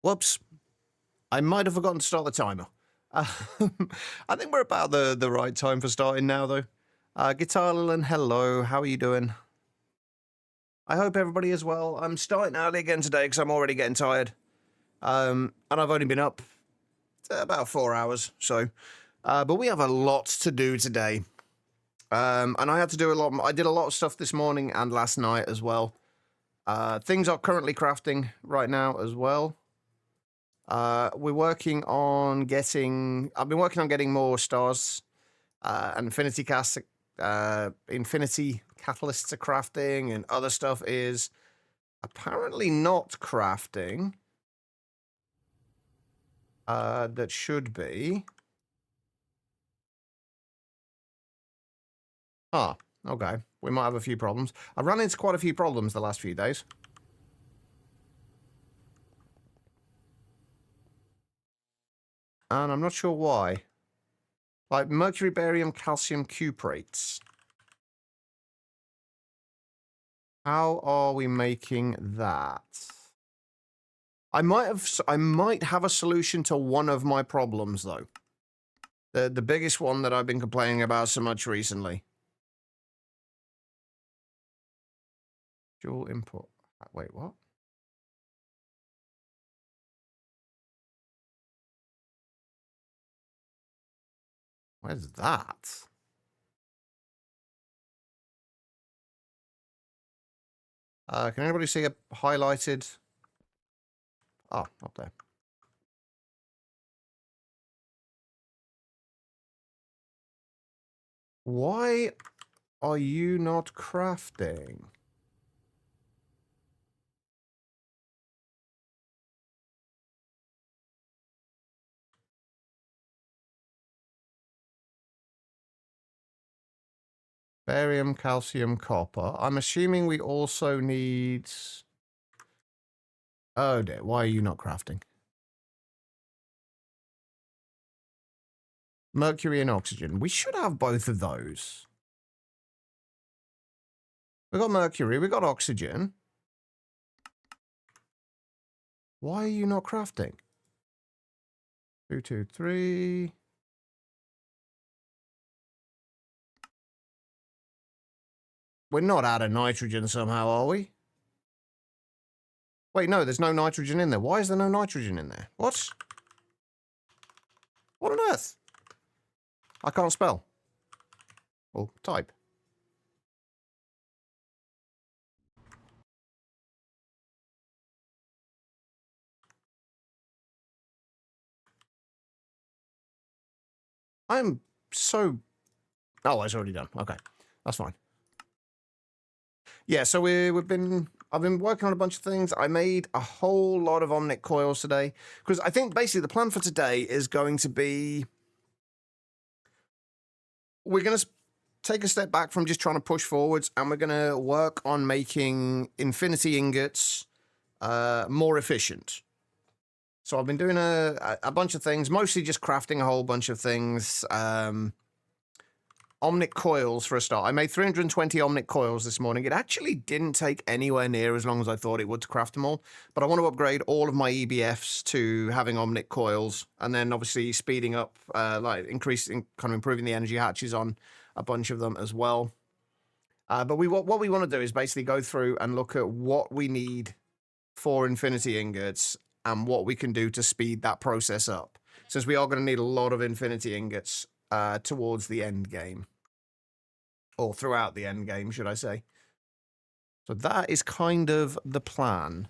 Whoops. I might have forgotten to start the timer. Uh, I think we're about the right time for starting now, though. Guitar Lilin, hello. How are you doing? I hope everybody is well. I'm starting early again today because I'm already getting tired. And I've only been up about 4 hours, so. But we have a lot to do today. And I had to do a lot. I did a lot of stuff this morning and last night as well. Things are currently crafting right now as well. We're working on getting. I've been working on getting more stars, and infinity catalysts are crafting, and other stuff is apparently not crafting. That should be. Ah, okay. We might have a few problems. I've run into quite a few problems the last few days. And I'm not sure why. Like mercury, barium, calcium cuprates. How are we making that? I might have a solution to one of my problems though. The biggest one that I've been complaining about so much recently. Dual input. Wait, what? Where's that? Can anybody see a highlighted? Oh, up there. Why are you not crafting? Barium, calcium, copper. I'm assuming we also need... Oh dear, why are you not crafting? Mercury and oxygen. We should have both of those. We got mercury, we got oxygen. Why are you not crafting? 2, 2, 3. We're not out of nitrogen somehow, are we? Wait, no, there's no nitrogen in there. Why is there no nitrogen in there? What? What on earth? I can't spell. Or type. I'm so... Oh, it's already done. Okay, that's fine. Yeah, so I've been working on a bunch of things. I made a whole lot of Omnic coils today because I think basically the plan for today is going to be we're going to take a step back from just trying to push forwards, and we're going to work on making infinity ingots more efficient. So I've been doing a bunch of things, mostly just crafting a whole bunch of things. Omnic coils for a start. I made 320 Omnic coils this morning. It actually didn't take anywhere near as long as I thought it would to craft them all, but I want to upgrade all of my EBFs to having Omnic coils, and then obviously speeding up, like increasing, kind of improving the energy hatches on a bunch of them as well. But what we want to do is basically go through and look at what we need for infinity ingots and what we can do to speed that process up, since we are going to need a lot of infinity ingots towards the end game. Or throughout the end game, should I say. So that is kind of the plan.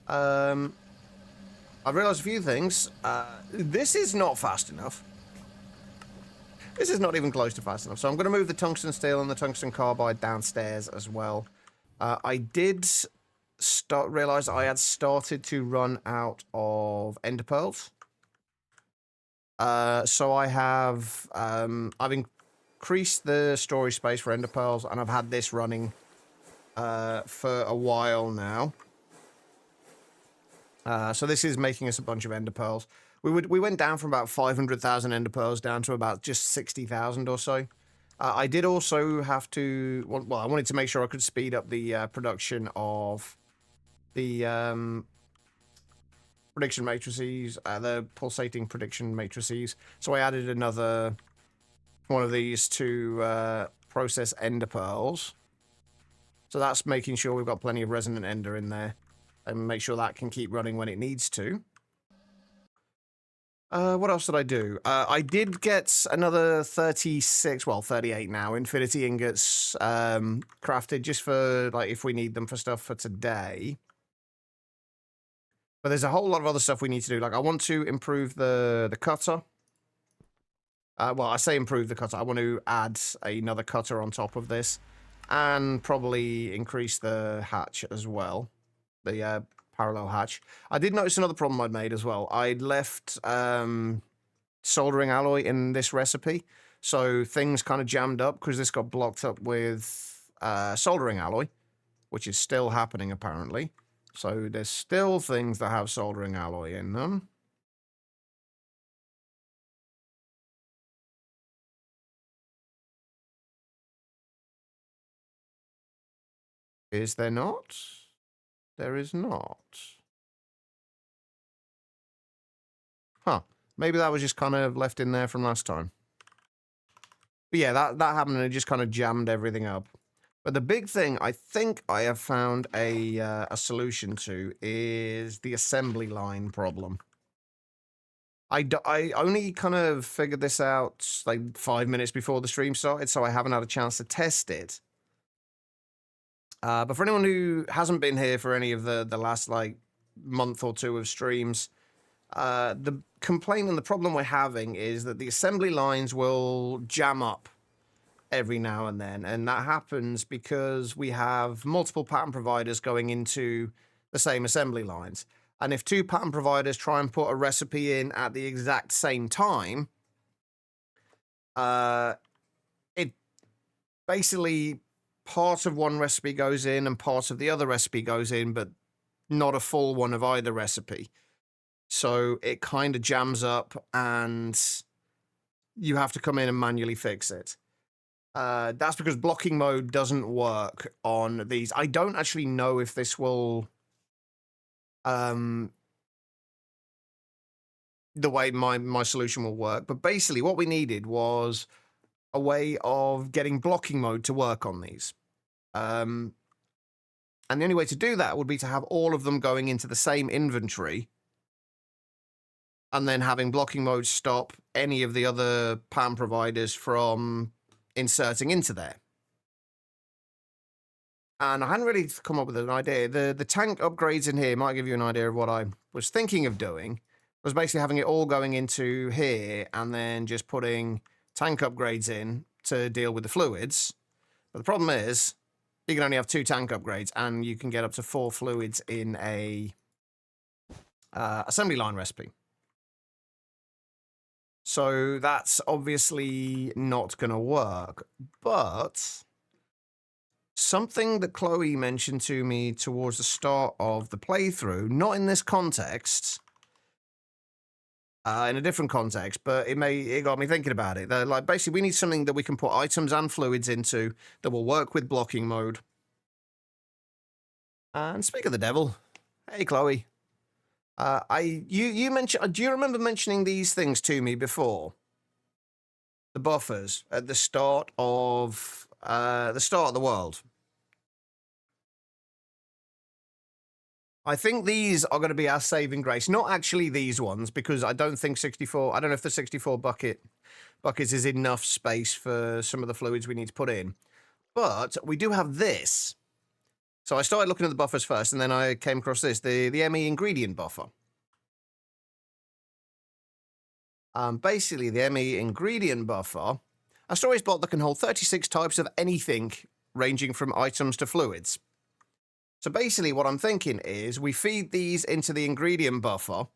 I've realized a few things. This is not fast enough. This is not even close to fast enough. So I'm going to move the tungsten steel and the tungsten carbide downstairs as well. I did realize I had started to run out of ender pearls. So I have I've increased the storage space for ender pearls, and I've had this running for a while now. So this is making us a bunch of ender pearls. We went down from about 500,000 ender pearls down to about just 60,000 or so. I did also have to... Well, I wanted to make sure I could speed up the production of the prediction matrices, the pulsating prediction matrices. So I added another one of these to process ender pearls. So that's making sure we've got plenty of resonant ender in there, and make sure that can keep running when it needs to. What else did I do? I did get another 36, well, 38 now, infinity ingots crafted just for, like, if we need them for stuff for today. But there's a whole lot of other stuff we need to do. Like, I want to improve the cutter. Well, I say improve the cutter. I want to add another cutter on top of this. And probably increase the hatch as well. The parallel hatch. I did notice another problem I'd made as well. I'd left soldering alloy in this recipe. So things kind of jammed up because this got blocked up with soldering alloy, which is still happening apparently. So there's still things that have soldering alloy in them. Is there not? There is not. Huh. Maybe that was just kind of left in there from last time. But yeah, that happened and it just kind of jammed everything up. But the big thing I think I have found a solution to is the assembly line problem. I only kind of figured this out like 5 minutes before the stream started, so I haven't had a chance to test it. But for anyone who hasn't been here for any of the last like month or two of streams, the complaint and the problem we're having is that the assembly lines will jam up every now and then, and that happens because we have multiple pattern providers going into the same assembly lines. And if two pattern providers try and put a recipe in at the exact same time, it basically part of one recipe goes in and part of the other recipe goes in, but not a full one of either recipe. So it kind of jams up and you have to come in and manually fix it. That's because blocking mode doesn't work on these. I don't actually know if this will... the way my solution will work. But basically what we needed was a way of getting blocking mode to work on these. And the only way to do that would be to have all of them going into the same inventory and then having blocking mode stop any of the other pattern providers from inserting into there. And I hadn't really come up with an idea. The tank upgrades in here might give you an idea of what I was thinking of doing. Was basically having it all going into here and then just putting tank upgrades in to deal with the fluids. But the problem is you can only have 2 tank upgrades and you can get up to 4 fluids in a assembly line recipe. So that's obviously not going to work. But something that Chloe mentioned to me towards the start of the playthrough, not in this context, in a different context, but it got me thinking about it. Like, basically, we need something that we can put items and fluids into that will work with blocking mode. And speak of the devil, hey Chloe, you mentioned. Do you remember mentioning these things to me before? The buffers at the start of the world. I think these are going to be our saving grace. Not actually these ones, because I don't think 64... I don't know if the 64 buckets is enough space for some of the fluids we need to put in. But we do have this. So I started looking at the buffers first, and then I came across this, the ME ingredient buffer. Basically, the ME ingredient buffer, a storage block that can hold 36 types of anything, ranging from items to fluids. So basically what I'm thinking is we feed these into the ingredient buffer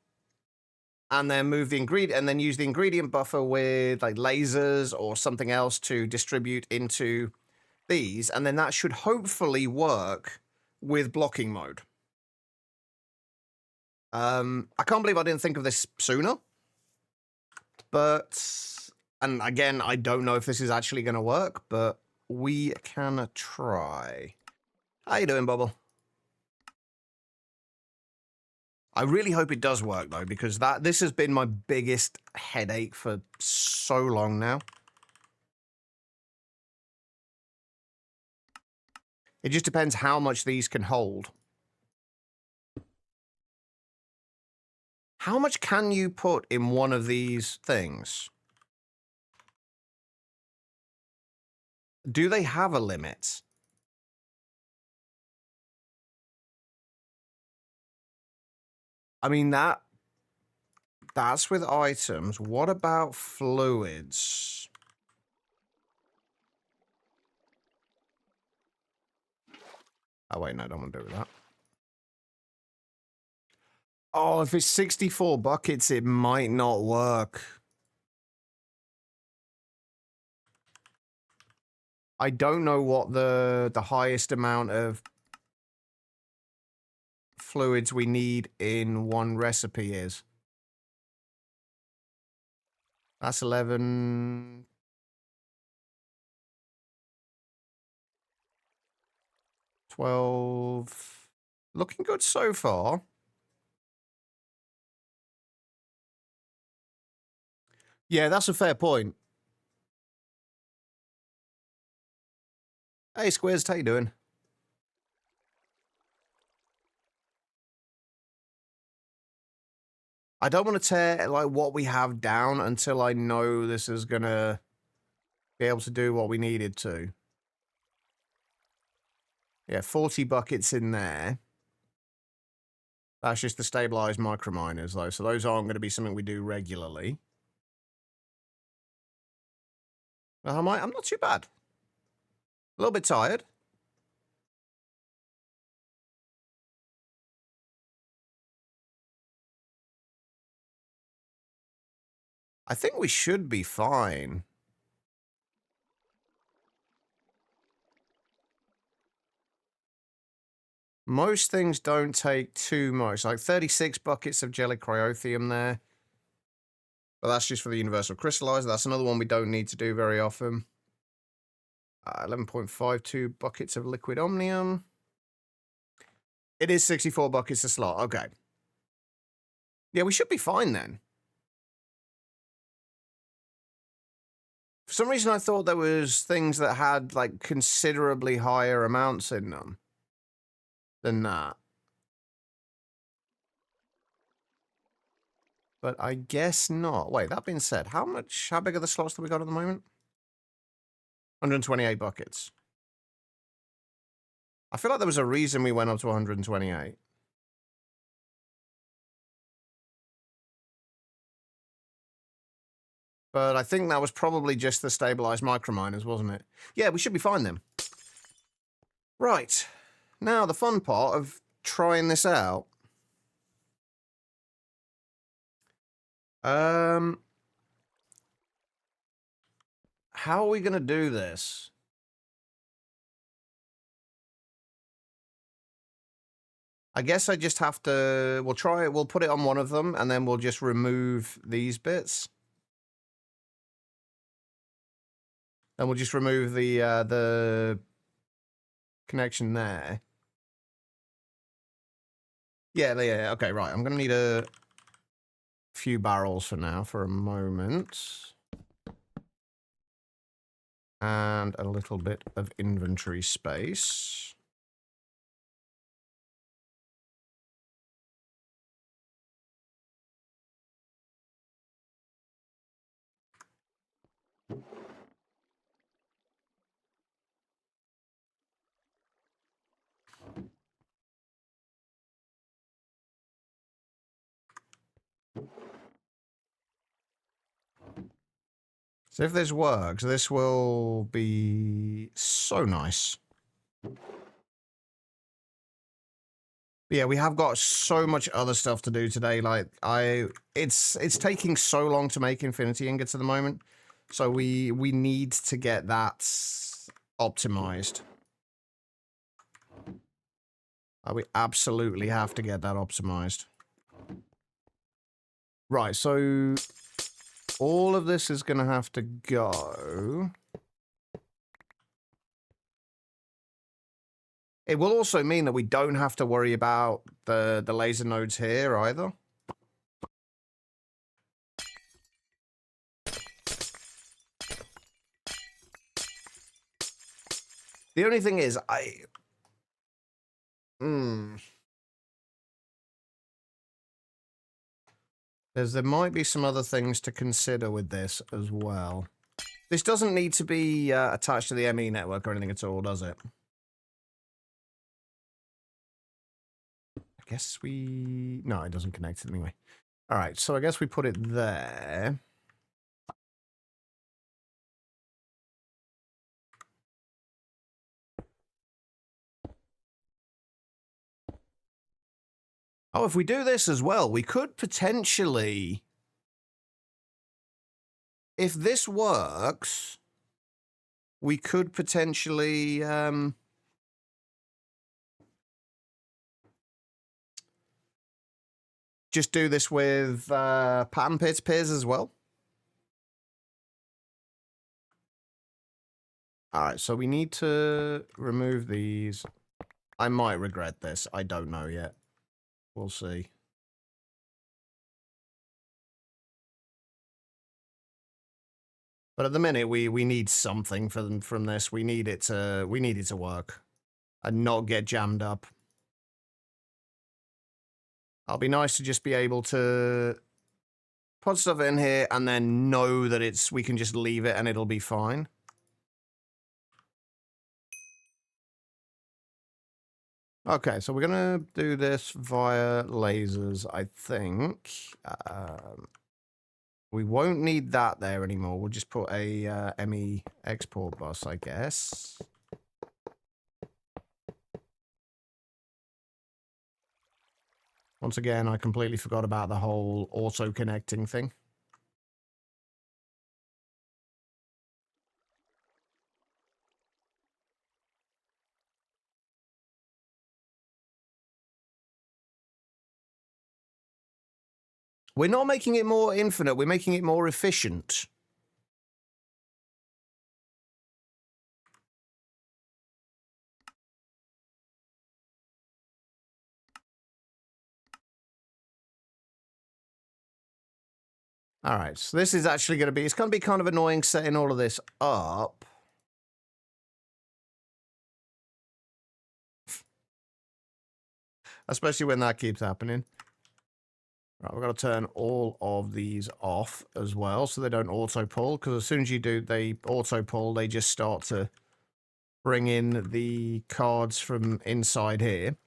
and then move the ingredient and then use the ingredient buffer with like lasers or something else to distribute into these. And then that should hopefully work with blocking mode. I can't believe I didn't think of this sooner. But, and again, I don't know if this is actually going to work, but we can try. How you doing, Bubble? I really hope it does work, though, because this has been my biggest headache for so long now. It just depends how much these can hold. How much can you put in one of these things? Do they have a limit? I mean, that's with items. What about fluids? Oh, wait, no, I don't want to do that. Oh, if it's 64 buckets, it might not work. I don't know what the highest amount of fluids we need in one recipe is. That's 11... 12... Looking good so far. Yeah, that's a fair point. Hey, Squares, how you doing? I don't want to tear, like, what we have down until I know this is gonna be able to do what we needed to. Yeah, 40 buckets in there. That's just the stabilized microminers, though, so those aren't going to be something we do regularly. I'm not too bad. A little bit tired. I think we should be fine. Most things don't take too much. Like 36 buckets of jelly cryotheum there. But that's just for the universal crystallizer. That's another one we don't need to do very often. 11.52 buckets of liquid omnium. It is 64 buckets a slot. Okay. Yeah, we should be fine then. For some reason, I thought there was things that had, like, considerably higher amounts in them than that. But I guess not. Wait, that being said, how big are the slots that we got at the moment? 128 buckets. I feel like there was a reason we went up to 128. But I think that was probably just the stabilized microminers, wasn't it? Yeah, we should be fine then. Right. Now, the fun part of trying this out. How are we going to do this? I guess I just have to... We'll put it on one of them, and then we'll just remove these bits. And we'll just remove the connection there. Yeah, okay, right. I'm going to need a few barrels for now, for a moment. And a little bit of inventory space. So if this works, this will be so nice. But yeah, we have got so much other stuff to do today. Like, it's taking so long to make infinity ingots at the moment. So we need to get that optimized. We absolutely have to get that optimized. Right, so all of this is going to have to go. It will also mean that we don't have to worry about the laser nodes here either. The only thing is, there might be some other things to consider with this as well. This doesn't need to be attached to the ME network or anything at all, does it? I guess we... No, it doesn't connect it anyway. All right, so I guess we put it there. Oh, if we do this as well, we could potentially... If this works, we could potentially... just do this with pattern peers as well. All right, so we need to remove these. I might regret this. I don't know yet. We'll see. But at the minute, we need something from this. We need it to work and not get jammed up. It'll be nice to just be able to put stuff in here and then know that we can just leave it and it'll be fine. Okay, so we're gonna do this via lasers, I think. We won't need that there anymore. We'll just put a ME export bus, I guess. Once again, I completely forgot about the whole auto-connecting thing. We're not making it more infinite, we're making it more efficient. All right, so this is actually going to be... It's going to be kind of annoying setting all of this up. Especially when that keeps happening. Right, we've got to turn all of these off as well so they don't auto-pull, because as soon as you do, they auto-pull, they just start to bring in the cards from inside here.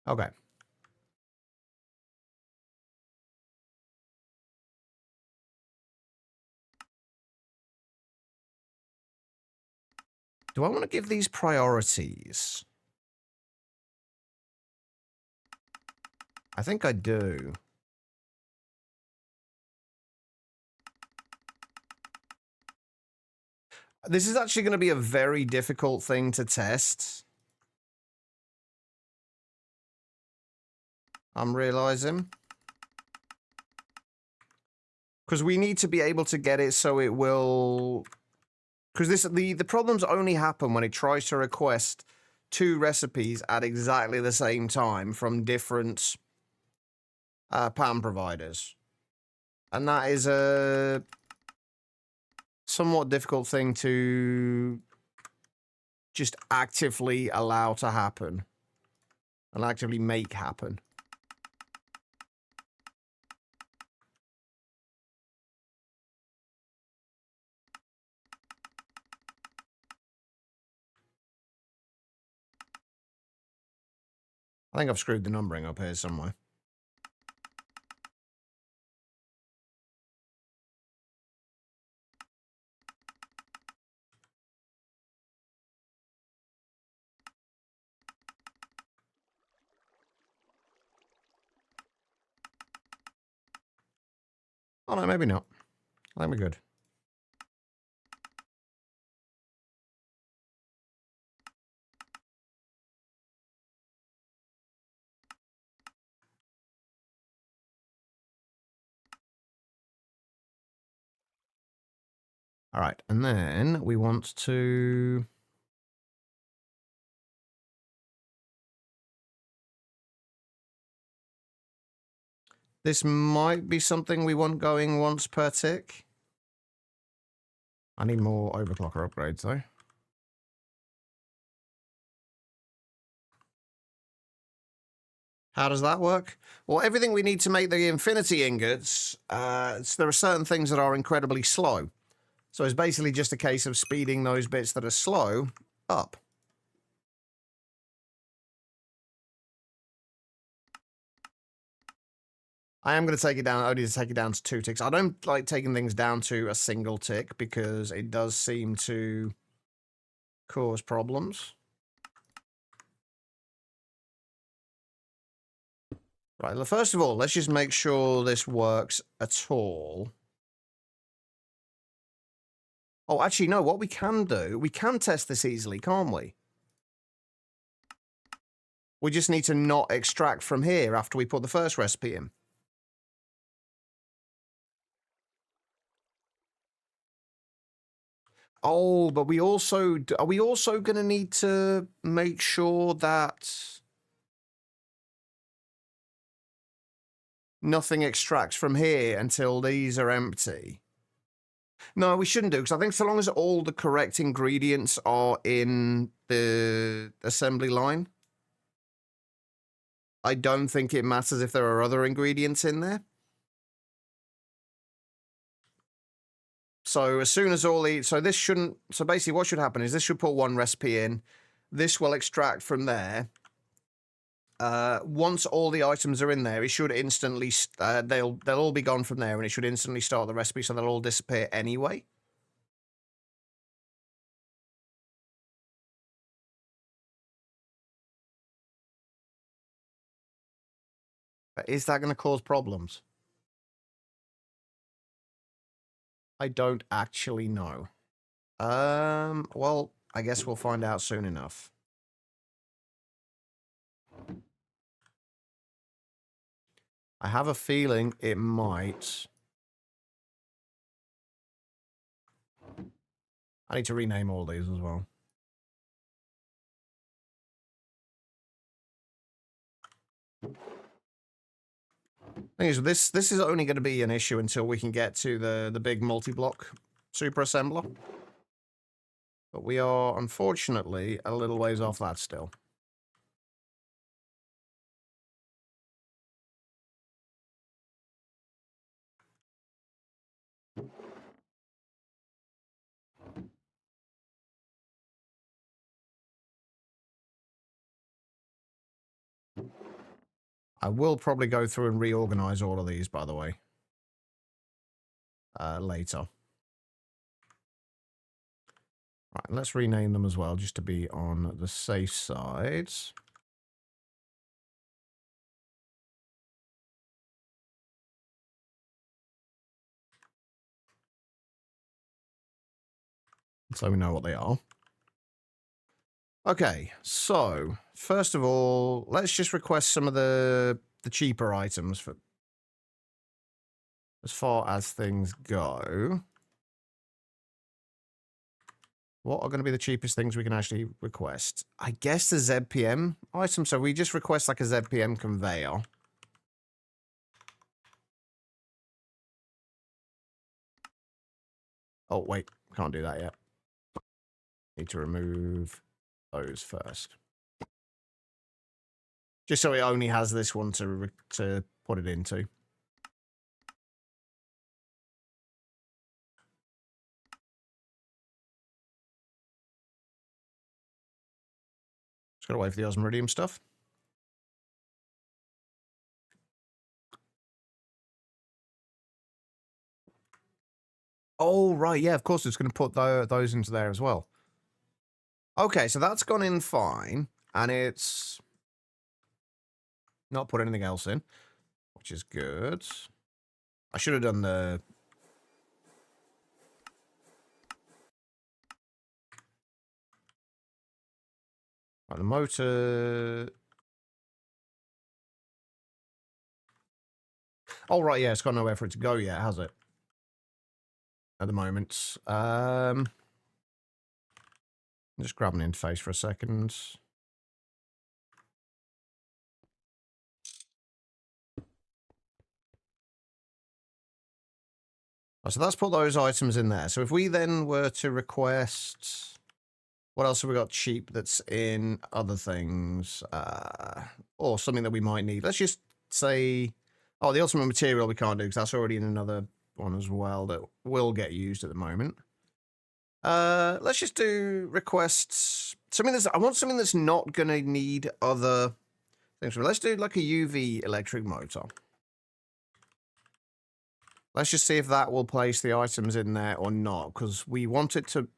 Okay. Do I want to give these priorities? I think I do. This is actually going to be a very difficult thing to test. I'm realizing. Because we need to be able to get it so it will... Because the problems only happen when it tries to request 2 recipes at exactly the same time from different pattern providers. And that is a somewhat difficult thing to just actively allow to happen. And actively make happen. I think I've screwed the numbering up here somewhere. Oh no, maybe not. I think we're good. All right, and then we want to... This might be something we want going once per tick. I need more overclocker upgrades, though. How does that work? Well, everything we need to make the infinity ingots, there are certain things that are incredibly slow. So it's basically just a case of speeding those bits that are slow up. I am going to take it down, only to take it down to 2 ticks. I don't like taking things down to a single tick because it does seem to cause problems. Right, well, first of all, let's just make sure this works at all. Oh, actually, no, what we can do, we can test this easily, can't we? We just need to not extract from here after we put the first recipe in. Oh, but we also... Are we also going to need to make sure that nothing extracts from here until these are empty? No, we shouldn't do, because I think so long as all the correct ingredients are in the assembly line, I don't think it matters if there are other ingredients in there. So as soon as all the... So this shouldn't... So basically what should happen is this should put one recipe in. This will extract from there. Once all the items are in there, it should instantly... they'll all be gone from there, and it should instantly start the recipe, so they'll all disappear anyway. But is that going to cause problems? I don't actually know. Well, I guess we'll find out soon enough. I have a feeling it might. I need to rename all these as well. Thing is, this is only going to be an issue until we can get to the big multi-block super assembler. But we are, unfortunately, a little ways off that still. I will probably go through and reorganize all of these, by the way, later. Right, let's rename them as well, just to be on the safe side. So we know what they are. Okay, so first of all, let's just request some of the cheaper items for as far as things go. What are going to be the cheapest things we can actually request? I guess the ZPM item. So we just request like a ZPM conveyor. Oh, wait. Can't do that yet. Need to remove those first. Just so it only has this one to put it into. Just gotta wait for the osmiridium stuff. Oh, right. Yeah, of course it's going to put those into there as well. Okay, so that's gone in fine. And it's not put anything else in, which is good. I should have done the... Right, the motor... Oh, right, yeah, it's got nowhere for it to go yet, has it? at the moment. Just grab an interface for a second. So that's put those items in there. So if we then were to request, what else have we got cheap that's in other things? Or something that we might need. Let's just say, oh, the ultimate material we can't do because that's already in another one as well that will get used at the moment. Let's just do requests. I want something that's not going to need other things. Let's do like a UV electric motor. Let's just see if that will place the items in there or not, because we want it to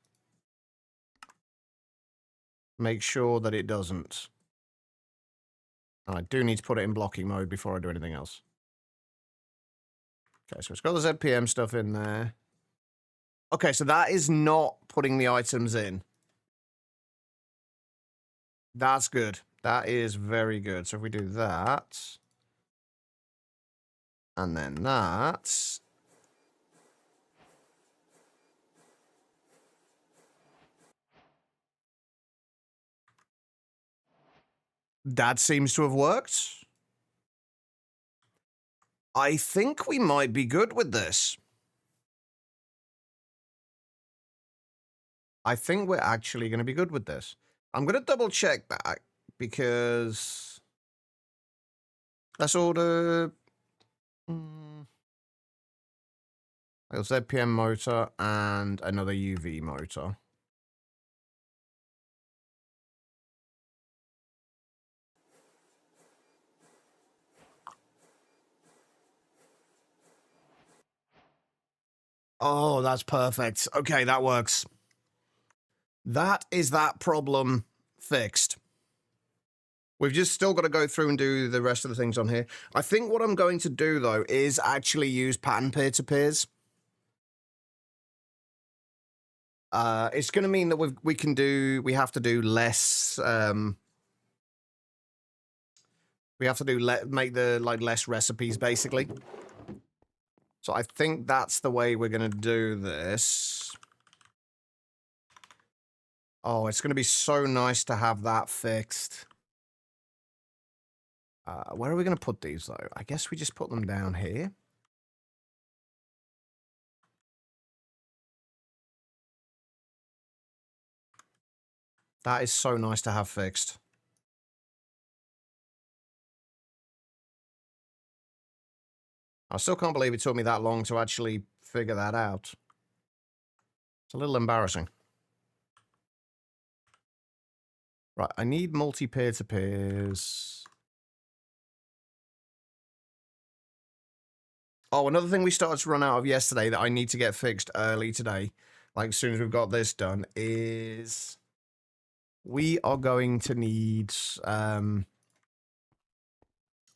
make sure that it doesn't. And I do need to put it in blocking mode before I do anything else. Okay, so it's got the ZPM stuff in there. Okay, so that is not putting the items in. That's good. That is very good. So if we do that, and then that, that seems to have worked. I think we might be good with this. I think we're actually going to be good with this. I'm going to double check that because let's order a ZPM motor and another UV motor. Oh, that's perfect. Okay, that works. That is that problem fixed. We've just still got to go through and do the rest of the things on here. I think what I'm going to do, though, is actually use pattern peer-to-peers. It's going to mean that we have to do less. We have to make the less recipes, basically. So I think that's the way we're going to do this. Oh, it's going to be so nice to have that fixed. Where are we going to put these, though? I guess we just put them down here. That is so nice to have fixed. I still can't believe it took me that long to actually figure that out. It's a little embarrassing. Right, I need multi-peer-to-peers. Oh, another thing we started to run out of yesterday that I need to get fixed early today, like as soon as we've got this done, is we are going to need, what are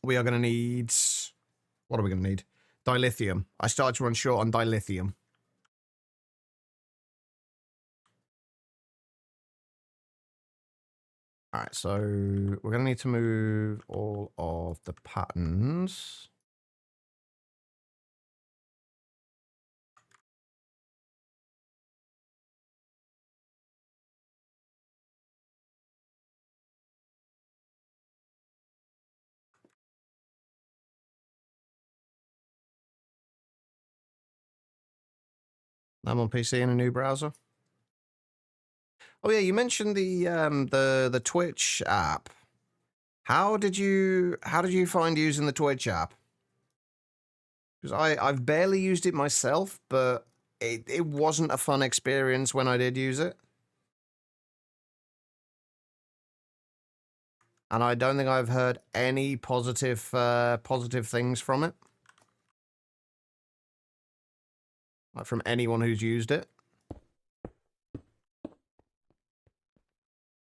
we going to need? Dilithium. I started to run short on dilithium. All right, so we're going to need to move all of the patterns. I'm on PC in a new browser. Oh yeah, you mentioned the Twitch app. How did you find using the Twitch app? Because I've barely used it myself, but it wasn't a fun experience when I did use it. And I don't think I've heard any positive things from it. Like from anyone who's used it.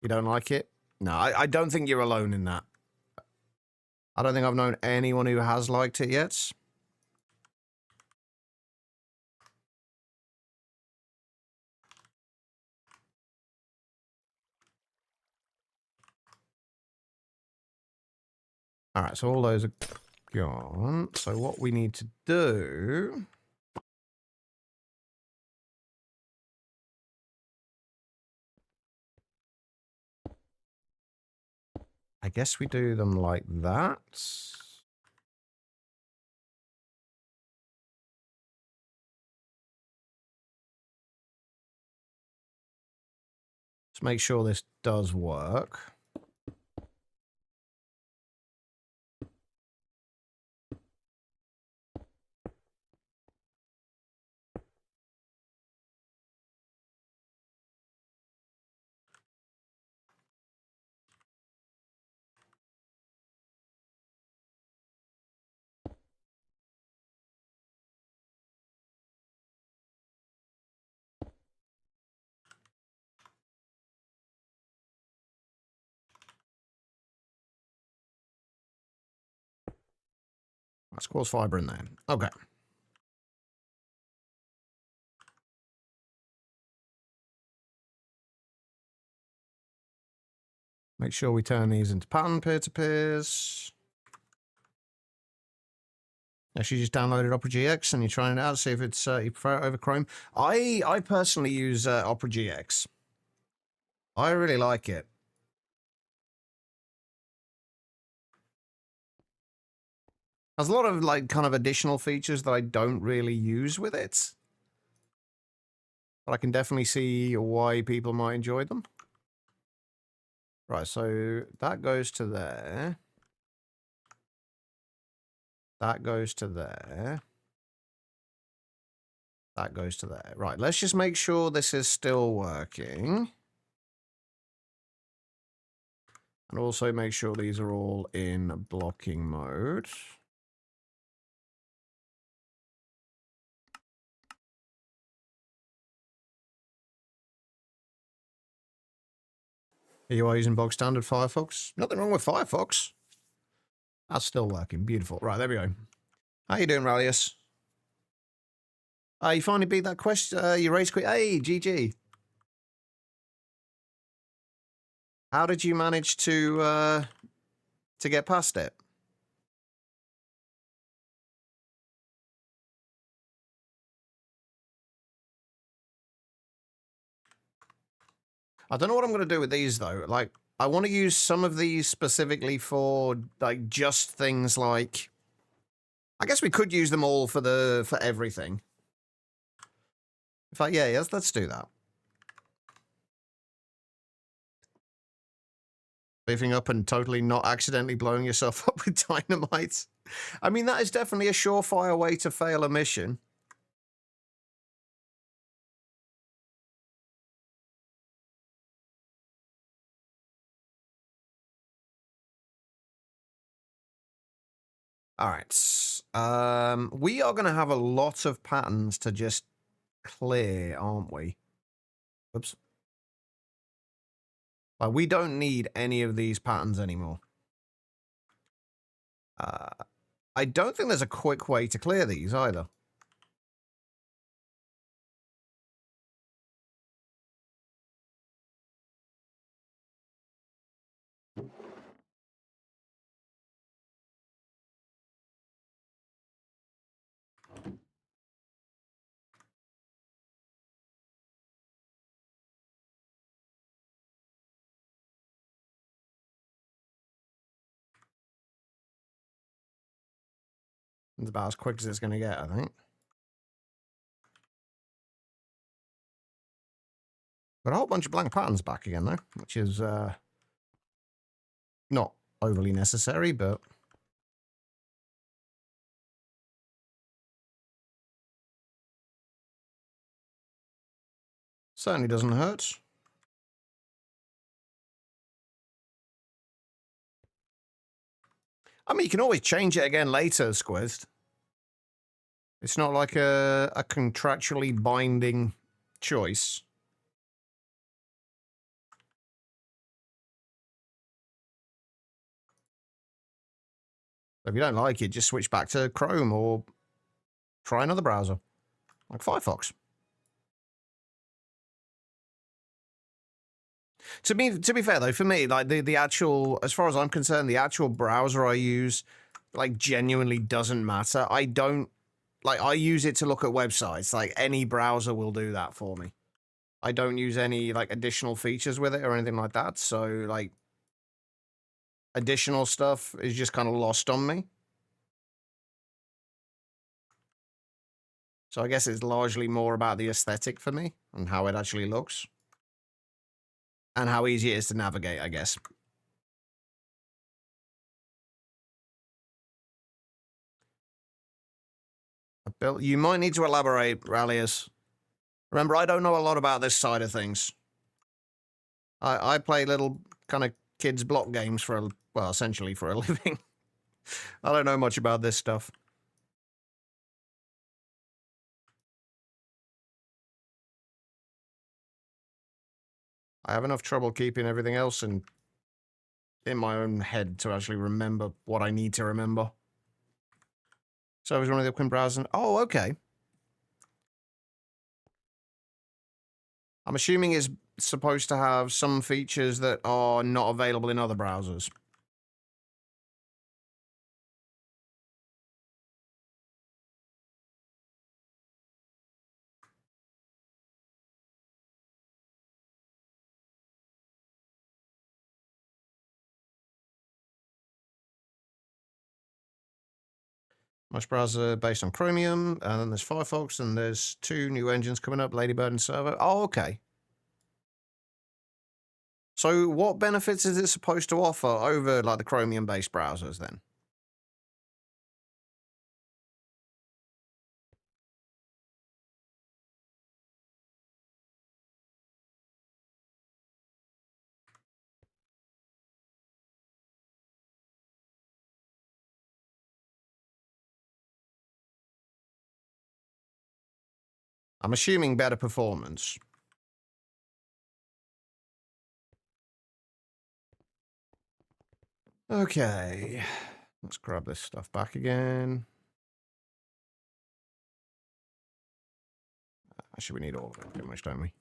You don't like it? No, I don't think you're alone in that. I don't think I've known anyone who has liked it yet. All right, so all those are gone. So what we need to do I guess we do them like that. Let's make sure this does work. That's quartz fiber in there. Okay. Make sure we turn these into pattern peer-to-peers. Actually, just downloaded Opera GX and you're trying it out, see if it's you prefer it over Chrome. I personally use Opera GX. I really like it. Has a lot of like kind of additional features that I don't really use with it, but I can definitely see why people might enjoy them. Right, so that goes to there. That goes to there. That goes to there. Right, let's just make sure this is still working. And also make sure these are all in blocking mode. You are using bog standard Firefox? Nothing wrong with Firefox. That's still working. Beautiful. Right, there we go. How you doing, Rallius? You finally beat that question. You race quit. Hey, GG. How did you manage to get past it? I don't know what I'm going to do with these, though. Like, I want to use some of these specifically for, like, just things like... I guess we could use them all for everything. In fact, yeah, let's do that. Living up and totally not accidentally blowing yourself up with dynamite. I mean, that is definitely a surefire way to fail a mission. All right. We are going to have a lot of patterns to just clear, aren't we? Oops. We don't need any of these patterns anymore. I don't think there's a quick way to clear these either. It's about as quick as it's going to get, I think. Got a whole bunch of blank patterns back again, though, which is not overly necessary, but... certainly doesn't hurt. I mean, you can always change it again later, Squizzed. It's not like a contractually binding choice. If you don't like it, just switch back to Chrome or try another browser, like Firefox. To be fair though, for me, like the actual, as far as I'm concerned, the actual browser I use, like, genuinely doesn't matter. I don't, like, I use it to look at websites. Like, any browser will do that for me. I don't use any, like, additional features with it or anything like that. So, like, additional stuff is just kind of lost on me. So I guess it's largely more about the aesthetic for me and how it actually looks. And how easy it is to navigate, I guess. Bill, you might need to elaborate, Rallius. Remember, I don't know a lot about this side of things. I play little kind of kids block games for, well, essentially for a living. I don't know much about this stuff. I have enough trouble keeping everything else in my own head to actually remember what I need to remember. So I was running the upcoming browser. Oh, okay. I'm assuming it's supposed to have some features that are not available in other browsers. Most browser based on Chromium, and then there's Firefox, and there's 2 new engines coming up, Ladybird and Servo. Oh, okay. So what benefits is it supposed to offer over like the Chromium-based browsers then? I'm assuming better performance. Okay. Let's grab this stuff back again. Actually, we need all of it pretty much, don't we?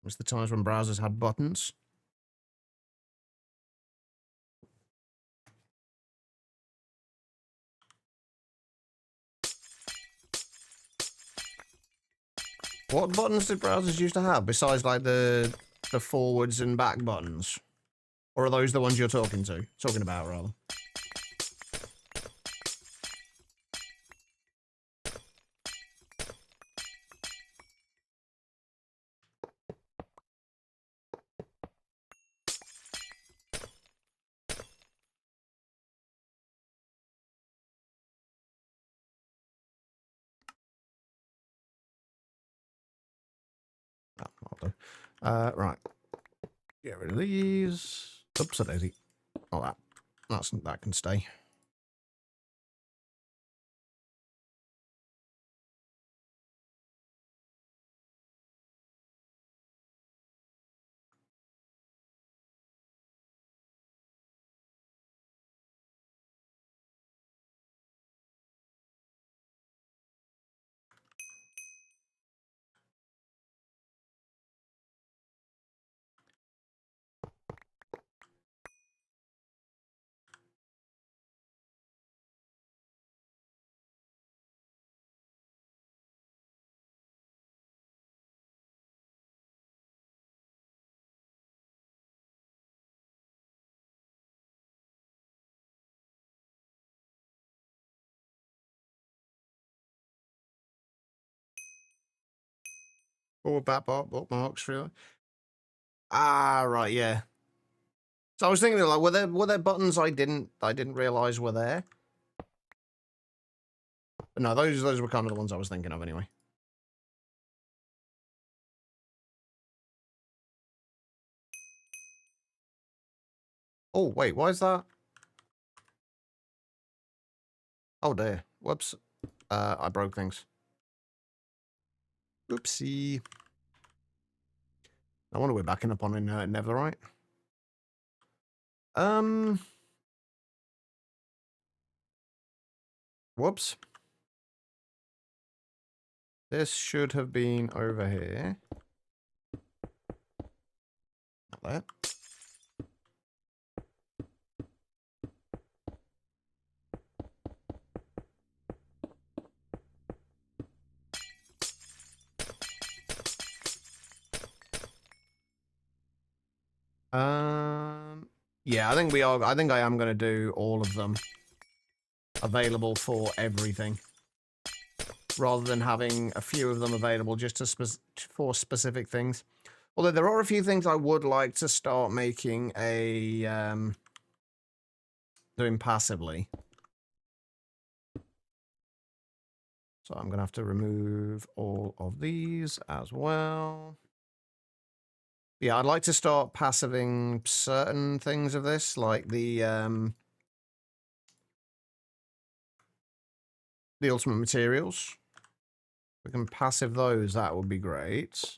Was the times when browsers had buttons? What buttons did browsers used to have besides like the forwards and back buttons? Or are those the ones you're talking about rather? Oh, well done. Right. Get rid of these. Oops, a daisy. Oh, that can stay. Or bookmarks for you. Ah, right, yeah. So I was thinking, like, were there buttons I didn't realize were there? But no, those were kind of the ones I was thinking of anyway. Oh wait, why is that? Oh dear, whoops. I broke things. Oopsie. I wonder we're backing up on in Netherite. Whoops. This should have been over here. Not that. Yeah, I think we are. I think I am going to do all of them available for everything, rather than having a few of them available just for specific things. Although there are a few things I would like to start making doing passively. So I'm going to have to remove all of these as well. Yeah, I'd like to start passiving certain things of this, like the ultimate materials. If we can passive those, that would be great.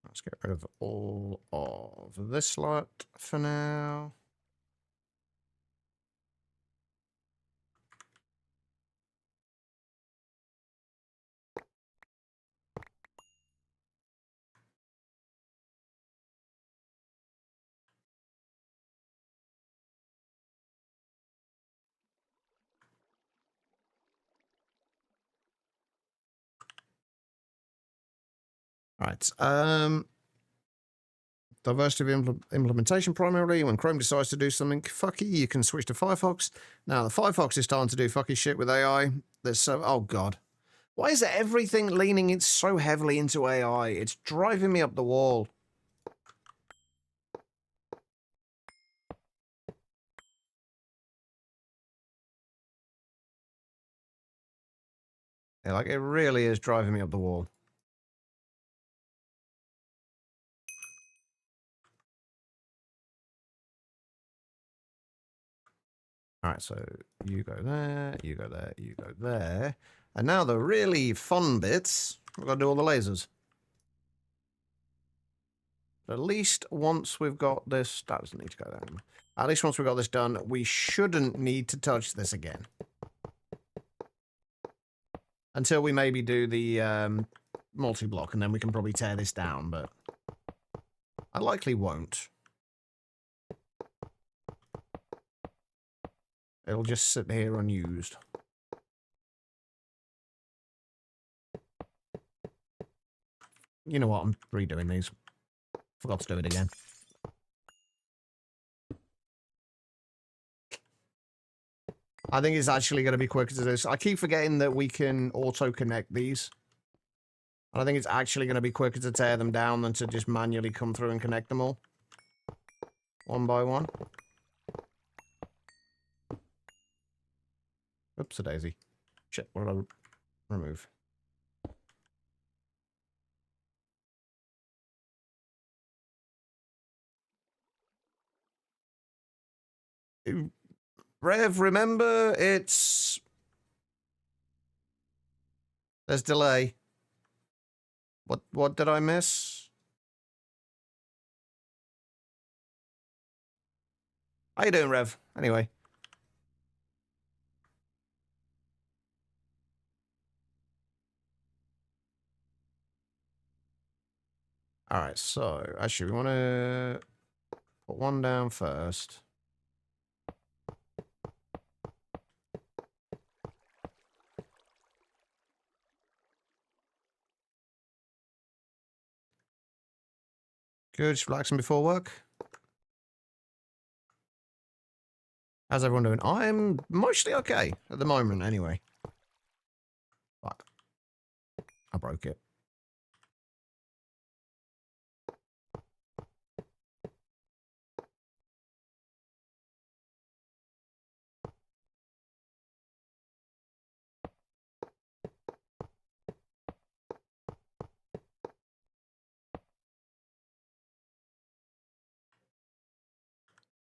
Let's get rid of all of this lot for now. Right. Diversity of implementation primarily. When Chrome decides to do something fucky, you can switch to Firefox. Now, the Firefox is starting to do fucky shit with AI. There's so... Oh, God. Why is everything leaning it so heavily into AI? It's driving me up the wall. Yeah, like, it really is driving me up the wall. All right, so you go there, you go there, you go there. And now the really fun bits, we've got to do all the lasers. But at least once we've got this, that doesn't need to go there anymore. At least once we've got this done, we shouldn't need to touch this again. Until we maybe do the multi-block, and then we can probably tear this down, but I likely won't. It'll just sit here unused. You know what? I'm redoing these. Forgot to do it again. I think it's actually going to be quicker to do this. I keep forgetting that we can auto-connect these. And I think it's actually going to be quicker to tear them down than to just manually come through and connect them all. One by one. Oops-a-daisy. Shit, what did I remove? Rev, remember, it's... There's delay. What did I miss? How you doing, Rev? Anyway. Alright, so, actually, we want to put one down first. Good, just relaxing before work. How's everyone doing? I'm mostly okay, at the moment, anyway. Fuck. I broke it.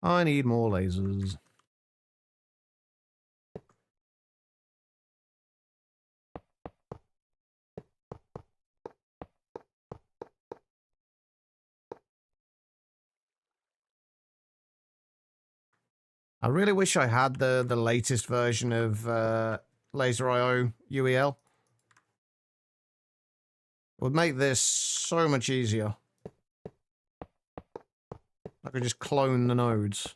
I need more lasers. I really wish I had the latest version of Laser IO UEL. It would make this so much easier. I could just clone the nodes.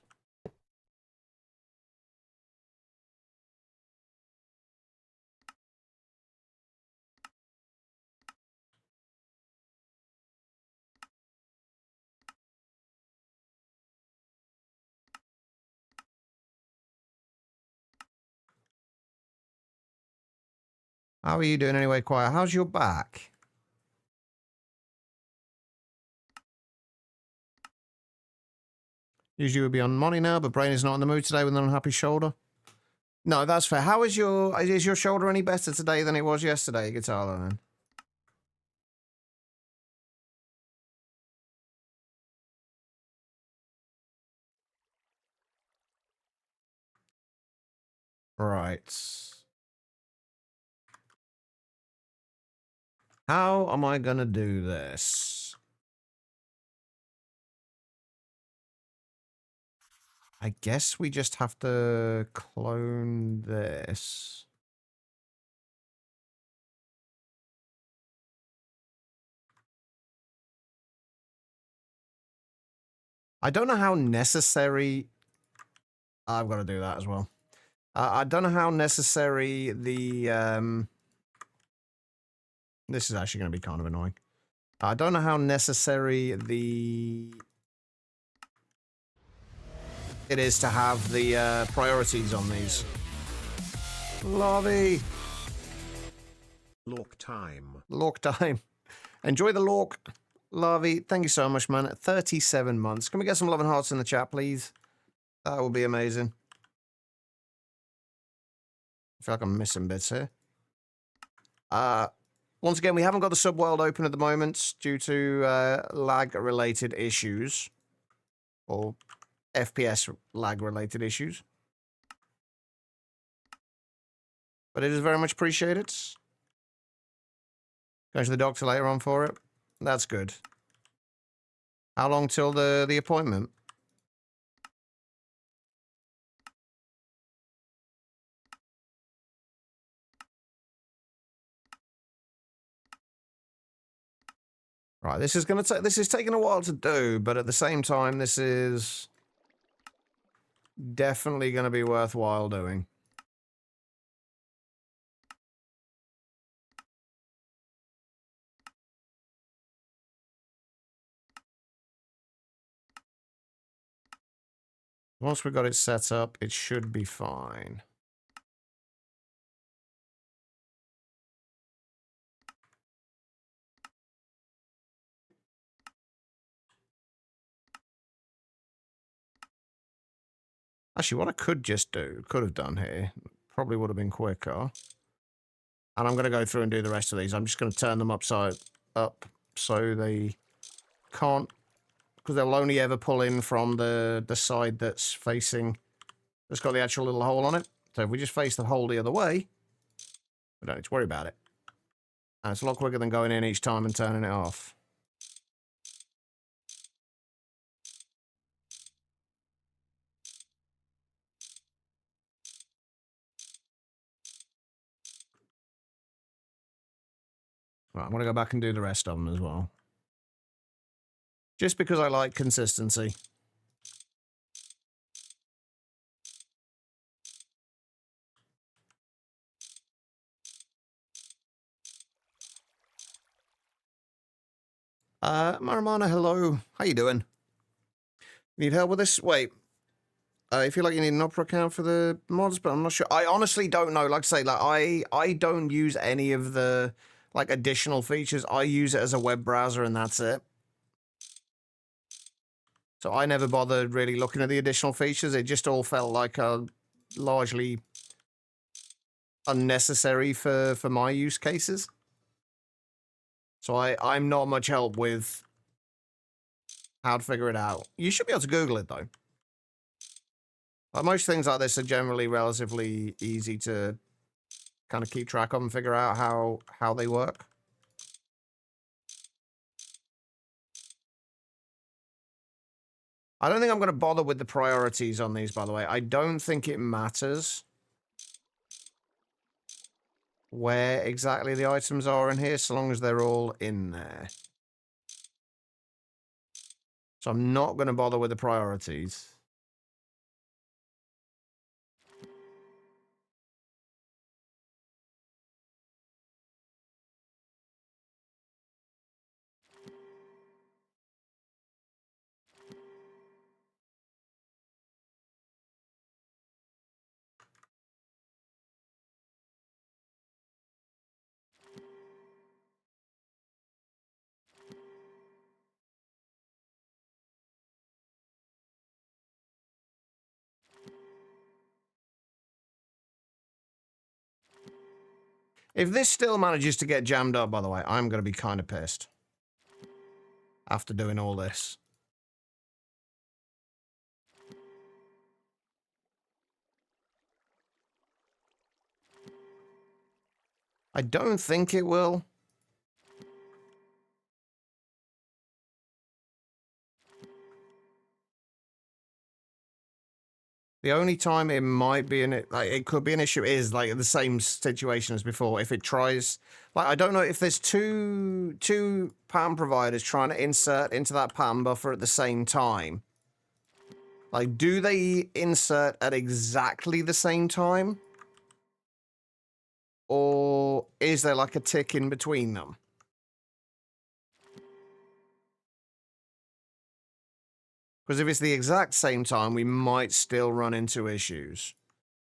How are you doing anyway, Quiet? How's your back? Usually would be on Money now, but Brain is not in the mood today with an unhappy shoulder. No, that's fair. How is your shoulder any better today than it was yesterday, Guitar Man? Right. How am I gonna do this? I guess we just have to clone this. I don't know how necessary... I've got to do that as well. I don't know how necessary the... This is actually going to be kind of annoying. I don't know how necessary it is to have the priorities on these. Lobby! Lork time. Lork time. Enjoy the Lork. Larvy, thank you so much, man. 37 months. Can we get some love and hearts in the chat, please? That would be amazing. I feel like I'm missing bits here. Once again, we haven't got the subworld open at the moment due to lag-related issues. Or FPS lag-related issues. But it is very much appreciated. Going to the doctor later on for it. That's good. How long till the appointment? Right, this is going to take... This is taking a while to do, but at the same time, this is definitely going to be worthwhile doing. Once we've got it set up, it should be fine. Actually, what I could have done here, probably would have been quicker. And I'm going to go through and do the rest of these. I'm just going to turn them up so they can't, because they'll only ever pull in from the side that's facing, that's got the actual little hole on it. So if we just face the hole the other way, we don't need to worry about it. And it's a lot quicker than going in each time and turning it off. Right, I'm going to go back and do the rest of them as well. Just because I like consistency. Maramana, hello. How you doing? Need help with this? Wait. I feel like you need an Opera account for the mods, but I'm not sure. I honestly don't know. Like I say, like I don't use any of the like additional features. I use it as a web browser and that's it. So I never bothered really looking at the additional features. It just all felt like largely unnecessary for my use cases. So I'm not much help with how to figure it out. You should be able to Google it though. Most things like this are generally relatively easy to kind of keep track of and figure out how they work. I don't think I'm going to bother with the priorities on these, by the way. I don't think it matters where exactly the items are in here, so long as they're all in there. So I'm not going to bother with the priorities. If this still manages to get jammed up, by the way, I'm going to be kind of pissed after doing all this. I don't think it will. The only time it might be it could be an issue is like the same situation as before. If it tries, like, I don't know if there's two pattern providers trying to insert into that pattern buffer at the same time. Like, do they insert at exactly the same time? Or is there like a tick in between them? Because if it's the exact same time, we might still run into issues.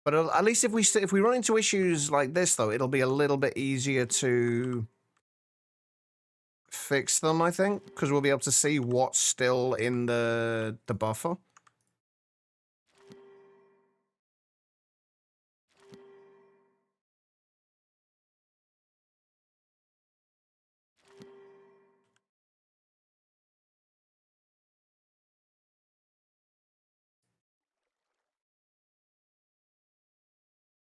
But at least if we run into issues like this, though, it'll be a little bit easier to fix them, I think, because we'll be able to see what's still in the buffer.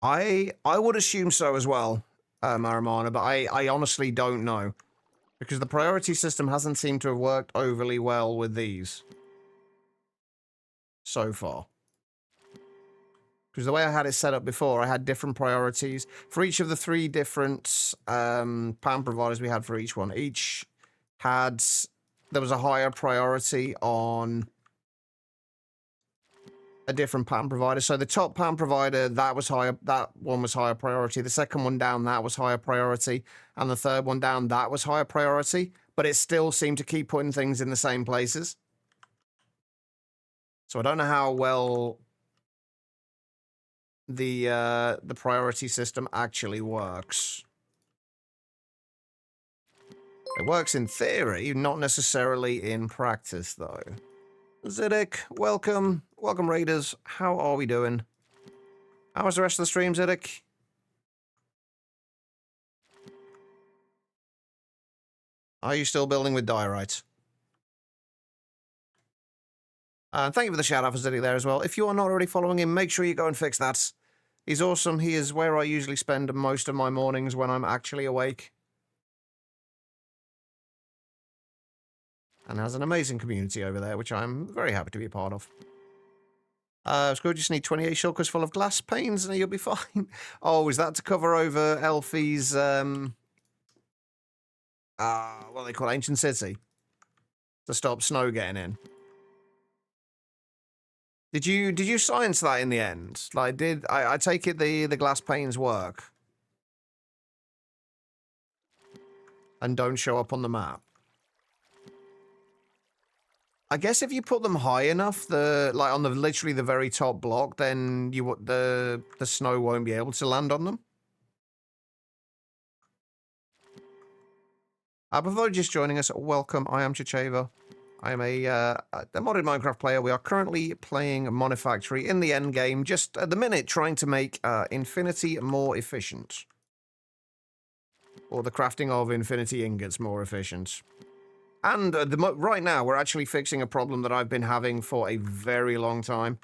I would assume so as well, Marimana, but I honestly don't know. Because the priority system hasn't seemed to have worked overly well with these so far. Because the way I had it set up before, I had different priorities. For each of the three different PAM providers we had for each one, each had... There was a higher priority on a different pattern provider. So the top pattern provider, that one was higher priority. The second one down, that was higher priority. And the third one down, that was higher priority. But it still seemed to keep putting things in the same places. So I don't know how well the priority system actually works. It works in theory, not necessarily in practice, though. Ziddick, welcome. Welcome, Raiders. How are we doing? How was the rest of the stream, Ziddick? Are you still building with diorite? Thank you for the shout-out for Ziddick there as well. If you are not already following him, make sure you go and fix that. He's awesome. He is where I usually spend most of my mornings when I'm actually awake. And has an amazing community over there, which I'm very happy to be a part of. Scrooge, just need 28 shulkers full of glass panes and you'll be fine. Oh, is that to cover over Elfie's, what do they call it? Ancient City? To stop snow getting in. Did you science that in the end? Like, I take it the glass panes work? And don't show up on the map? I guess if you put them high enough, like on literally the very top block, then the snow won't be able to land on them. Before just joining us, welcome. I am Chicheva. I am a modded Minecraft player. We are currently playing Monifactory in the end game, just at the minute trying to make Infinity more efficient. Or the crafting of Infinity ingots more efficient. And right now, we're actually fixing a problem that I've been having for a very long time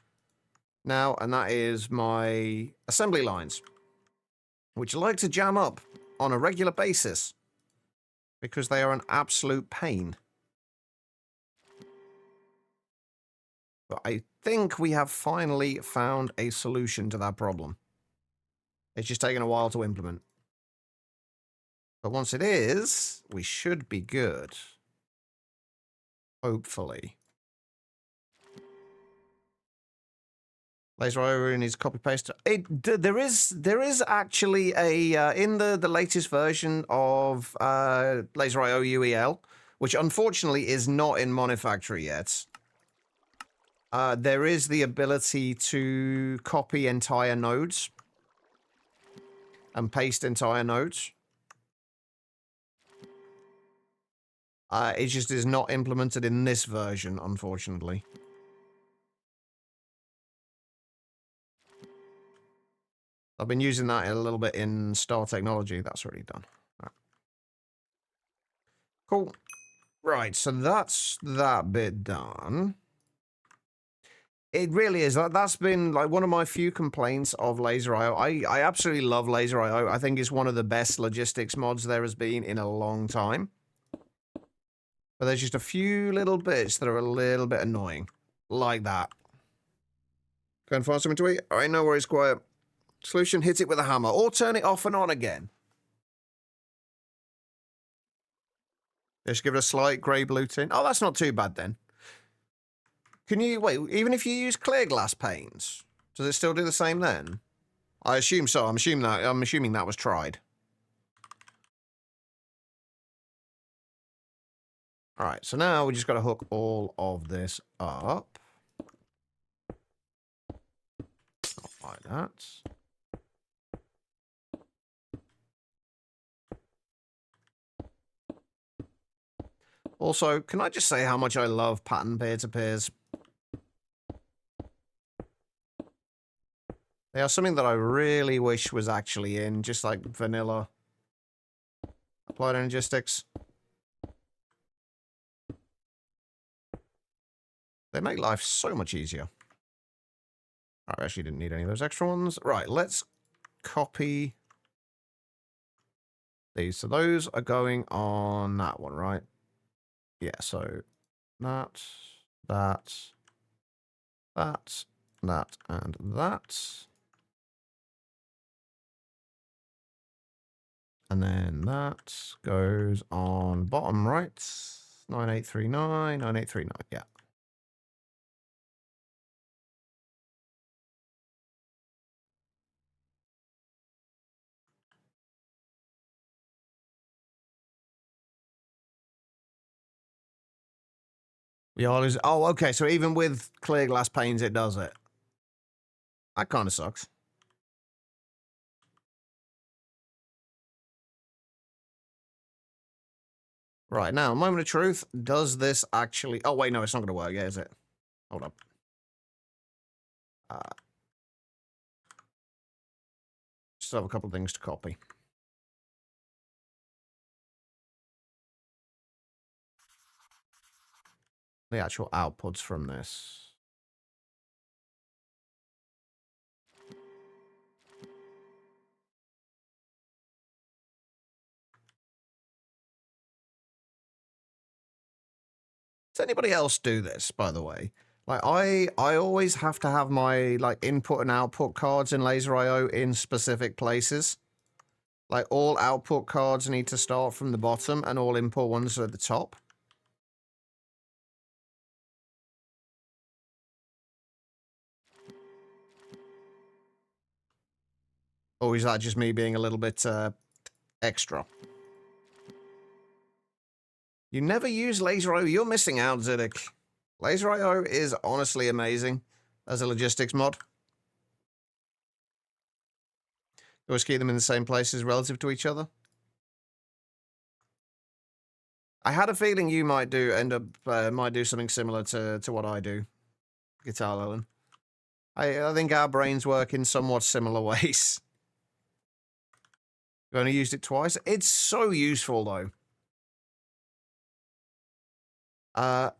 now, and that is my assembly lines, which like to jam up on a regular basis because they are an absolute pain. But I think we have finally found a solution to that problem. It's just taken a while to implement. But once it is, we should be good. Hopefully. Laser IO needs copy paste. There is actually a in the latest version of Laser IO UEL, which unfortunately is not in Monifactory yet. There is the ability to copy entire nodes and paste entire nodes. It just is not implemented in this version, unfortunately. I've been using that a little bit in Star Technology. That's already done. Right. Cool. Right, so that's that bit done. It really is. That's been like one of my few complaints of Laser IO. I absolutely love Laser IO. I think it's one of the best logistics mods there has been in a long time. But there's just a few little bits that are a little bit annoying. Like that. Go and find something to eat? Alright, no worries, quiet. Solution, hit it with a hammer. Or turn it off and on again. Just give it a slight grey-blue tint. Oh, that's not too bad then. Can you... Wait, even if you use clear glass panes, does it still do the same then? I assume so. I'm assuming that was tried. Alright, so now we just got to hook all of this up. Like that. Also, can I just say how much I love pattern peer-to-peers? They are something that I really wish was actually in, just like vanilla applied energistics. They make life so much easier. I actually didn't need any of those extra ones. Right, let's copy these. So those are going on that one, right? Yeah, so that, that, and that. And then that goes on bottom right. 9839, 9839, yeah. We are losing. Oh, okay. So even with clear glass panes, it does it. That kind of sucks. Right, now, moment of truth. Does this actually... Oh, wait, no, it's not going to work, yeah, is it? Hold up. Just have a couple of things to copy. The actual outputs from this. Does anybody else do this, by the way? Like, I always have to have my, like, input and output cards in Laser IO in specific places. Like, all output cards need to start from the bottom, and all input ones are at the top. Or is that just me being a little bit, extra? You never use Laser IO. You're missing out, Ziddick. Laser IO is honestly amazing as a logistics mod. You always keep them in the same places relative to each other. I had a feeling you might might do something similar to what I do, Guitar Lilin. I think our brains work in somewhat similar ways. I've only used it twice. It's so useful, though.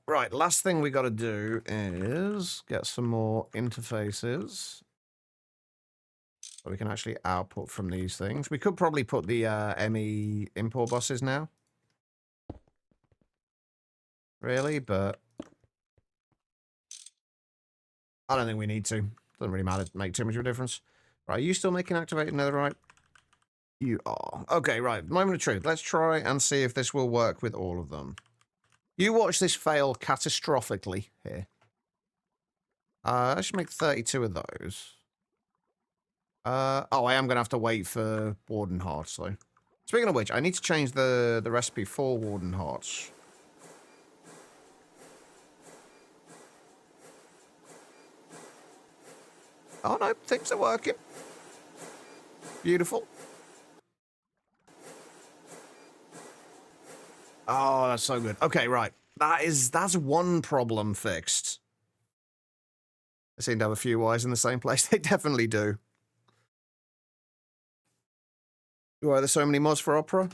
Right, last thing we got to do is get some more interfaces. So we can actually output from these things. We could probably put the ME import buses now. Really, but I don't think we need to. Doesn't really matter. Make too much of a difference. Right, are you still making activated netherite? You are. Okay, right. Moment of truth. Let's try and see if this will work with all of them. You watch this fail catastrophically here. I should make 32 of those. Oh, I am going to have to wait for Warden Hearts, though. Speaking of which, I need to change the recipe for Warden Hearts. Oh, no. Things are working. Beautiful. Oh, that's so good. Okay, right. That's one problem fixed. They seem to have a few wires in the same place. They definitely do. Why are there so many mods for Opera?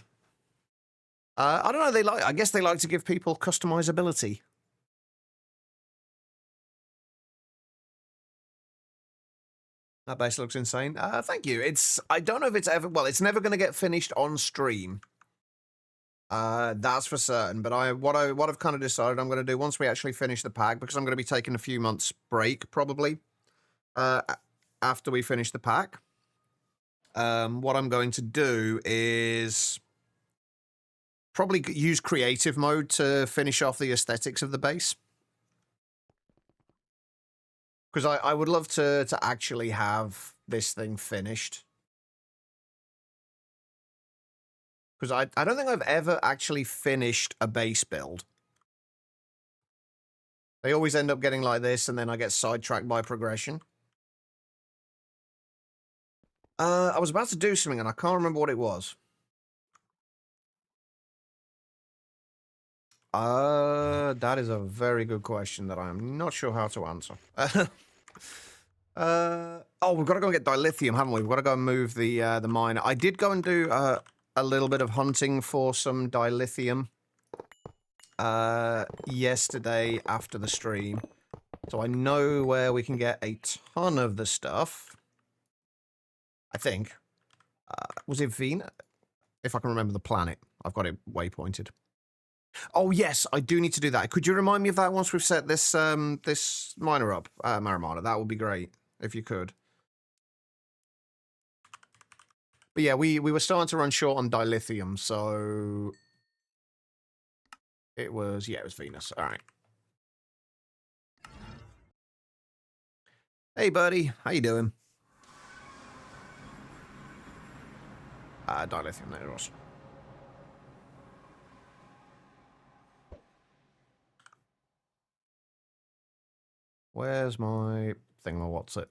I don't know. I guess they like to give people customizability. That base looks insane. Thank you. I don't know if it's ever. Well, it's never going to get finished on stream. That's for certain. But what I've kind of decided I'm going to do once we actually finish the pack, because I'm going to be taking a few months break probably. After we finish the pack, what I'm going to do is probably use creative mode to finish off the aesthetics of the base. Because I would love to actually have this thing finished. Because I don't think I've ever actually finished a base build. They always end up getting like this, and then I get sidetracked by progression. I was about to do something, and I can't remember what it was. That is a very good question that I am not sure how to answer. Oh, we've got to go and get dilithium, haven't we? We've got to go and move the mine. I did go and do a little bit of hunting for some dilithium yesterday after the stream. So I know where we can get a ton of the stuff. I think. Was it Venus? If I can remember the planet. I've got it waypointed. Oh, yes, I do need to do that. Could you remind me of that once we've set this this miner up, Marimana? That would be great, if you could. But yeah, we were starting to run short on dilithium, so... It was Venus. All right. Hey, buddy. How you doing? Dilithium, there it was. Where's my what's it?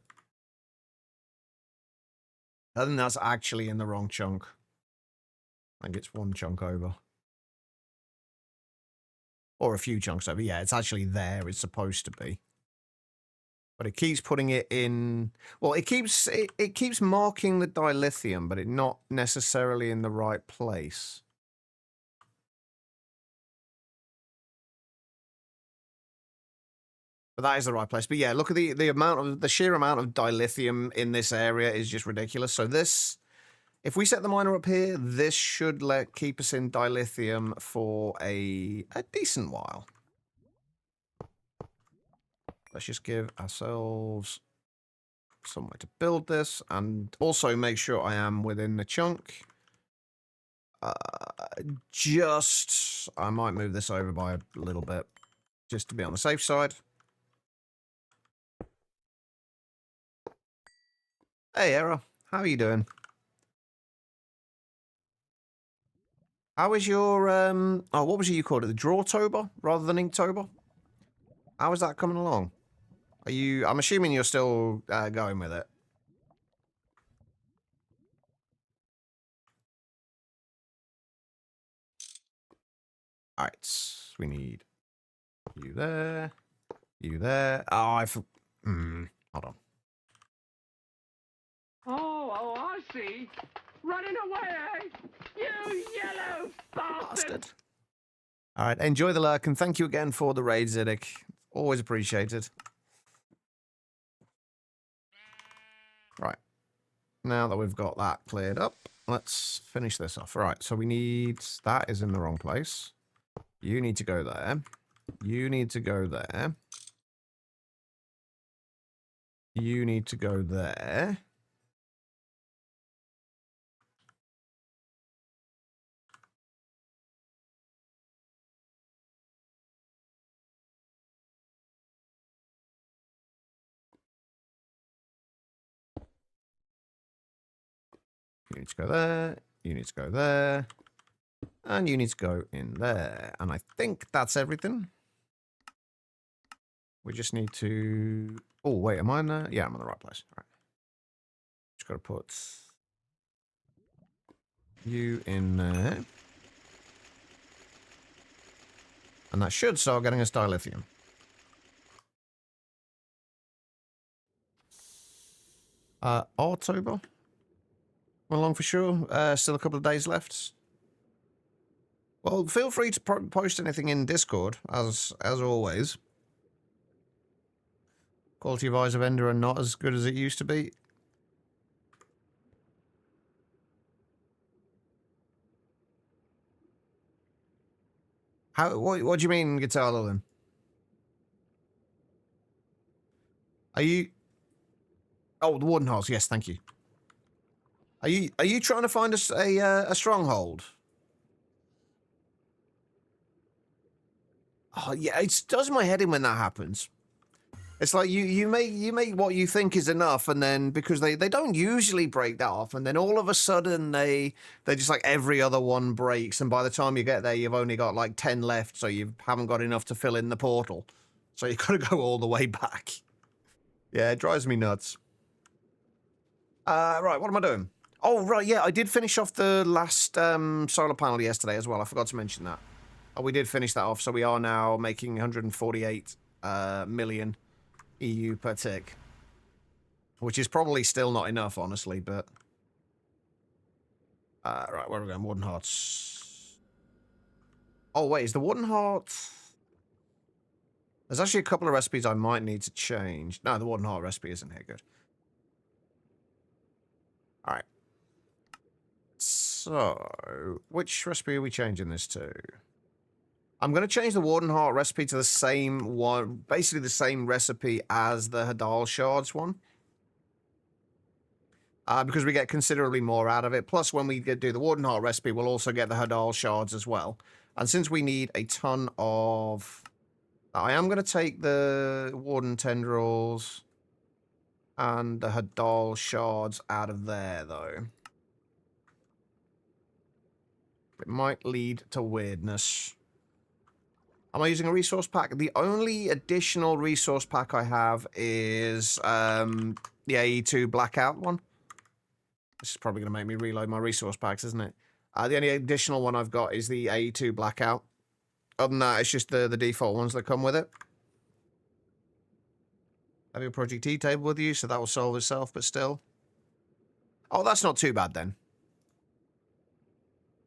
I think that's actually in the wrong chunk. I think it's one chunk over. Or a few chunks over. Yeah, it's actually there. It's supposed to be. But it keeps putting it in... Well, it keeps marking the dilithium, but it's not necessarily in the right place. But that is the right place. But yeah, look at the sheer amount of dilithium in this area is just ridiculous. So this... If we set the miner up here, this should keep us in dilithium for a decent while. Let's just give ourselves somewhere to build this, and also make sure I am within the chunk. I might move this over by a little bit, just to be on the safe side. Hey, Era, how are you doing? How is your, oh, what was it you called it? The Drawtober rather than Inktober? How is that coming along? I'm assuming you're still going with it. All right, we need you there, you there. Oh, hold on. Oh, I see. Running away, eh? You yellow bastard! All right, enjoy the lurk, and thank you again for the raid, Ziddick. Always appreciated. Right. Now that we've got that cleared up, let's finish this off. Right, so we need... That is in the wrong place. You need to go there. You need to go there. You need to go there. You need to go there. You need to go there. And you need to go in there. And I think that's everything. We just need to... Oh, wait, am I in there? Yeah, I'm in the right place. All right. Just got to put you in there. And that should start getting us dilithium. October? Well, long for sure. Still a couple of days left. Well, feel free to post anything in Discord, as always. Quality of Eyes of Ender are not as good as it used to be. What do you mean, Guitar then? Are you... Oh, the Warden Halls. Yes, thank you. Are you trying to find us a stronghold? Oh, yeah, it does my head in when that happens. It's like you make what you think is enough, and then because they don't usually break that off, and then all of a sudden they just like every other one breaks, and by the time you get there, you've only got like 10 left, so you haven't got enough to fill in the portal. So you've got to go all the way back. Yeah, it drives me nuts. Right, what am I doing? Oh, right, yeah, I did finish off the last solar panel yesterday as well. I forgot to mention that. Oh, we did finish that off, so we are now making 148 million EU per tick. Which is probably still not enough, honestly, but... right, where are we going? Warden Hearts. Oh, wait, is the Warden Heart... There's actually a couple of recipes I might need to change. No, the Warden Heart recipe isn't here. Good. Alright. So, which recipe are we changing this to? I'm going to change the Warden Heart recipe to the same one, basically the same recipe as the Hadal Shards one. Because we get considerably more out of it. Plus, when we do the Warden Heart recipe, we'll also get the Hadal Shards as well. And since we need a ton of... I am going to take the Warden Tendrils and the Hadal Shards out of there, though. It might lead to weirdness. Am I using a resource pack? The only additional resource pack I have is the AE2 Blackout one. This is probably going to make me reload my resource packs, isn't it? The only additional one I've got is the AE2 Blackout. Other than that, it's just the default ones that come with it. Have your Project E table with you, so that will solve itself, but still. Oh, that's not too bad then.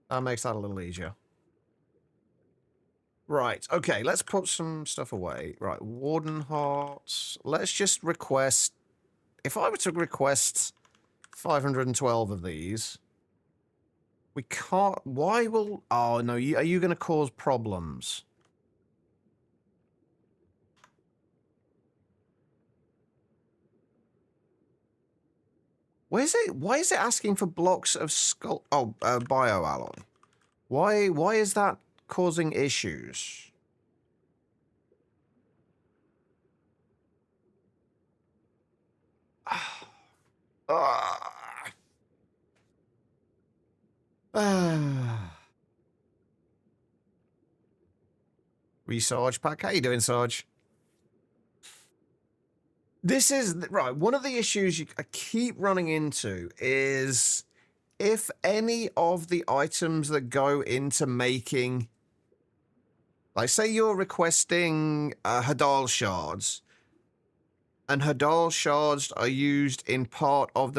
That makes that a little easier. Right, okay, let's put some stuff away. Right, Warden Hearts. Let's just request... If I were to request 512 of these... We can't... Why will... Oh, no, are you going to cause problems? Why is it asking for blocks of skull... Oh, bioalloy. Why is that causing issues? Sarge pack. How you doing, Sarge? This is... Right, one of the issues I keep running into is... If any of the items that go into making... Like, say you're requesting Hadal Shards... And Hadal Shards are used in part of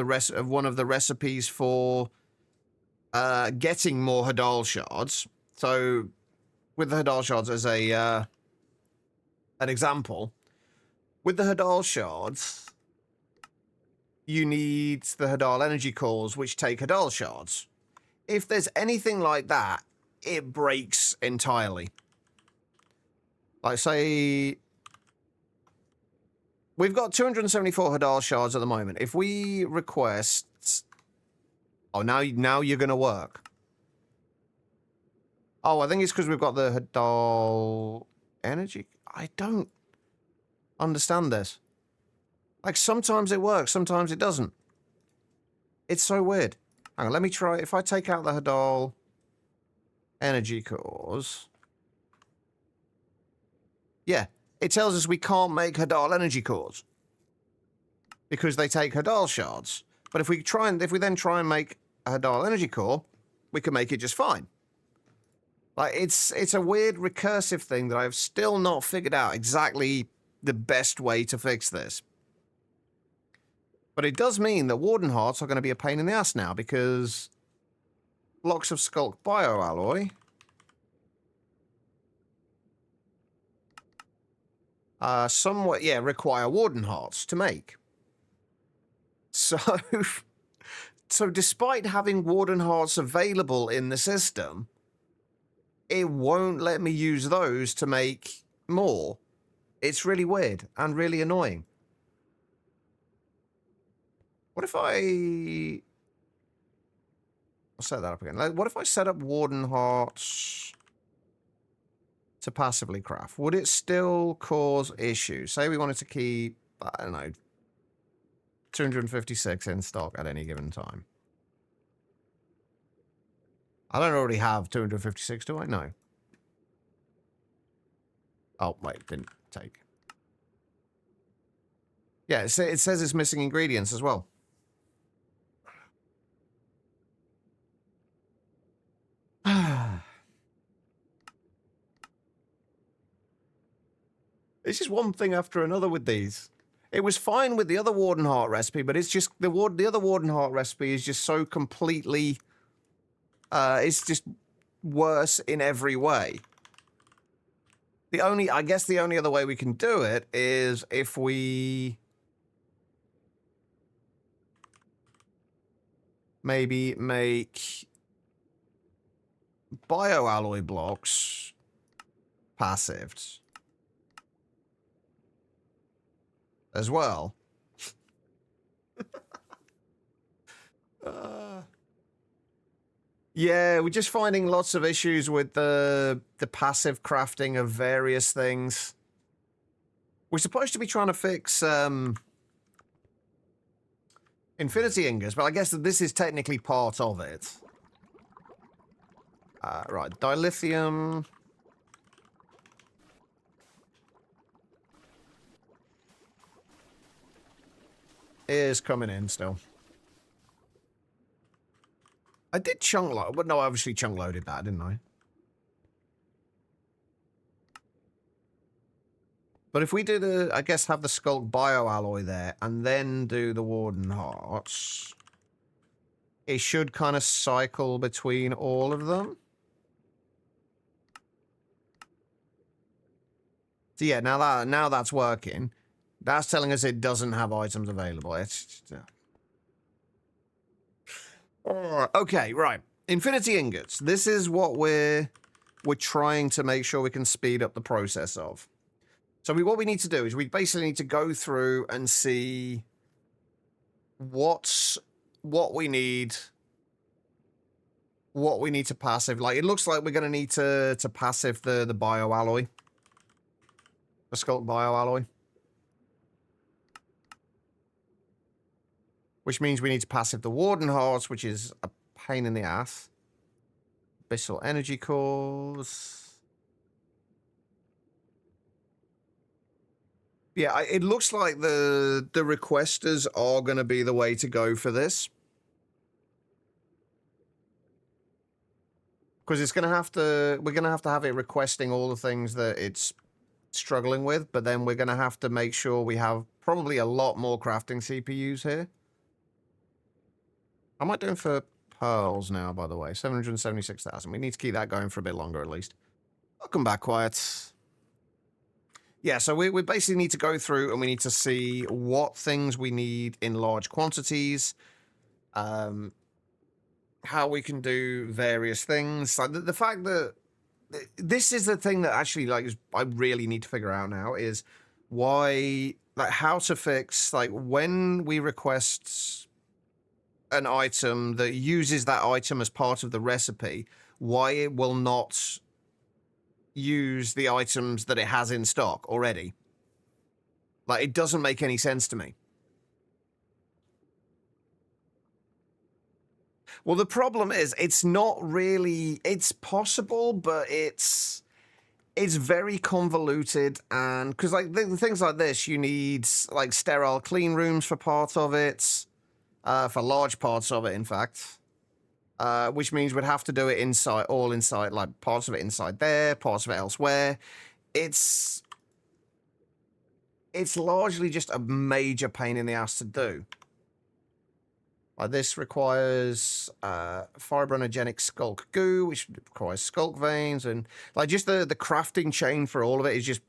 one of the recipes for getting more Hadal Shards. So, with the Hadal Shards as an example, with the Hadal Shards, you need the Hadal Energy Cores, which take Hadal Shards. If there's anything like that, it breaks entirely. Like, say... we've got 274 Hadal shards at the moment. If we request... Oh, now you're going to work. Oh, I think it's because we've got the Hadal energy. I don't understand this. Like, sometimes it works, sometimes it doesn't. It's so weird. Hang on, let me try. If I take out the Hadal energy cores... Yeah, it tells us we can't make Hadal energy cores because they take Hadal shards. But if we then try and make a Hadal energy core, we can make it just fine. Like, it's a weird recursive thing that I've still not figured out exactly the best way to fix this. But it does mean that Warden Hearts are going to be a pain in the ass now because blocks of Skulk bioalloy somewhat, yeah, require Warden Hearts to make. So, so despite having Warden Hearts available in the system, it won't let me use those to make more. It's really weird and really annoying. What if I'll set that up again. Like, what if I set up Warden Hearts to passively craft? Would it still cause issues? Say we wanted to keep, I don't know, 256 in stock at any given time. I don't already have 256, do I? No. Oh, wait, didn't take. Yeah, it says it's missing ingredients as well. It's just one thing after another with these. It was fine with the other Warden Heart recipe, but it's just the other Warden Heart recipe is just so completely... it's just worse in every way. I guess the only other way we can do it is if we... maybe make bioalloy blocks passived as well. Yeah, we're just finding lots of issues with the passive crafting of various things. We're supposed to be trying to fix infinity ingots, but I guess that this is technically part of it. Right, dilithium. Is coming in still. I did chunk load, but no, I obviously chunk loaded that, didn't I? But if we do the, I guess, have the Skulk bioalloy there, and then do the Warden Hearts, it should kind of cycle between all of them. So yeah, now that's working. That's telling us it doesn't have items available. It's okay, right. Infinity ingots. This is what we're trying to make sure we can speed up the process of. So what we need to do is we basically need to go through and see what we need to passive. Like, it looks like we're going to need to passive the bioalloy. The Skulk bioalloy. Which means we need to passive the Warden Hearts, which is a pain in the ass. Abyssal energy cores. Yeah, it looks like the requesters are going to be the way to go for this. Because it's going to have to, we're going to have it requesting all the things that it's struggling with, but then we're going to have to make sure we have probably a lot more crafting CPUs here. How am I doing for pearls now, by the way? 776,000. We need to keep that going for a bit longer, at least. Welcome back, Quiet. Yeah, so we basically need to go through and we need to see what things we need in large quantities, how we can do various things. Like the fact that this is the thing that actually, like, I really need to figure out now is why like how to fix, like when we request an item that uses that item as part of the recipe, why it will not use the items that it has in stock already. Like, it doesn't make any sense to me. Well, the problem is, it's not really, it's possible, but it's very convoluted, and because like things like this, you need like sterile clean rooms for part of it, for large parts of it, in fact. Which means we'd have to do it inside, all inside, like parts of it inside there, parts of it elsewhere. It's largely just a major pain in the ass to do. Like this requires fibrinogenic skulk goo, which requires skulk veins, and like just the crafting chain for all of it is just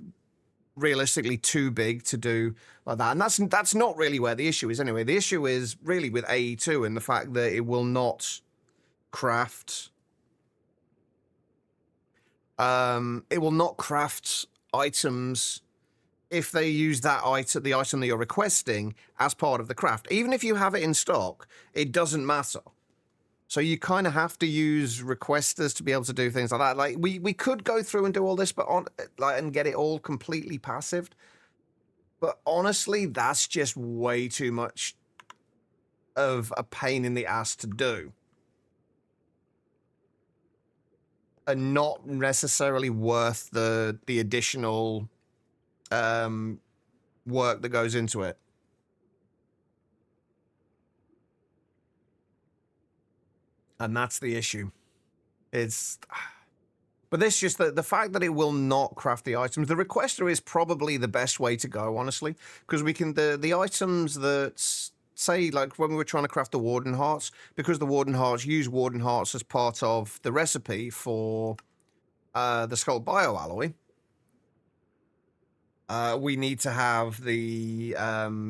realistically too big to do like that. And that's not really where the issue is anyway. The issue is really with AE2 and the fact that it will not craft it will not craft items if they use that item, the item that you're requesting, as part of the craft. Even if you have it in stock, it doesn't matter. So you kind of have to use requesters to be able to do things like that. Like we could go through and do all this, but and get it all completely passived. But honestly, that's just way too much of a pain in the ass to do. And not necessarily worth the additional work that goes into it. And that's the issue. But this just the fact that it will not craft the items. The requester is probably the best way to go, honestly, because we can the items that say, like when we were trying to craft the warden hearts, because the warden hearts use warden hearts as part of the recipe for the skull bioalloy. We need to have that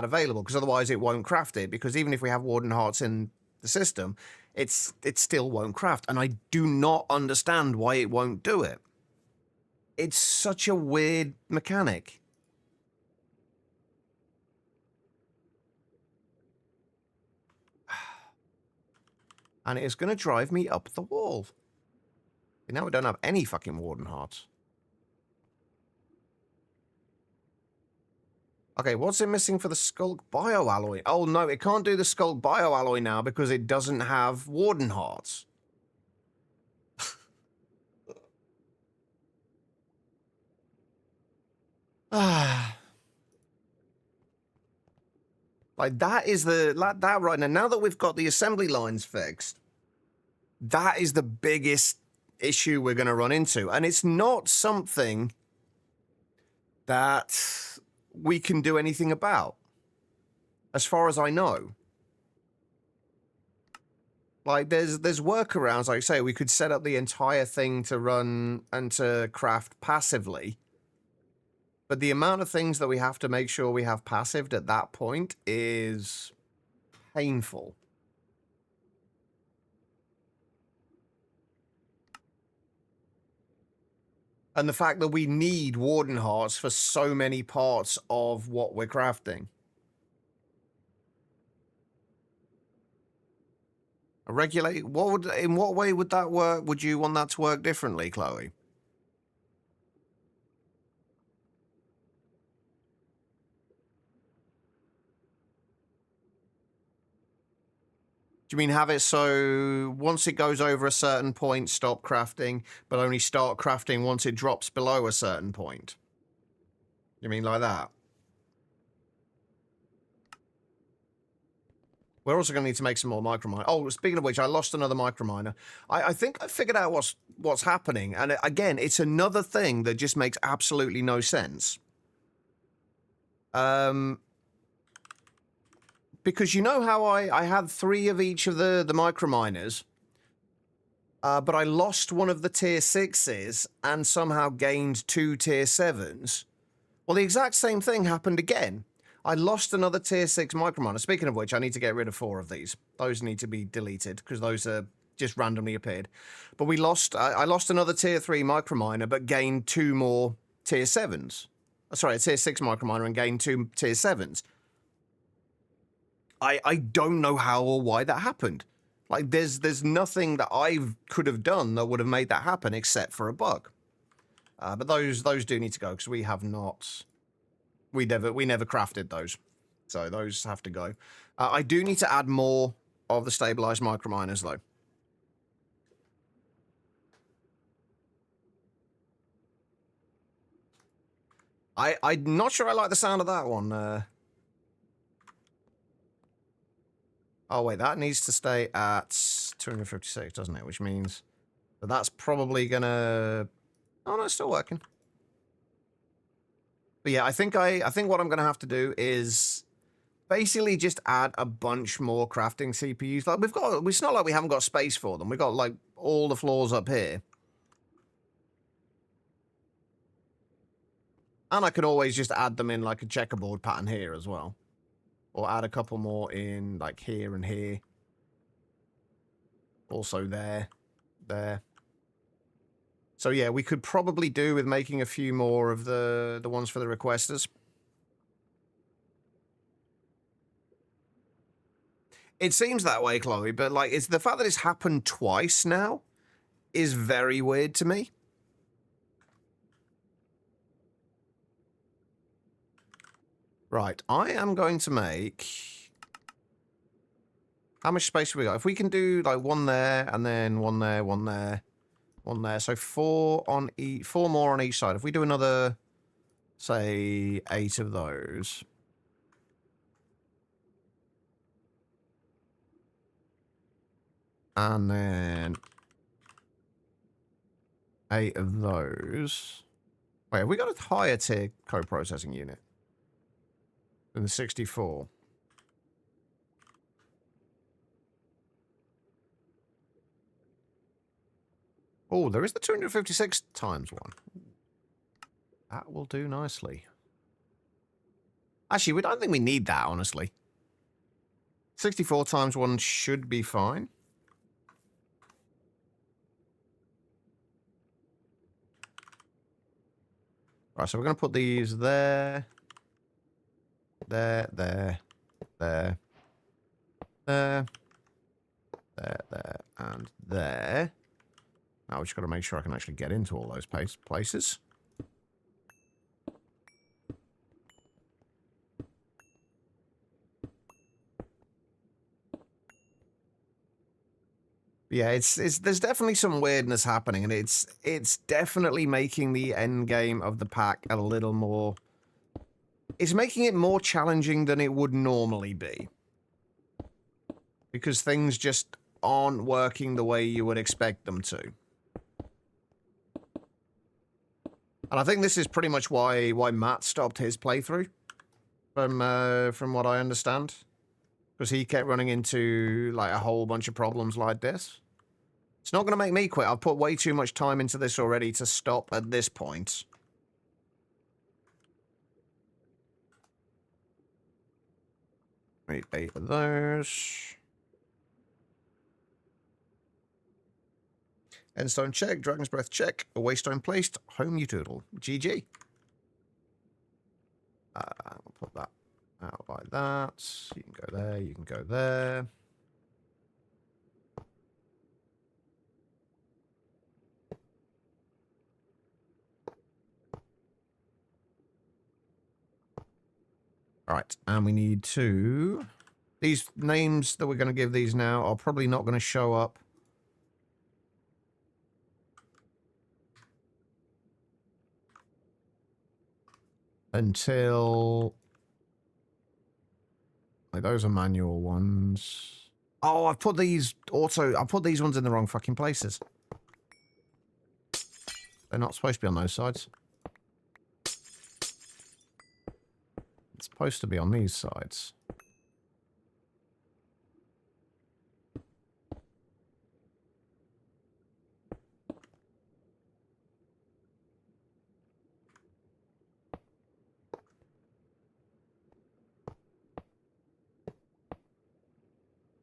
available, because otherwise it won't craft it. Because even if we have warden hearts in the system, it still won't craft, and I do not understand why it won't do it. It's such a weird mechanic. And it's going to drive me up the wall. Now we don't have any fucking warden hearts. Okay, what's it missing for the Skulk bioalloy? Oh no, it can't do the Skulk bioalloy now because it doesn't have warden hearts. Like that is that right now. Now that we've got the assembly lines fixed, that is the biggest issue we're going to run into, and it's not something that we can do anything about, as far as I know. Like, there's workarounds. Like I say, we could set up the entire thing to run and to craft passively. But the amount of things that we have to make sure we have passived at that point is painful. And the fact that we need warden hearts for so many parts of what we're crafting. Regulate, in what way would that work? Would you want that to work differently, Chloe? Do you mean have it so once it goes over a certain point, stop crafting, but only start crafting once it drops below a certain point? You mean like that? We're also going to need to make some more microminer. Oh, speaking of which, I lost another microminer. I think I figured out what's happening. And again, it's another thing that just makes absolutely no sense. Because you know how I had 3 of each of the microminers, but I lost one of the tier 6s and somehow gained 2 tier 7s. Well, the exact same thing happened again. I lost another tier 6 microminer. Speaking of which, I need to get rid of 4 of these. Those need to be deleted because those are just randomly appeared. But I lost another tier 3 microminer, but gained 2 more tier 7s. sorry, a tier 6 microminer and gain 2 tier 7s. I don't know how or why that happened. Like, there's nothing that I could have done that would have made that happen except for a bug. But those do need to go because we have not... We never crafted those. So those have to go. I do need to add more of the stabilized microminers, though. I'm not sure I like the sound of that one. Oh, wait, that needs to stay at 256, doesn't it? Which means that that's probably gonna... Oh, no, it's still working. But yeah, I think what I'm gonna have to do is basically just add a bunch more crafting CPUs. Like, it's not like we haven't got space for them. We've got, like, all the floors up here. And I could always just add them in, like, a checkerboard pattern here as well. Or add a couple more in, like, here and here. Also there. There. So, yeah, we could probably do with making a few more of the ones for the requesters. It seems that way, Chloe, but, like, it's the fact that it's happened twice now is very weird to me. Right, I am going to make... How much space have we got? If we can do, like, one there, and then one there, one there, one there. So 4 more on each side. If we do another, say, 8 of those... And then 8 of those... Wait, have we got a higher tier co-processing unit than the 64? Oh, there is the 256 times one. That will do nicely. Actually, we don't think we need that, honestly. 64 times one should be fine. Right, so we're going to put these there. There, there, there. There. There, there, and there. Now we just got to make sure I can actually get into all those places. Yeah, there's definitely some weirdness happening, and it's definitely making the end game of the pack a little more... It's making it more challenging than it would normally be. Because things just aren't working the way you would expect them to. And I think this is pretty much why Matt stopped his playthrough, from what I understand. Because he kept running into, like, a whole bunch of problems like this. It's not going to make me quit. I've put way too much time into this already to stop at this point. Right, 8 of those. Endstone check, Dragon's Breath check, a Waystone placed, home utoodle. GG. We'll put that out like that. You can go there, you can go there. Alright, and we need to... These names that we're going to give these now are probably not going to show up until... Like, those are manual ones. Oh, I've put these I put these ones in the wrong fucking places. They're not supposed to be on those sides. It's supposed to be on these sides.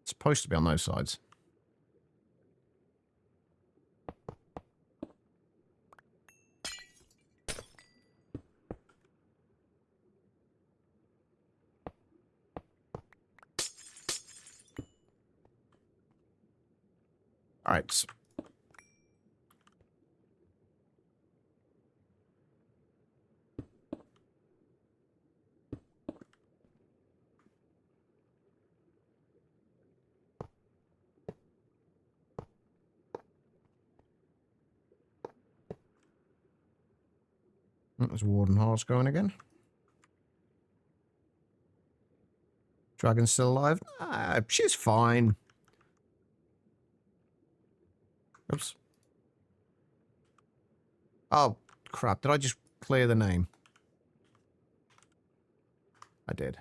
It's supposed to be on those sides. All right. There's Warden Horse going again. Dragon's still alive? Ah, she's fine. Oops. Oh, crap. Did I just clear the name? I did.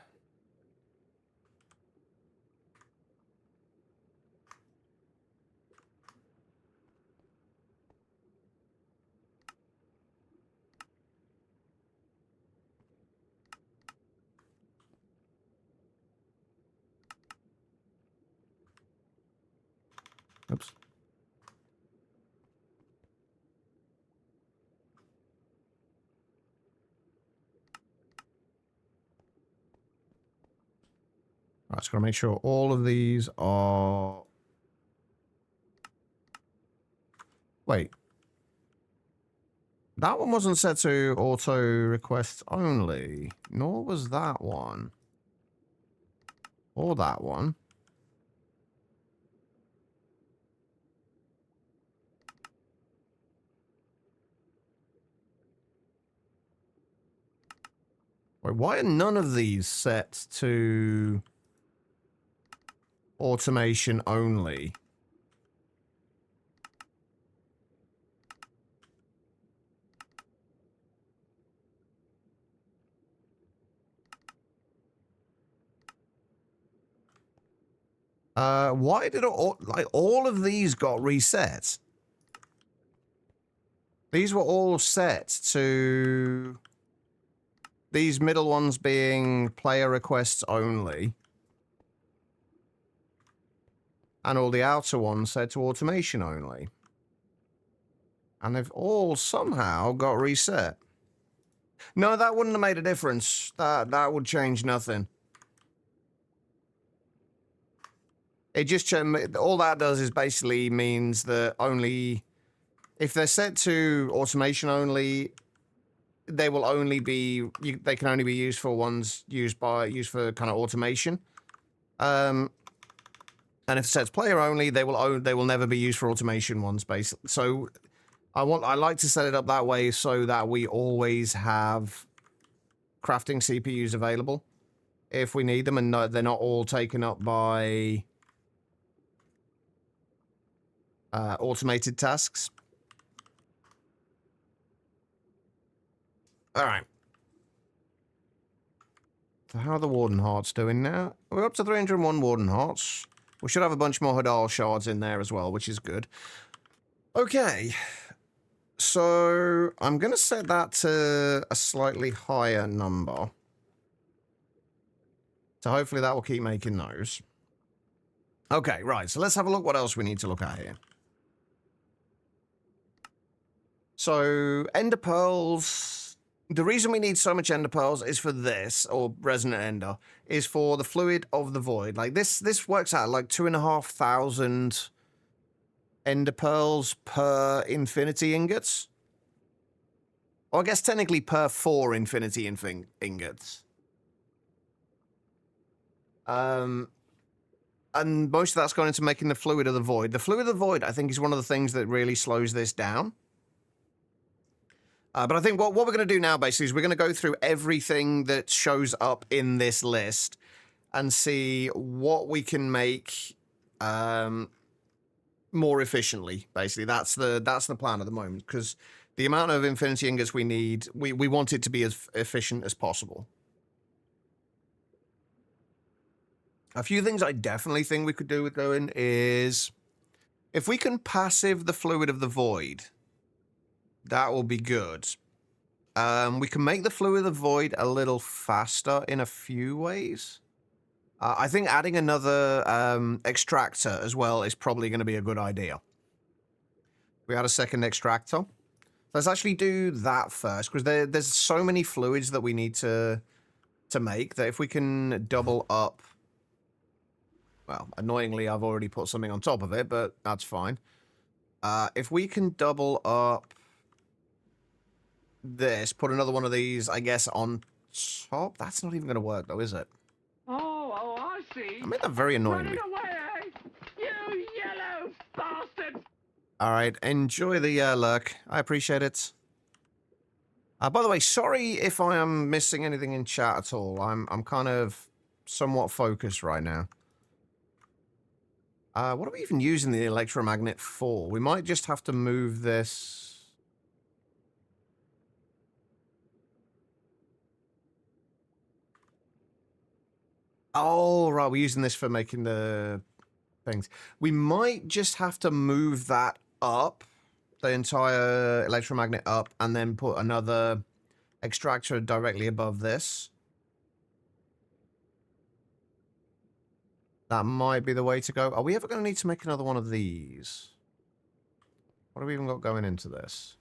Oops. Right, just gotta make sure all of these are... Wait. That one wasn't set to auto requests only, nor was that one. Or that one. Wait, why are none of these set to automation only? Why did all of these got reset? These were all set to these middle ones being player requests only. And all the outer ones set to automation only. And they've all somehow got reset. No, that wouldn't have made a difference. That would change nothing. It just all that does is basically means that only if they're set to automation only, they will only be they can only be used for ones used for kind of automation. And if set to player only, they will never be used for automation ones basically. So I like to set it up that way so that we always have crafting CPUs available if we need them, and they're not all taken up by automated tasks. All right. So how are the Warden Hearts doing now? We're up to 301 Warden Hearts. We should have a bunch more Hadal shards in there as well, which is good. Okay. So I'm going to set that to a slightly higher number. So hopefully that will keep making those. Okay, right. So let's have a look what else we need to look at here. So Ender Pearls. The reason we need so much Ender Pearls is for this, or Resonant Ender, is for the Fluid of the Void. Like this works out like 2,500 Ender Pearls per Infinity Ingots. Or I guess technically per 4 Infinity Ingots. And most of that's going into making the Fluid of the Void. The Fluid of the Void, I think, is one of the things that really slows this down. But I think what we're going to do now, basically, is we're going to go through everything that shows up in this list and see what we can make more efficiently, basically. That's the plan at the moment, because the amount of Infinity Ingots we need, we want it to be as efficient as possible. A few things I definitely think we could do with going is, if we can passive the Fluid of the Void, that will be good. We can make the Fluid of the Void a little faster in a few ways. I think adding another extractor as well is probably going to be a good idea. We add a second extractor. Let's actually do that first, because there's so many fluids that we need to make that if we can double up Well, annoyingly, I've already put something on top of it, but that's fine. If we can double up this, put another one of these, I guess, on top. That's not even going to work, though, is it? Oh, I see. I made that very Running annoyingly. away, eh? You yellow bastard! All right, enjoy the lurk. I appreciate it. By the way, sorry if I am missing anything in chat at all. I'm kind of somewhat focused right now. What are we even using the electromagnet for? We might just have to move this. Oh, right, we're using this for making the things. We might just have to move that up, the entire electromagnet up, and then put another extractor directly above this. That might be the way to go. Are we ever going to need to make another one of these? What have we even got going into this?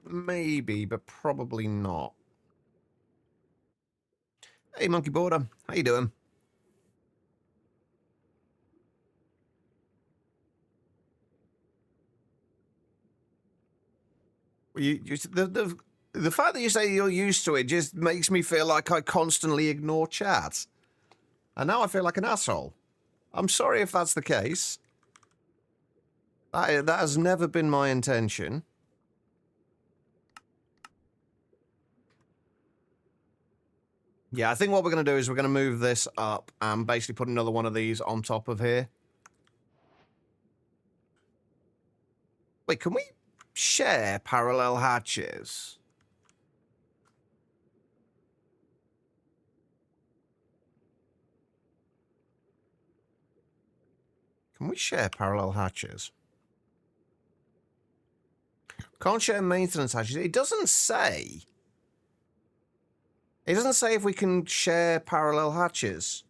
Maybe, but probably not. Hey, Monkey Border. How you doing? The fact that you say you're used to it just makes me feel like I constantly ignore chat. And now I feel like an asshole. I'm sorry if that's the case. That has never been my intention. Yeah, I think what we're going to do is we're going to move this up and basically put another one of these on top of here. Wait, can we share parallel hatches? Can we share parallel hatches? Can't share maintenance hatches. It doesn't say. It doesn't say if we can share parallel hatches.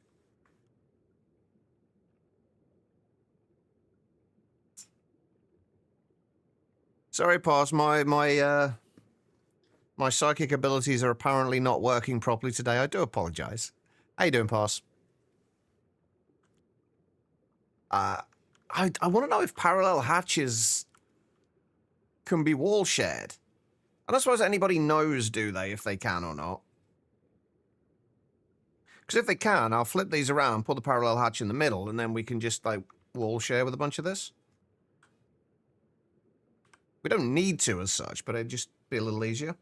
Sorry, Pass. My psychic abilities are apparently not working properly today. I do apologize. How you doing, Pass? I want to know if parallel hatches can be wall shared. I don't suppose anybody knows, do they, if they can or not? Because if they can, I'll flip these around, put the parallel hatch in the middle, and then we can just, like, wall share with a bunch of this. We don't need to as such, but it'd just be a little easier.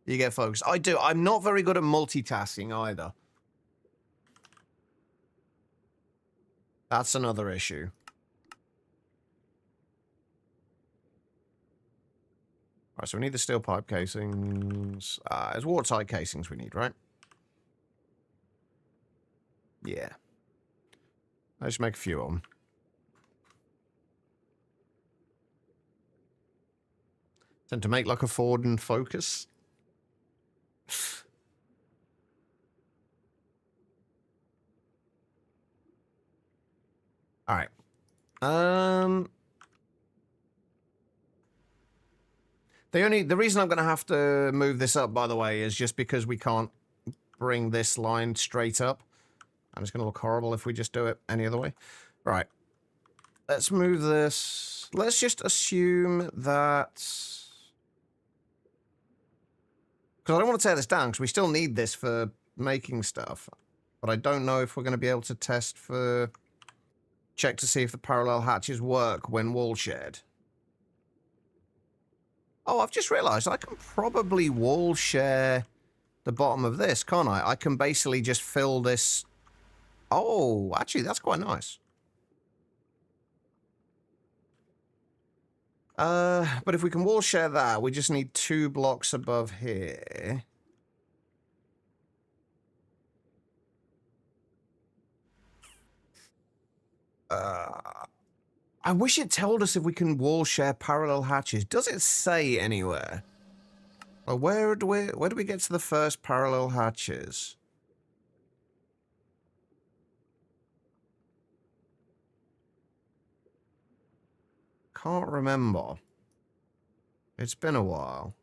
You get focused. I do. I'm not very good at multitasking either. That's another issue. Right, so we need the steel pipe casings. It's watertight casings we need, right? Yeah. Let's make a few of them. Tend to make like a Ford and Focus. All right. The reason I'm going to have to move this up, by the way, is just because we can't bring this line straight up. And it's going to look horrible if we just do it any other way. Right. Let's move this. Let's just assume that... Because I don't want to tear this down, because we still need this for making stuff. But I don't know if we're going to be able to test for... Check to see if the parallel hatches work when wall shared. Oh, I've just realized I can probably wall share the bottom of this, can't I? I can basically just fill this... Oh, actually, that's quite nice. But if we can wall share that, we just need 2 blocks above here. I wish it told us if we can wall share parallel hatches. Does it say anywhere? Well, where do we get to the first parallel hatches? Can't remember. It's been a while.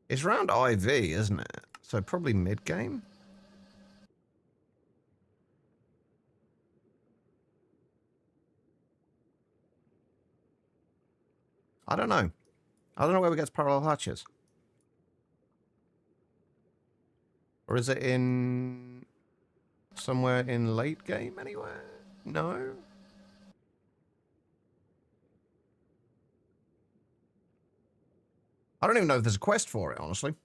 It's round IV, isn't it? So probably mid-game? I don't know. I don't know where we get to parallel hatches. Or is it in... somewhere in late game anywhere? No? I don't even know if there's a quest for it, honestly.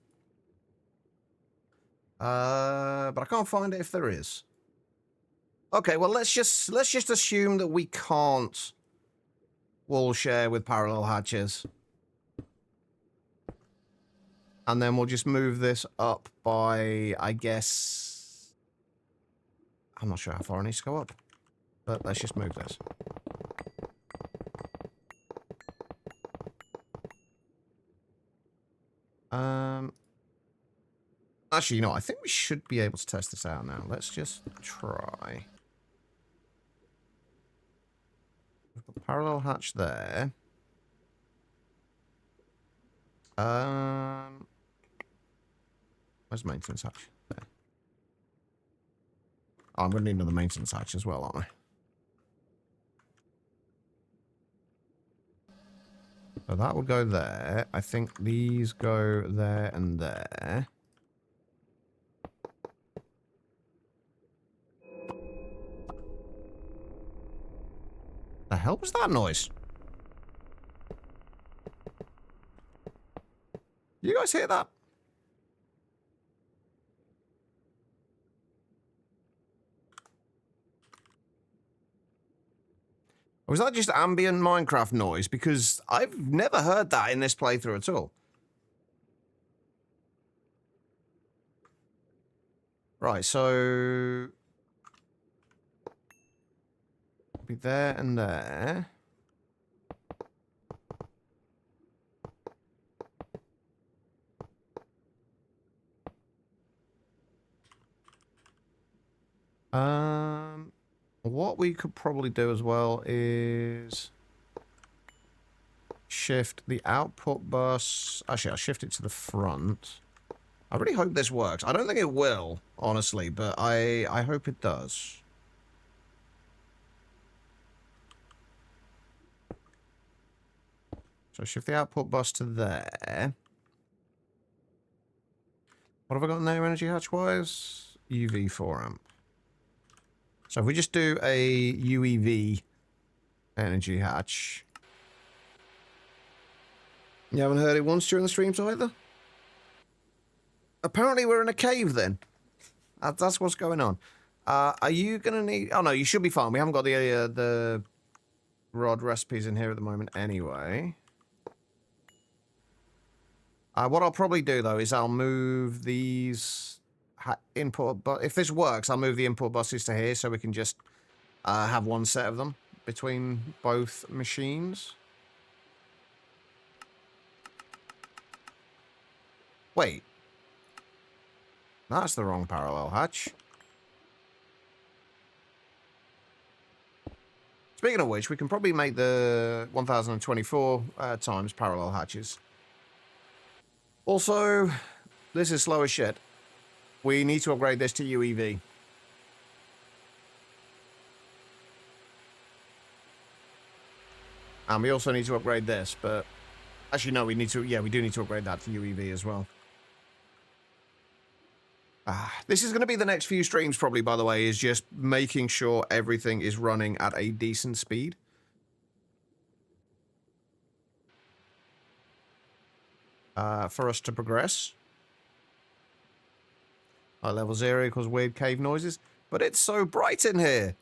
But I can't find it if there is. Okay, well, let's just assume that we can't wall share with parallel hatches. And then we'll just move this up by, I guess... I'm not sure how far it needs to go up. But let's just move this. Actually, you know, I think we should be able to test this out now. Let's just try. We've got parallel hatch there. Where's maintenance hatch? There. Oh, I'm going to need another maintenance hatch as well, aren't I? So that will go there. I think these go there and there. The hell was that noise? You guys hear that? Or was that just ambient Minecraft noise? Because I've never heard that in this playthrough at all. Right, so... be there and there. What we could probably do as well is shift the output bus. Actually, I'll shift it to the front. I really hope this works. I don't think it will, honestly, but I hope it does. So shift the output bus to there. What have I got in there energy hatch-wise? UV 4 amp. So if we just do a UEV energy hatch. You haven't heard it once during the streams either? Apparently we're in a cave then. That's what's going on. Are you going to need... oh no, you should be fine. We haven't got the rod recipes in here at the moment anyway. What I'll probably do though is I'll move these input, but if this works, I'll move the input buses to here so we can just have one set of them between both machines. Wait. That's the wrong parallel hatch. Speaking of which, we can probably make the 1024 times parallel hatches. Also, this is slow as shit. We need to upgrade this to UEV. And we also need to upgrade this, but... actually, no, we need to... yeah, we do need to upgrade that to UEV as well. This is going to be the next few streams, probably, by the way, is just making sure everything is running at a decent speed. For us to progress. Level 0 equals weird cave noises. But it's so bright in here.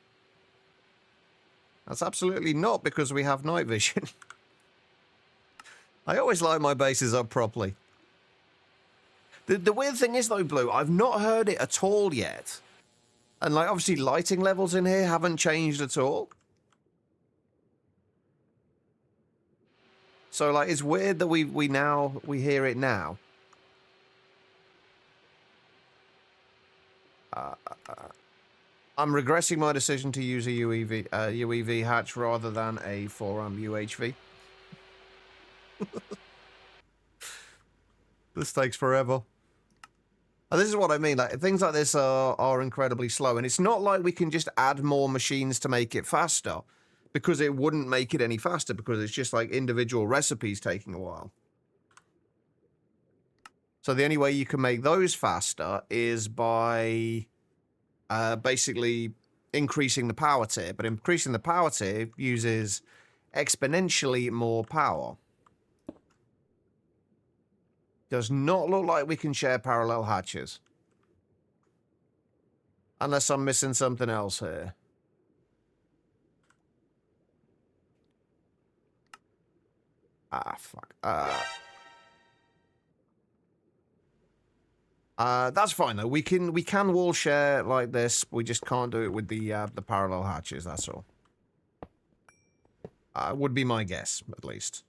That's absolutely not because we have night vision. I always light my bases up properly. The weird thing is, though, Blue, I've not heard it at all yet. And, like, obviously lighting levels in here haven't changed at all. So, like, it's weird that we hear it now. I'm regretting my decision to use a UEV hatch rather than a 4-amp UHV. This takes forever. And this is what I mean. Like, things like this are incredibly slow, and it's not like we can just add more machines to make it faster, because it wouldn't make it any faster, because it's just like individual recipes taking a while. So the only way you can make those faster is by basically increasing the power tier. But increasing the power tier uses exponentially more power. Does not look like we can share parallel hatches. Unless I'm missing something else here. Ah, fuck. That's fine though. We can wall share like this. We just can't do it with the parallel hatches. That's all. Would be my guess, at least.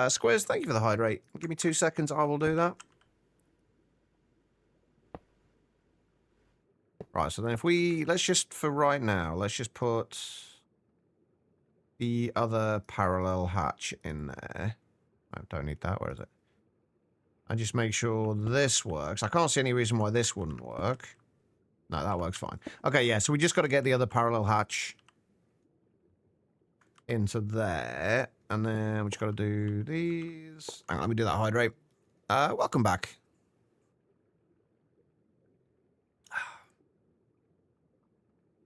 Squares, thank you for the hydrate. Give me 2 seconds. I will do that. Right. So then, if let's just for right now, let's just put the other parallel hatch in there. I don't need that. Where is it? And just make sure this works. I can't see any reason why this wouldn't work. No, that works fine. Okay, yeah, so we just got to get the other parallel hatch into there. And then we just got to do these. Hang on, let me do that hydrate. Welcome back.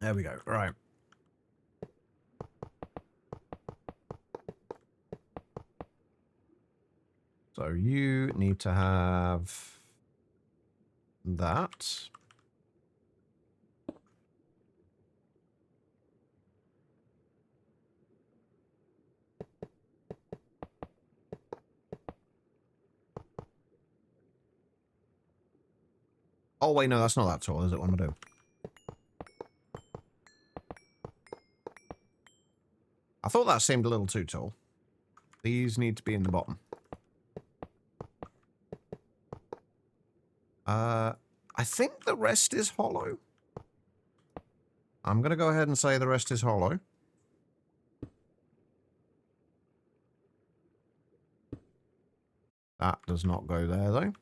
There we go. Right. So you need to have that. Oh, wait, no, that's not that tall, is it? What am I doing? I thought that seemed a little too tall. These need to be in the bottom. I think the rest is hollow. I'm going to go ahead and say the rest is hollow. That does not go there, though.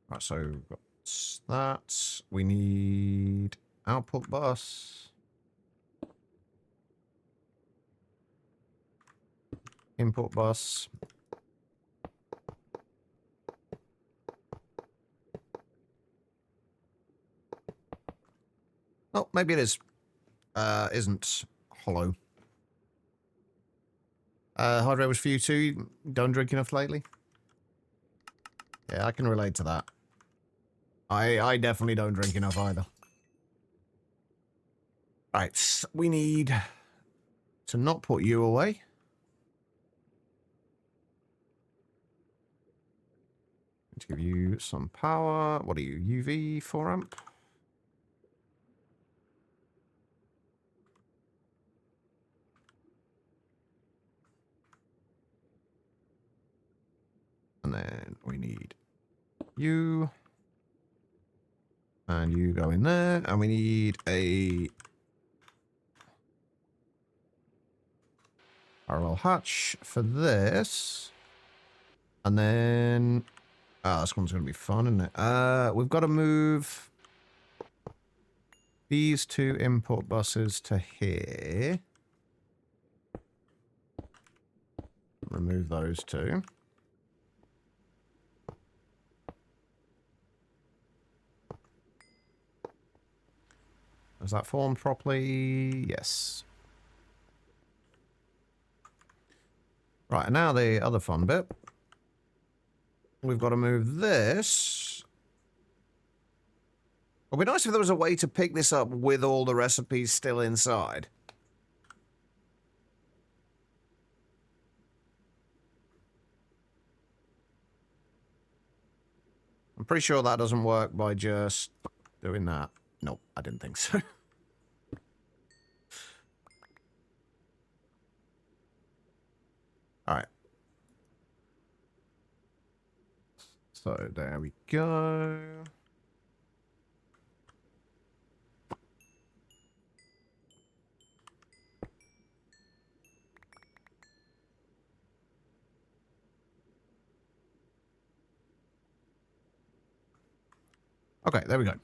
Right, so we've got that. We need output bus. Input bus. Oh, maybe it is. Isn't hollow. Hard was for you too. Don't drink enough lately. Yeah, I can relate to that. I definitely don't drink enough either. Right, we need to not put you away. To give you some power. What are you? UV 4-amp? And then we need you. And you go in there. And we need a parallel hatch for this. And then... oh, this one's going to be fun, isn't it? We've got to move these 2 input buses to here. Remove those 2. Is that formed properly? Yes. Right, and now the other fun bit. We've got to move this. It would be nice if there was a way to pick this up with all the recipes still inside. I'm pretty sure that doesn't work by just doing that. Nope, I didn't think so. All right. So there we go. Okay, there we go.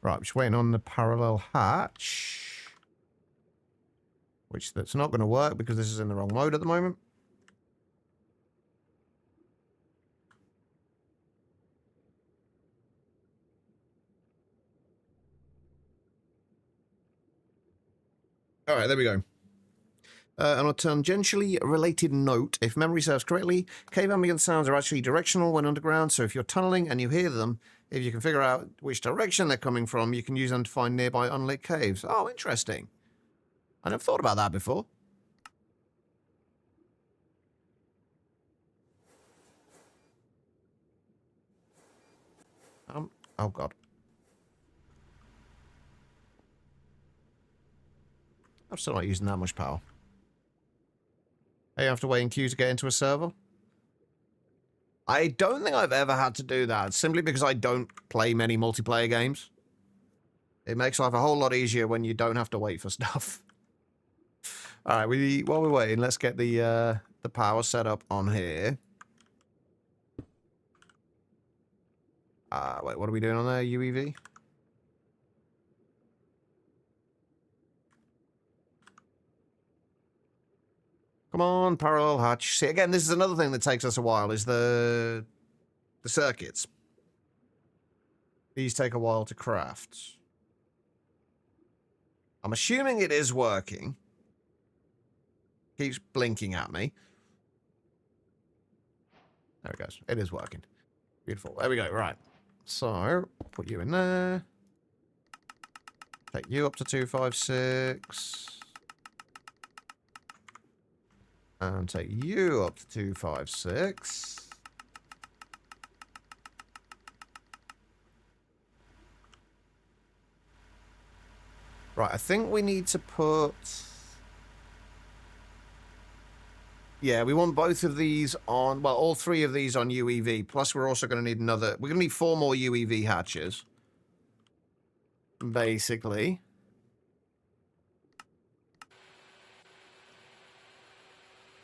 Right, just waiting on the parallel hatch. Which that's not going to work because this is in the wrong mode at the moment. All right, there we go. On a tangentially related note, if memory serves correctly, cave ambient sounds are actually directional when underground, so if you're tunneling and you hear them, if you can figure out which direction they're coming from, you can use them to find nearby unlit caves. Oh, interesting. I never thought about that before. Oh god. I'm still not using that much power. Hey, you have to wait in queue to get into a server? I don't think I've ever had to do that, simply because I don't play many multiplayer games. It makes life a whole lot easier when you don't have to wait for stuff. All right, while we're waiting, let's get the power set up on here. Wait, what are we doing on there? UEV? Come on, parallel hatch. See, again, this is another thing that takes us a while, is the circuits. These take a while to craft. I'm assuming it is working. Keeps blinking at me. There it goes. It is working. Beautiful. There we go. Right. So, put you in there. Take you up to 256. And take you up to 256. Right, I think we need to put... Yeah, we want both of these on... Well, all three of these on UEV. Plus, we're also going to need another... We're going to need 4 more UEV hatches. Basically.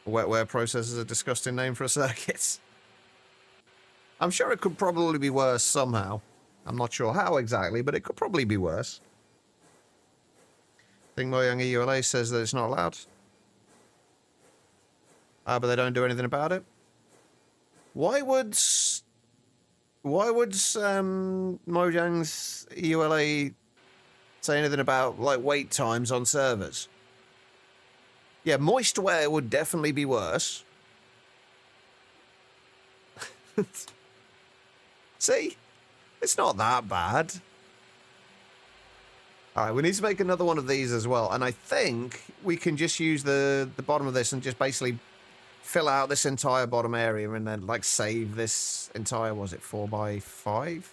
Wetware processor is a disgusting name for a circuit. I'm sure it could probably be worse somehow. I'm not sure how exactly, but it could probably be worse. I think Mojang EULA says that it's not allowed. But they don't do anything about it. Why would Mojang's EULA say anything about like wait times on servers? Yeah, moistware would definitely be worse. See? It's not that bad. Alright, we need to make another one of these as well. And I think we can just use the bottom of this and just basically fill out this entire bottom area and then, like, save this entire, was it 4x5?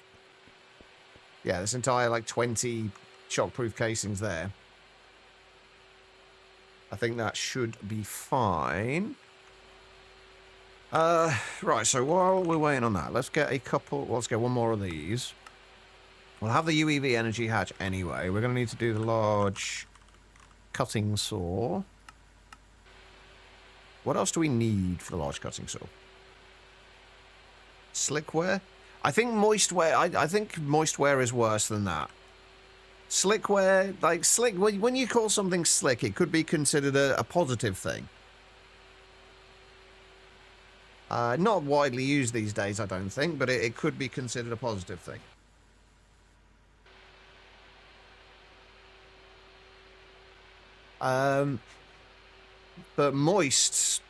Yeah, this entire, like, 20 shockproof casings there. I think that should be fine. Right, so while we're waiting on that, let's get let's get one more of these. We'll have the UEV energy hatch anyway. We're going to need to do the large cutting saw. What else do we need for the large cutting saw? Slickware? I think moistware, I think moistware is worse than that. Slickware, like slick, when you call something slick, it could be considered a positive thing. Not widely used these days, I don't think, but it could be considered a positive thing. But moist,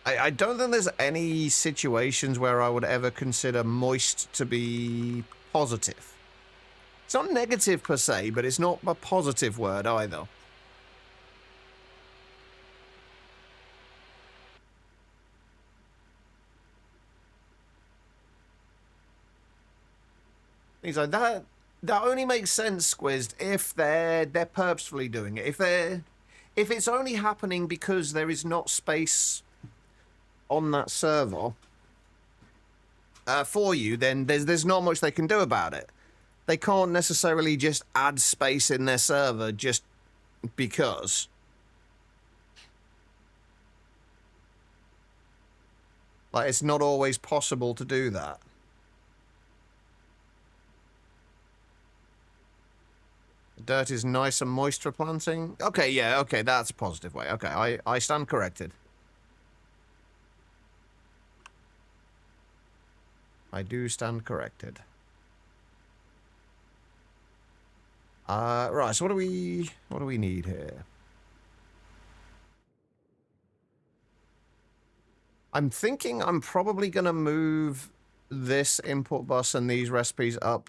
I don't think there's any situations where I would ever consider moist to be positive. It's not negative per se, but it's not a positive word either. Things like that. That only makes sense, Squizzed, if they're purposefully doing it. If it's only happening because there is not space on that server for you, then there's not much they can do about it. They can't necessarily just add space in their server just because. Like, it's not always possible to do that. The dirt is nice and moist for planting. Okay, yeah, okay, that's a positive way. Okay, I stand corrected. I do stand corrected. Right, so what do we need here? I'm thinking I'm probably going to move this input bus and these recipes up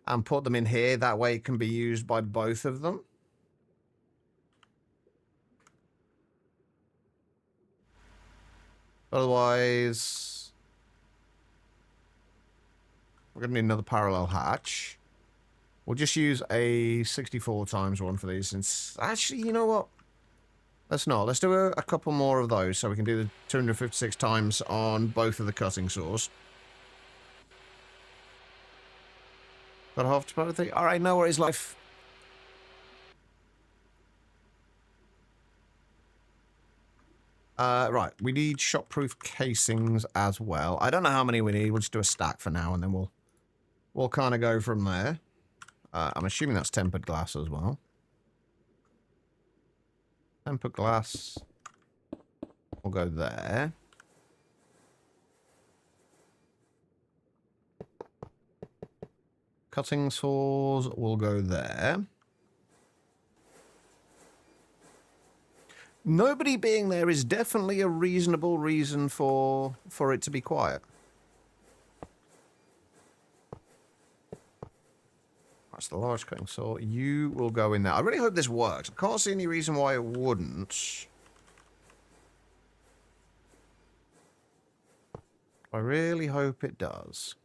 and put them in here. That way it can be used by both of them. Otherwise, we're going to need another parallel hatch. We'll just use a 64 times one for these. Since actually, you know what? Let's not. Let's do a couple more of those so we can do the 256 times on both of the cutting saws. Got half to both. Alright, no worries, life. Right, we need shockproof casings as well. I don't know how many we need. We'll just do a stack for now, and then we'll kind of go from there. I'm assuming that's tempered glass as well. Tempered glass. We'll go there. Cutting saws will go there. Nobody being there is definitely a reasonable reason for it to be quiet. That's the large cutting saw. You will go in there. I really hope this works. I can't see any reason why it wouldn't. I really hope it does.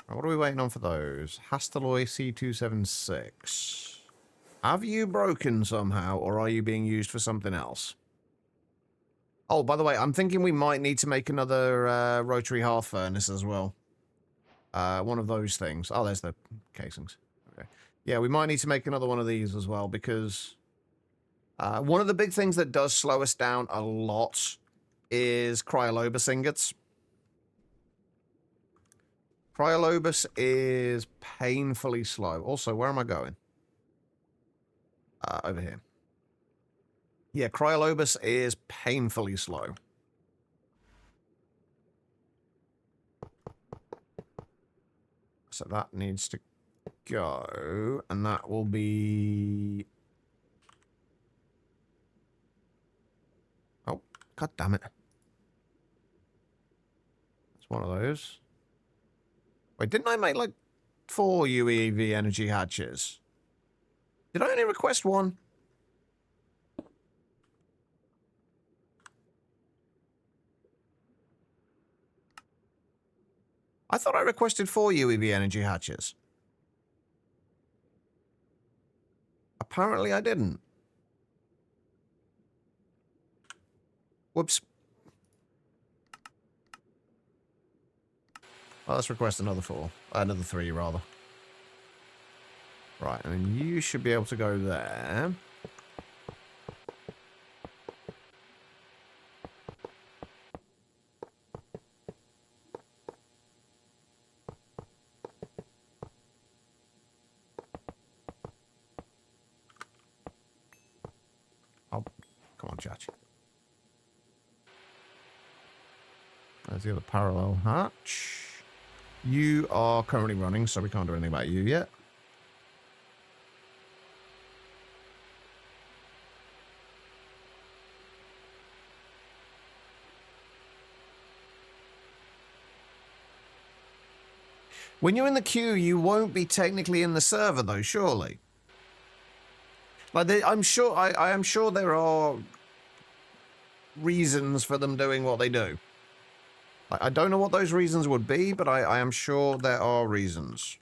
What are we waiting on for those? Hastelloy C276. Have you broken somehow, or are you being used for something else? Oh, by the way, I'm thinking we might need to make another rotary hearth furnace as well. One of those things. Oh, there's the casings. Okay. Yeah, we might need to make another one of these as well, because one of the big things that does slow us down a lot is Cryolobus ingots. Cryolobus is painfully slow. Also, where am I going? Over here. Yeah, Cryolobus is painfully slow. So that needs to go, and that will be... Oh, god damn it. That's one of those. Wait, didn't I make, like, 4 UEV energy hatches? Did I only request one? I thought I requested 4 UEV energy hatches. Apparently I didn't. Whoops. Well, let's request another 4. Another 3, rather. Right, and you should be able to go there. Oh, come on, Chachi. There's the other parallel hatch. You are currently running, so we can't do anything about you yet. When you're in the queue, you won't be technically in the server, though, surely. Like, I'm sure, I am sure there are reasons for them doing what they do. I don't know what those reasons would be, but I am sure there are reasons.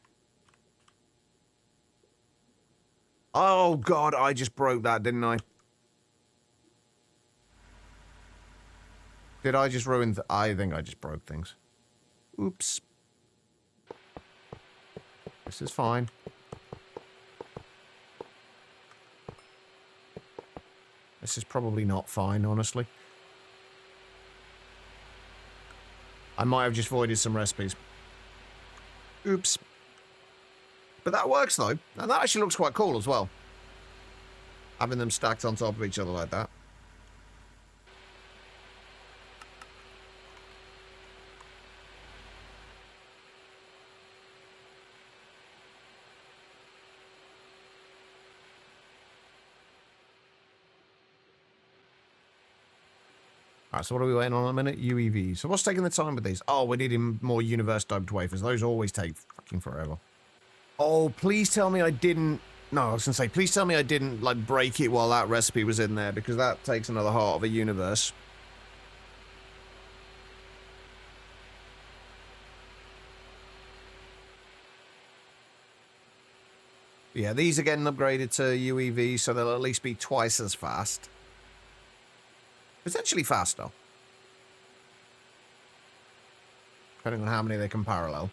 Oh, God, I just broke that, didn't I? Did I just ruin... I think I just broke things. Oops. This is fine. This is probably not fine, honestly. I might have just voided some recipes. Oops. But that works, though. And that actually looks quite cool as well. Having them stacked on top of each other like that. Alright, so what are we waiting on a minute? UEV. So what's taking the time with these? Oh, we're needing more universe dubbed wafers. Those always take fucking forever. Oh, please tell me I didn't... No, I was going to say, please tell me I didn't, like, break it while that recipe was in there, because that takes another heart of a universe. Yeah, these are getting upgraded to UEV, so they'll at least be twice as fast. Potentially faster. Depending on how many they can parallel.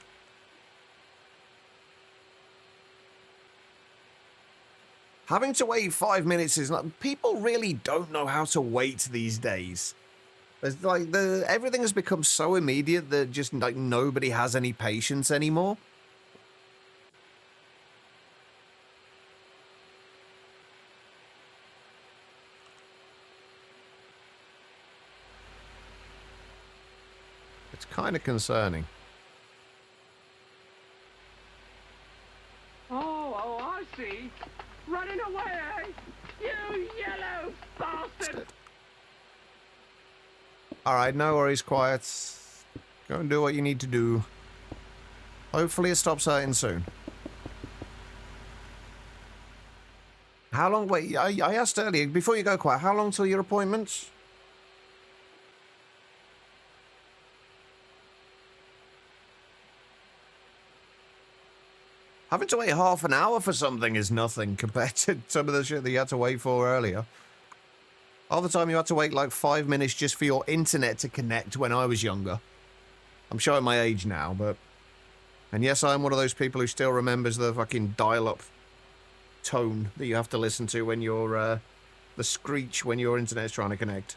Having to wait 5 minutes is not... People really don't know how to wait these days. There's like everything has become so immediate that just like nobody has any patience anymore. It's kind of concerning. Oh, I see. Running away, eh? You yellow bastard! Alright, no worries, quiet. Go and do what you need to do. Hopefully it stops hurting soon. How long... Wait, I asked earlier, before you go quiet, how long till your appointments? Having to wait half an hour for something is nothing compared to some of the shit that you had to wait for earlier. All the time you had to wait like 5 minutes just for your internet to connect when I was younger. I'm showing my age now, but... And yes, I'm one of those people who still remembers the fucking dial-up tone that you have to listen to when you're, the screech when your internet's trying to connect.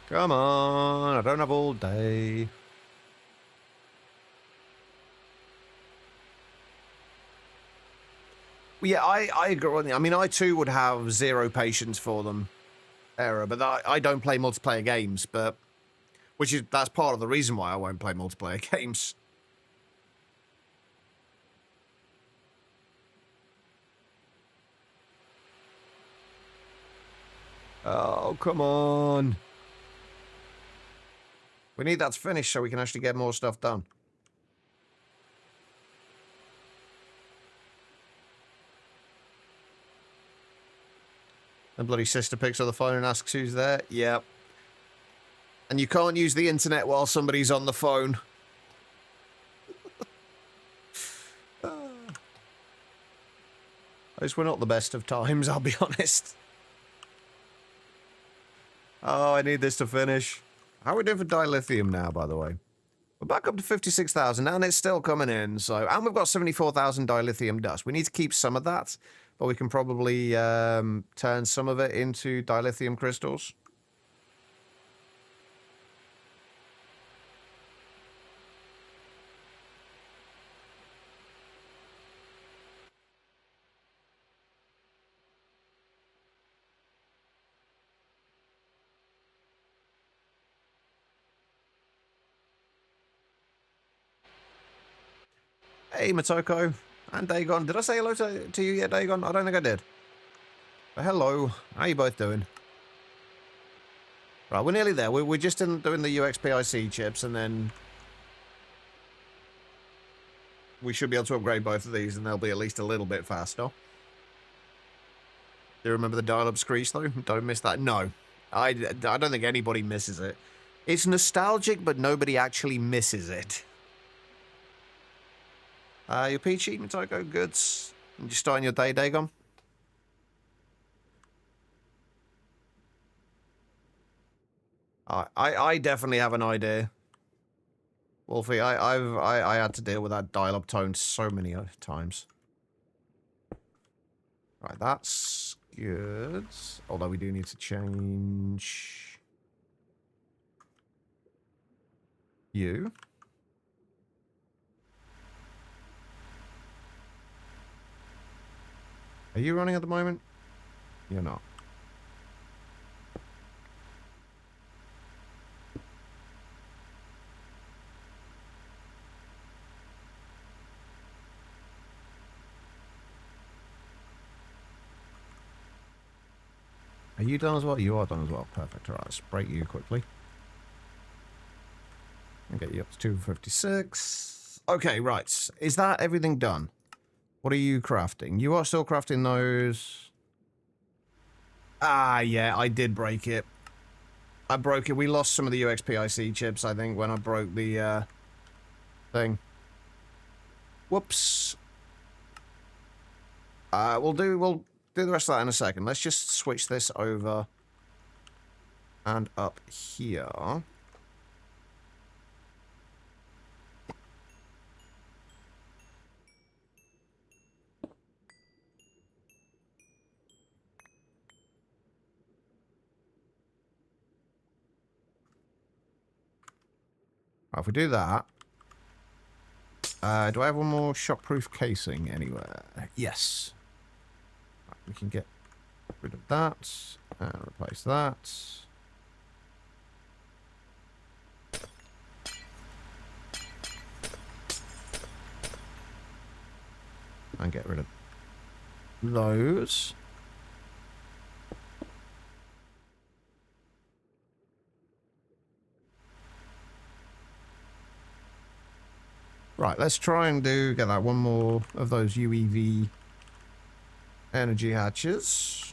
Come on, I don't have all day. Yeah, I agree. I mean, I too would have zero patience for them, error, but I don't play multiplayer games, but that's part of the reason why I won't play multiplayer games. Oh, come on. We need that to finish so we can actually get more stuff done. And bloody sister picks up the phone and asks who's there. Yep. And you can't use the internet while somebody's on the phone. Those were not the best of times, I'll be honest. Oh, I need this to finish. How are we doing for dilithium now, by the way? We're back up to 56,000, and it's still coming in, so... And we've got 74,000 dilithium dust. We need to keep some of that, but we can probably turn some of it into dilithium crystals. Hey, Motoko. And Dagon. Did I say hello to you yet, Dagon? I don't think I did. But hello. How you both doing? Right, we're nearly there. We're just doing the UXPIC chips, and then... we should be able to upgrade both of these, and they'll be at least a little bit faster. Do you remember the dial-up screech, though? Don't miss that. No. I don't think anybody misses it. It's nostalgic, but nobody actually misses it. Your peachy, Motoko, goods. You starting your day, Dagon? I definitely have an idea. Wolfie, I had to deal with that dial-up tone so many times. Right, that's good. Although we do need to change you. Are you running at the moment? You're not. Are you done as well? You are done as well. Perfect. Alright, let's break you quickly. And get you up to 256. Okay, right. Is that everything done? What are you crafting? You are still crafting those. Ah, yeah, I did break it. I broke it. We lost some of the UXPIC chips, I think, when I broke the thing. Whoops. We'll do the rest of that in a second. Let's just switch this over and up here. Right, if we do that, do I have one more shockproof casing anywhere? Yes. Right, we can get rid of that and replace that. And get rid of those. Right, let's try and get that one more of those UEV energy hatches.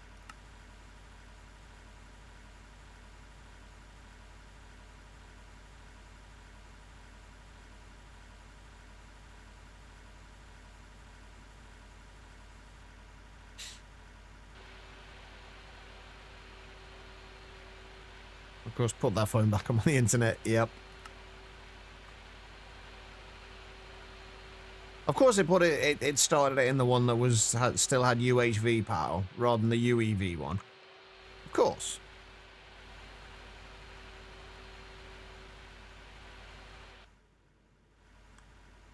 Of course, put that phone back on the internet. Yep. Of course, it started it in the one that still had UHV power rather than the UEV one. Of course.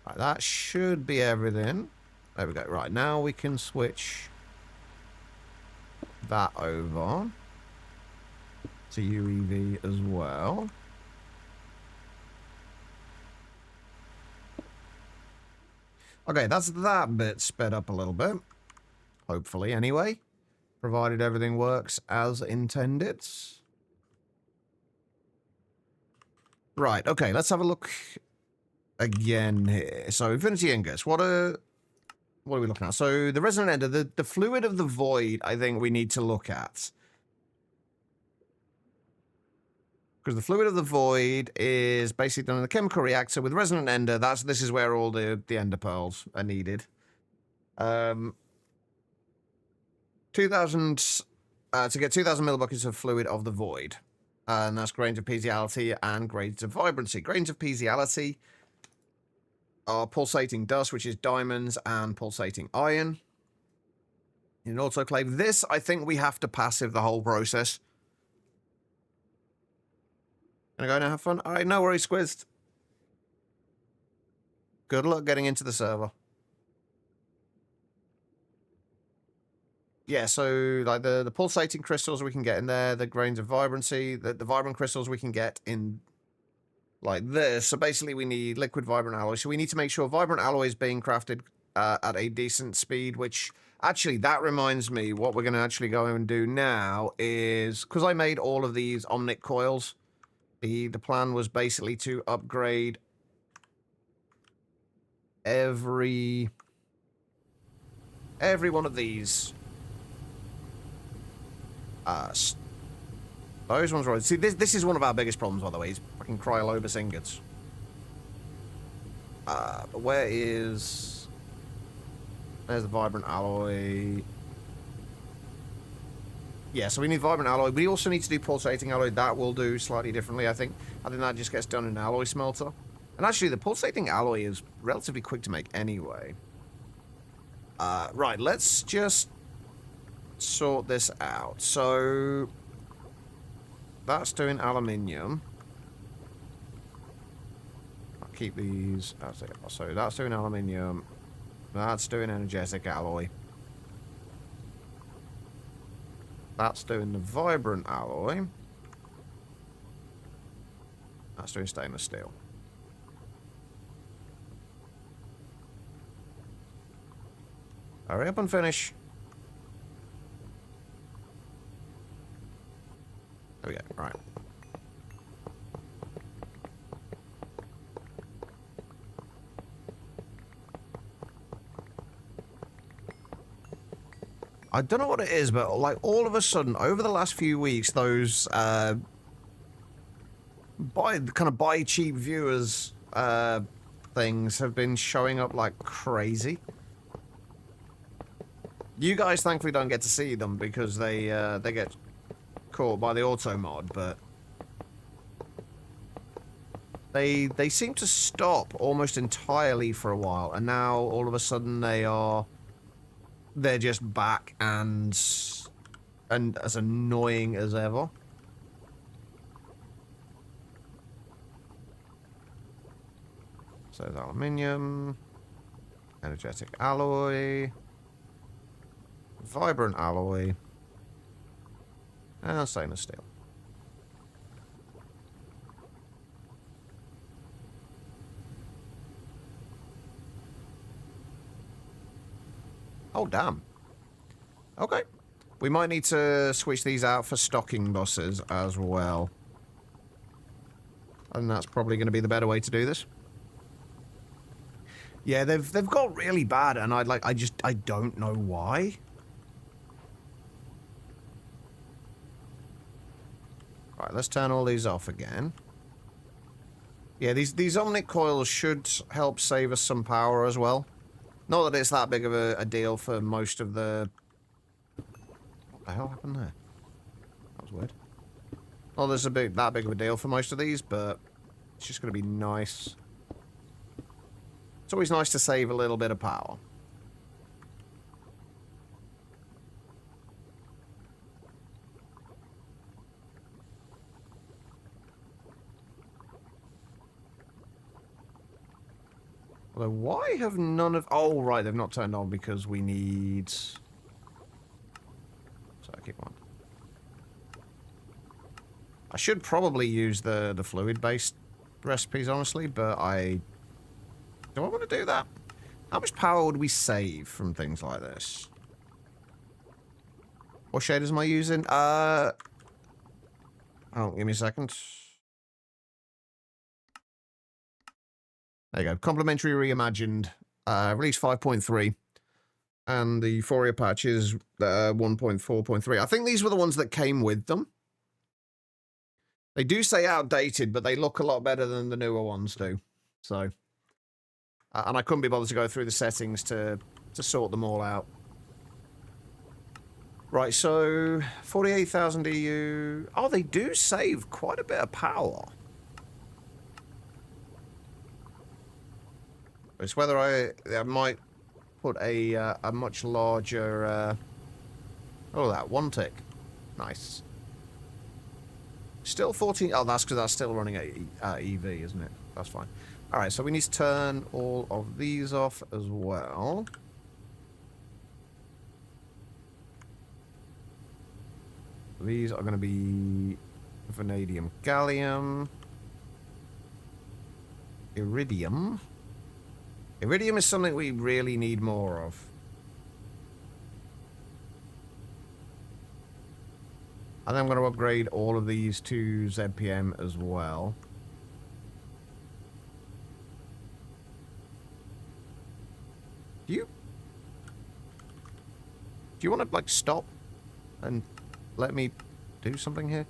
Right, that should be everything. There we go. Right, now we can switch that over to UEV as well. Okay, that's that bit sped up a little bit. Hopefully, anyway. Provided everything works as intended. Right, okay, let's have a look again here. So, Infinity Ingots, what are we looking at? So, the Resonant Ender, the Fluid of the Void, I think we need to look at. Because the Fluid of the Void is basically done in the chemical reactor with Resonant Ender. This is where all the Ender Pearls are needed. 2,000 to get 2,000 millibuckets of Fluid of the Void. And that's grains of physiality and grains of vibrancy. Grains of physiality are pulsating dust, which is diamonds, and pulsating iron. In an autoclave, this, I think we have to passive the whole process. Gonna go now, have fun? Alright, no worries, Squizzed. Good luck getting into the server. Yeah, so like the pulsating crystals we can get in there, the grains of vibrancy, the vibrant crystals we can get in like this. So basically we need liquid vibrant alloy. So we need to make sure vibrant alloy is being crafted at a decent speed, which actually that reminds me what we're going to actually go and do now is, because I made all of these Omnic coils, the plan was basically to upgrade every one of these Those ones right. See, this is one of our biggest problems, by the way. Is fucking cryolobus ingots. But where is... There's the vibrant alloy. Yeah, so we need vibrant alloy. We also need to do pulsating alloy. That will do slightly differently, I think. I think that just gets done in an alloy smelter. And actually, the pulsating alloy is relatively quick to make anyway. Right, let's just sort this out. So, that's doing aluminium. I'll keep these. So that's doing aluminium. That's doing energetic alloy. That's doing the vibrant alloy. That's doing stainless steel. Hurry up and finish. There we go. Right. I don't know what it is, but like all of a sudden, over the last few weeks, those buy cheap viewers things have been showing up like crazy. You guys thankfully don't get to see them because they get caught by the auto mod, but they seem to stop almost entirely for a while, and now all of a sudden they're just back and as annoying as ever. So there's aluminium, energetic alloy, vibrant alloy, and stainless steel. Oh, damn. Okay. We might need to switch these out for stocking buses as well. And that's probably going to be the better way to do this. Yeah, they've got really bad, and I don't know why. Right, let's turn all these off again. Yeah, these Omnic coils should help save us some power as well. Not that it's that big of a deal for most of the... What the hell happened there? That was weird. Not that it's that big of a deal for most of these, but it's just going to be nice. It's always nice to save a little bit of power. Although, why have none of... Oh, right, they've not turned on because we need... So I keep on. I should probably use the fluid-based recipes, honestly, but do I want to do that? How much power would we save from things like this? What shaders am I using? Oh, give me a second. There you go. Complementary Reimagined. Release 5.3. And the Euphoria patch is 1.4.3. I think these were the ones that came with them. They do say outdated, but they look a lot better than the newer ones do. So, and I couldn't be bothered to go through the settings to sort them all out. Right, so 48,000 EU. Oh, they do save quite a bit of power. It's whether I might put a much larger... oh, that one tick. Nice. Still 14... Oh, that's because that's still running at EV, isn't it? That's fine. Alright, so we need to turn all of these off as well. These are going to be vanadium, gallium, iridium. Iridium is something we really need more of. And I'm going to upgrade all of these to ZPM as well. Do you want to, like, stop and let me do something here?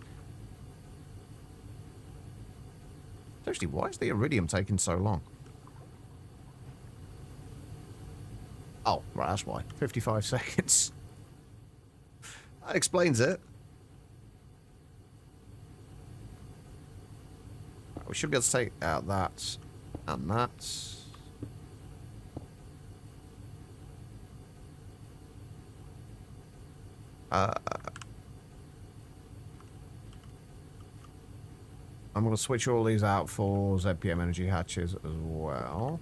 Seriously, why is the iridium taking so long? Oh, right, that's why. 55 seconds. That explains it. We should be able to take out that and that. I'm going to switch all these out for ZPM energy hatches as well.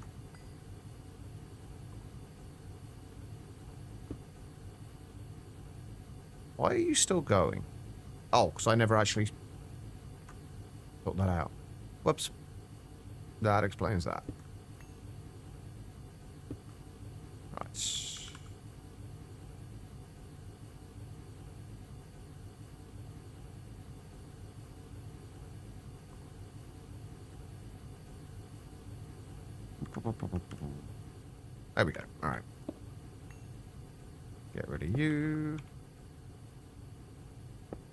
Why are you still going? Oh, because I never actually put that out. Whoops. That explains that. Right. There we go. All right. Get rid of you.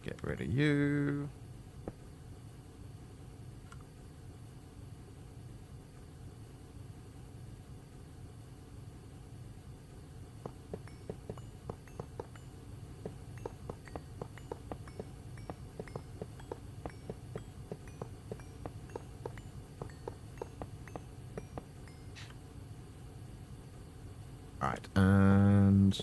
Get rid of you. All right, and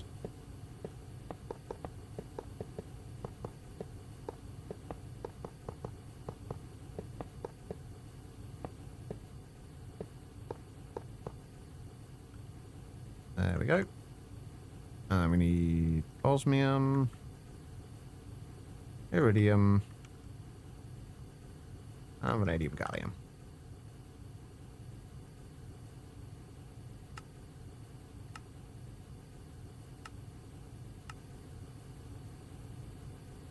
there we go. And we need osmium, iridium, and vanadium gallium.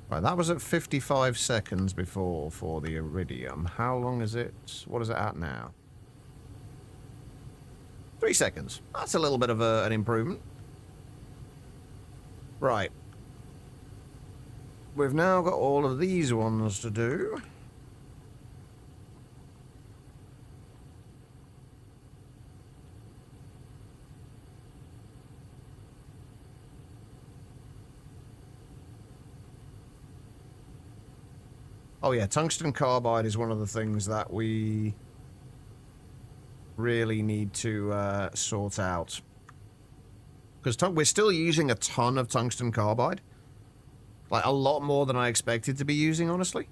Right, that was at 55 seconds before for the iridium. How long is it? What is it at now? 3 seconds. That's a little bit of an improvement. Right. We've now got all of these ones to do. Oh yeah, tungsten carbide is one of the things that we really need to sort out. Because we're still using a ton of tungsten carbide. Like, a lot more than I expected to be using, honestly.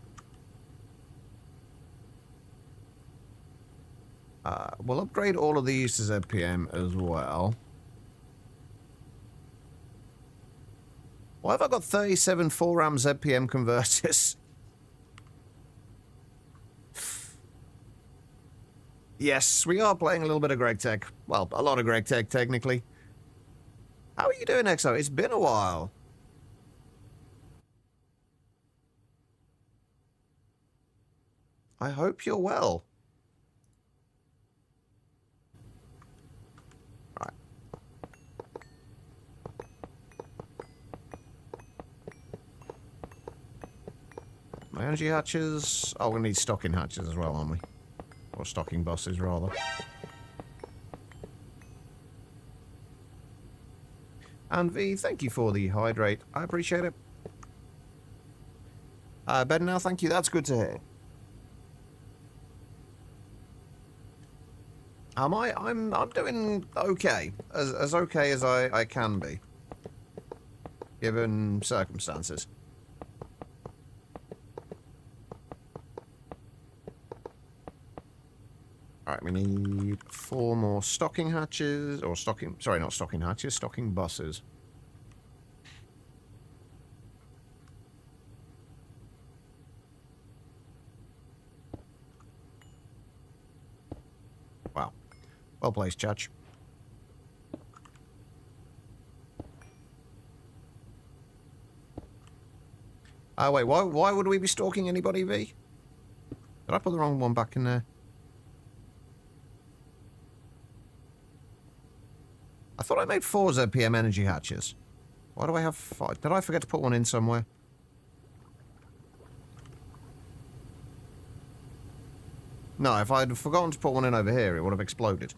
We'll upgrade all of these to ZPM as well. Why have I got 37 4-RAM ZPM converters? Yes, we are playing a little bit of Greg Tech. Well, a lot of Greg Tech, technically. How are you doing, Exo? It's been a while. I hope you're well. Right. My energy hatches. Oh, we need stocking hatches as well, aren't we? Or stocking buses, rather. And V, thank you for the hydrate. I appreciate it. Better now, thank you. That's good to hear. I'm doing okay. As okay as I can be. Given circumstances. Alright, we need 4 more stocking hatches. Or stocking... Sorry, not stocking hatches. Stocking buses. Wow. Well placed, Church. Wait, why would we be stalking anybody, V? Did I put the wrong one back in there? I thought I made 4 ZPM energy hatches. Why do I have 5? Did I forget to put one in somewhere? No, if I'd forgotten to put one in over here, it would have exploded.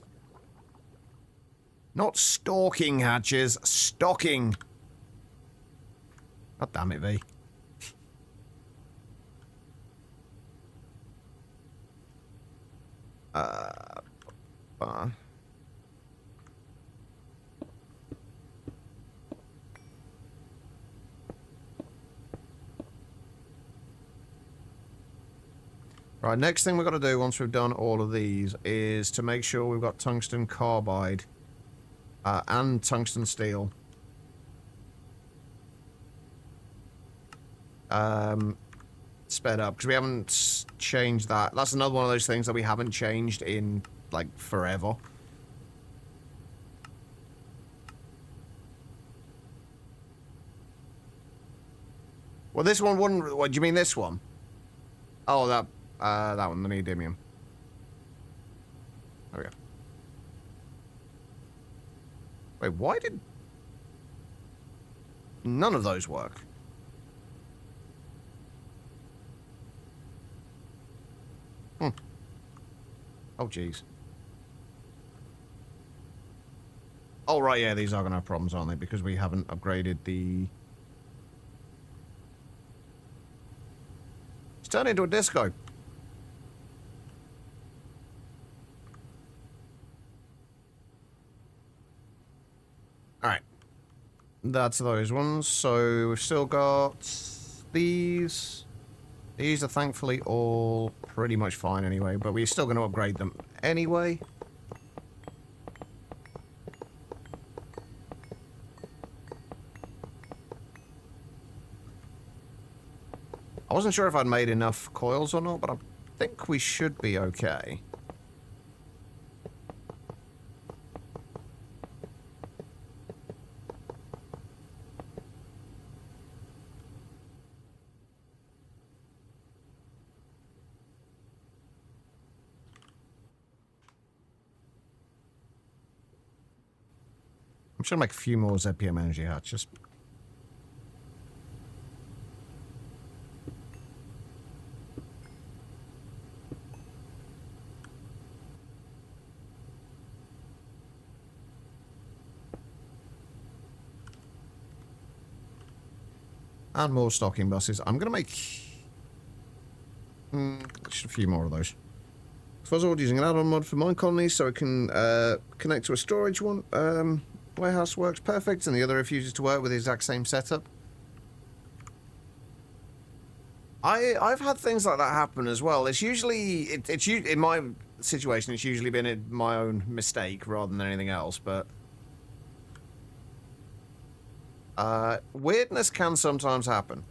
Not stalking hatches, stocking. God damn it, V. Fine. Right, next thing we've got to do once we've done all of these is to make sure we've got tungsten carbide and tungsten steel. Sped up, because we haven't changed that. That's another one of those things that we haven't changed in, like, forever. Well, this one wouldn't... What, do you mean this one? Oh, that one, the neodymium. There we go. Wait, why did... None of those work? Oh, jeez. Oh, right, yeah, these are going to have problems, aren't they? Because we haven't upgraded the... It's turned into a disco. Alright. That's those ones. So, we've still got these... These are thankfully all pretty much fine anyway, but we're still going to upgrade them anyway. I wasn't sure if I'd made enough coils or not, but I think we should be okay. I'm just going to make a few more ZPM energy hatches. And more stocking buses. I'm going to make... just a few more of those. Fuzzled using an add-on mod for mine colonies so it can connect to a storage one. Warehouse works perfect, and the other refuses to work with the exact same setup. I've had things like that happen as well. It's usually it's in my situation. It's usually been my own mistake rather than anything else. But weirdness can sometimes happen.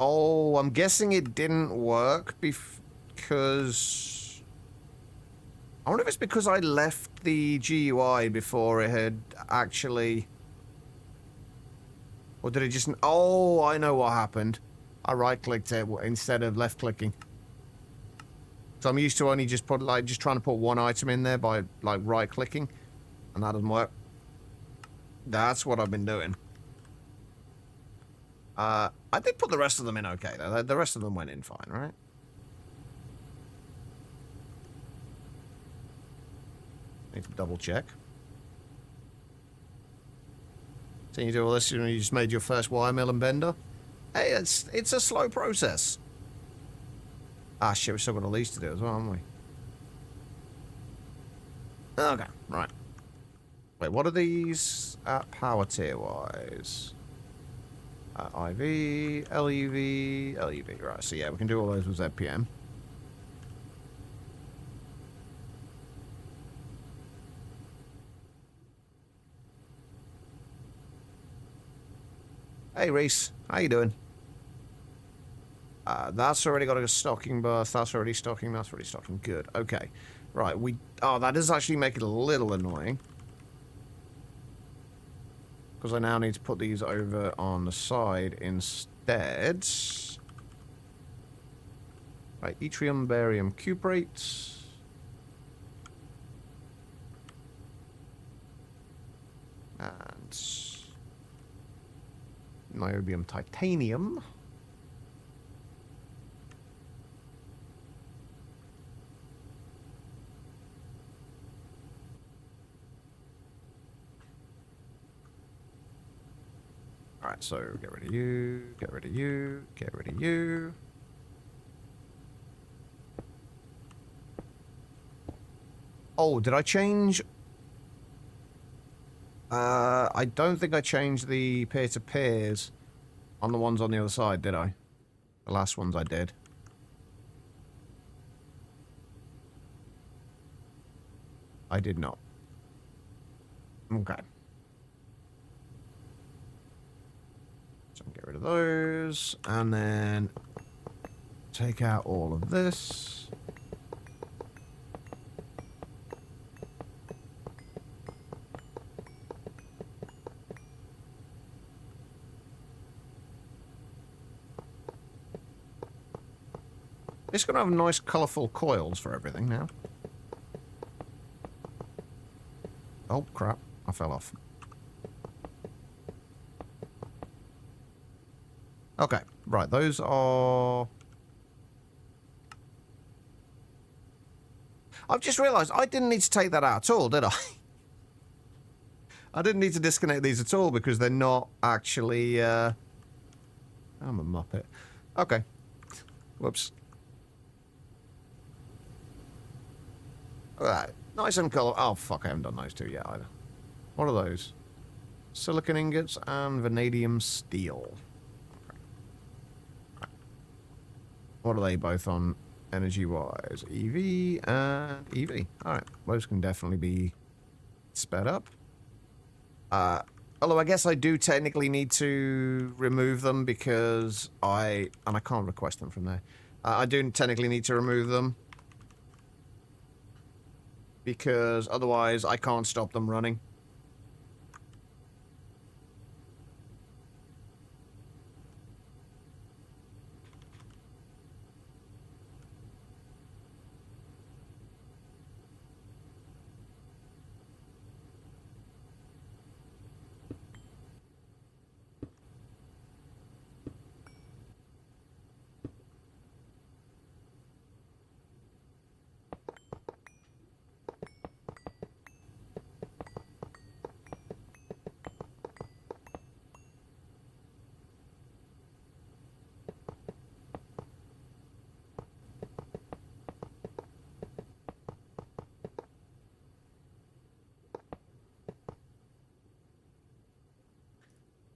Oh, I'm guessing it didn't work because... I wonder if it's because I left the GUI before it had actually... Or did it just... Oh, I know what happened. I right-clicked it instead of left-clicking. So I'm used to only just trying to put one item in there by, like, right-clicking. And that doesn't work. That's what I've been doing. I did put the rest of them in okay, though. The rest of them went in fine, right? Need to double check. So you do all this, you just made your first wire mill and bender? Hey, it's a slow process. Ah, shit, we've still got a lease to do as well, haven't we? Okay, right. Wait, what are these at power tier-wise? IV, LUV, LUV. Right, so yeah, we can do all those with ZPM. Hey, Reese. How you doing? That's already got a stocking bus. That's already stocking. That's already stocking. Good. Okay. Right, Oh, that does actually make it a little annoying. Because I now need to put these over on the side instead. Right, yttrium, barium, cuprate. And niobium, titanium. Alright, so get rid of you, get rid of you, get rid of you. Oh, did I change? I don't think I changed the peer-to-peers on the ones on the other side, did I? The last ones I did. I did not. Okay. So get rid of those, and then take out all of this. It's going to have nice, colourful coils for everything now. Oh, crap. I fell off. Okay, right. Those are... I've just realised I didn't need to take that out at all, did I? I didn't need to disconnect these at all because they're not actually... I'm a muppet. Okay. Whoops. Alright. Nice and colour. Oh, fuck. I haven't done those two yet either. What are those? Silicon ingots and vanadium steel. Okay. What are they both on energy-wise? EV and EV. Alright. Those can definitely be sped up. Although I guess I do technically need to remove them because and I can't request them from there. I do technically need to remove them because otherwise I can't stop them running.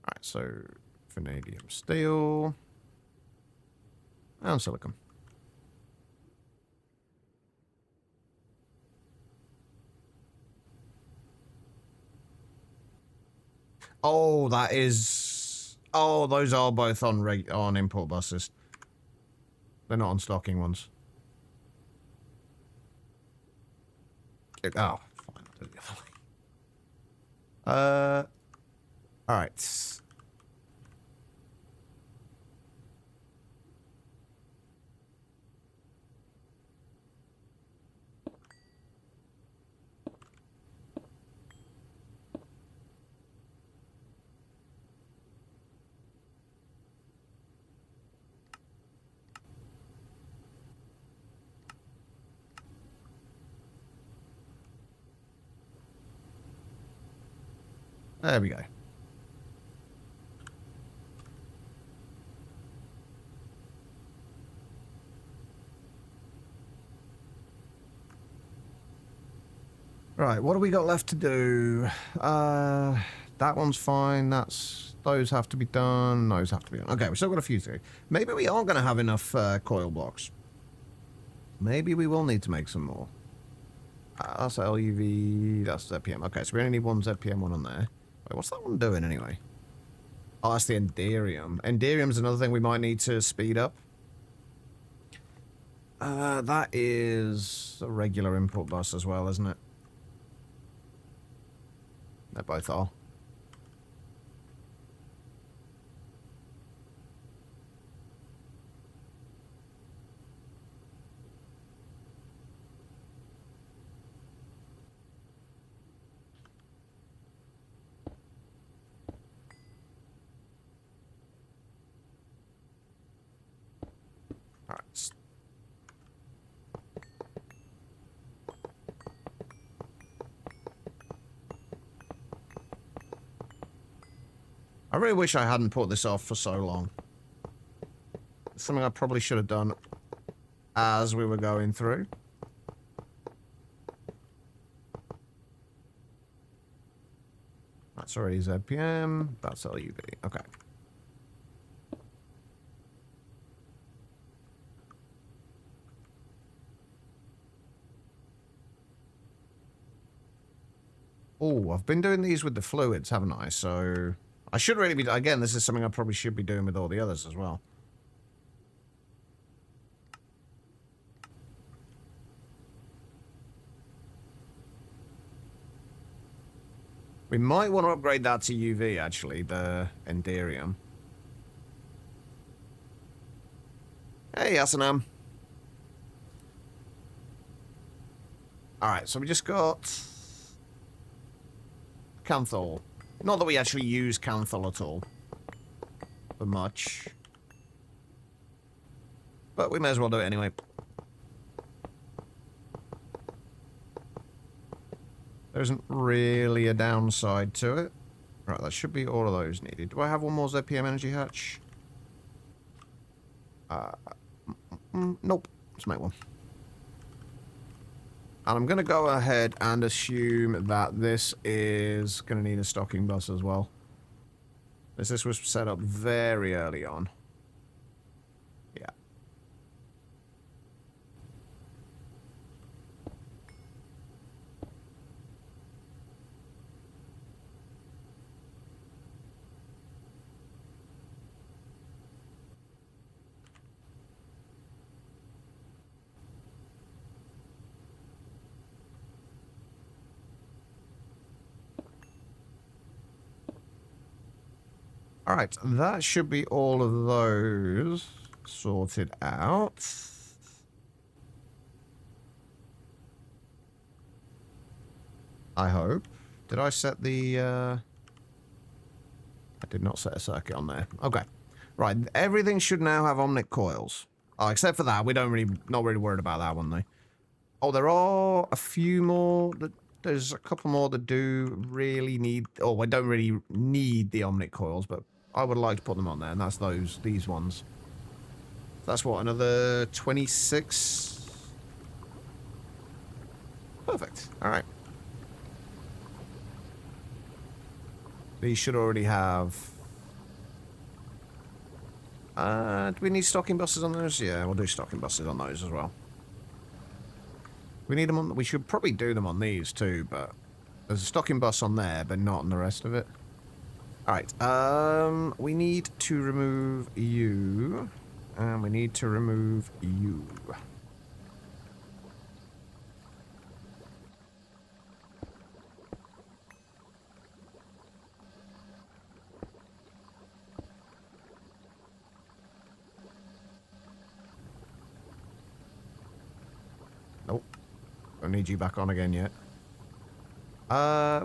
Alright, so vanadium steel and silicon. Oh, that is... Oh, those are both on import buses. They're not on stocking ones. Oh, fine. I'll do it the other way. Alright. There we go. Right, what do we got left to do? That one's fine. Those have to be done. Those have to be done. Okay, we've still got a few to do. Maybe we are going to have enough coil blocks. Maybe we will need to make some more. That's LUV. That's ZPM. Okay, so we only need one ZPM one on there. Wait, what's that one doing anyway? Oh, that's the Enderium. Enderium's another thing we might need to speed up. That is a regular input bus as well, isn't it? They both are. I really wish I hadn't put this off for so long. It's something I probably should have done as we were going through. That's already ZPM. That's LUV. Okay. Oh, I've been doing these with the fluids, haven't I? So I should really be... Again, this is something I probably should be doing with all the others as well. We might want to upgrade that to UV, actually, the Enderium. Hey, Asanam. Alright, so we just got... Canthol. Not that we actually use Canthol at all. For much. But we may as well do it anyway. There isn't really a downside to it. Right, that should be all of those needed. Do I have one more ZPM energy hatch? Nope. Let's make one. And I'm going to go ahead and assume that this is going to need a stocking bus as well. This was set up very early on. Yeah. Alright, that should be all of those sorted out. I hope. Did I set the... I did not set a circuit on there. Okay. Right, everything should now have Omnic coils. Oh, except for that, we don't really... Not really worried about that one, though. Oh, there are a few more... There's a couple more that do really need... Oh, I don't really need the Omnic coils, but I would like to put them on there, and that's these ones. That's what, another 26? Perfect. Alright. These should already have... do we need stocking buses on those? Yeah, we'll do stocking buses on those as well. We need them on... We should probably do them on these too, but... There's a stocking bus on there, but not on the rest of it. Alright, we need to remove you. And we need to remove you. Nope. Don't need you back on again yet.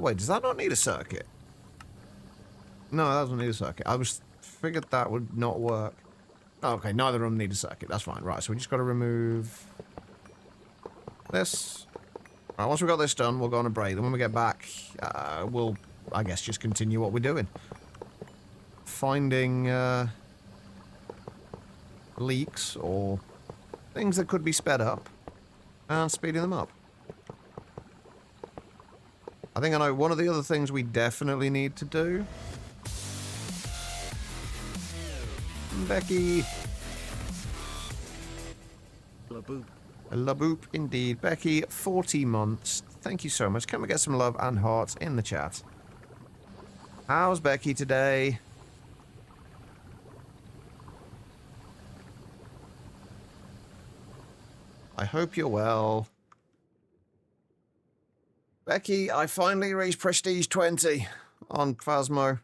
Wait, does that not need a circuit? No, that doesn't need a circuit. I was figured that would not work. Oh, okay, neither of them need a circuit. That's fine. Right, so we just got to remove this. Right, once we've got this done, we'll go on a break. Then when we get back, we'll, I guess, just continue what we're doing. Finding leaks or things that could be sped up and speeding them up. I think I know one of the other things we definitely need to do. Becky. Laboop. Laboop indeed. Becky, 40 months. Thank you so much. Can we get some love and hearts in the chat? How's Becky today? I hope you're well. Becky, I finally reached Prestige 20 on Phasmo.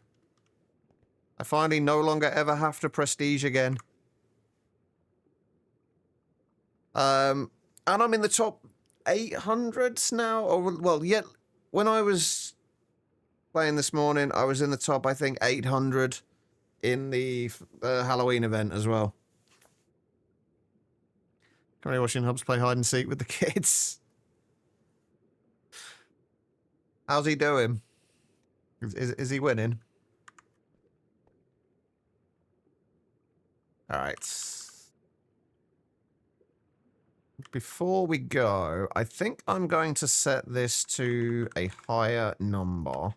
I finally no longer ever have to Prestige again. And I'm in the top 800s now. Or, well, yet when I was playing this morning, I was in the top, I think, 800 in the Halloween event as well. Currently watching Hubs play hide and seek with the kids. How's he doing? Is he winning? All right. Before we go, I think I'm going to set this to a higher number. I'm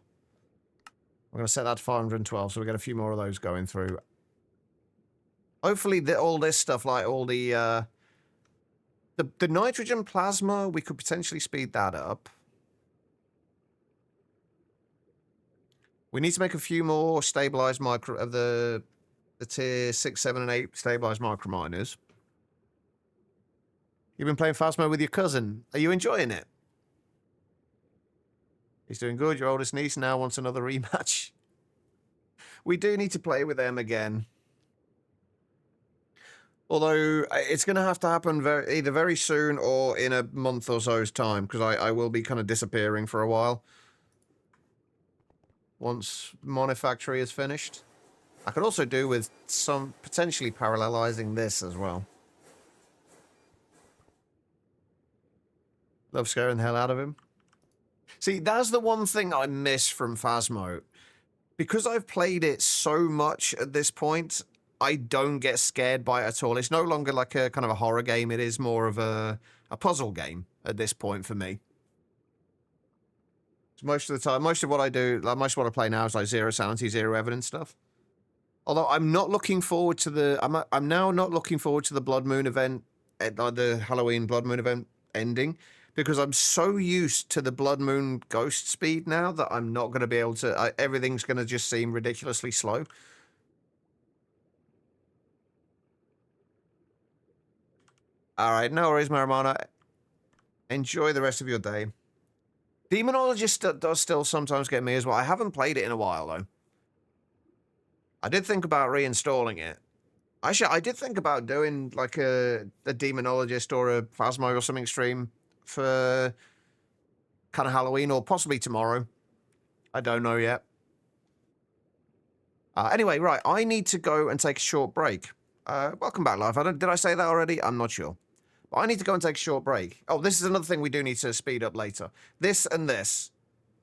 going to set that to 512, so we get a few more of those going through. Hopefully, all this stuff, like all the nitrogen plasma, we could potentially speed that up. We need to make a few more stabilized micro of the tier 6, 7, and 8 stabilized micro miners. You've been playing Phasmo with your cousin. Are you enjoying it? He's doing good. Your oldest niece now wants another rematch. We do need to play with them again. Although it's going to have to happen either very soon or in a month or so's time, because I will be kind of disappearing for a while. Once Monifactory is finished. I could also do with some potentially parallelizing this as well. Love scaring the hell out of him. See, that's the one thing I miss from Phasmo. Because I've played it so much at this point, I don't get scared by it at all. It's no longer like a kind of a horror game. It is more of a puzzle game at this point for me. So most of the time, most of what I do, like most of what I play now is like zero sanity, zero evidence stuff. Although I'm not looking forward to the, I'm now not looking forward to the Blood Moon event, the Halloween Blood Moon event ending, because I'm so used to the Blood Moon ghost speed now that I'm not going to be able to, everything's going to just seem ridiculously slow. All right, no worries, Marimana. Enjoy the rest of your day. Demonologist does still sometimes get me as well. I haven't played it in a while, though. I did think about reinstalling it. Actually, I did think about doing like a Demonologist or a Phasmo or something stream for kind of Halloween or possibly tomorrow. I don't know yet. Anyway, right, I need to go and take a short break. Welcome back, Life. Did I say that already? I'm not sure. But I need to go and take a short break. Oh, this is another thing we do need to speed up later. This and this.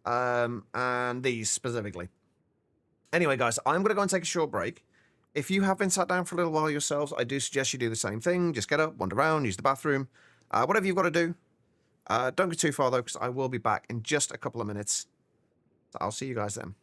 And these specifically. Anyway, guys, I'm going to go and take a short break. If you have been sat down for a little while yourselves, I do suggest you do the same thing. Just get up, wander around, use the bathroom. Whatever you've got to do. Don't go too far, though, because I will be back in just a couple of minutes. So I'll see you guys then.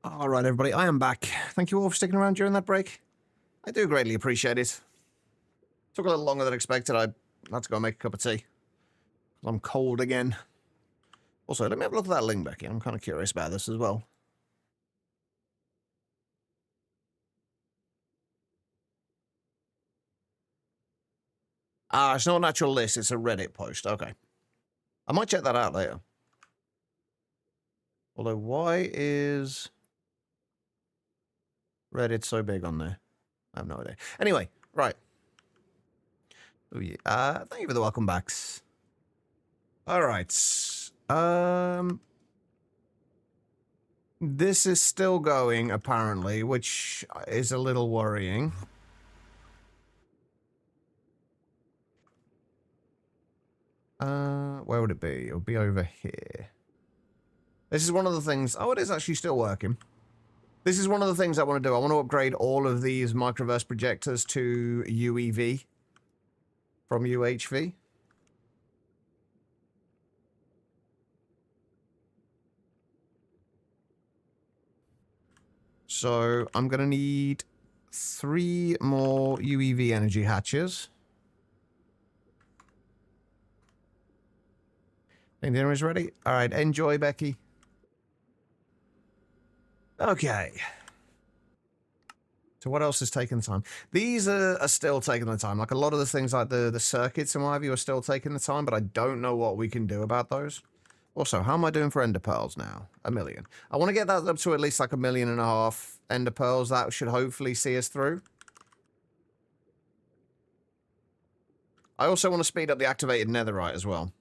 All right, everybody, I am back. Thank you all for sticking around during that break. I do greatly appreciate it. Took a little longer than expected. I had to go make a cup of tea. I'm cold again. Also, let me have a look at that link, Becky. I'm kind of curious about this as well. Ah, it's not an actual list. It's a Reddit post. Okay. I might check that out later. Although, why is Reddit so big on there? I have no idea. Anyway, right. Oh, yeah. Thank you for the welcome backs. All right. This is still going, apparently, which is a little worrying. Where would it be? It would be over here. This is one of the things... Oh, it is actually still working. This is one of the things I want to do. I want to upgrade all of these microverse projectors to UEV from UHV. So I'm going to need 3 more UEV energy hatches. And dinner is ready? All right, enjoy, Becky. Okay. So what else is taking time? These are still taking the time. Like a lot of the things like the circuits and what have you are still taking the time, but I don't know what we can do about those. Also, how am I doing for ender pearls now? 1 million. I want to get that up to at least like 1.5 million ender pearls. That should hopefully see us through. I also want to speed up the activated netherite as well.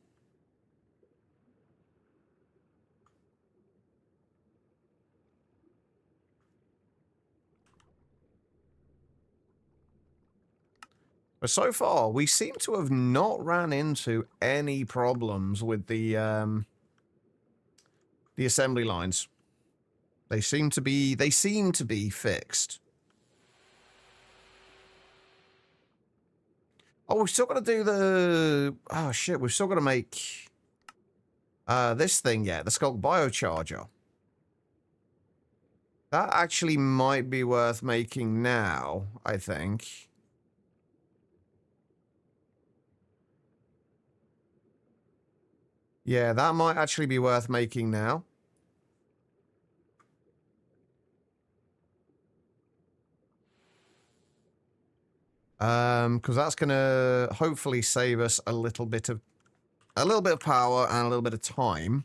But so far, we seem to have not ran into any problems with the assembly lines. They seem to be fixed. Oh, we've still got to do the... Oh, shit. We've still got to make this thing yet. The Skulk Biocharger. That actually might be worth making now, I think. Yeah, that might actually be worth making now. Because that's going to hopefully save us a little bit of power and a little bit of time.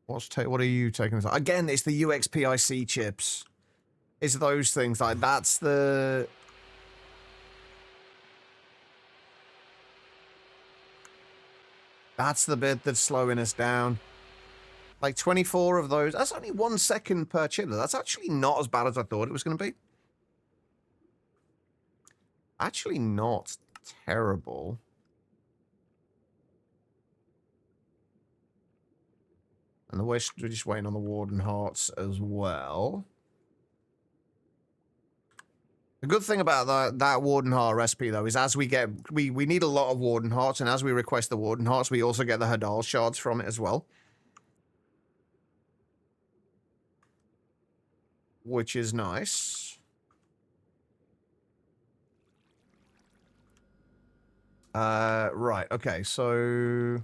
What are you taking? Again, it's the UXPIC chips. It's those things. Like, that's the... That's the bit that's slowing us down. Like, 24 of those. That's only 1 second per chip. That's actually not as bad as I thought it was going to be. Actually not terrible. And we're just waiting on the Warden Hearts as well. The good thing about that Warden Heart recipe, though, is as we get... We need a lot of Warden Hearts, and as we request the Warden Hearts, we also get the Hadal shards from it as well. Which is nice. Right, okay, so...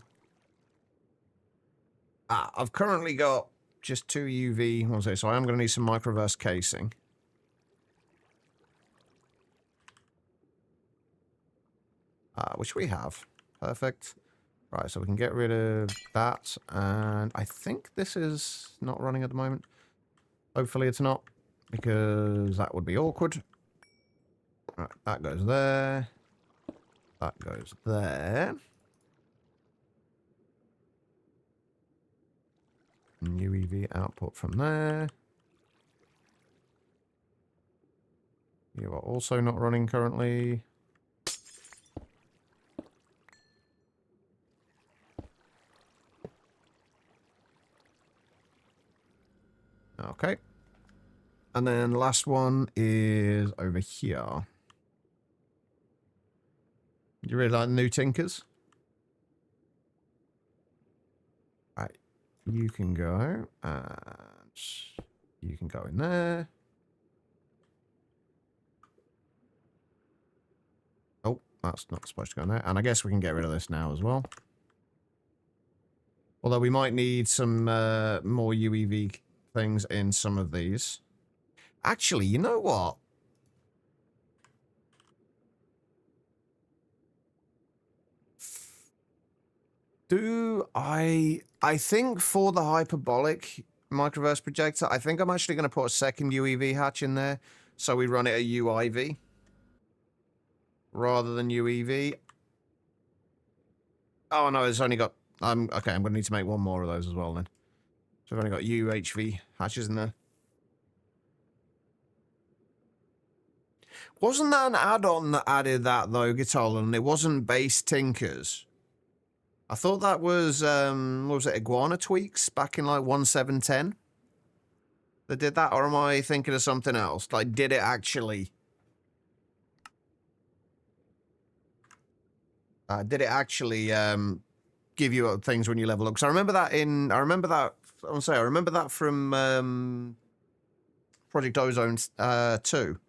I've currently got just 2 UV, what was it? So I am going to need some microverse casing. Which we have. Perfect. Right, so we can get rid of that, and I think this is not running at the moment. Hopefully it's not, because that would be awkward. Right, that goes there. That goes there. UEV output from there. You are also not running currently. Okay. And then the last one is over here. You really like the new Tinkers? Right, You can go, and you can go in there. Oh, that's not supposed to go in there. And I guess we can get rid of this now as well. Although we might need some more UEV things in some of these. Actually, you know what? I think for the hyperbolic microverse projector, I think I'm actually going to put a second UEV hatch in there. So we run it a UIV rather than UEV. Oh, no, it's only got... okay, I'm going to need to make one more of those as well then. So I've only got UHV hatches in there. Wasn't that an add-on that added that, though, Guitarland? It wasn't base Tinkers. I thought that was, what was it, Iguana Tweaks back in, like, 1.7.10? That did that, or am I thinking of something else? Like, did it actually... give you things when you level up? Because I remember that from Project Ozone 2.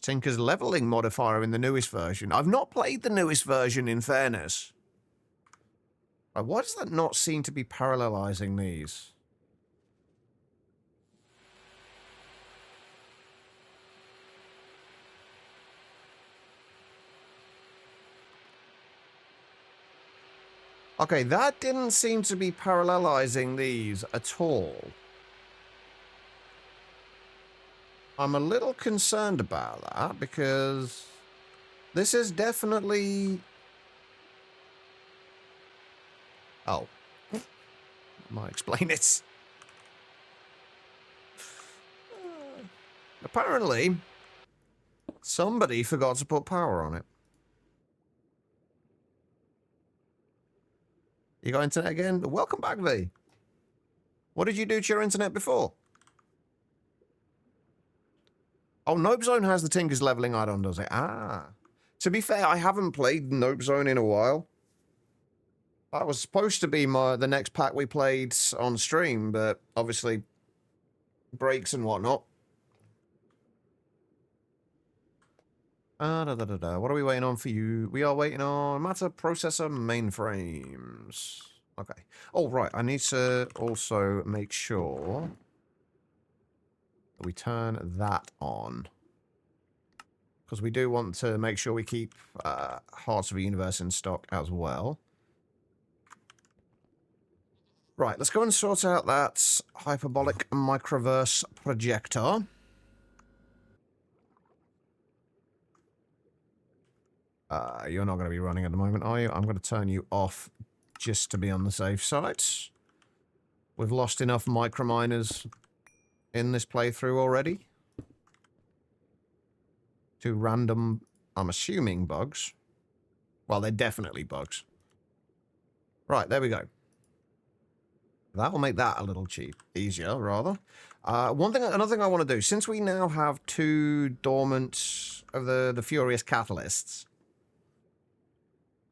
Tinker's leveling modifier in the newest version. I've not played the newest version, in fairness. Why does that not seem to be parallelizing these? Okay, that didn't seem to be parallelizing these at all. I'm a little concerned about that because this is definitely... Oh. I might explain it. Apparently, somebody forgot to put power on it. You got internet again? Welcome back, V. What did you do to your internet before? Oh, Nope Zone has the Tinker's leveling add-on, does it? Ah. To be fair, I haven't played Nope Zone in a while. That was supposed to be the next pack we played on stream, but obviously breaks and whatnot. What are we waiting on for you? We are waiting on matter processor mainframes. Okay. Oh, right. I need to also make sure that we turn that on. Because we do want to make sure we keep Hearts of the Universe in stock as well. Right, let's go and sort out that hyperbolic microverse projector. You're not going to be running at the moment, are you? I'm going to turn you off just to be on the safe side. We've lost enough microminers in this playthrough already. To random, I'm assuming, bugs. Well, they're definitely bugs. Right, there we go. That will make that a little easier, rather. Another thing I want to do, since we now have 2 dormant of the Furious Catalysts,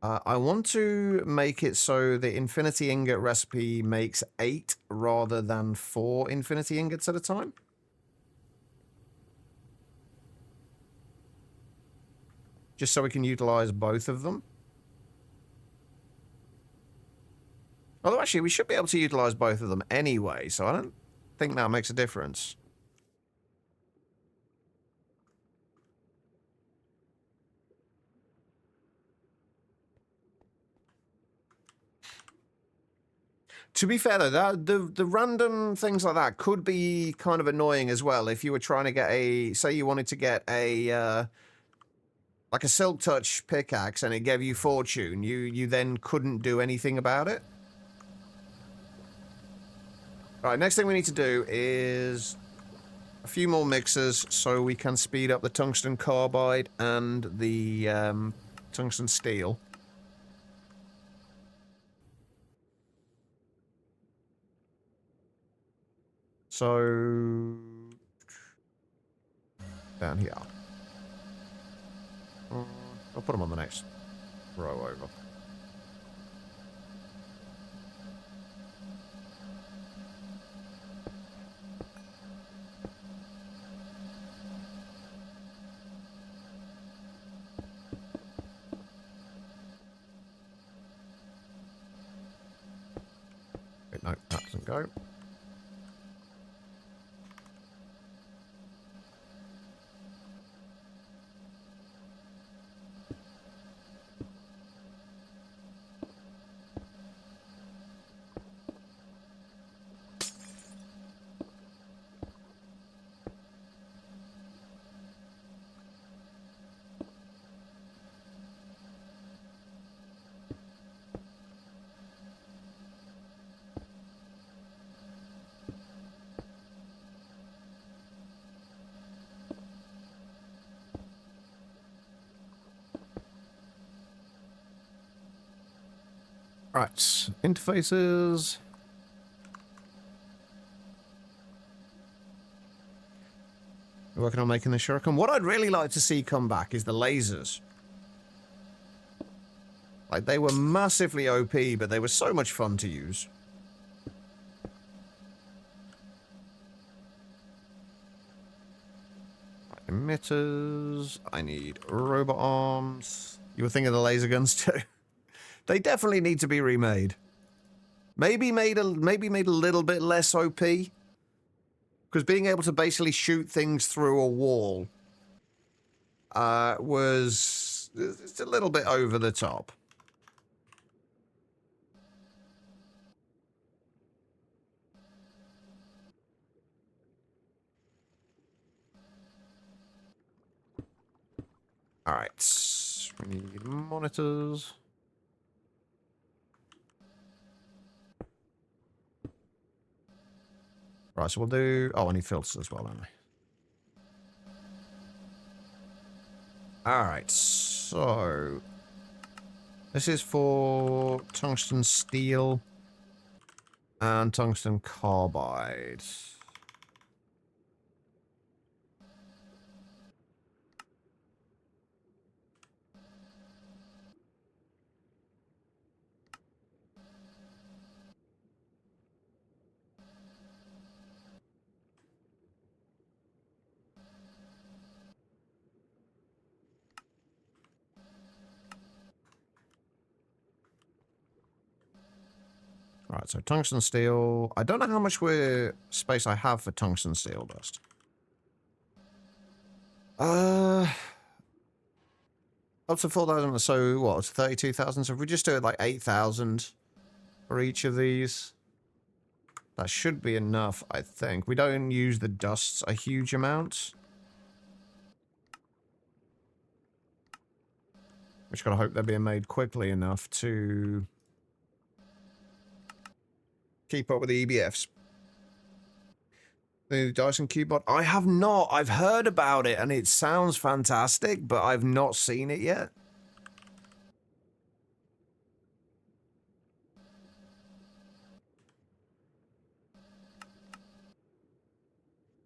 I want to make it so the Infinity Ingot recipe makes 8 rather than 4 Infinity Ingots at a time. Just so we can utilize both of them. Although, actually, we should be able to utilize both of them anyway, so I don't think that makes a difference. To be fair, though, the random things like that could be kind of annoying as well if you were trying to get a... Say you wanted to get a... like a Silk Touch pickaxe and it gave you fortune. You then couldn't do anything about it. Right, next thing we need to do is a few more mixers so we can speed up the tungsten carbide and the tungsten steel. So... down here. I'll put them on the next row over. Wait, no, that doesn't go. Right, interfaces. We're working on making the shuriken. What I'd really like to see come back is the lasers. Like, they were massively OP, but they were so much fun to use. Emitters. I need robot arms. You were thinking of the laser guns too? They definitely need to be remade. Maybe made a little bit less OP. Because being able to basically shoot things through a wall was it's a little bit over the top. Alright. We need monitors. Right, so we'll do... Oh, I need filters as well, don't I? Alright, so... This is for tungsten steel and tungsten carbide. Right, so tungsten steel. I don't know how much space I have for tungsten steel dust. Up to 4,000, so what, 32,000? So if we just do it like 8,000 for each of these, that should be enough, I think. We don't use the dusts a huge amount. We just gotta hope they're being made quickly enough to keep up with the EBFs. The Dyson Cubot? I have not. I've heard about it and it sounds fantastic, but I've not seen it yet.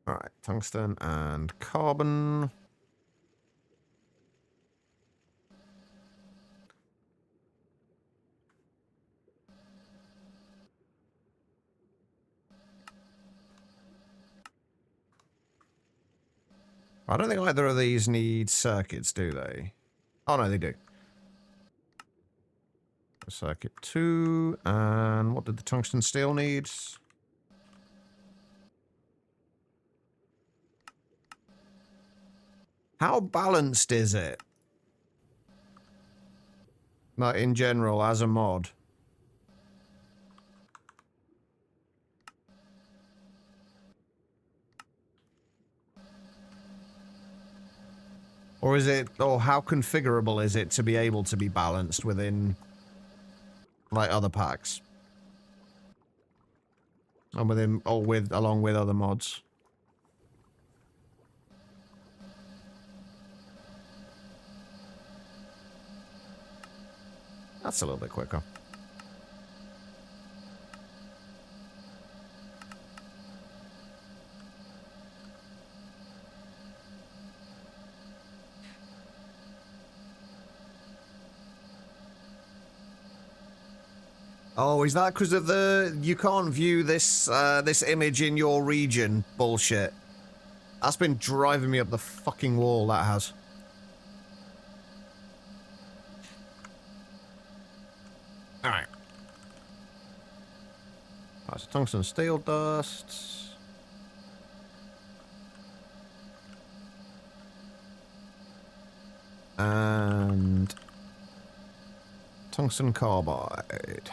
Alright, tungsten and carbon. I don't think either of these need circuits, do they? Oh, no, they do. Circuit 2, and what did the tungsten steel need? How balanced is it? Like, in general, as a mod? Or is it, or how configurable is it to be able to be balanced within, like, other packs? And within, or along with other mods? That's a little bit quicker. Oh, is that because of the you can't view this this image in your region bullshit? That's been driving me up the fucking wall, that has. Alright. Right, so tungsten steel dust. And tungsten carbide.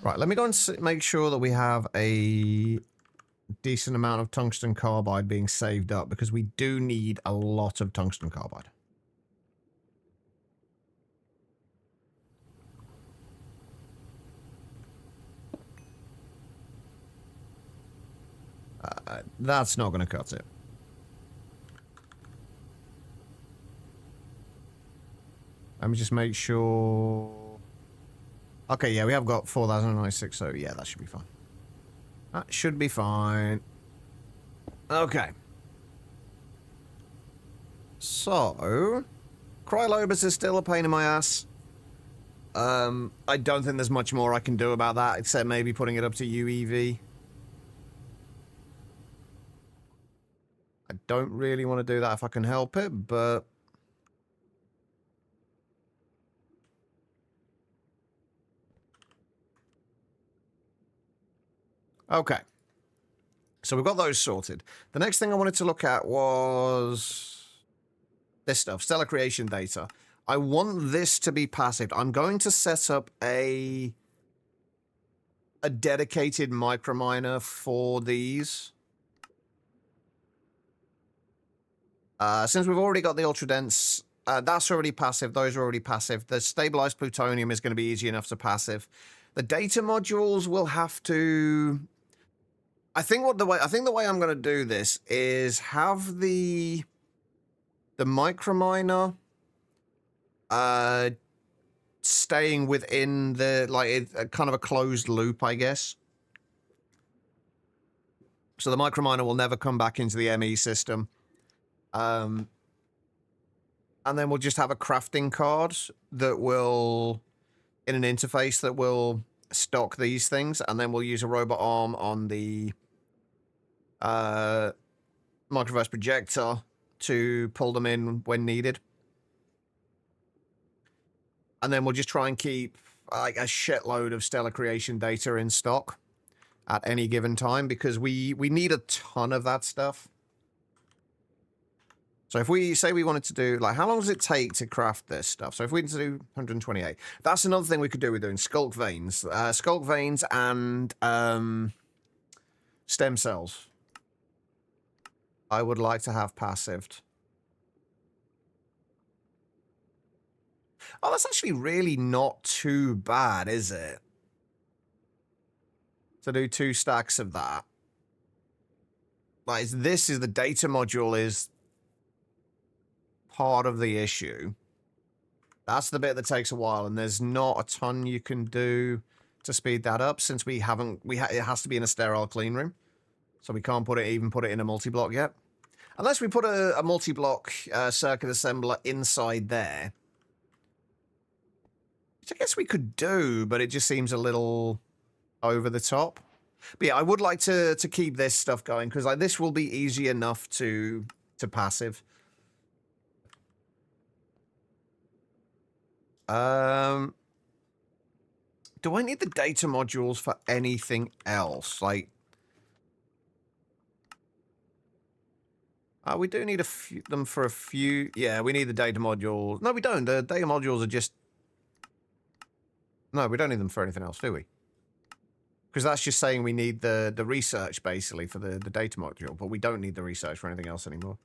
Right, let me go and make sure that we have a decent amount of tungsten carbide being saved up, because we do need a lot of tungsten carbide. That's not going to cut it. Let me just make sure. Okay, yeah, we have got 4,096, so yeah, that should be fine. That should be fine. Okay. So, Krylobus is still a pain in my ass. I don't think there's much more I can do about that, except maybe putting it up to UEV. I don't really want to do that if I can help it, but... Okay. So we've got those sorted. The next thing I wanted to look at was this stuff, stellar creation data. I want this to be passive. I'm going to set up a dedicated microminer for these. Since we've already got the ultra dense, that's already passive. Those are already passive. The stabilized plutonium is going to be easy enough to passive. The data modules will have to. I think the way I'm going to do this is have the microminer staying within the kind of a closed loop, I guess. So the microminer will never come back into the ME system. And then we'll just have a crafting card that will, in an interface that will stock these things, and then we'll use a robot arm on the microverse projector to pull them in when needed. And then we'll just try and keep like a shitload of stellar creation data in stock at any given time, because we need a ton of that stuff. So if we say we wanted to do, like, how long does it take to craft this stuff? So if we wanted to do 128, that's another thing we could do with doing skulk veins. Skulk veins and stem cells. I would like to have passived. Oh, that's actually really not too bad, is it? To do 2 stacks of that. Like, this is the data module is part of the issue. That's the bit that takes a while, and there's not a ton you can do to speed that up, since we haven't. It has to be in a sterile clean room, so we can't even put it in a multi-block yet, unless we put a multi-block circuit assembler inside there, which I guess we could do, but it just seems a little over the top. But yeah, I would like to keep this stuff going, because like this will be easy enough to passive. Do I need the data modules for anything else? Like, we do need them for a few. Yeah, we need the data modules. No, we don't. The data modules are just. No, we don't need them for anything else, do we? Because that's just saying we need the research basically for the data module, but we don't need the research for anything else anymore.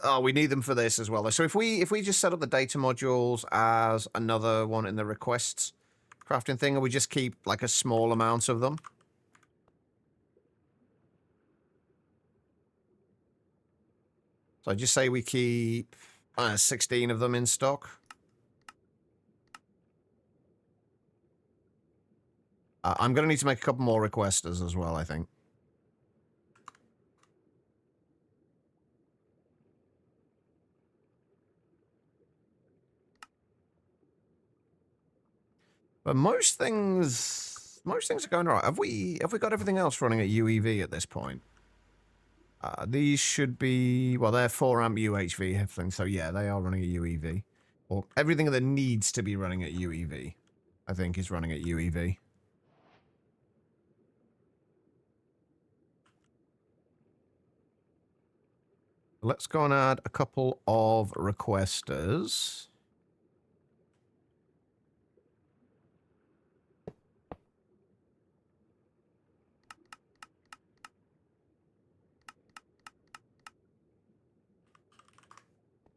Oh, we need them for this as well. So if we just set up the data modules as another one in the requests crafting thing, or we just keep like a small amount of them. So I just say we keep 16 of them in stock. I'm going to need to make a couple more requesters as well, I think. But most things are going all right. Have we got everything else running at UEV at this point? These should be, well, they're 4 amp UHV everything, so yeah, they are running at UEV. Or everything that needs to be running at UEV, I think, is running at UEV. Let's go and add a couple of requesters.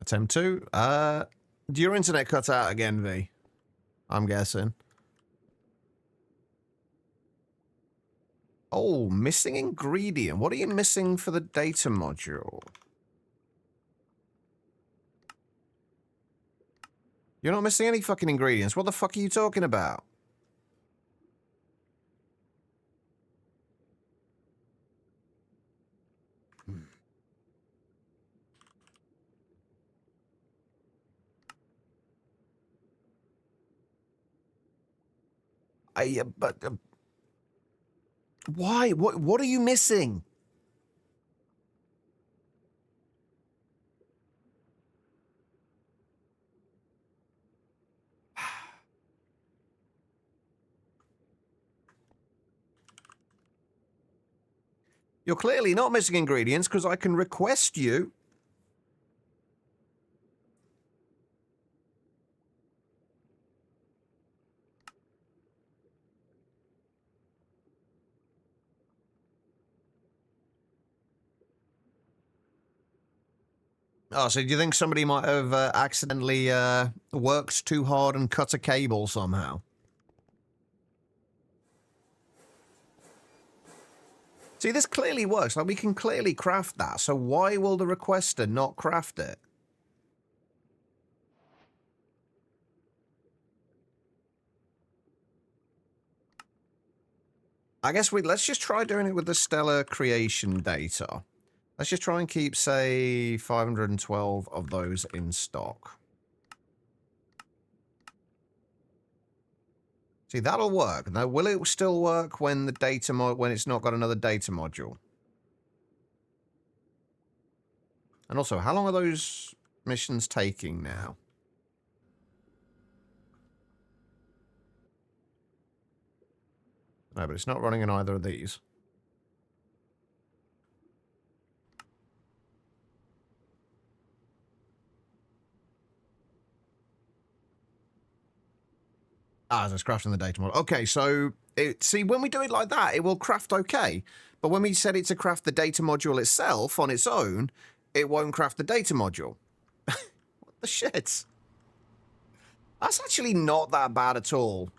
Attempt 2. Your internet cut out again, V. I'm guessing. Oh, missing ingredient. What are you missing for the data module? You're not missing any fucking ingredients. What the fuck are you talking about? Why? What are you missing? You're clearly not missing ingredients because I can request you. Oh, so do you think somebody might have accidentally worked too hard and cut a cable somehow? See, this clearly works. Like, we can clearly craft that. So why will the requester not craft it? I guess let's just try doing it with the stellar creation data. Let's just try and keep, say, 512 of those in stock. See, that'll work. Now, will it still work when the data when it's not got another data module? And also, how long are those missions taking now? No, but it's not running in either of these. Ah, it's crafting the data model. Okay, so, see, when we do it like that, it will craft okay. But when we set it to craft the data module itself on its own, it won't craft the data module. What the shit? That's actually not that bad at all.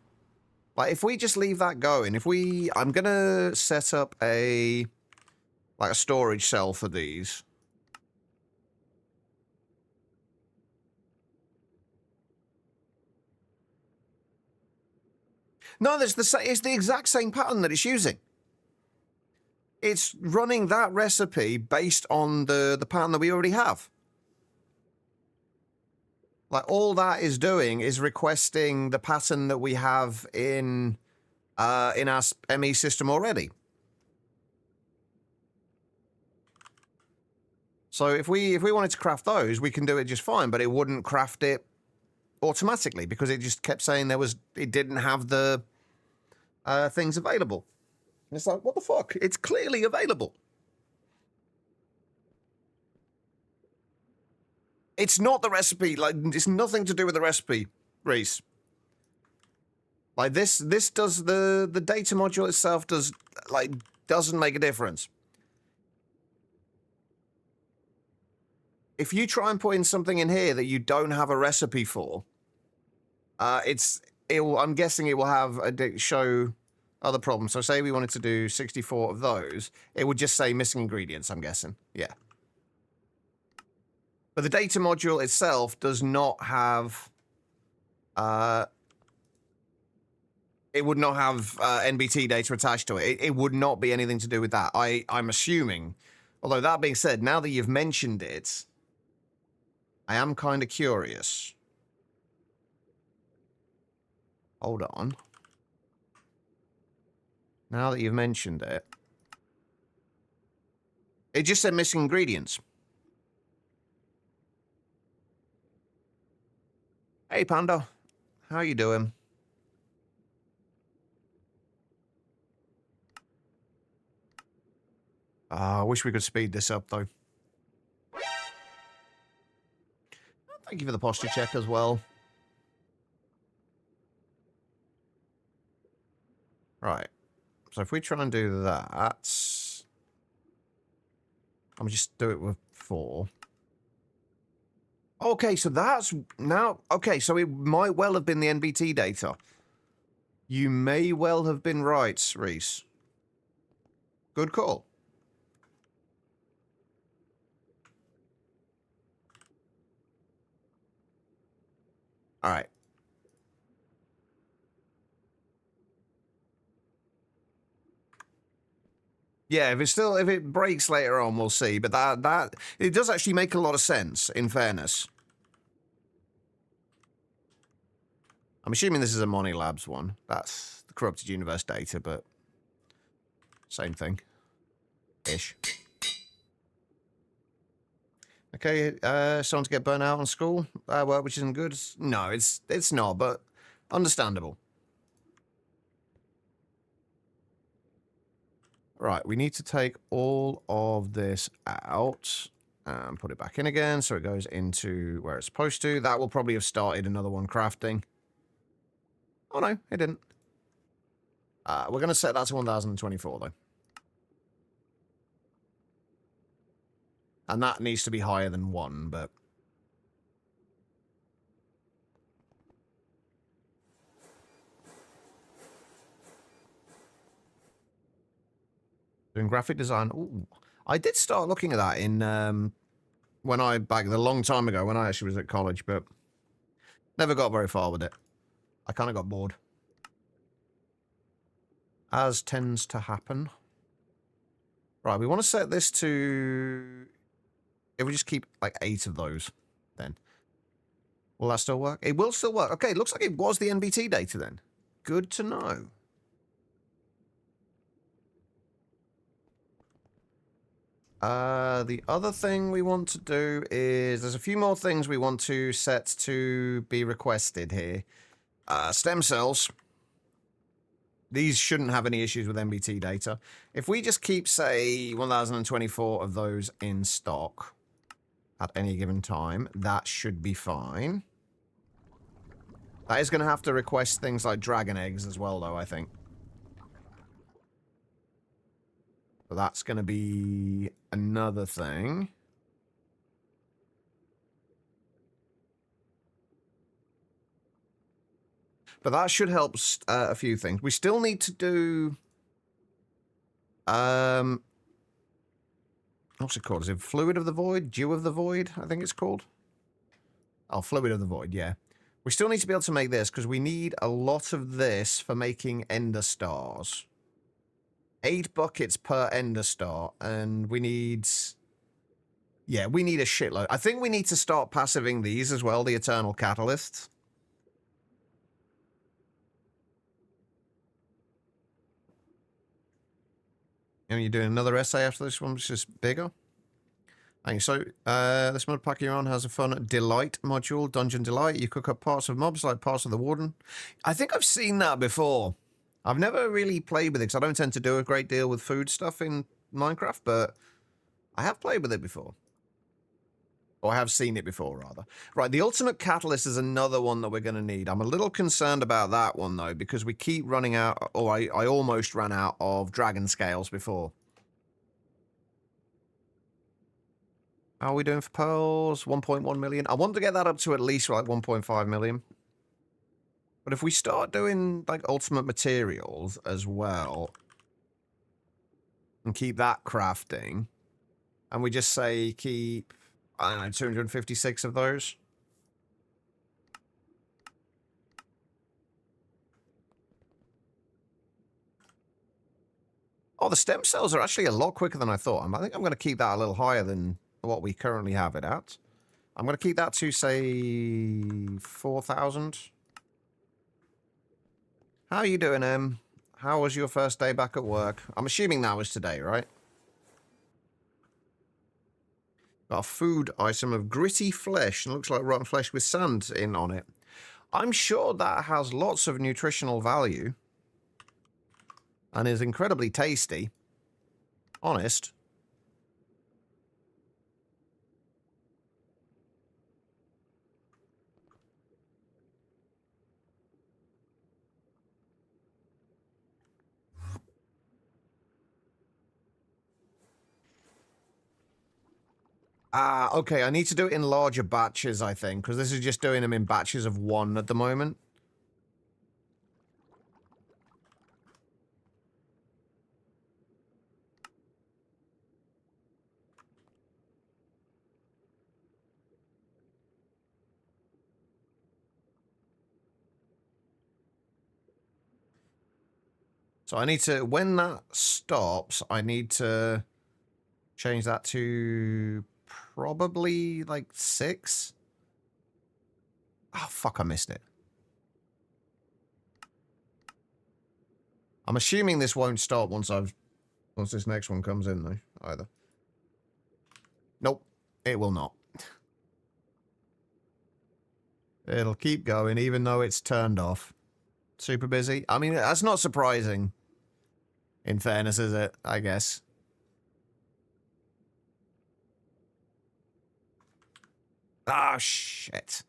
Like, if we just leave that going, I'm gonna set up a storage cell for these. No, it's the exact same pattern that it's using. It's running that recipe based on the pattern that we already have. Like, all that is doing is requesting the pattern that we have in our ME system already. So if we wanted to craft those, we can do it just fine, but it wouldn't craft it automatically because it just kept saying it didn't have the things available. And it's like, what the fuck? It's clearly available. It's not the recipe. Like, it's nothing to do with the recipe, Reese. Like, this does the data module itself doesn't make a difference. If you try and put in something in here that you don't have a recipe for, I'm guessing it will have show other problems. So say we wanted to do 64 of those, it would just say missing ingredients, I'm guessing. Yeah. But the data module itself does not have it would not have NBT data attached to it. It would not be anything to do with that. I'm assuming. Although that being said, now that you've mentioned it, I am kind of curious. Hold on. Now that you've mentioned it. It just said missing ingredients. Hey, Panda. How you doing? I wish we could speed this up, though. Thank you for the posture check as well. Right. So if we try and do that... Let me just do it with 4. Okay, so that's... Now... Okay, so it might well have been the NBT data. You may well have been right, Reese. Good call. All right. Yeah, if it breaks later on, we'll see. But that it does actually make a lot of sense, in fairness. I'm assuming this is a Moni Labs one. That's the corrupted universe data, but same thing. Ish. Okay, someone to get burnt out on school, well, which isn't good. No, it's not, but understandable. Right, we need to take all of this out and put it back in again so it goes into where it's supposed to. That will probably have started another one crafting. Oh no, it didn't. We're going to set that to 1024 though. And that needs to be higher than 1, but... Doing graphic design. Ooh. I did start looking at that in, when a long time ago, when I actually was at college, but never got very far with it. I kind of got bored. As tends to happen. Right, we want to set this to... If we just keep, like, 8 of those, then. Will that still work? It will still work. Okay, it looks like it was the NBT data, then. Good to know. The other thing we want to do is... There's a few more things we want to set to be requested here. Stem cells. These shouldn't have any issues with NBT data. If we just keep, say, 1024 of those in stock at any given time, that should be fine. That is going to have to request things like dragon eggs as well, though, I think. So that's going to be another thing. But that should help a few things. We still need to do... what's it called? Is it Fluid of the Void? Dew of the Void, I think it's called. Oh, Fluid of the Void, yeah. We still need to be able to make this, because we need a lot of this for making Ender Stars. 8 buckets per Ender Star, and we need... Yeah, we need a shitload. I think we need to start passiving these as well, the Eternal Catalysts. And you're doing another essay after this one, which is bigger. And so, this mod pack you're on has a fun Delight module, Dungeon Delight. You cook up parts of mobs like parts of the Warden. I think I've seen that before. I've never really played with it, because I don't tend to do a great deal with food stuff in Minecraft, but I have played with it before. Or I have seen it before, rather. Right, the Ultimate Catalyst is another one that we're going to need. I'm a little concerned about that one, though, because we keep running out, or I almost ran out of dragon scales before. How are we doing for pearls? 1.1 million. I want to get that up to at least like 1.5 million. But if we start doing like ultimate materials as well, and keep that crafting, and we just say keep, I don't know, 256 of those. Oh, the stem cells are actually a lot quicker than I thought. I think I'm going to keep that a little higher than what we currently have it at. I'm going to keep that to, say, 4,000. How are you doing, Em? How was your first day back at work? I'm assuming that was today, right? Got a food item of gritty flesh and looks like rotten flesh with sand in on it. I'm sure that has lots of nutritional value and is incredibly tasty. Honest. Ah, okay, I need to do it in larger batches, I think, because this is just doing them in batches of 1 at the moment. So I need to, when that stops, I need to change that to probably like 6. Oh, fuck, I missed it. I'm assuming this won't stop once this next one comes in, though, either. Nope, it will not. It'll keep going, even though it's turned off. Super busy. I mean, that's not surprising, in fairness, is it? I guess. Ah, shit.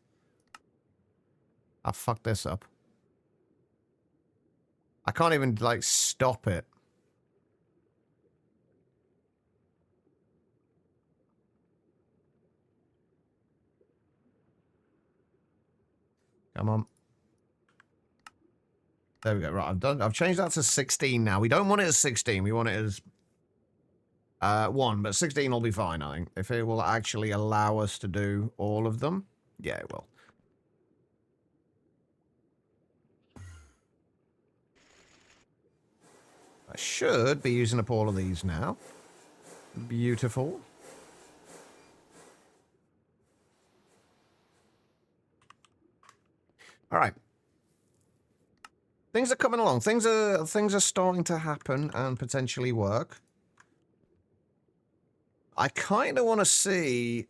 I fucked this up. I can't even, like, stop it. Come on. There we go. Right, I've changed that to 16 now. We don't want it as 16. We want it as 1, but 16 will be fine, I think. If it will actually allow us to do all of them. Yeah, it will. I should be using up all of these now. Beautiful. All right. Things are coming along. Things are starting to happen and potentially work. I kind of want to see,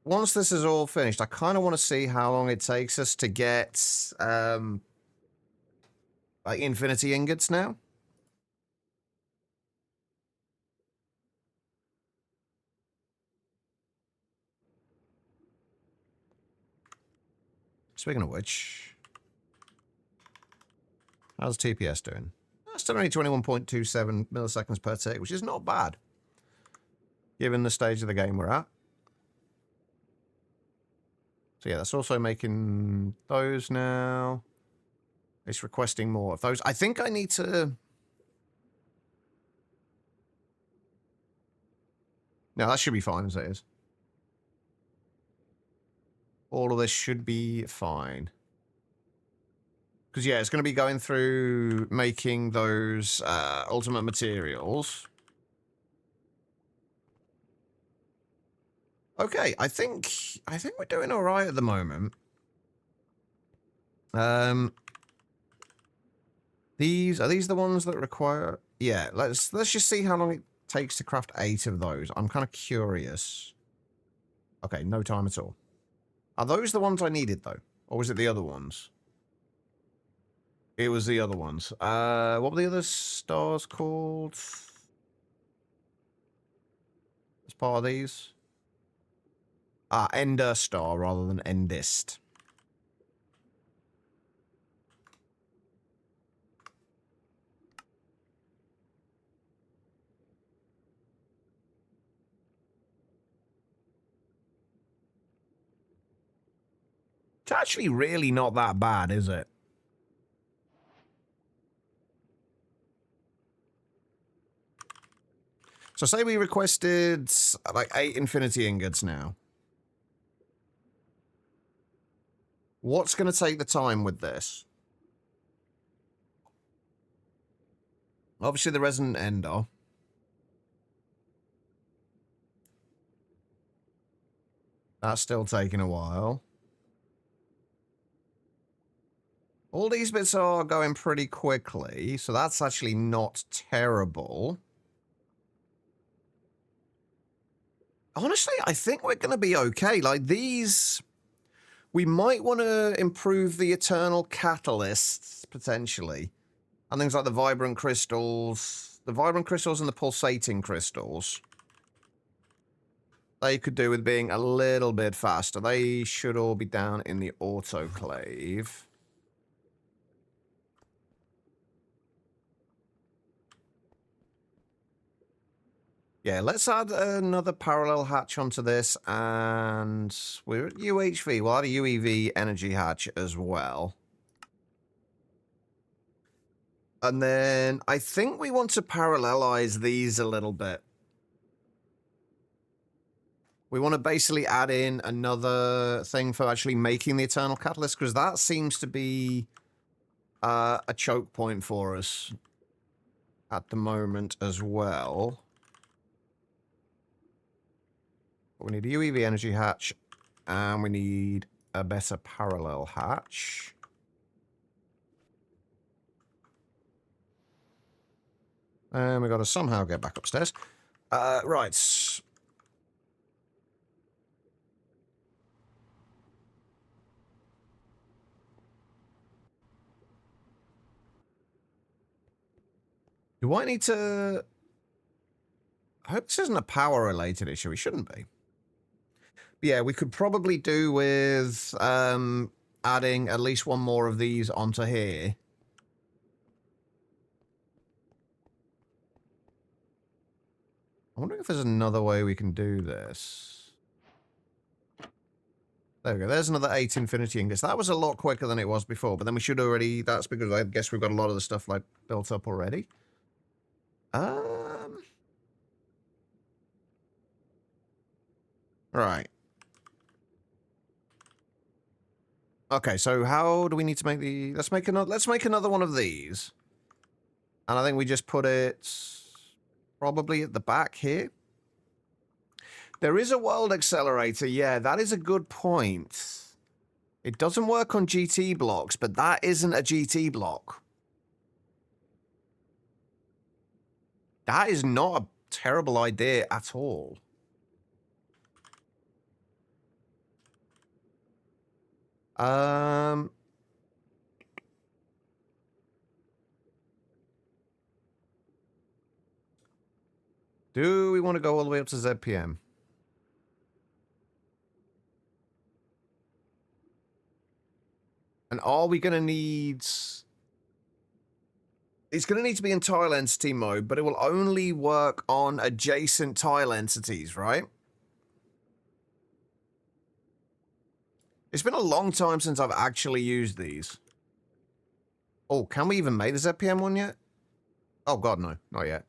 once this is all finished, I kind of want to see how long it takes us to get like infinity ingots now. Speaking of which, how's TPS doing? Still only 21.27 milliseconds per tick, which is not bad, given the stage of the game we're at. So yeah, that's also making those now. It's requesting more of those. I think I need to... No, that should be fine as it is. All of this should be fine. Because, yeah, it's going to be going through making those ultimate materials. Okay, I think we're doing all right at the moment. These are these the ones that require? Yeah, let's just see how long it takes to craft 8 of those. I'm kind of curious. Okay, no time at all. Are those the ones I needed though, or was it the other ones? It was the other ones. What were the other stars called? As part of these? Ah, Ender Star rather than Endist. It's actually really not that bad, is it? So say we requested like 8 infinity ingots now. What's going to take the time with this? Obviously the Resonant Ender. That's still taking a while. All these bits are going pretty quickly, so that's actually not terrible. Honestly, I think we're going to be okay. Like, these... We might want to improve the eternal catalysts, potentially. And things like the vibrant crystals. The vibrant crystals and the pulsating crystals. They could do with being a little bit faster. They should all be down in the autoclave. Yeah, let's add another parallel hatch onto this, and we're at UHV. We'll add a UEV energy hatch as well. And then I think we want to parallelize these a little bit. We want to basically add in another thing for actually making the Eternal Catalyst, because that seems to be a choke point for us at the moment as well. We need a UEV energy hatch, and we need a better parallel hatch. And we got to somehow get back upstairs. Right. Do I need to... I hope this isn't a power-related issue. It shouldn't be. But yeah, we could probably do with adding at least one more of these onto here. I wonder if there's another way we can do this. There we go. There's another 8 infinity ingots. That was a lot quicker than it was before, but then we should already... That's because I guess we've got a lot of the stuff like built up already. Right. Okay, so how do we need to make the... Let's make another one of these. And I think we just put it probably at the back here. There is a world accelerator. Yeah, that is a good point. It doesn't work on GT blocks, but that isn't a GT block. That is not a terrible idea at all. Do we want to go all the way up to ZPM? And are we going to need... It's going to need to be in tile entity mode, but it will only work on adjacent tile entities, right? It's been a long time since I've actually used these. Oh, can we even make the ZPM one yet? Oh, God, no. Not yet.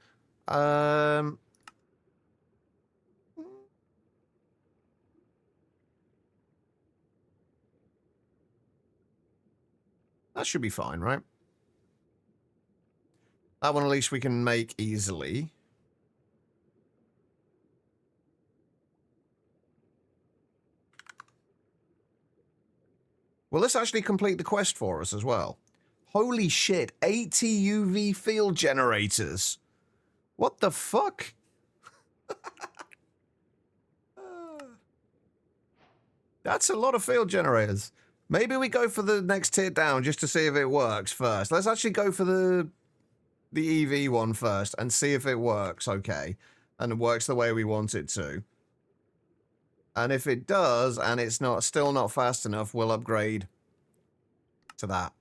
That should be fine, right? That one at least we can make easily. Will this actually complete the quest for us as well? Holy shit, 80 UV field generators. What the fuck? That's a lot of field generators. Maybe we go for the next tier down just to see if it works first. Let's actually go for the EV one first and see if it works okay. And it works the way we want it to. And if it does, and it's still not fast enough, we'll upgrade to that.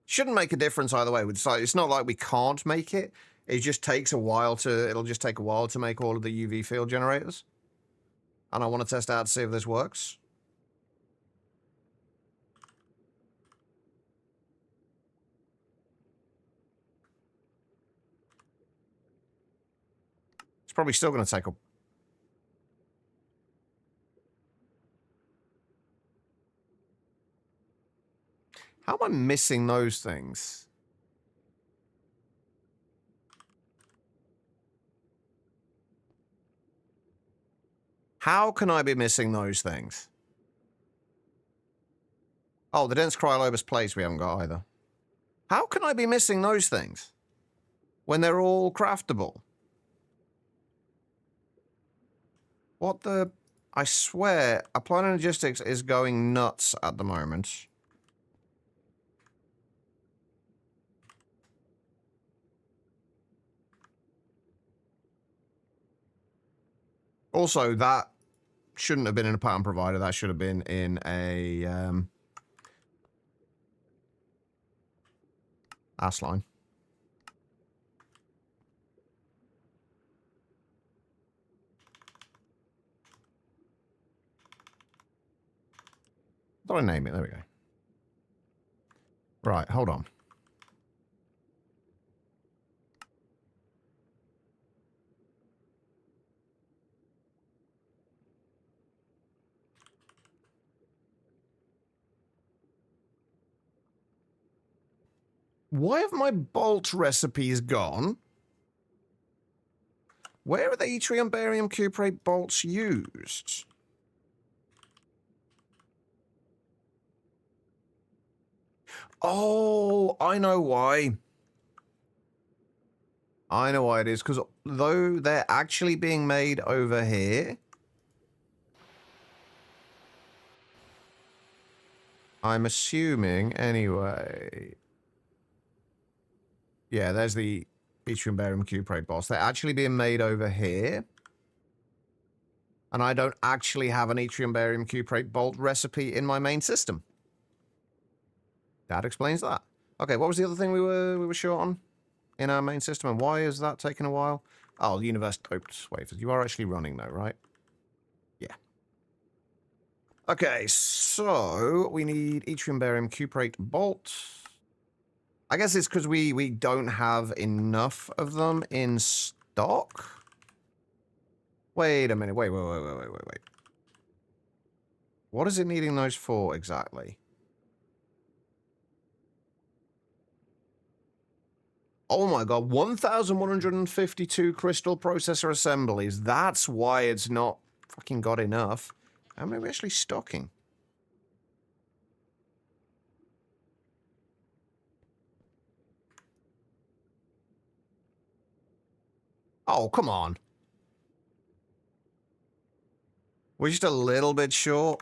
Shouldn't make a difference either way. It's not like we can't make it. It just takes a while to... It'll just take a while to make all of the UV field generators. And I want to test out to see if this works. It's probably still going to take a... How am I missing those things? How can I be missing those things? Oh, the dense cryolobus plates we haven't got either. How can I be missing those things when they're all craftable? What the... I swear, Applied Logistics is going nuts at the moment. Also, that shouldn't have been in a pattern provider. That should have been in a AS line. Thought I name it. There we go. Right, hold on. Why have my bolt recipes gone? Where are the yttrium barium cuprate bolts used? Oh, I know why. I know why it is, because though they're actually being made over here, I'm assuming anyway. Yeah, there's the yttrium barium cuprate bolts. They're actually being made over here. And I don't actually have an yttrium barium cuprate bolt recipe in my main system. That explains that. Okay, what was the other thing we were short on in our main system, and why is that taking a while? Oh, the universe doped wafers. You are actually running though, right? Yeah. Okay, so we need yttrium barium cuprate bolt. I guess it's because we don't have enough of them in stock. Wait a minute. Wait. What is it needing those for exactly? Oh my god, 1,152 crystal processor assemblies. That's why it's not fucking got enough. How many are we actually stocking? Oh, come on. We're just a little bit short.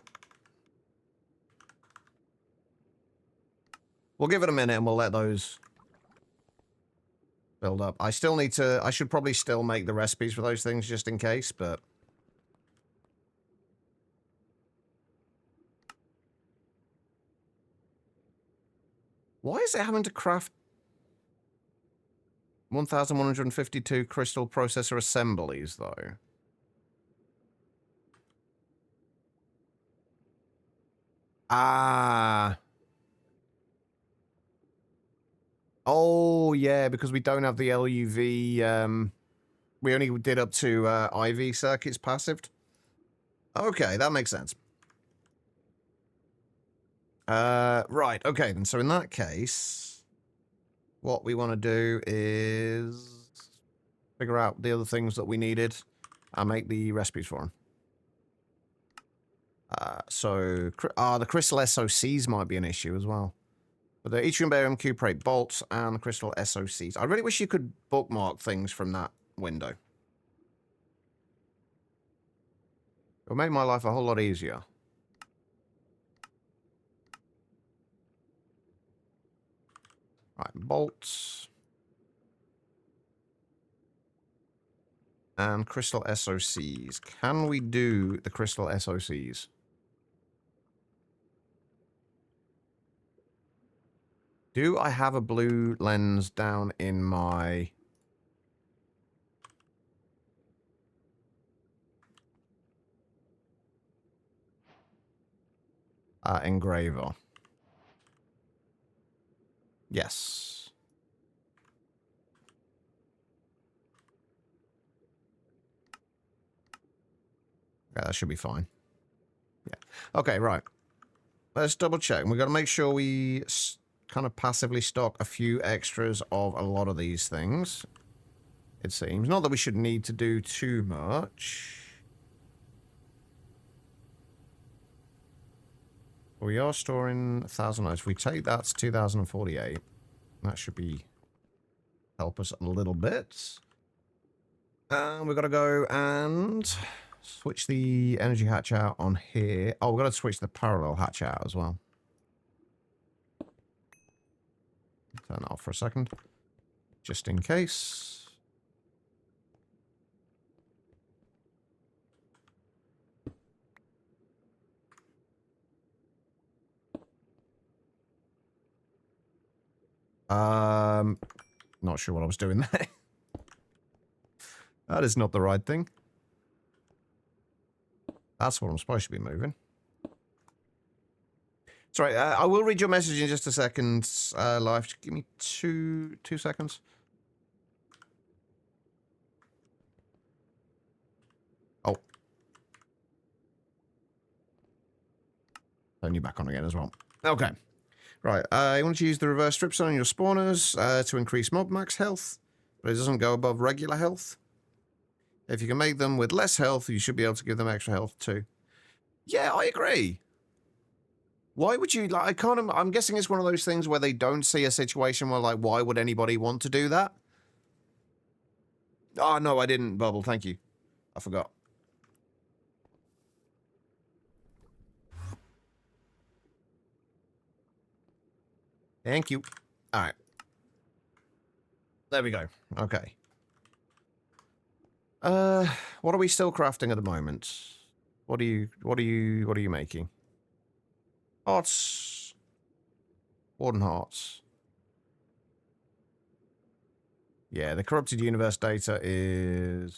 We'll give it a minute and we'll let those build up. I still need to... I should probably still make the recipes for those things just in case, but... Why is it having to craft 1,152 crystal processor assemblies, though? Ah. Oh, yeah, because we don't have the LUV, we only did up to IV circuits passived. Okay, that makes sense. Right, okay, then. So in that case, what we want to do is figure out the other things that we needed and make the recipes for them. The crystal SOCs might be an issue as well. But the yttrium barium cuprate bolts and the crystal SOCs. I really wish you could bookmark things from that window. It would make my life a whole lot easier. Right, bolts. And crystal SOCs. Can we do the crystal SOCs? Do I have a blue lens down in my... engraver? Yes. Okay, that should be fine. Yeah. Okay, right. Let's double check. We've got to make sure we kind of passively stock a few extras of a lot of these things. It seems. Not that we should need to do too much. we are storing 1,000 items. If we take that to 2,048, that should be help us a little bit. And we've got to go and switch the energy hatch out on here. Oh, we've got to switch the parallel hatch out as well. Turn that off for a second, just in case. Not sure what I was doing there. That is not the right thing. That's what I'm supposed to be moving. Sorry, I will read your message in just a second, Life. Just give me two seconds. Oh. Turn you back on again as well. Okay. Right, you want to use the reverse strip zone on your spawners to increase mob max health, but it doesn't go above regular health. If you can make them with less health, you should be able to give them extra health too. Yeah, I agree. Why would you, like, I'm guessing it's one of those things where they don't see a situation where, like, why would anybody want to do that? Oh, no, I didn't, Bubble, thank you. I forgot. Thank you. All right. There we go. Okay. What are we still crafting at the moment? What are you making? Hearts. Warden hearts. Yeah, the corrupted universe data is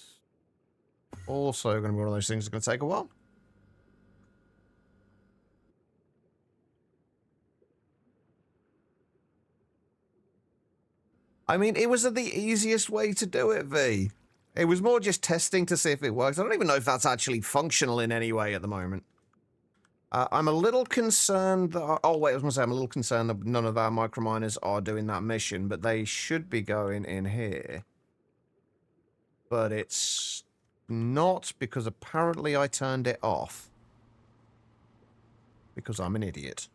also going to be one of those things that's going to take a while. I mean, it was the easiest way to do it, V. It was more just testing to see if it works. I don't even know if that's actually functional in any way at the moment. I'm a little concerned that... Oh, wait, I was going to say I'm a little concerned that none of our microminers are doing that mission, but they should be going in here. But it's not, because apparently I turned it off. Because I'm an idiot.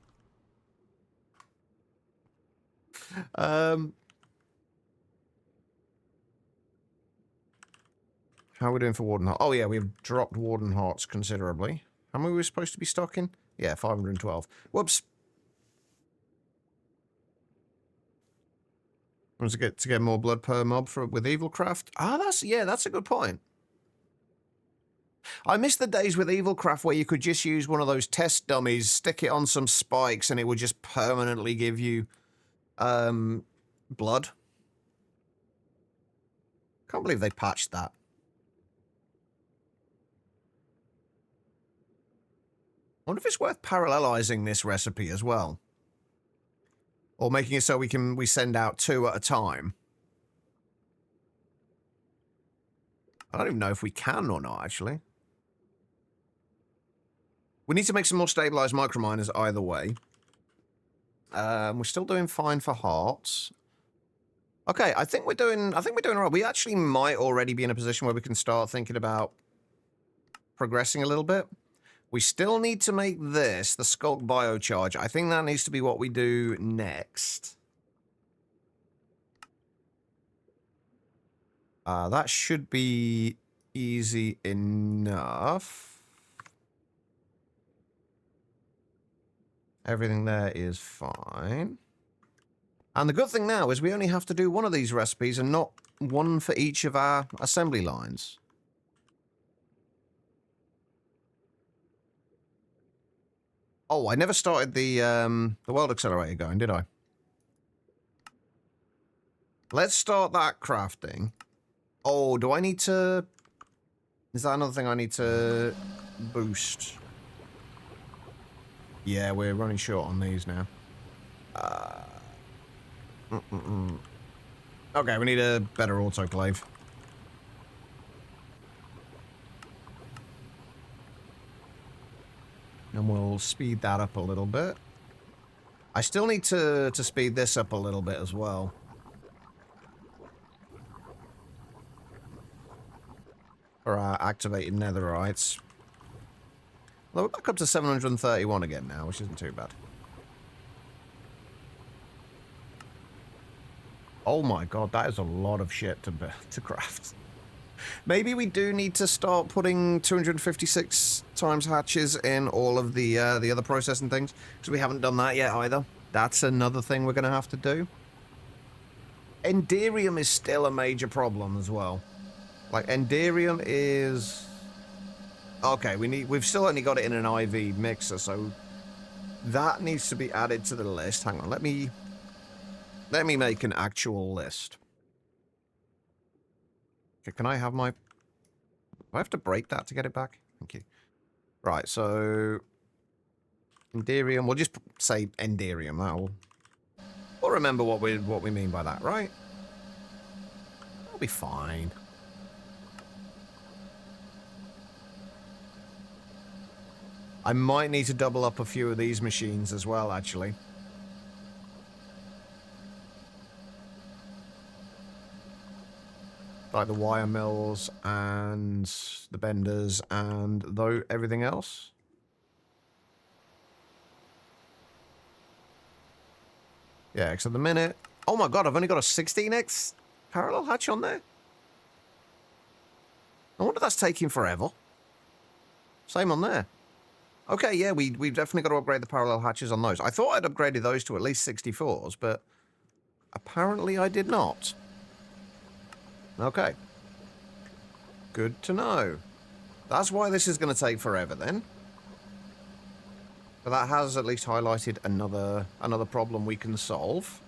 How are we doing for Warden Heart? Oh, yeah, we've dropped Warden Hearts considerably. How many were we supposed to be stocking? Yeah, 512. Whoops. Was to get more blood per mob with Evilcraft? Ah, that's a good point. I miss the days with Evilcraft where you could just use one of those test dummies, stick it on some spikes, and it would just permanently give you blood. Can't believe they patched that. I wonder if it's worth parallelizing this recipe as well. Or making it so we send out 2 at a time. I don't even know if we can or not, actually. We need to make some more stabilized microminers either way. We're still doing fine for hearts. Okay, I think we're doing all right. We actually might already be in a position where we can start thinking about progressing a little bit. We still need to make this, the Skulk Biocharge. I think that needs to be what we do next. That should be easy enough. Everything there is fine. And the good thing now is we only have to do one of these recipes and not one for each of our assembly lines. Oh, I never started the world accelerator going, did I? Let's start that crafting. Oh, do I need to... Is that another thing I need to boost? Yeah, we're running short on these now. Okay, we need a better autoclave. And we'll speed that up a little bit. I still need to speed this up a little bit as well. For our activated netherites. Well, we're back up to 731 again now, which isn't too bad. Oh my god, that is a lot of shit to craft. Maybe we do need to start putting 256 times hatches in all of the other processing things, because we haven't done that yet either. That's another thing we're going to have to do. Enderium is still a major problem as well. Like, Enderium is... Okay, we've still only got it in an IV mixer, so that needs to be added to the list. Hang on, let me make an actual list. Okay, can I have my... Do I have to break that to get it back? Thank you. Right, so... Enderium, we'll just say Enderium, we'll remember what we mean by that, right? That'll be fine. I might need to double up a few of these machines as well, actually. Like the wire mills and the benders and everything else. Yeah, because at the minute... Oh my god, I've only got a 16x parallel hatch on there? I wonder if that's taking forever. Same on there. Okay, yeah, we've definitely got to upgrade the parallel hatches on those. I thought I'd upgraded those to at least 64s, but apparently I did not. Okay. Good to know. That's why this is going to take forever then. But that has at least highlighted another problem we can solve.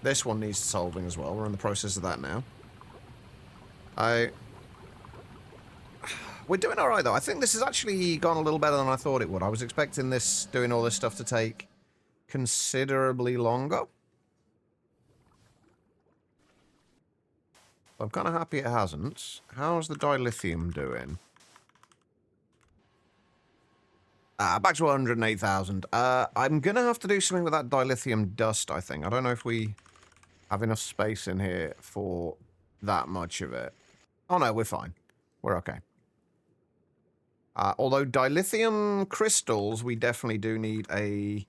This one needs solving as well. We're in the process of that now. We're doing alright though. I think this has actually gone a little better than I thought it would. I was expecting doing all this stuff to take considerably longer. I'm kind of happy it hasn't. How's the dilithium doing? Back to 108,000. I'm going to have to do something with that dilithium dust, I think. I don't know if we have enough space in here for that much of it. Oh, no, we're fine. We're okay. Although dilithium crystals, we definitely do need a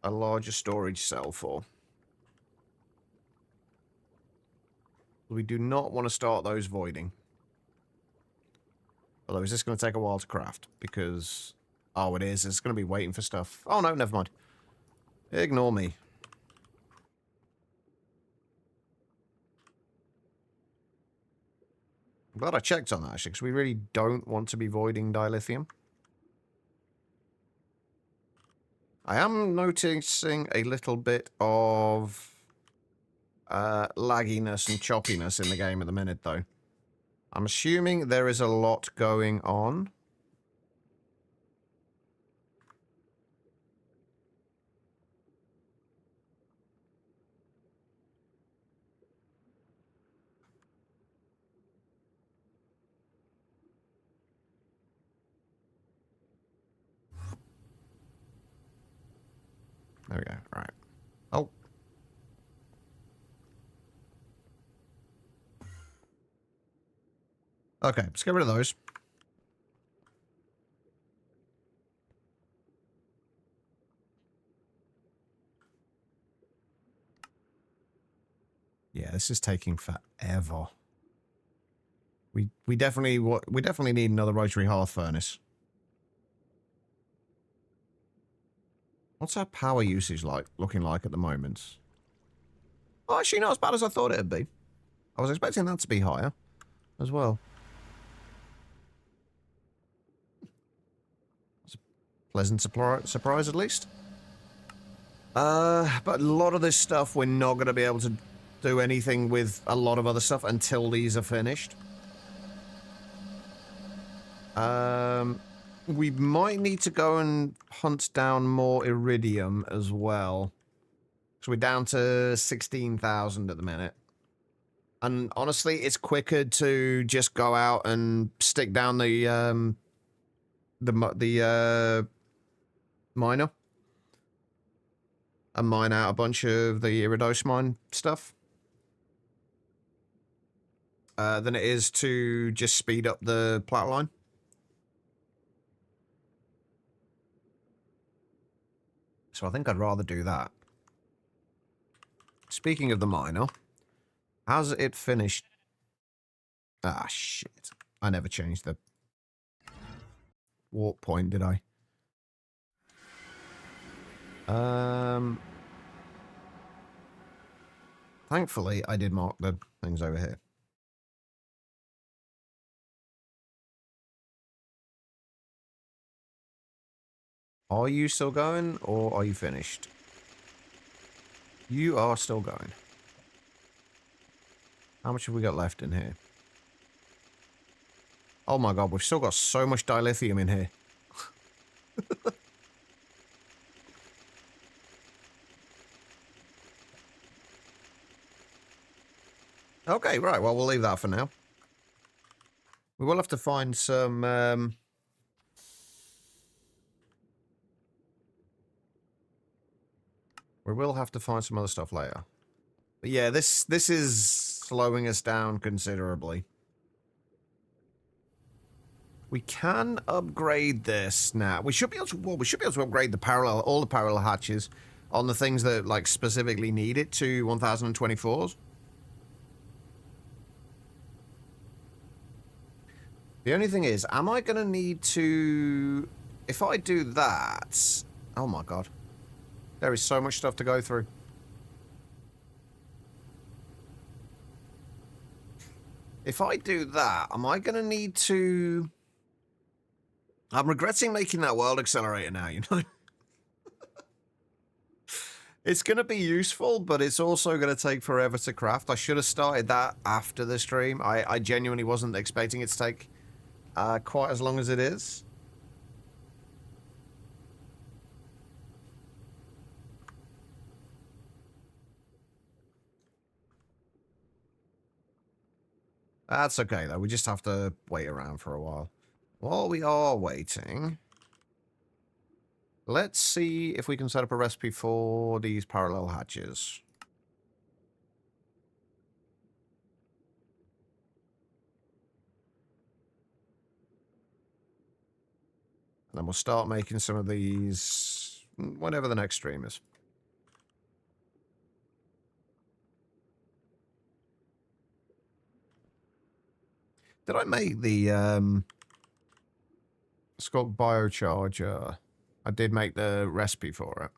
larger storage cell for. We do not want to start those voiding. Although, is this going to take a while to craft? Because... Oh, it is. It's going to be waiting for stuff. Oh, no, never mind. Ignore me. I'm glad I checked on that, actually, because we really don't want to be voiding dilithium. I am noticing a little bit of lagginess and choppiness in the game at the minute, though. I'm assuming there is a lot going on. There we go. All right. Oh. Okay, let's get rid of those. Yeah, this is taking forever. We definitely need another rotary hearth furnace. What's our power usage looking like at the moment? Oh, actually, not as bad as I thought it'd be. I was expecting that to be higher as well. It's a pleasant surprise, at least. But a lot of this stuff, we're not going to be able to do anything with a lot of other stuff until these are finished. We might need to go and hunt down more iridium as well. So we're down to 16,000 at the minute. And honestly, it's quicker to just go out and stick down the miner. And mine out a bunch of the iridose mine stuff. than it is to just speed up the plat line. So I think I'd rather do that. Speaking of the miner, has it finished? Ah, shit. I never changed the warp point, did I? Thankfully, I did mark the things over here. Are you still going, or are you finished? You are still going. How much have we got left in here? Oh my god, we've still got so much dilithium in here. Okay, right, well, we'll leave that for now. We will have to find some... We will have to find some other stuff later. But yeah, this is slowing us down considerably. We can upgrade this now. We should be able to. Well, we should be able to upgrade all the parallel hatches on the things that like specifically need it to 1024s. The only thing is, am I going to need to? If I do that, oh my god, there is so much stuff to go through. If I do that, am I going to need to? I'm regretting making that world accelerator now, you know? It's going to be useful, but it's also going to take forever to craft. I should have started that after the stream. I genuinely wasn't expecting it to take quite as long as it is. That's okay, though. We just have to wait around for a while. While we are waiting, let's see if we can set up a recipe for these parallel hatches. And then we'll start making some of these whenever the next stream is. Did I make the Sculpt biocharger? I did make the recipe for it.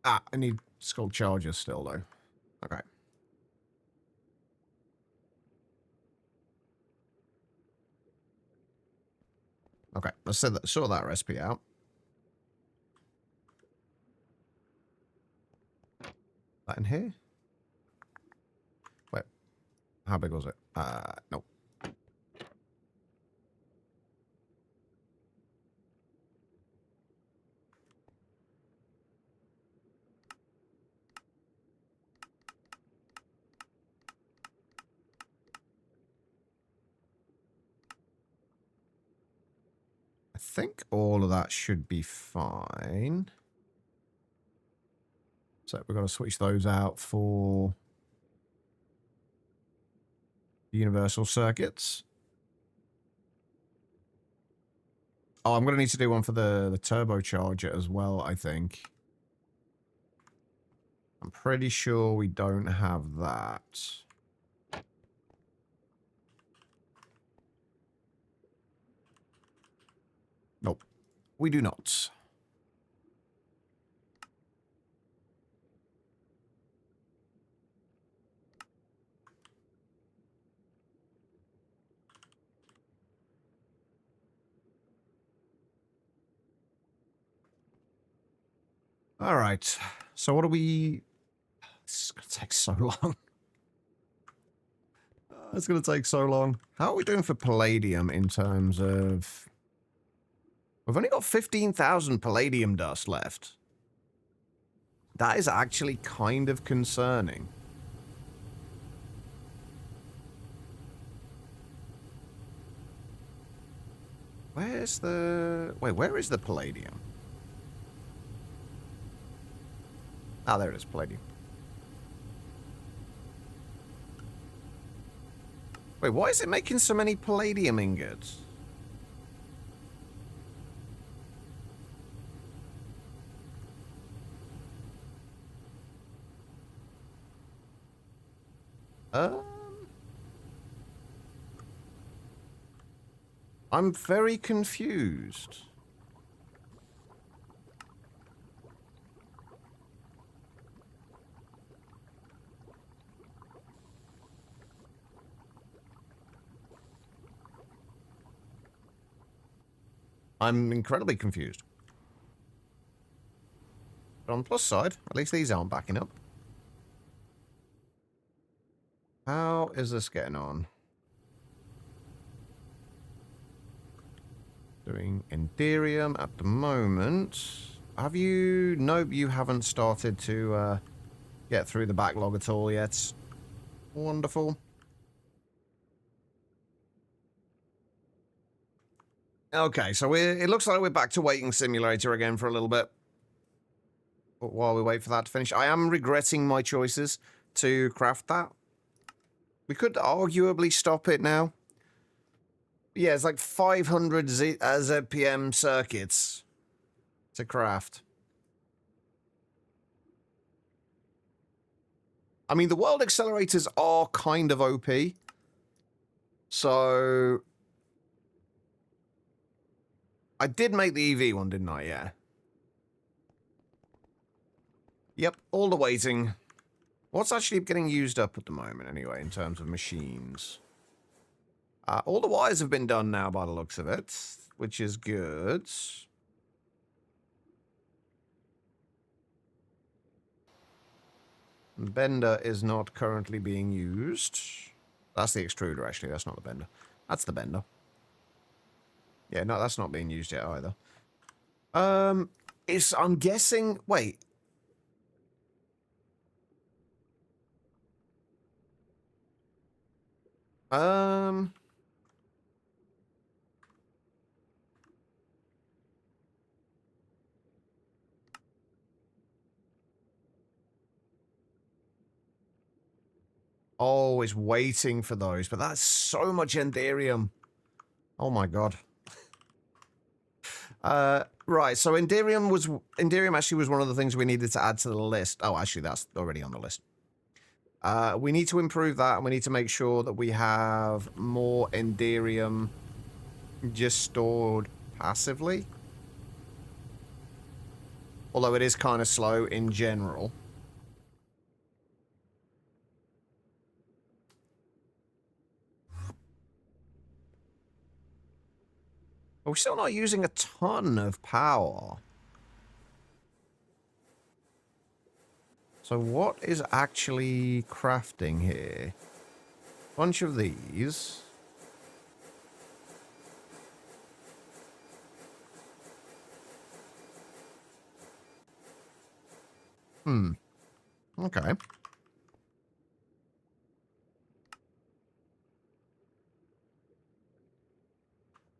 Ah, I need Sculpt chargers still, though. Okay. Okay, let's sort that recipe out. That in here? Wait, how big was it? Nope. I think all of that should be fine. So we're going to switch those out for universal circuits. Oh, I'm going to need to do one for the turbocharger as well, I think. I'm pretty sure we don't have that. Nope, we do not. All right, so what do we... This is going to take so long. It's going to take so long. How are we doing for palladium in terms of... We've only got 15,000 palladium dust left. That is actually kind of concerning. Where's the... Wait, where is the palladium? Ah, there it is, palladium. Wait, why is it making so many palladium ingots? I'm very confused. I'm incredibly confused. But on the plus side, at least these aren't backing up. How is this getting on? Doing Enderium at the moment. Have you... Nope, you haven't started to get through the backlog at all yet. Wonderful. Okay, so it looks like we're back to waiting simulator again for a little bit. But while we wait for that to finish, I am regretting my choices to craft that. We could arguably stop it now. Yeah, it's like 500 ZPM circuits to craft. I mean, the world accelerators are kind of OP. So... I did make the EV one, didn't I? Yeah. Yep, all the waiting. What's actually getting used up at the moment, anyway, in terms of machines? All the wires have been done now, by the looks of it, which is good. Bender is not currently being used. That's the extruder, actually. That's not the bender. That's the bender. Yeah, no, that's not being used yet either. I'm guessing... Wait. Oh, it's waiting for those, but that's so much Enderium. Oh my god. Right, so Enderium actually was one of the things we needed to add to the list. Oh, actually, that's already on the list. We need to improve that, and we need to make sure that we have more Enderium just stored passively. Although it is kind of slow in general. But we're still not using a ton of power. So what is actually crafting here? Bunch of these. Okay.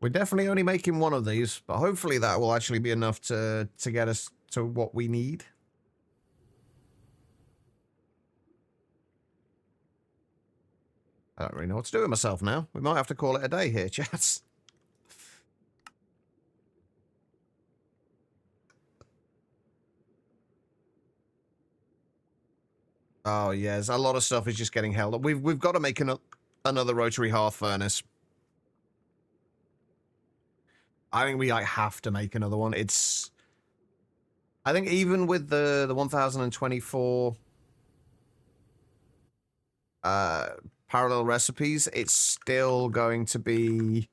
We're definitely only making one of these, but hopefully that will actually be enough to get us to what we need. I don't really know what to do with myself now. We might have to call it a day here, chats. Oh, yes. A lot of stuff is just getting held up. We've got to make another rotary hearth furnace. I think we have to make another one. It's... I think even with the 1024 parallel recipes, it's still going to be...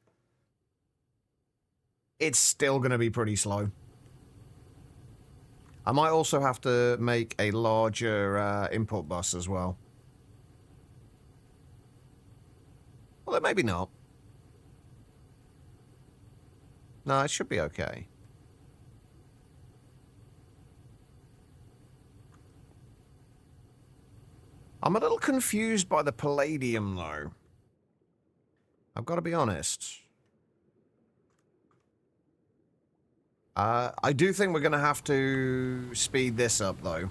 It's still going to be pretty slow. I might also have to make a larger input bus as well. Although maybe not. No, it should be okay. I'm a little confused by the palladium, though. I've got to be honest. I do think we're going to have to speed this up, though.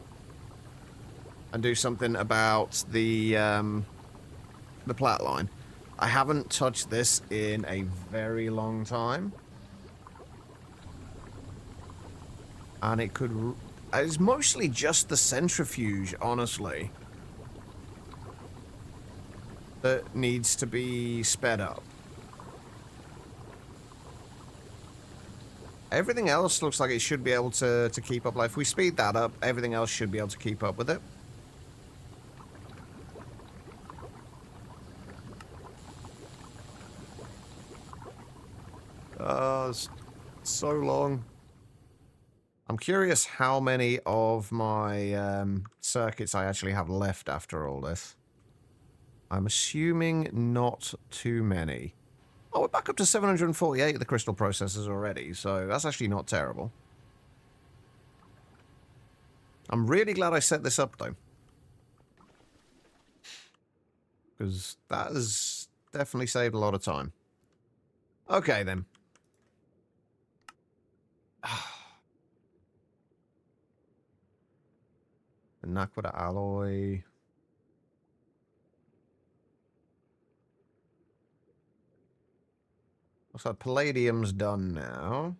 And do something about the plat line. I haven't touched this in a very long time. And it could... It's mostly just the centrifuge, honestly, that needs to be sped up. Everything else looks like it should be able to keep up. Like, if we speed that up, everything else should be able to keep up with it. It's so long. I'm curious how many of my circuits I actually have left after all this. I'm assuming not too many. Oh, we're back up to 748 of the crystal processors already, so that's actually not terrible. I'm really glad I set this up, though. Because that has definitely saved a lot of time. Okay, then. The Naquita alloy. So palladium's done now.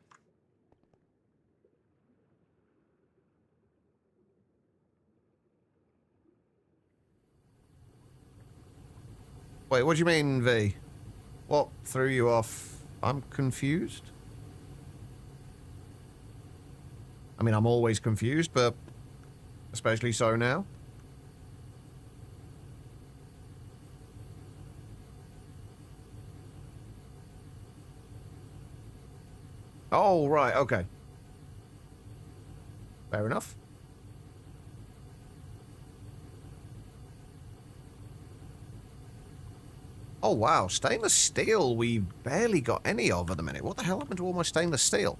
Wait, what do you mean, V? What threw you off? I'm confused. I mean, I'm always confused, but especially so now. Oh, right, okay. Fair enough. Oh, wow. Stainless steel, we barely got any of at the minute. What the hell happened to all my stainless steel?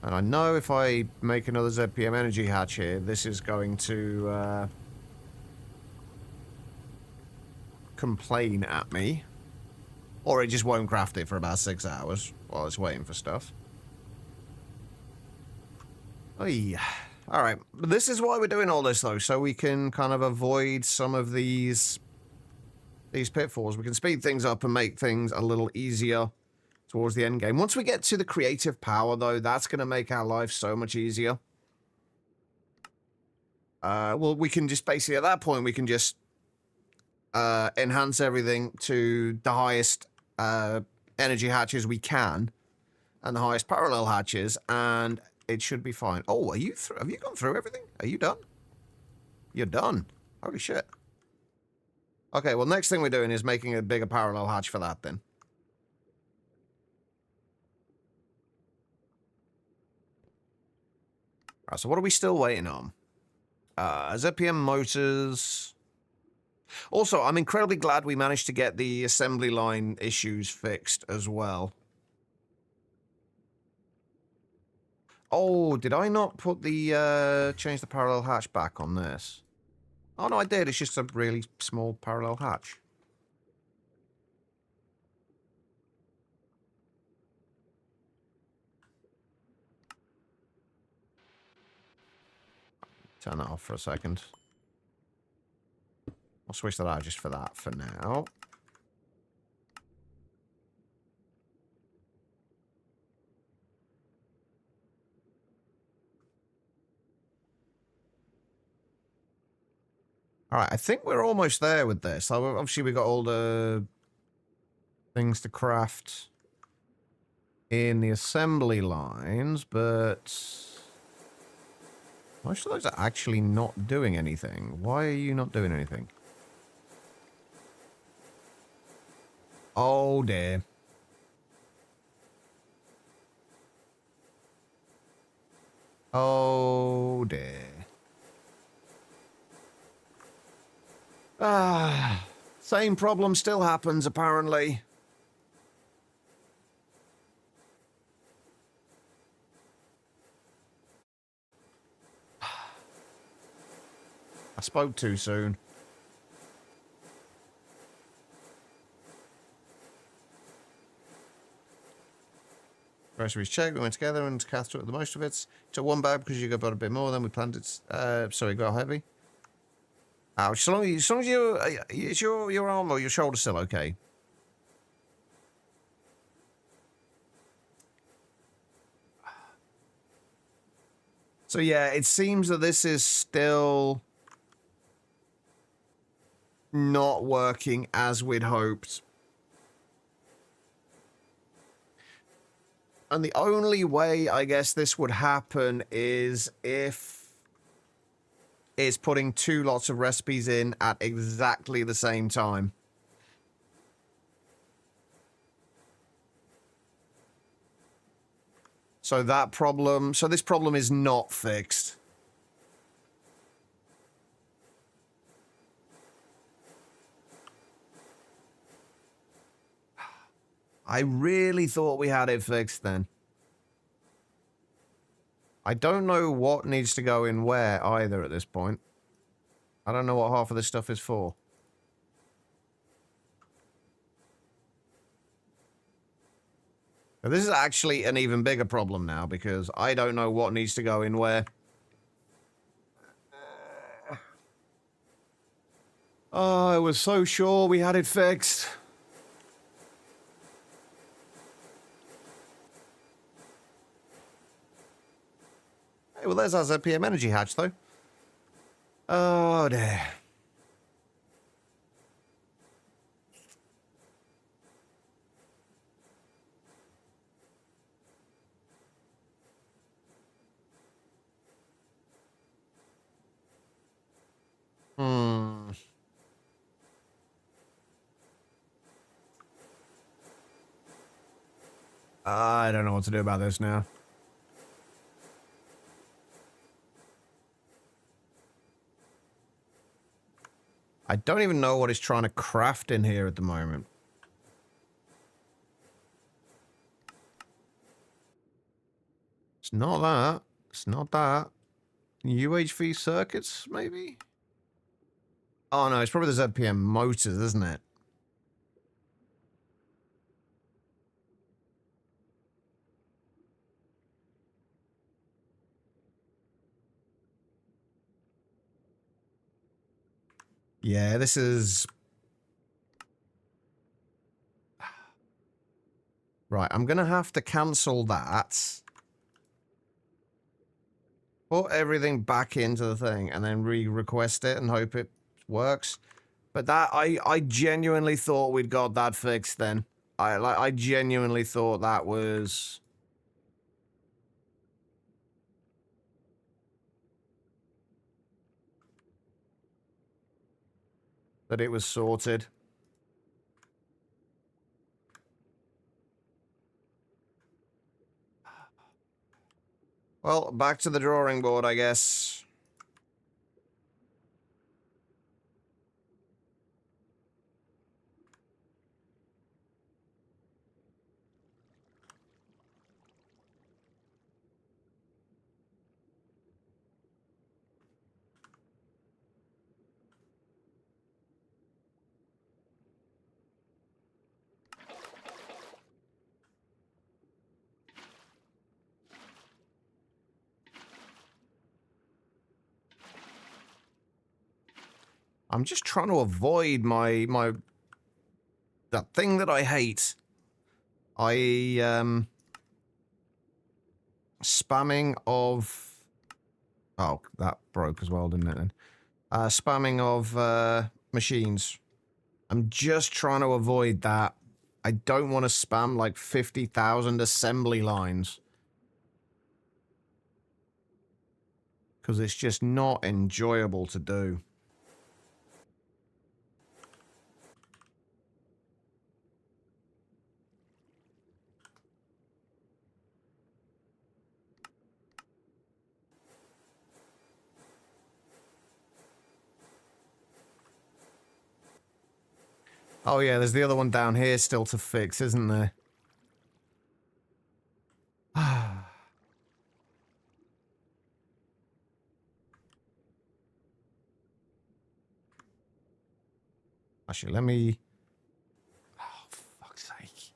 And I know if I make another ZPM energy hatch here, this is going to complain at me. Or it just won't craft it for about 6 hours while it's waiting for stuff. Oh, yeah. Alright, but this is why we're doing all this, though, so we can kind of avoid some of these pitfalls. We can speed things up and make things a little easier towards the end game. Once we get to the creative power, though, that's going to make our life so much easier. Well, we can just basically, at that point, we can just enhance everything to the highest energy hatches we can, and the highest parallel hatches, and it should be fine. Oh, are you have you gone through everything? Are you done? You're done. Holy shit. Okay, well, next thing we're doing is making a bigger parallel hatch for that, then. Alright, so what are we still waiting on? ZPM motors. Also, I'm incredibly glad we managed to get the assembly line issues fixed as well. Oh, did I not put the, change the parallel hatch back on this? Oh, no, I did. It's just a really small parallel hatch. Turn that off for a second. I'll switch that out just for that for now. Alright, I think we're almost there with this. Obviously, we got all the things to craft in the assembly lines, but most of those are actually not doing anything. Why are you not doing anything? Oh, dear. Oh, dear. Ah, same problem still happens, apparently. I spoke too soon. Groceries checked, we went together and Kath took the most of it. Took one bag because you got a bit more than we planned it. Sorry, got heavy. Ouch. As long as you, is your arm or your shoulder still okay? So yeah, it seems that this is still not working as we'd hoped. And the only way I guess this would happen is if it's putting two lots of recipes in at exactly the same time. So this problem is not fixed. I really thought we had it fixed then. I don't know what needs to go in where either at this point. I don't know what half of this stuff is for. Now, this is actually an even bigger problem now because I don't know what needs to go in where. Oh, I was so sure we had it fixed. Hey, well, there's our ZPM energy hatch, though. Oh, dear. I don't know what to do about this now. I don't even know what it's trying to craft in here at the moment. It's not that. It's not that. UHV circuits, maybe? Oh, no, it's probably the ZPM motors, isn't it? Yeah, this is... Right, I'm going to have to cancel that. Put everything back into the thing and then re-request it and hope it works. But that, I genuinely thought we'd got that fixed then. I genuinely thought that was... that it was sorted. Well, back to the drawing board, I guess. I'm just trying to avoid that thing that I hate. Spamming of... Oh, that broke as well, didn't it then? Spamming of machines. I'm just trying to avoid that. I don't want to spam like 50,000 assembly lines. Because it's just not enjoyable to do. Oh yeah, there's the other one down here still to fix, isn't there? Actually, let me... Oh, for fuck's sake.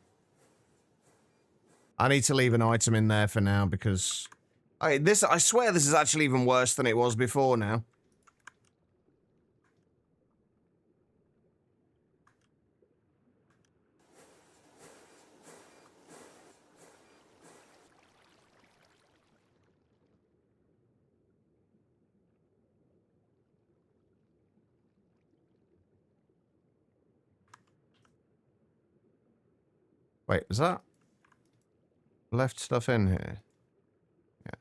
I need to leave an item in there for now because... I swear this is actually even worse than it was before now. Wait, is that left stuff in here? Yeah.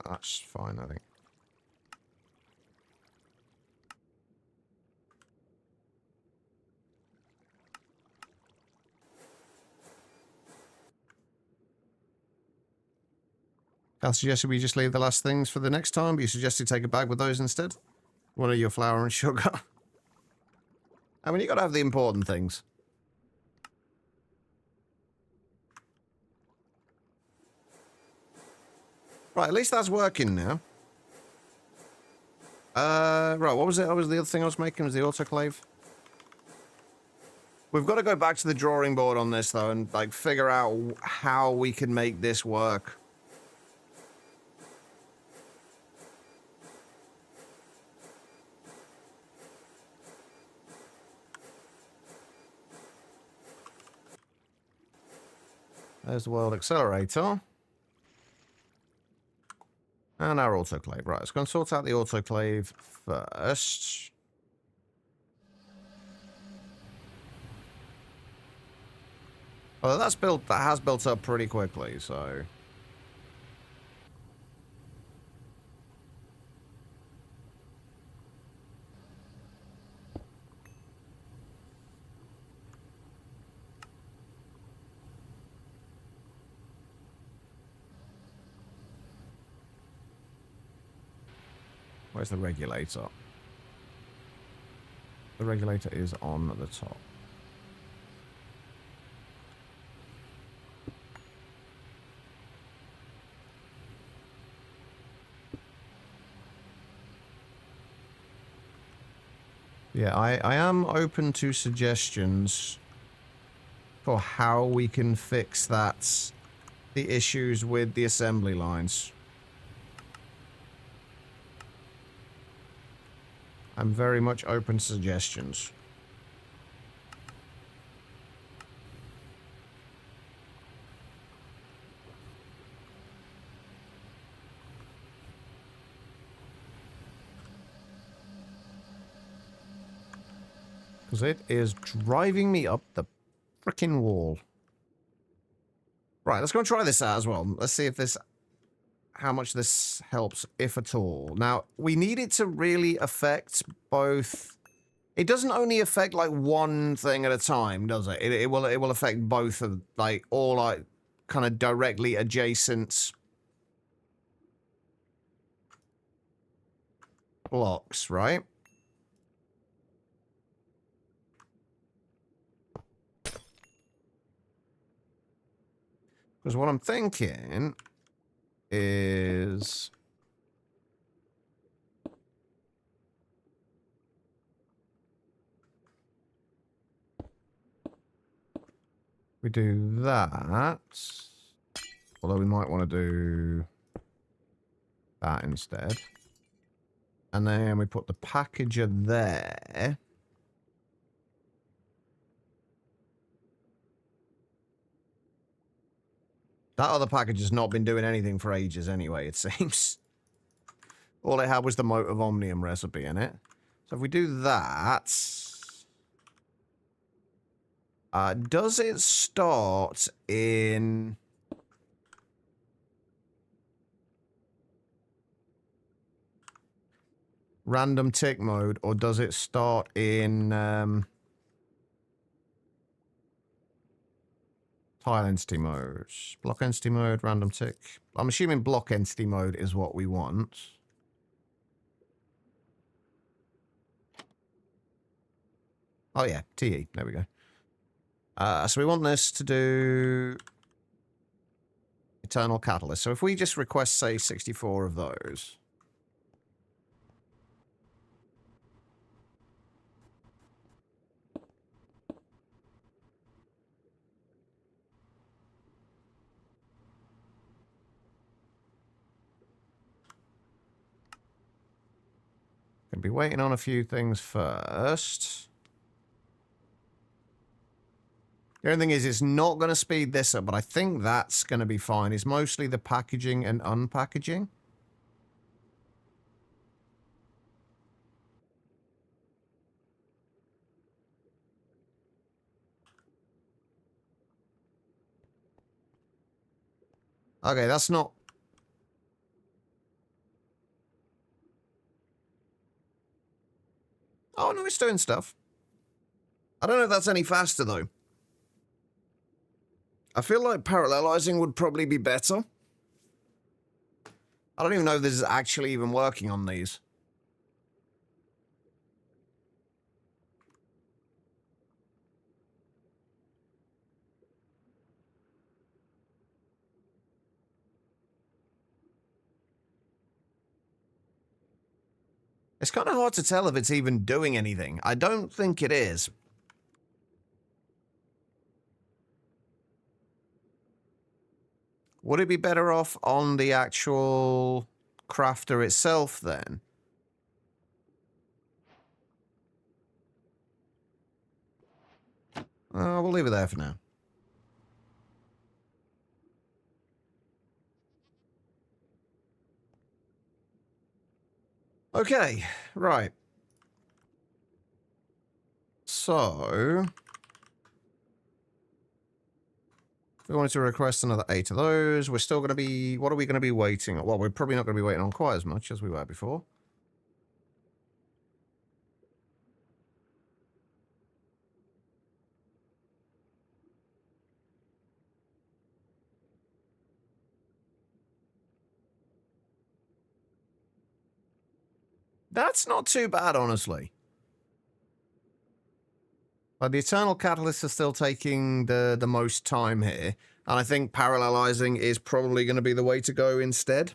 That's fine, I think. I suggested we just leave the last things for the next time, but you suggested take a bag with those instead. What are your flour and sugar? I mean, you gotta have the important things. Right, at least that's working now. Right, what was it? What was the other thing I was making? Was the autoclave? We've got to go back to the drawing board on this, though, and, like, figure out how we can make this work. There's the world accelerator. And our autoclave. Right, let's go and sort out the autoclave first. Well, that has built up pretty quickly, so... Where's the regulator? The regulator is on the top. Yeah, I am open to suggestions for how we can fix that, the issues with the assembly lines. I'm very much open to suggestions. Because it is driving me up the frickin' wall. Right, let's go and try this out as well. Let's see if this... how much this helps, if at all. Now, we need it to really affect both... It doesn't only affect, like, one thing at a time, does it? It will affect both of, like, all, like, kind of directly adjacent blocks, right? Because what I'm thinking is... we do that. Although we might want to do that instead. And then we put the packager there. That other package has not been doing anything for ages anyway, it seems. All it had was the motive omnium recipe in it. So if we do that... does it start in... random tick mode, or does it start in... tile entity mode? Block entity mode, random tick. I'm assuming block entity mode is what we want. Oh yeah, TE. There we go. So we want this to do eternal catalyst. So if we just request, say, 64 of those. Gonna be waiting on a few things first. The only thing is, it's not going to speed this up, but I think that's going to be fine. It's mostly the packaging and unpackaging. Okay, that's not... Oh, no, it's doing stuff. I don't know if that's any faster, though. I feel like parallelizing would probably be better. I don't even know if this is actually even working on these. It's kind of hard to tell if it's even doing anything. I don't think it is. Would it be better off on the actual crafter itself, then? We'll leave it there for now. Okay, right. So... we wanted to request another 8 of those. We're still going to be... what are we going to be waiting on? Well, we're probably not going to be waiting on quite as much as we were before. That's not too bad, honestly. But the Eternal Catalyst is still taking the most time here. And I think parallelizing is probably going to be the way to go instead.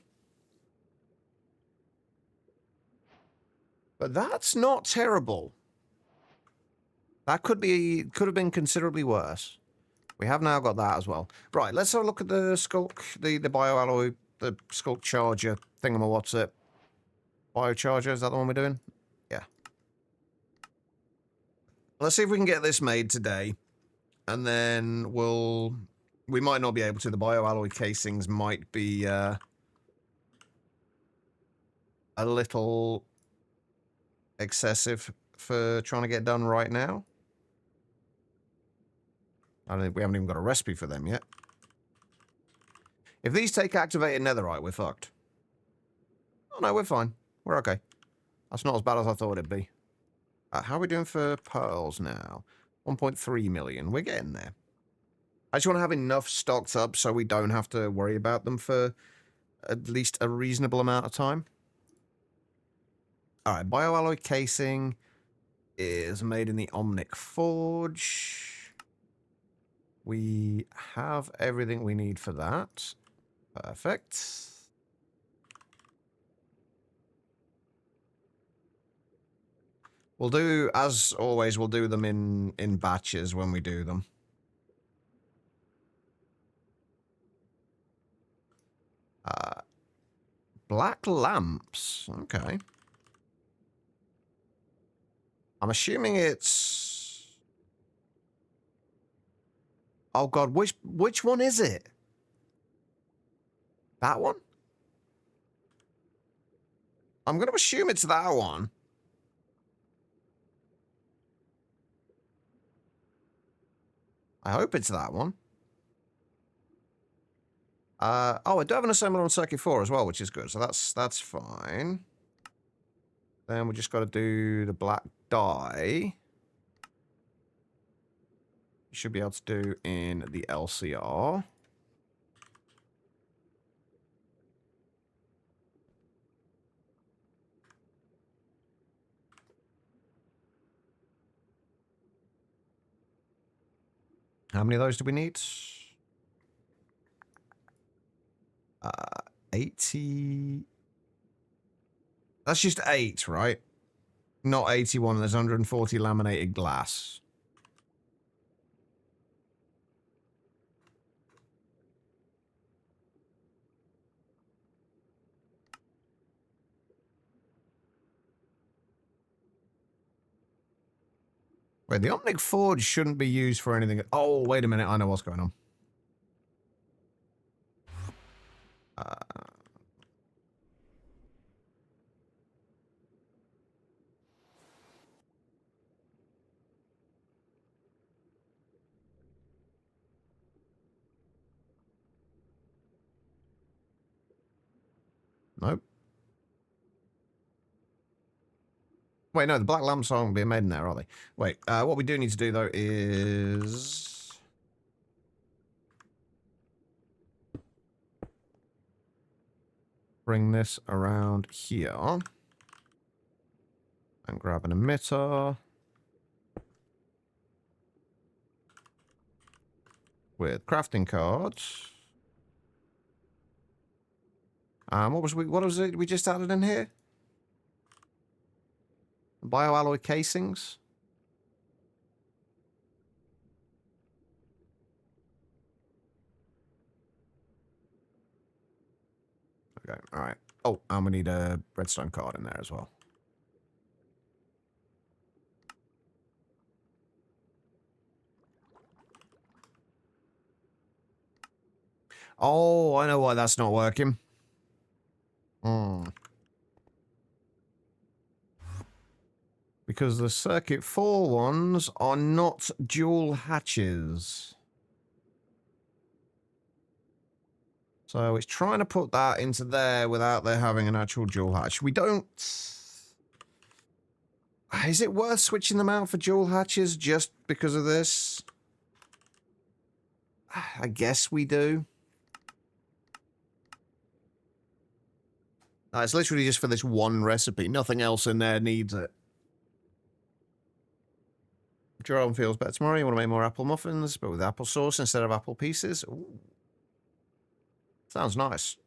But that's not terrible. That could have been considerably worse. We have now got that as well. Right, let's have a look at the Skulk, the bioalloy, the Skulk Charger thingamawhat's it. Biocharger, is that the one we're doing? Yeah. Let's see if we can get this made today. And then we might not be able to. The bioalloy casings might be a little excessive for trying to get done right now. I don't think we haven't even got a recipe for them yet. If these take activated netherite, we're fucked. Oh no, we're fine. We're okay. That's not as bad as I thought it'd be. How are we doing for pearls now? 1.3 million. We're getting there. I just want to have enough stocked up so we don't have to worry about them for at least a reasonable amount of time. Alright, bioalloy casing is made in the Omnic Forge. We have everything we need for that. Perfect. We'll do, as always, we'll do them in batches when we do them. Black lamps. Okay. I'm assuming it's... oh god, which one is it? That one? I'm going to assume it's that one. I hope it's that one. Oh, I do have an assembler on circuit 4 as well, which is good. So that's fine. Then we just got to do the black dye. You should be able to do in the LCR. How many of those do we need? 80... that's just 8, right? Not 81, there's 140 laminated glass. Wait, the Omnic Forge shouldn't be used for anything. Oh, wait a minute, I know what's going on. Nope. Wait, no, the black lamps aren't being made in there, are they? Wait, what we do need to do, though, is... bring this around here. And grab an emitter. With crafting cards. What was it we just added in here? Bioalloy casings. Okay, alright. Oh, and we need a redstone card in there as well. Oh, I know why that's not working. Because the circuit 4 ones are not dual hatches. So it's trying to put that into there without there having an actual dual hatch. We don't... Is it worth switching them out for dual hatches just because of this? I guess we do. It's literally just for this one recipe. Nothing else in there needs it. Jerome feels better tomorrow. You want to make more apple muffins, but with apple sauce instead of apple pieces? Ooh. Sounds nice.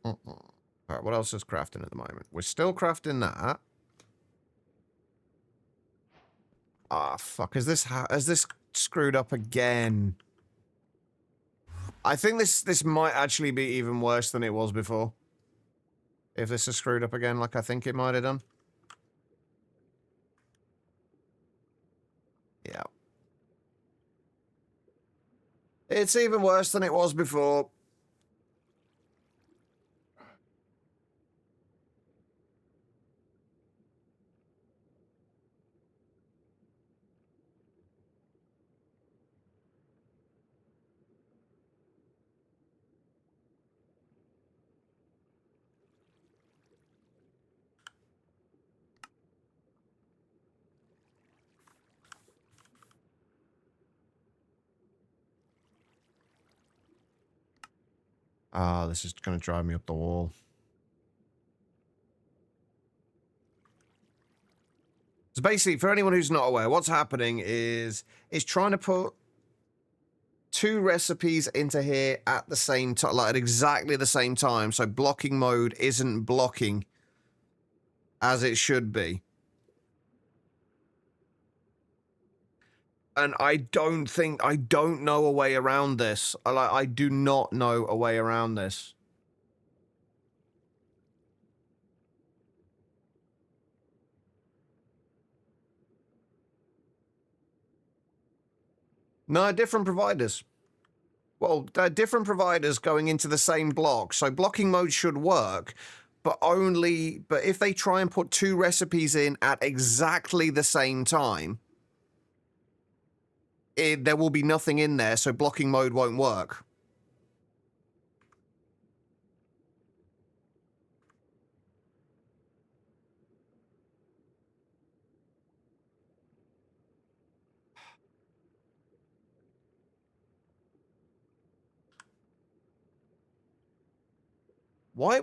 Alright, what else is crafting at the moment? We're still crafting that. Ah, fuck. Is this screwed up again? I think this might actually be even worse than it was before. If this is screwed up again like I think it might have done. Yeah. It's even worse than it was before. Ah, this is going to drive me up the wall. So basically, for anyone who's not aware, what's happening is it's trying to put 2 recipes into here at the same time, like at exactly the same time. So blocking mode isn't blocking as it should be. And I don't know a way around this. I do not know a way around this. No, different providers. Well, they're different providers going into the same block. So blocking mode should work, but if they try and put 2 recipes in at exactly the same time, there will be nothing in there, so blocking mode won't work. Why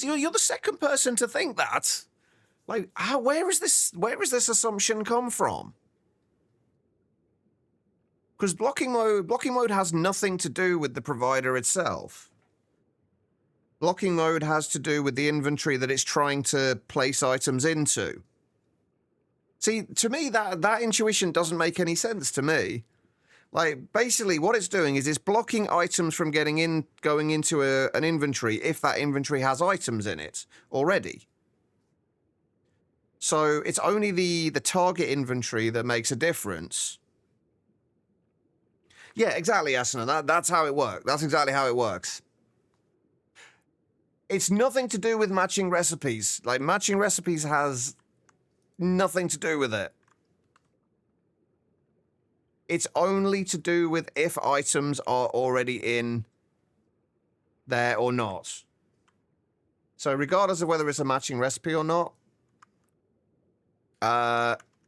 you're the second person to think that? Like, where is this assumption come from? Because blocking mode has nothing to do with the provider itself. Blocking mode has to do with the inventory that it's trying to place items into. See, to me, that intuition doesn't make any sense to me. Like, basically, what it's doing is it's blocking items from going into an inventory if that inventory has items in it already. So it's only the target inventory that makes a difference. Yeah, exactly, Asuna. That's how it works. That's exactly how it works. It's nothing to do with matching recipes. Like, matching recipes has nothing to do with it. It's only to do with if items are already in there or not. So regardless of whether it's a matching recipe or not,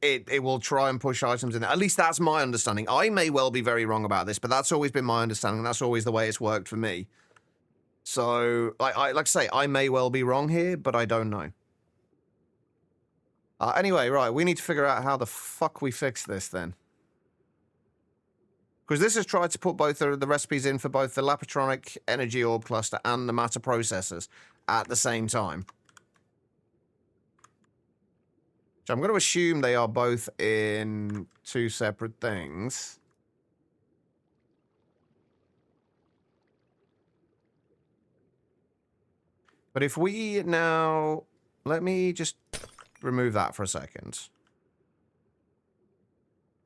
it will try and push items in there. At least that's my understanding. I may well be very wrong about this, but that's always been my understanding. That's always the way it's worked for me. So, like I say, I may well be wrong here, but I don't know. Anyway, right, we need to figure out how the fuck we fix this then. Because this has tried to put both the recipes in for both the Lapatronic Energy Orb Cluster and the Matter Processors at the same time. So I'm going to assume they are both in two separate things. But if we now... Let me just remove that for a second.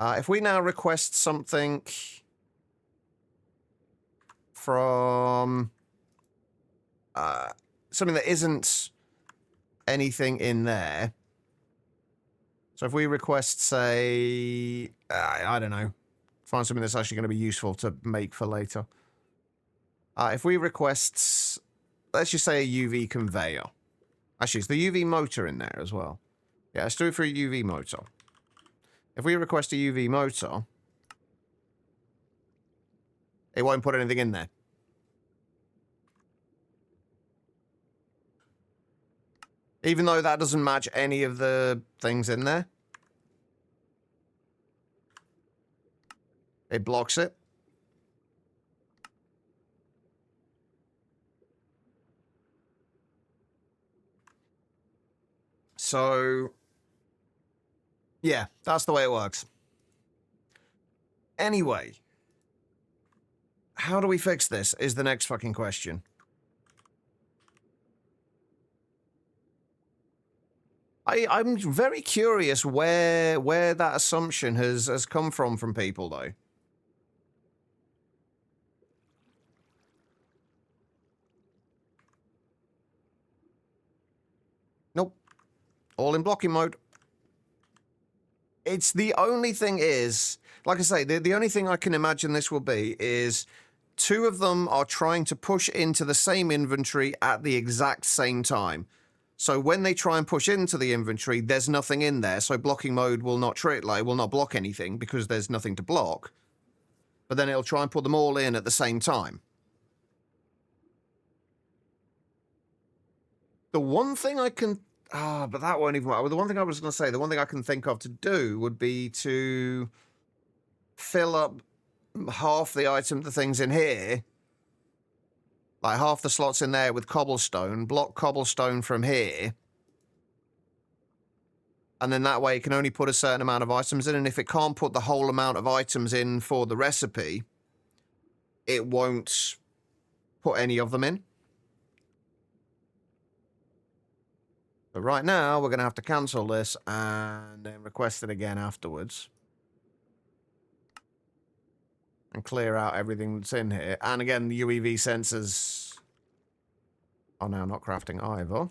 If we now request something from something that isn't anything in there. So if we request, say, I don't know, find something that's actually going to be useful to make for later. If we request, let's just say a UV conveyor. Actually, is the UV motor in there as well? Yeah, let's do it for a UV motor. If we request a UV motor, it won't put anything in there. Even though that doesn't match any of the things in there. It blocks it. So, yeah, that's the way it works. Anyway, how do we fix this is the next fucking question. I'm very curious where that assumption has come from people, though. Nope. All in blocking mode. It's the only thing is, like I say, the only thing I can imagine this will be is two of them are trying to push into the same inventory at the exact same time. So when they try and push into the inventory, there's nothing in there. So blocking mode will not will not block anything because there's nothing to block. But then it'll try and put them all in at the same time. The one thing I can... but that won't even work. The one thing I was going to say, the one thing I can think of to do would be to fill up half the things in here. Like half the slots in there with cobblestone, block cobblestone from here. And then that way it can only put a certain amount of items in. And if it can't put the whole amount of items in for the recipe, it won't put any of them in. But right now, we're going to have to cancel this and then request it again afterwards. And clear out everything that's in here. And again, the UEV sensors are now not crafting either.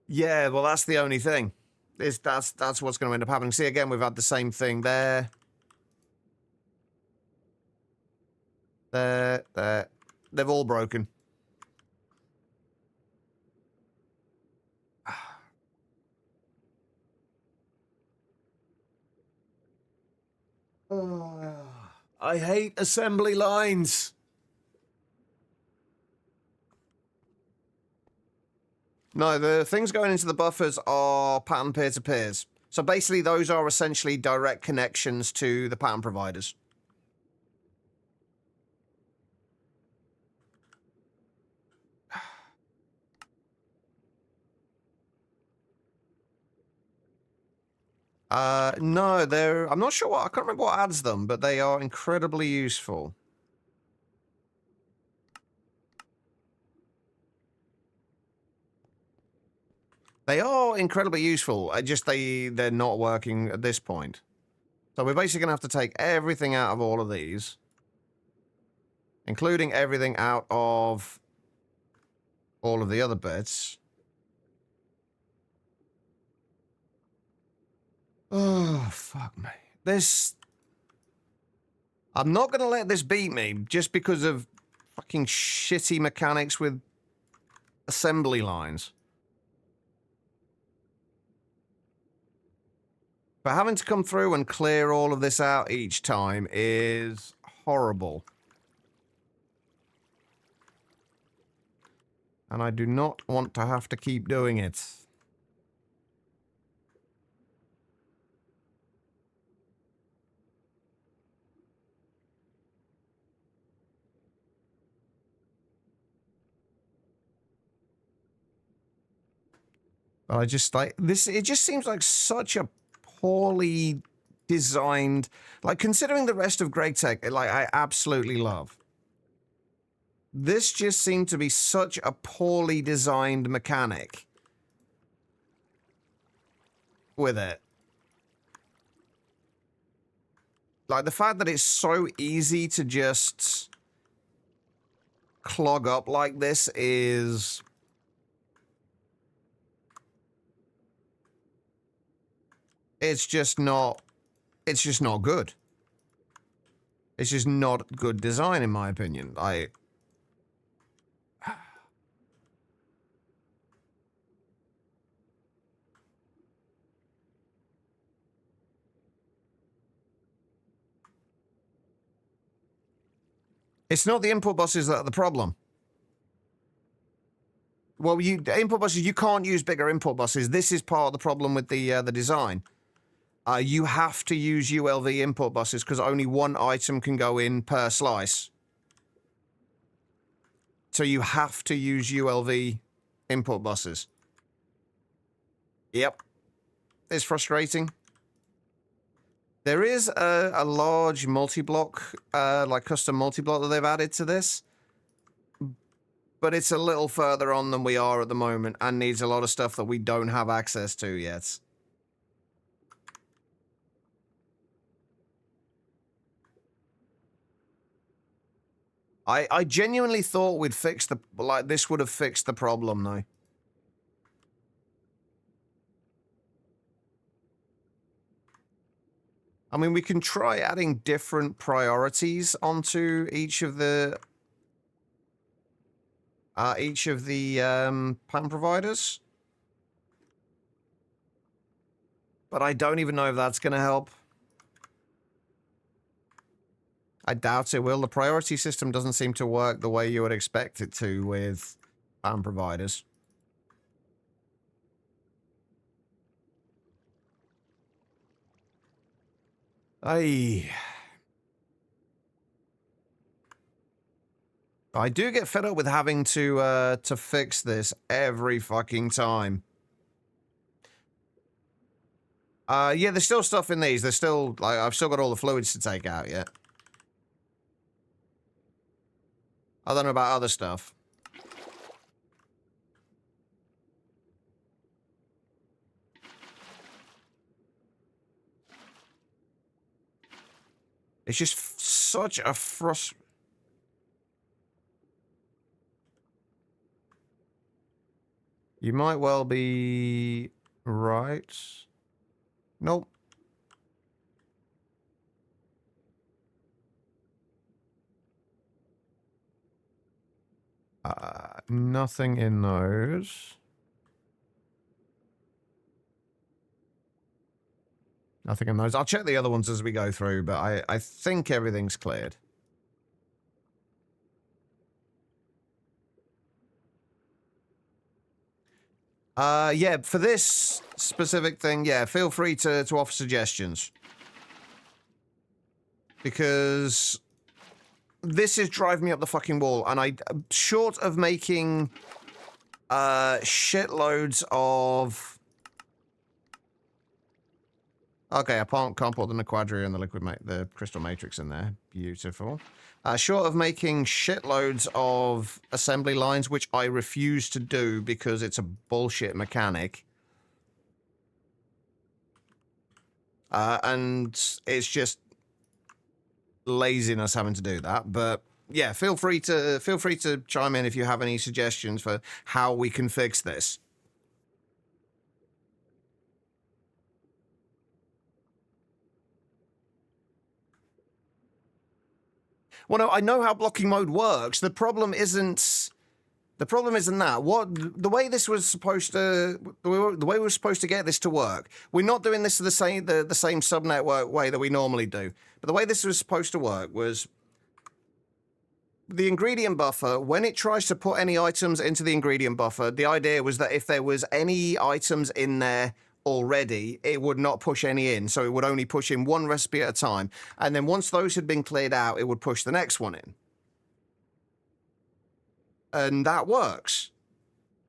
Yeah, well, that's the only thing. That's what's going to end up happening. See, again, we've had the same thing there. There. They've all broken. I hate assembly lines. No, the things going into the buffers are pattern peer-to-peers. So basically, those are essentially direct connections to the pattern providers. No, I'm not sure I can't remember what adds them, but they are incredibly useful. They are incredibly useful. They're not working at this point. So we're basically going to have to take everything out of all of these. Including everything out of all of the other bits. Oh, fuck me. This... I'm not going to let this beat me just because of fucking shitty mechanics with assembly lines. But having to come through and clear all of this out each time is horrible. And I do not want to have to keep doing it. But I just like this, it just seems like such a poorly designed, like considering the rest of Greg Tech, like I absolutely love. This just seemed to be such a poorly designed mechanic with it. Like the fact that it's so easy to just clog up like this is... It's just not good. It's just not good design, in my opinion. It's not the input buses that are the problem. Well, input buses, you can't use bigger input buses. This is part of the problem with the design. You have to use ULV input buses because only one item can go in per slice. So you have to use ULV input buses. Yep. It's frustrating. There is a large multi-block, like custom multi-block that they've added to this. But it's a little further on than we are at the moment and needs a lot of stuff that we don't have access to yet. I genuinely thought we'd fix the... Like, this would have fixed the problem, though. I mean, we can try adding different priorities onto each of the pattern providers. But I don't even know if that's going to help. I doubt it will. The priority system doesn't seem to work the way you would expect it to with pattern providers. I do get fed up with having to fix this every fucking time. Yeah, there's still stuff in these. There's still, like, I've still got all the fluids to take out yet. I don't know about other stuff. It's just such a You might well be right. Nope. Nothing in those. Nothing in those. I'll check the other ones as we go through, but I think everything's cleared. Yeah, for this specific thing, yeah, feel free to offer suggestions. Because this is driving me up the fucking wall, and short of making shitloads of... Okay, I can't put the Quadri and the Crystal Matrix in there. Beautiful. Short of making shitloads of assembly lines, which I refuse to do because it's a bullshit mechanic. And it's just laziness having to do that. But yeah, feel free to chime in if you have any suggestions for how we can fix this. Well, no, I know how blocking mode works. The problem isn't that. The way this was supposed to, the way we were supposed to get this to work. We're not doing this the same subnetwork way that we normally do. But the way this was supposed to work was the ingredient buffer. When it tries to put any items into the ingredient buffer, the idea was that if there was any items in there already, it would not push any in. So it would only push in one recipe at a time. And then once those had been cleared out, it would push the next one in. And that works.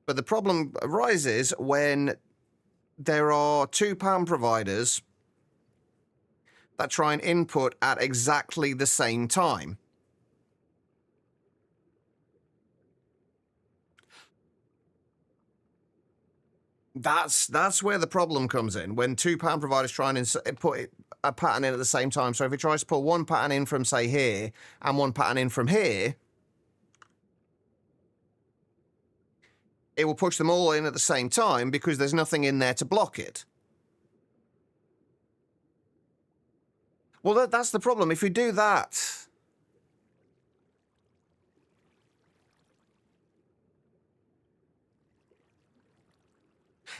But the problem arises when there are two PAM providers that try and input at exactly the same time. That's where the problem comes in, when two pattern providers try and put a pattern in at the same time. So if it tries to pull one pattern in from, say, here, and one pattern in from here, it will push them all in at the same time because there's nothing in there to block it. Well, that's the problem. If we do that...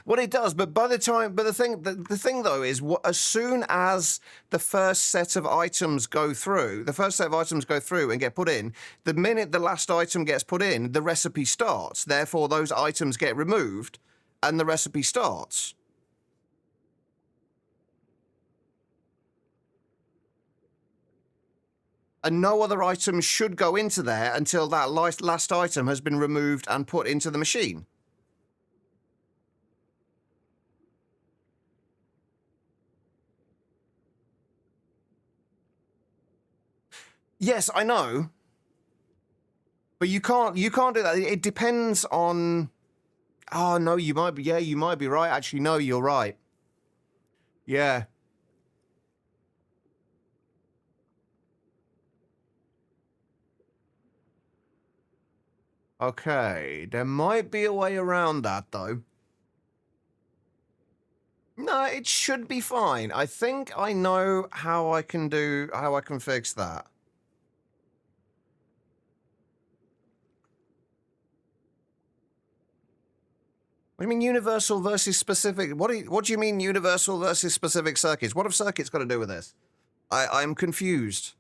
Well, it does, but by the time, but the thing though is, as soon as the first set of items go through, and get put in, the minute the last item gets put in, the recipe starts. Therefore, those items get removed, and the recipe starts. And no other items should go into there until that last item has been removed and put into the machine. Yes, I know. But you can't do that. It depends on... Oh, no, you might be right. Actually, no, you're right. Yeah. Okay, there might be a way around that, though. No, it should be fine. I think I know how I can fix that. What do you mean universal versus specific? What do you mean universal versus specific circuits? What have circuits got to do with this? I'm confused.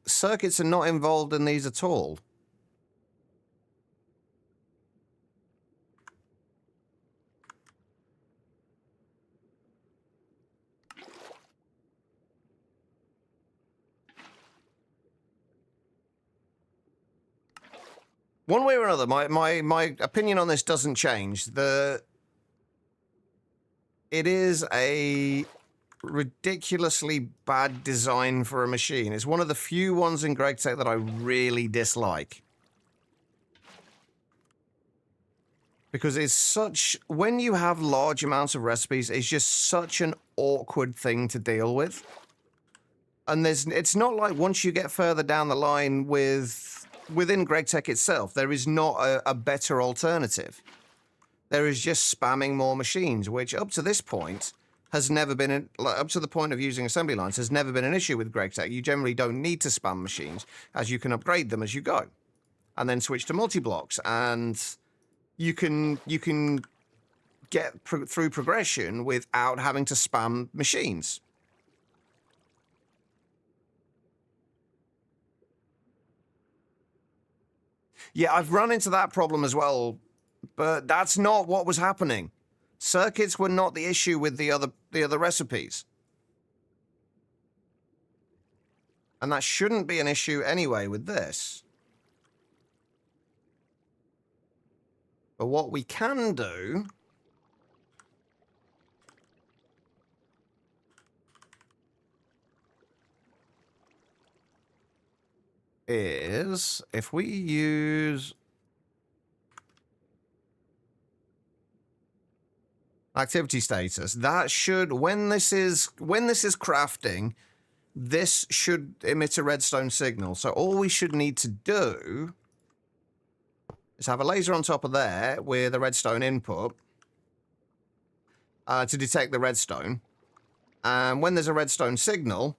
Circuits are not involved in these at all. One way or another, my opinion on this doesn't change. It is a ridiculously bad design for a machine. It's one of the few ones in GregTech that I really dislike. Because it's such... When you have large amounts of recipes, it's just such an awkward thing to deal with. And it's not like once you get further down the line within GregTech itself, there is not a better alternative. There is just spamming more machines, which up to this point has never been, up to the point of using assembly lines, has never been an issue with GregTech. You generally don't need to spam machines, as you can upgrade them as you go. And then switch to multi-blocks, and you can get through progression without having to spam machines. Yeah, I've run into that problem as well, but that's not what was happening. Circuits were not the issue with the other recipes. And that shouldn't be an issue anyway with this. But what we can do is, if we use activity status, that should, when this is crafting, this should emit a redstone signal. So all we should need to do is have a laser on top of there with a redstone input to detect the redstone. And when there's a redstone signal,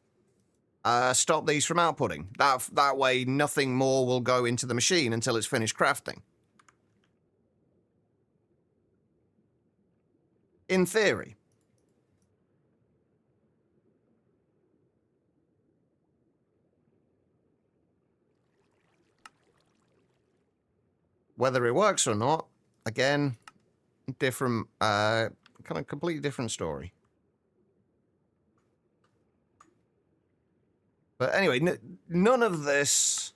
stop these from outputting. That way, nothing more will go into the machine until it's finished crafting. In theory. Whether it works or not, again, different, kind of completely different story. But anyway, none of this...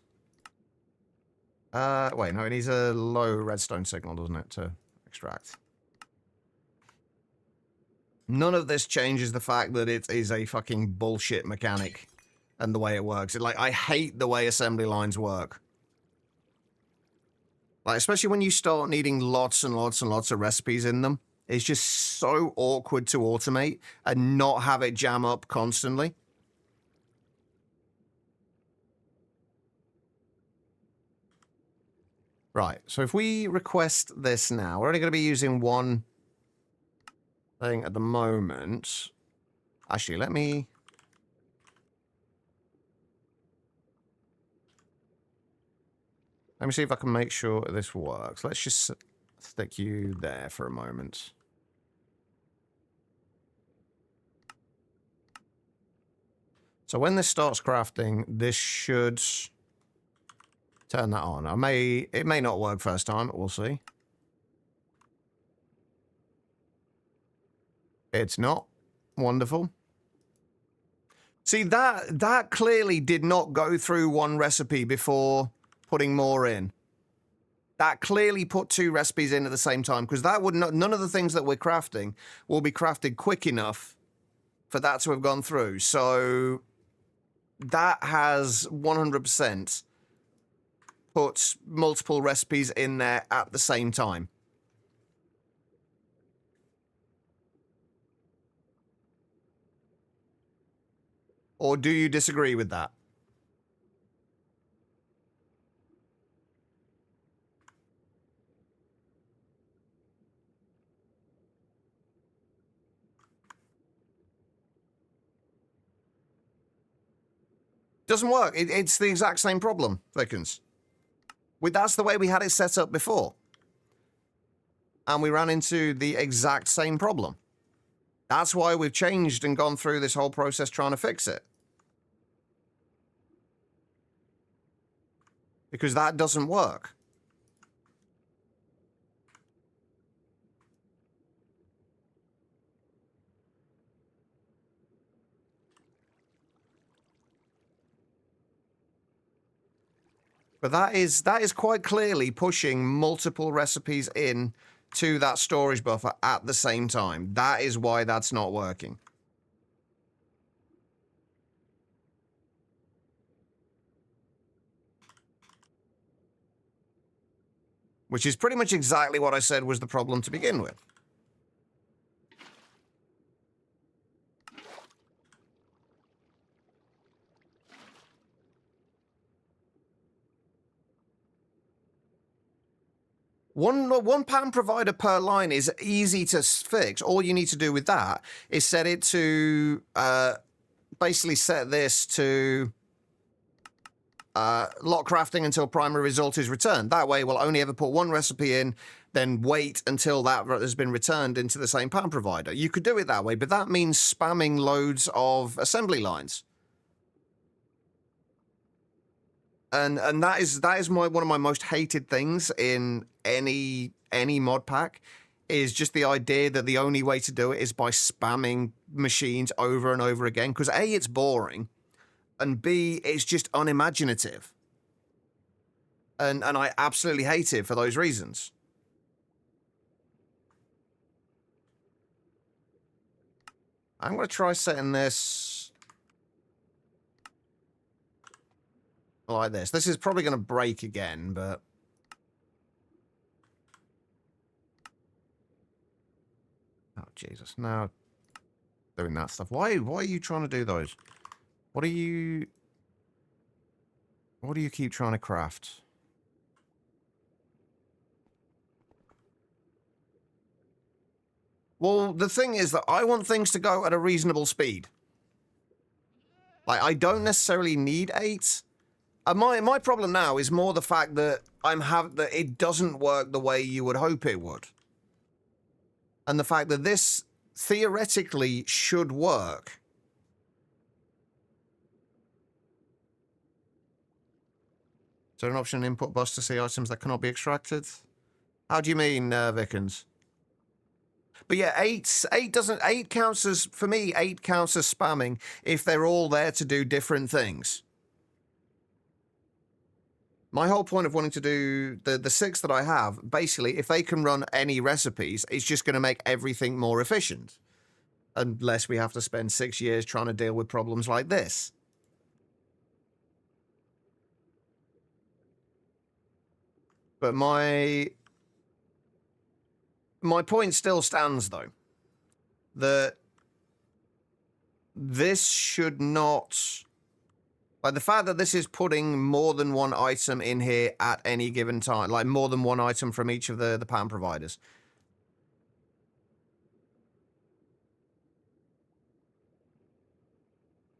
wait, no, it needs a low redstone signal, doesn't it, to extract? None of this changes the fact that it is a fucking bullshit mechanic and the way it works. I hate the way assembly lines work. Like, especially when you start needing lots and lots and lots of recipes in them. It's just so awkward to automate and not have it jam up constantly. Right, so if we request this now, we're only going to be using one thing at the moment. Actually, let me see if I can make sure this works. Let's just stick you there for a moment. So when this starts crafting, this should turn that on. It may not work first time, but we'll see. It's not. Wonderful. See, that clearly did not go through one recipe before putting more in. That clearly put two recipes in at the same time, because that would not, none of the things that we're crafting will be crafted quick enough for that to have gone through. So that has 100% put multiple recipes in there at the same time. Or do you disagree with that? Doesn't work. It's the exact same problem, Vickens. That's the way we had it set up before. And we ran into the exact same problem. That's why we've changed and gone through this whole process trying to fix it. Because that doesn't work. But that is quite clearly pushing multiple recipes in to that storage buffer at the same time. That is why that's not working. Which is pretty much exactly what I said was the problem to begin with. One pattern provider per line is easy to fix. All you need to do with that is set it to, basically set this to lock crafting until primary result is returned. That way we'll only ever put one recipe in, then wait until that has been returned into the same pattern provider. You could do it that way, but that means spamming loads of assembly lines. And that is one of my most hated things in any mod pack, is just the idea that the only way to do it is by spamming machines over and over again. Because A, it's boring, and B, it's just unimaginative. And I absolutely hate it for those reasons. I'm going to try setting this like this. This is probably going to break again, but... Oh, Jesus. Now, doing that stuff. Why are you trying to do those? What do you keep trying to craft? Well, the thing is that I want things to go at a reasonable speed. Like, I don't necessarily need 8. My problem now is more the fact that that it doesn't work the way you would hope it would. And the fact that this theoretically should work. Is there an option in input bus to see items that cannot be extracted? How do you mean, Vickens? But yeah, 8 counts as, for me, 8 counts as spamming if they're all there to do different things. My whole point of wanting to do the 6 that I have, basically, if they can run any recipes, it's just going to make everything more efficient. Unless we have to spend 6 years trying to deal with problems like this. But my point still stands, though. That this should not... Like, the fact that this is putting more than one item in here at any given time. Like, more than one item from each of the pattern providers.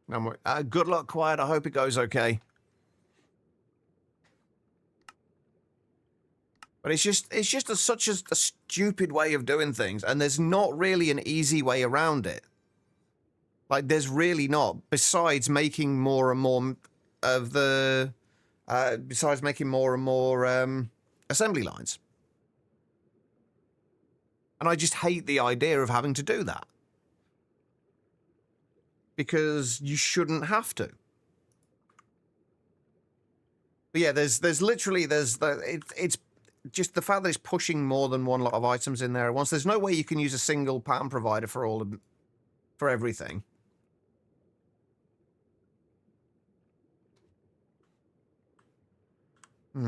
Good luck, Quiet. I hope it goes okay. But it's just such a stupid way of doing things, and there's not really an easy way around it. Like, there's really not. Besides making more and more of the, assembly lines. And I just hate the idea of having to do that. Because you shouldn't have to. But yeah, it's just the fact that it's pushing more than one lot of items in there at once. There's no way you can use a single pattern provider for everything. I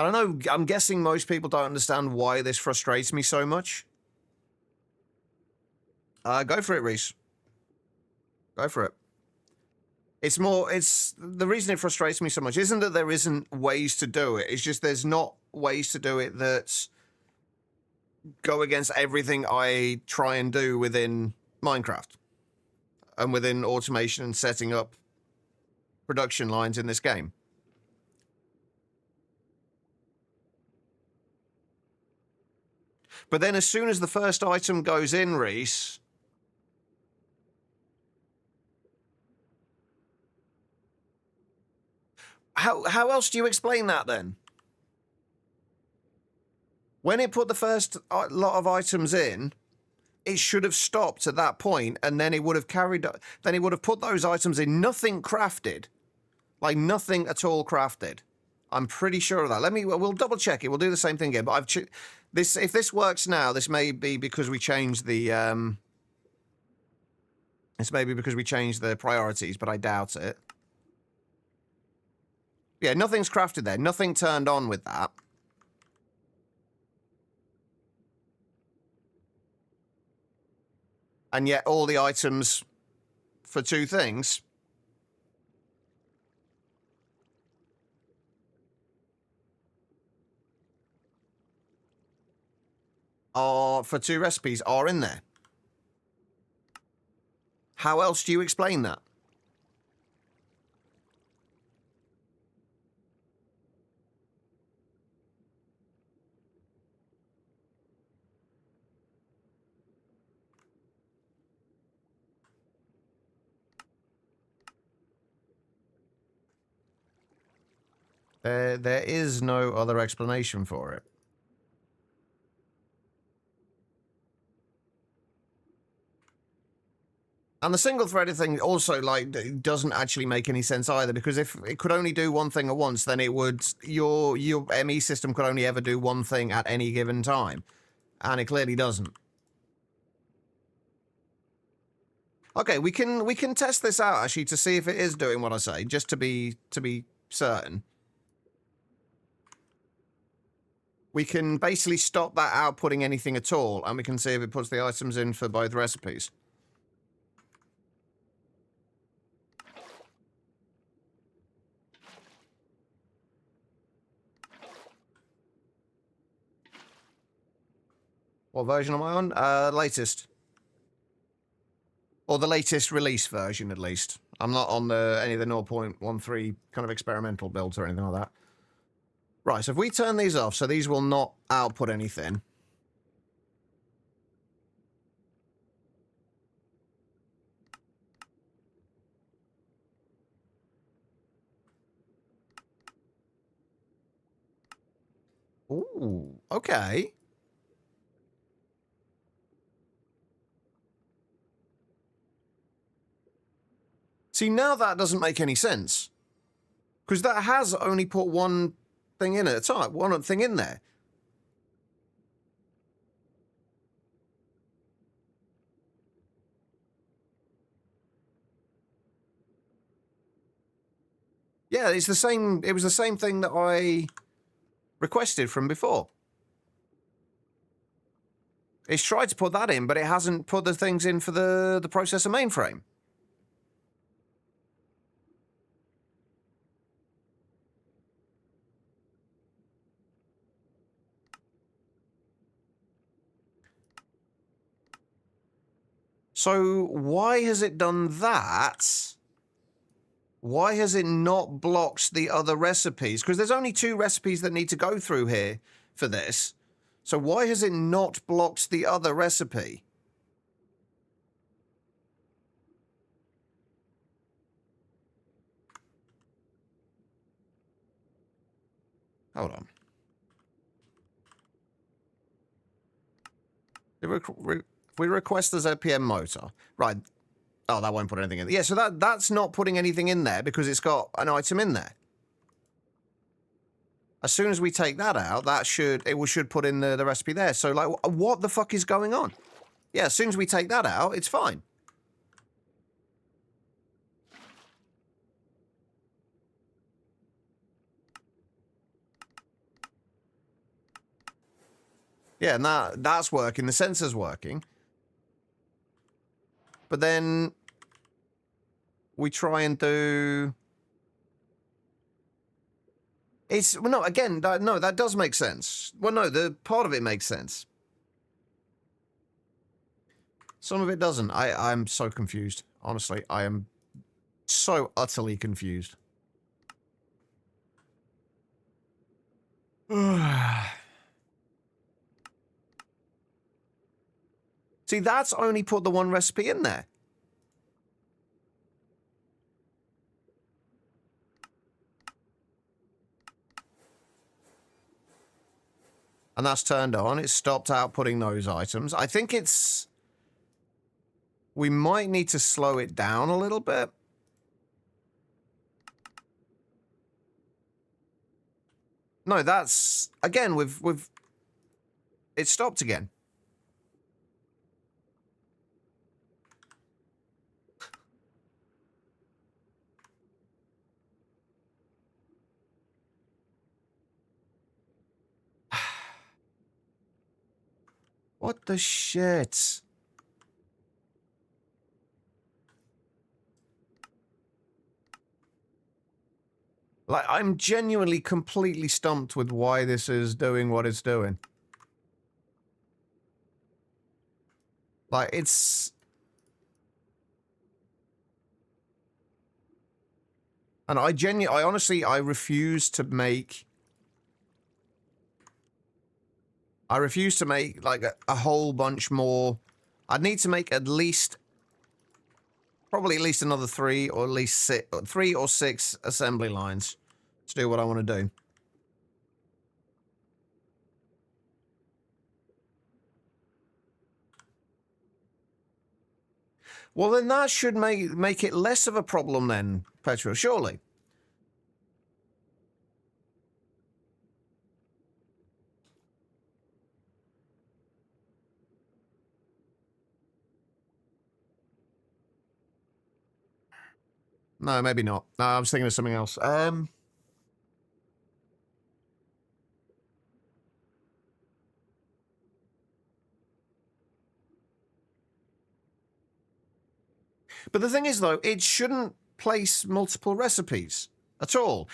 don't know. I'm guessing most people don't understand why this frustrates me so much. Go for it, Reese. Go for it. The reason it frustrates me so much isn't that there isn't ways to do it. It's just there's not ways to do it that go against everything I try and do within Minecraft. And within automation and setting up production lines in this game. But then as soon as the first item goes in, Reese... How else do you explain that, then? When it put the first lot of items in, it should have stopped at that point, and then it would have then it would have put those items in. Nothing crafted. Like, nothing at all crafted. I'm pretty sure of that. We'll double check it. We'll do the same thing again. But if this works now, this may be because we changed the priorities, but I doubt it. Yeah, nothing's crafted there. Nothing turned on with that. And yet all the items for 2 things for 2 recipes are in there. How else do you explain that? There is no other explanation for it. And the single-threaded thing also, like, doesn't actually make any sense either, because if it could only do one thing at once, then it would... Your ME system could only ever do one thing at any given time. And it clearly doesn't. Okay, we can test this out, actually, to see if it is doing what I say, just to be certain. We can basically stop that outputting anything at all, and we can see if it puts the items in for both recipes. What version am I on? Latest. Or the latest release version, at least. I'm not on any of the 0.13 kind of experimental builds or anything like that. Right, so if we turn these off, so these will not output anything. Ooh, okay. See, now that doesn't make any sense. Because that has only put one thing in at a time, one thing in there. Yeah, it's the same. It was the same thing that I requested from before. It's tried to put that in, but it hasn't put the things in for the processor mainframe. So why has it done that? Why has it not blocked the other recipes? Because there's only 2 recipes that need to go through here for this. So why has it not blocked the other recipe? Hold on. If we request the ZPM motor, right? Oh, that won't put anything in. Yeah, so that's not putting anything in there because it's got an item in there. As soon as we take that out, it should put in the recipe there. So like, what the fuck is going on? Yeah, as soon as we take that out, it's fine. Yeah, and that's working. The sensor's working. But then we try and do... Well, no, again, no, that does make sense. Well, no, the part of it makes sense. Some of it doesn't. I'm so confused. Honestly, I am so utterly confused. See, that's only put the one recipe in there. And that's turned on. It's stopped outputting those items. I think it's... We might need to slow it down a little bit. No, that's... Again, we've... It stopped again. What the shit? Like, I'm genuinely completely stumped with why this is doing what it's doing. Like, it's... And I honestly, I refuse to make... like, a whole bunch more... I'd need to make at least... Probably at least another 3 or at least 3 or 6 assembly lines to do what I want to do. Well, then that should make it less of a problem then, Petra, surely. No, maybe not. No, I was thinking of something else. But the thing is, though, it shouldn't place multiple recipes at all.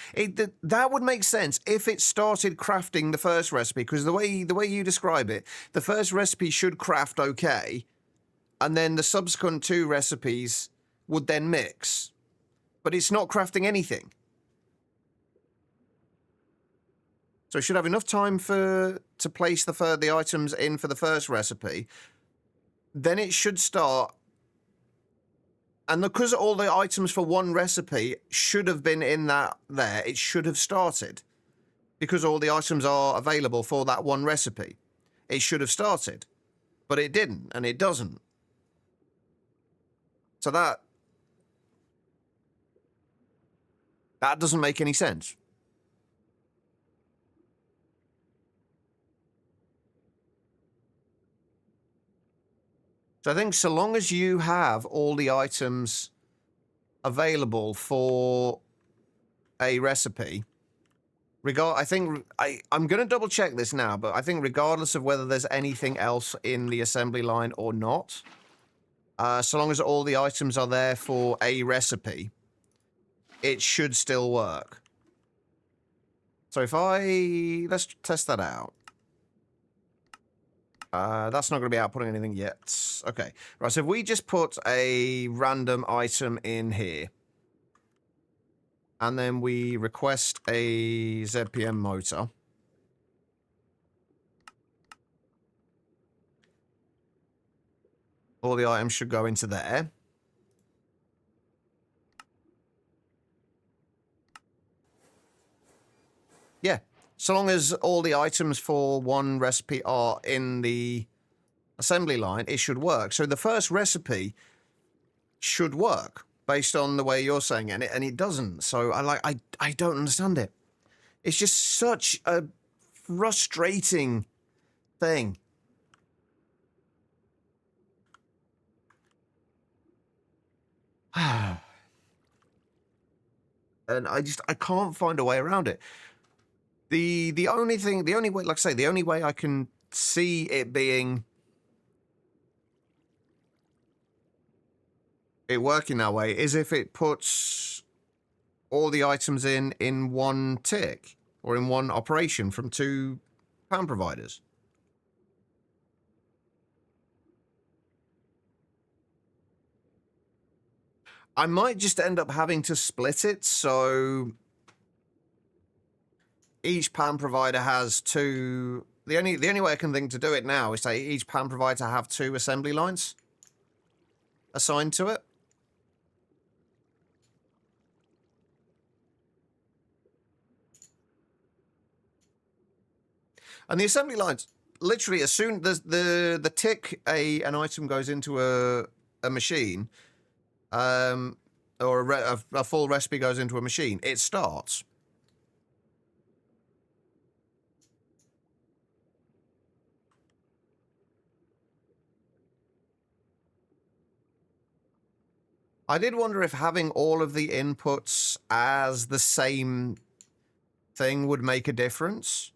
That would make sense if it started crafting the first recipe, because the way you describe it, the first recipe should craft okay, and then the subsequent 2 recipes would then mix. But it's not crafting anything. So it should have enough time to place the items in for the first recipe. Then it should start. And because all the items for one recipe should have been in that there, it should have started. Because all the items are available for that one recipe. It should have started. But it didn't, and it doesn't. So that doesn't make any sense. So I think so long as you have all the items available for a recipe, I'm going to double check this now, but I think regardless of whether there's anything else in the assembly line or not, so long as all the items are there for a recipe, it should still work. So let's test that out. That's not going to be outputting anything yet. Okay. Right, so if we just put a random item in here, and then we request a ZPM motor, all the items should go into there. Yeah. So long as all the items for one recipe are in the assembly line, it should work. So the first recipe should work based on the way you're saying it, and it doesn't. So I don't understand it. It's just such a frustrating thing. And I can't find a way around it. The only way, like I say, the only way I can see it working that way is if it puts all the items in one tick or in one operation from 2 pan providers. I might just end up having to split it, so each pan provider has 2. The only way I can think to do it now is say each pan provider have 2 assembly lines assigned to it. And the assembly lines, literally, as soon as the tick an item goes into a machine, or a full recipe goes into a machine, it starts. I did wonder if having all of the inputs as the same thing would make a difference.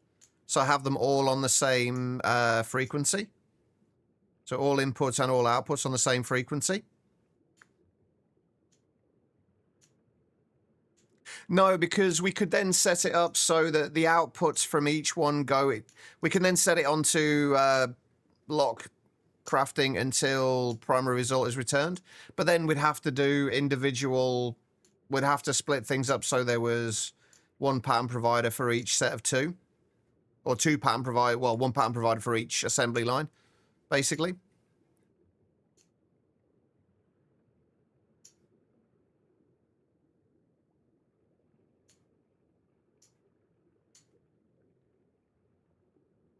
So have them all on the same frequency. So all inputs and all outputs on the same frequency. No, because we could then set it up so that the outputs from each one we can then set it onto lock crafting until primary result is returned. But then we'd have to do we'd have to split things up so there was 1 pattern provider for each set of 2. Or 2 pattern provider, well, 1 pattern provider for each assembly line, basically.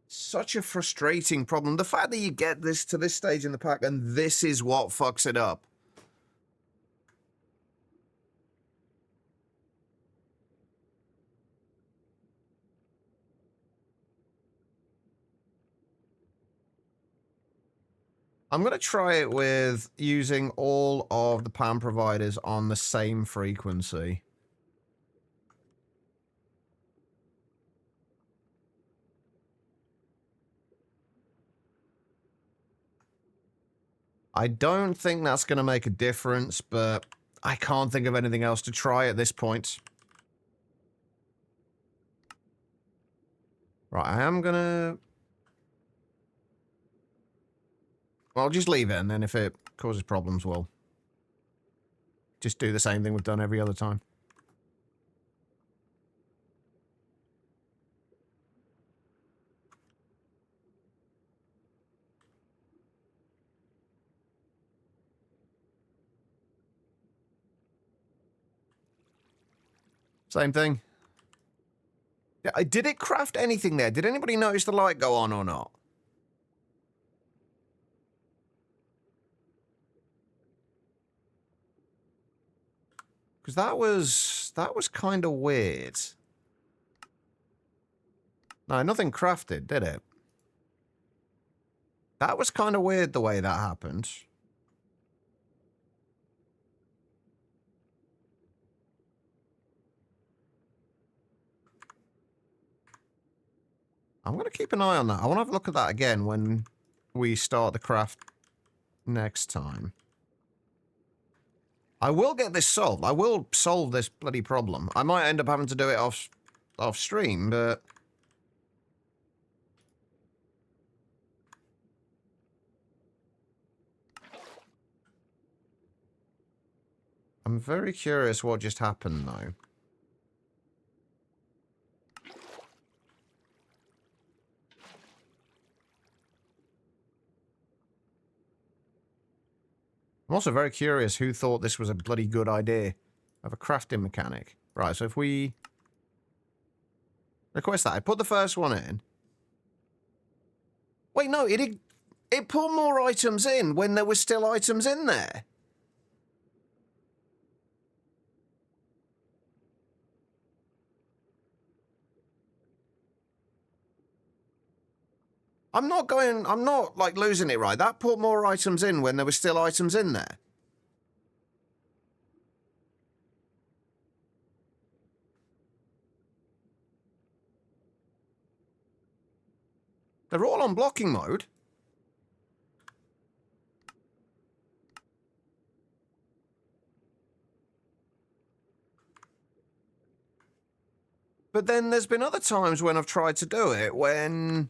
Such a frustrating problem. The fact that you get this to this stage in the pack and this is what fucks it up. I'm going to try it with using all of the pan providers on the same frequency. I don't think that's going to make a difference, but I can't think of anything else to try at this point. Right, I am going to... Well, I'll just leave it, and then if it causes problems, we'll just do the same thing we've done every other time. Same thing. Yeah, did it craft anything there? Did anybody notice the light go on or not? Because that was kind of weird. No, nothing crafted, did it? That was kind of weird the way that happened. I'm going to keep an eye on that. I want to have a look at that again when we start the craft next time. I will get this solved. I will solve this bloody problem. I might end up having to do it off stream, but I'm very curious what just happened, though. I'm also very curious who thought this was a bloody good idea of a crafting mechanic. Right, so if we request that, I put the first one in. Wait, no, it put more items in when there were still items in there. I'm not like losing it, right? That put more items in when there were still items in there. They're all on blocking mode. But then there's been other times when I've tried to do it when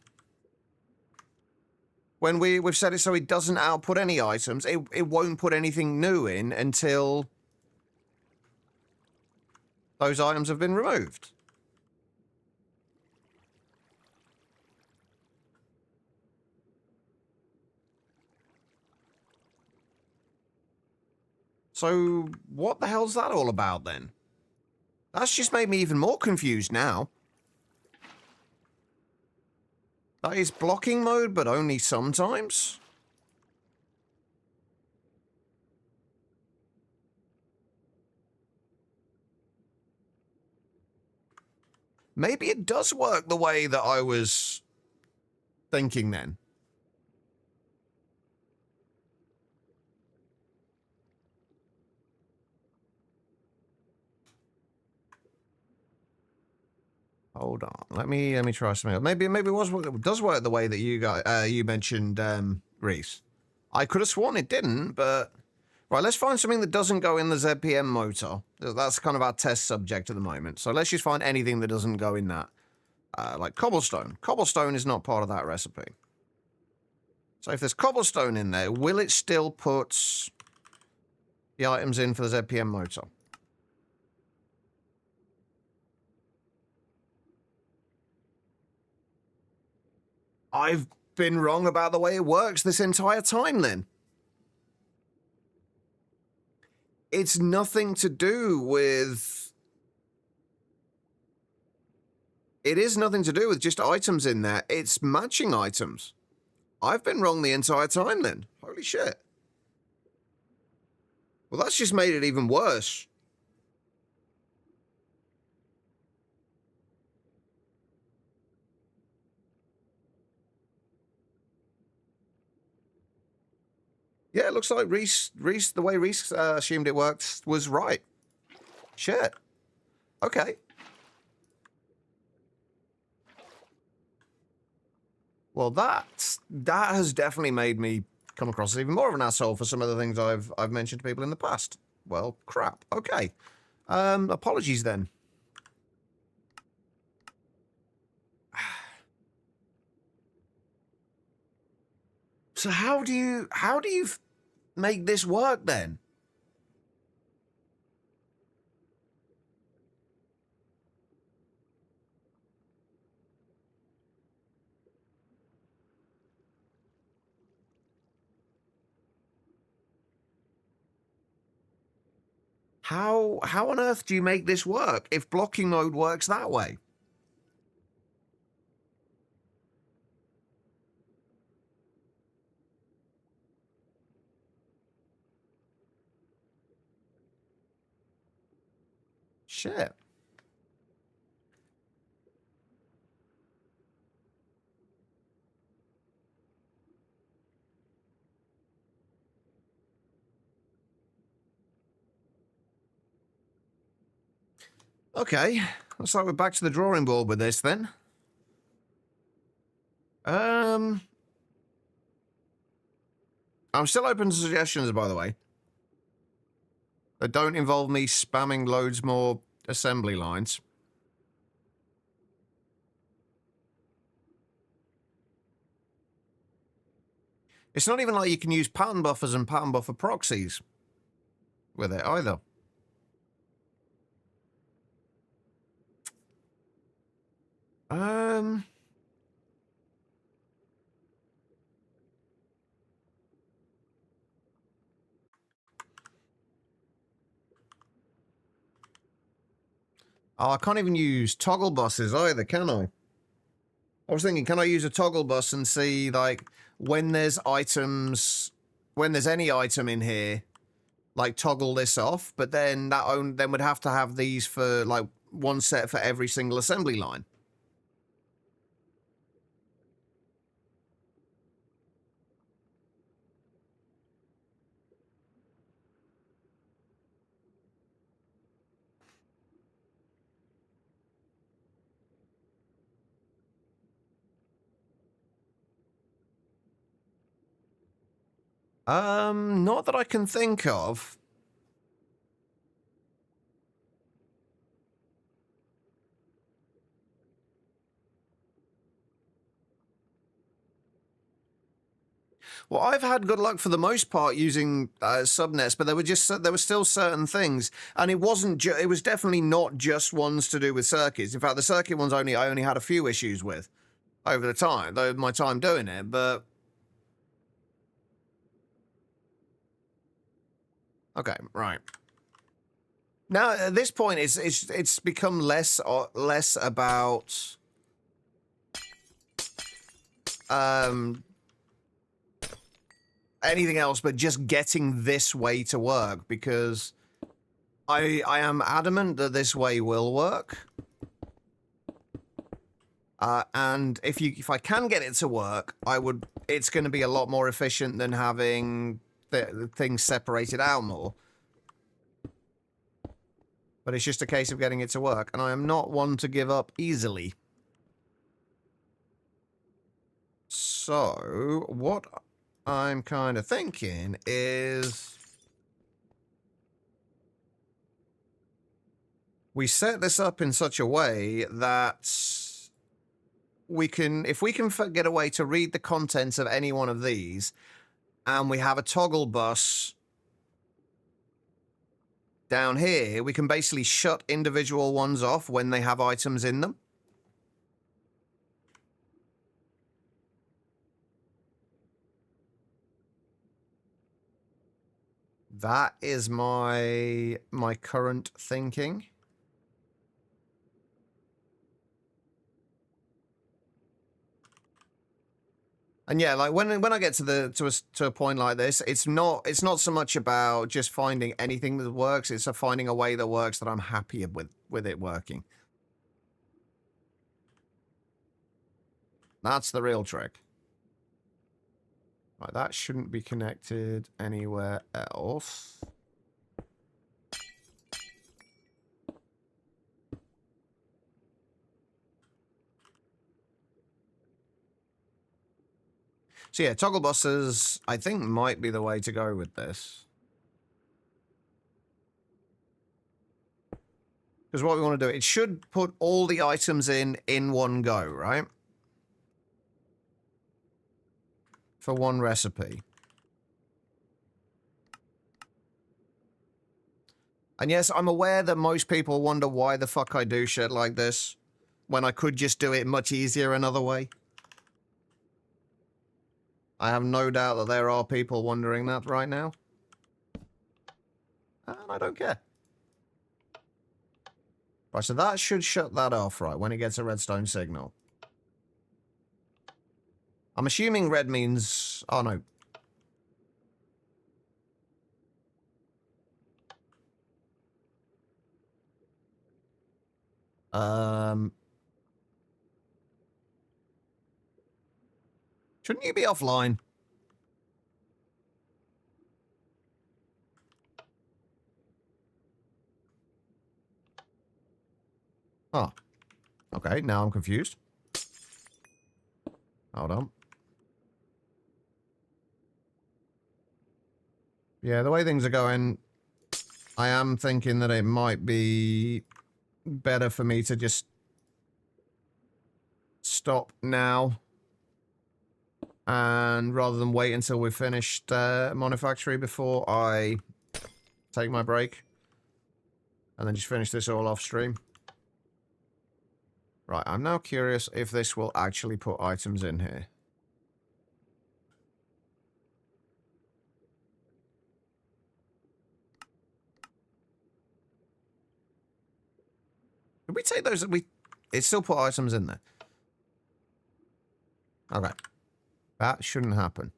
we've set it so it doesn't output any items. It won't put anything new in until those items have been removed. So what the hell's that all about then? That's just made me even more confused now. That is blocking mode, but only sometimes? Maybe it does work the way that I was thinking then. Hold on. Let me try something else. Maybe it does work the way that you mentioned, Reese. I could have sworn it didn't, but right. Let's find something that doesn't go in the ZPM motor. That's kind of our test subject at the moment. So let's just find anything that doesn't go in that, like cobblestone. Cobblestone is not part of that recipe. So if there's cobblestone in there, will it still put the items in for the ZPM motor? I've been wrong about the way it works this entire time then. It's nothing to do with... It is nothing to do with just items in there. It's matching items. I've been wrong the entire time then. Holy shit. Well, that's just made it even worse. Yeah, it looks like Reese, the way Reese assumed it worked was right. Shit. Okay. Well, that has definitely made me come across as even more of an asshole for some of the things I've mentioned to people in the past. Well, crap. Okay. Apologies then. So how do you make this work then? How on earth do you make this work if blocking mode works that way? Shit. Okay, looks like we're back to the drawing board with this then. I'm still open to suggestions, by the way, that don't involve me spamming loads more assembly lines. It's not even like you can use pattern buffers and pattern buffer proxies with it either. Oh, I can't even use toggle buses either, can I? I was thinking, can I use a toggle bus and see, like, when there's items, when there's any item in here, like, toggle this off, but then then would have to have these for, like, one set for every single assembly line. Not that I can think of. Well, I've had good luck for the most part using subnets, but there were still certain things, and it wasn't. It was definitely not just ones to do with circuits. In fact, the circuit ones I only had a few issues with over the time, though my time doing it. But okay, right now at this point, it's become less about anything else, but just getting this way to work, because I am adamant that this way will work. And if I can get it to work, it's going to be a lot more efficient than having the things separated out more. But it's just a case of getting it to work, and I am not one to give up easily. So, what I'm kind of thinking is we set this up in such a way that if we can get a way to read the contents of any one of these, and we have a toggle bus down here, we can basically shut individual ones off when they have items in them. That is my current thinking. And yeah, like when I get to a point like this, it's not so much about just finding anything that works. It's finding a way that works that I'm happy with it working. That's the real trick. Right, that shouldn't be connected anywhere else. So yeah, toggle buses, I think, might be the way to go with this. Because what we want to do, it should put all the items in one go, right? for one recipe. And yes, I'm aware that most people wonder why the fuck I do shit like this, when I could just do it much easier another way. I have no doubt that there are people wondering that right now. And I don't care. Right, so that should shut that off, right, when it gets a redstone signal. I'm assuming red means... Oh, no. Shouldn't you be offline? Oh. Okay, now I'm confused. Hold on. Yeah, the way things are going, I am thinking that it might be better for me to just stop now. And rather than wait until we've finished Monifactory before I take my break. And then just finish this all off stream. Right, I'm now curious if this will actually put items in here. Did we take those? It still put items in there. Okay. That shouldn't happen.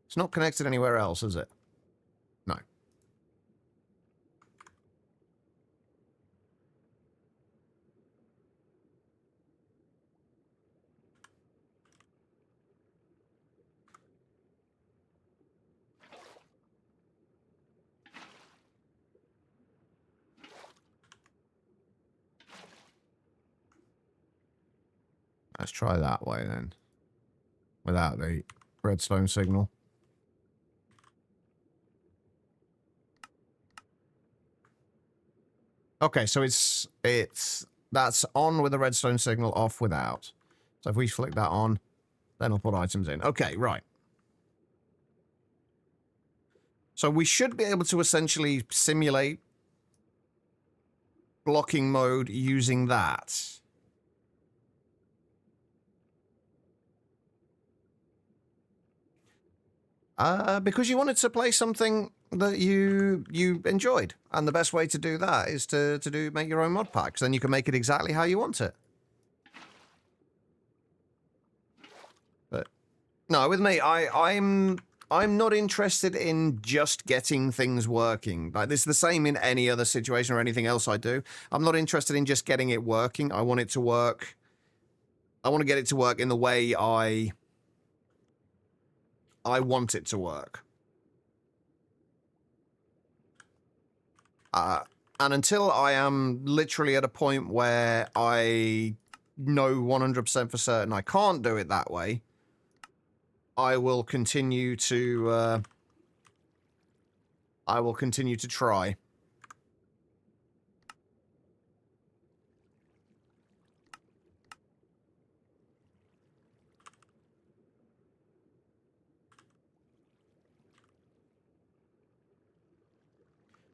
It's not connected anywhere else, is it? No. Let's try that way then. Without the redstone signal. Okay, so that's on with the redstone signal, off without. So if we flick that on, then it'll put items in. Okay, right. So we should be able to essentially simulate blocking mode using that. Because you wanted to play something that you enjoyed. And the best way to do that is to make your own mod packs. Then you can make it exactly how you want it. But no, with me, I'm not interested in just getting things working. Like, this is the same in any other situation or anything else I do. I'm not interested in just getting it working. I want it to work. I want to get it to work in the way I want it to work. And until I am literally at a point where I know 100% for certain I can't do it that way, I will continue to try.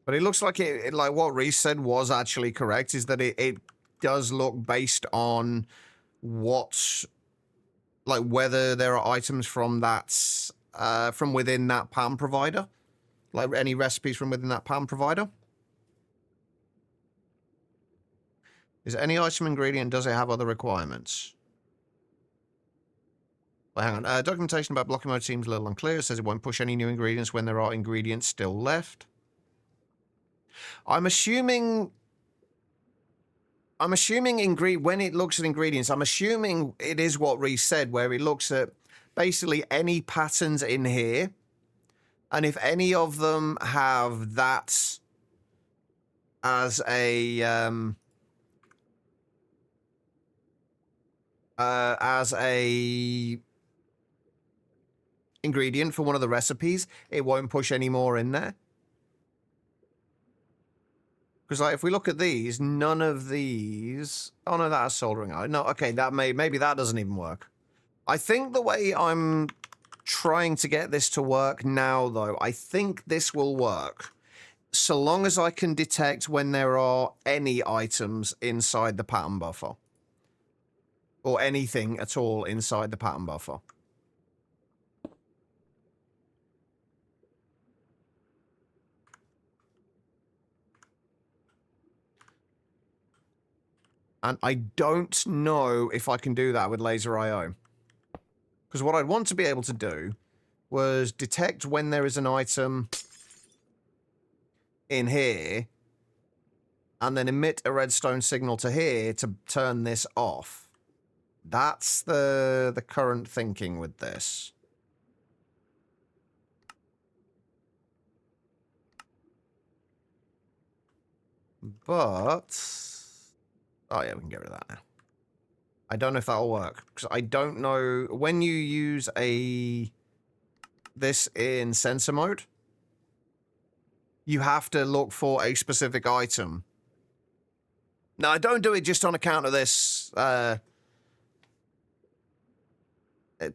But it looks like like what Reese said was actually correct, is that it does look based on what, like, whether there are items from that, from within that PAM provider. Like, any recipes from within that PAM provider. Is any item ingredient, does it have other requirements? Well, hang on. Documentation about blocking mode seems a little unclear. It says it won't push any new ingredients when there are ingredients still left. I'm assuming when it looks at ingredients, I'm assuming it is what Reese said, where it looks at basically any patterns in here, and if any of them have that as a ingredient for one of the recipes, it won't push any more in there. Because, like, if we look at these, none of these... Oh, no, that's soldering iron. No, okay, maybe that doesn't even work. I think the way I'm trying to get this to work now, though. I think this will work. So long as I can detect when there are any items inside the pattern buffer. Or anything at all inside the pattern buffer. And I don't know if I can do that with laser IO. Because what I'd want to be able to do was detect when there is an item in here and then emit a redstone signal to here to turn this off. That's the current thinking with this. But... oh yeah, we can get rid of that now. I don't know if that'll work. Because I don't know... when you use this in sensor mode, you have to look for a specific item. Now, I don't do it just on account of this...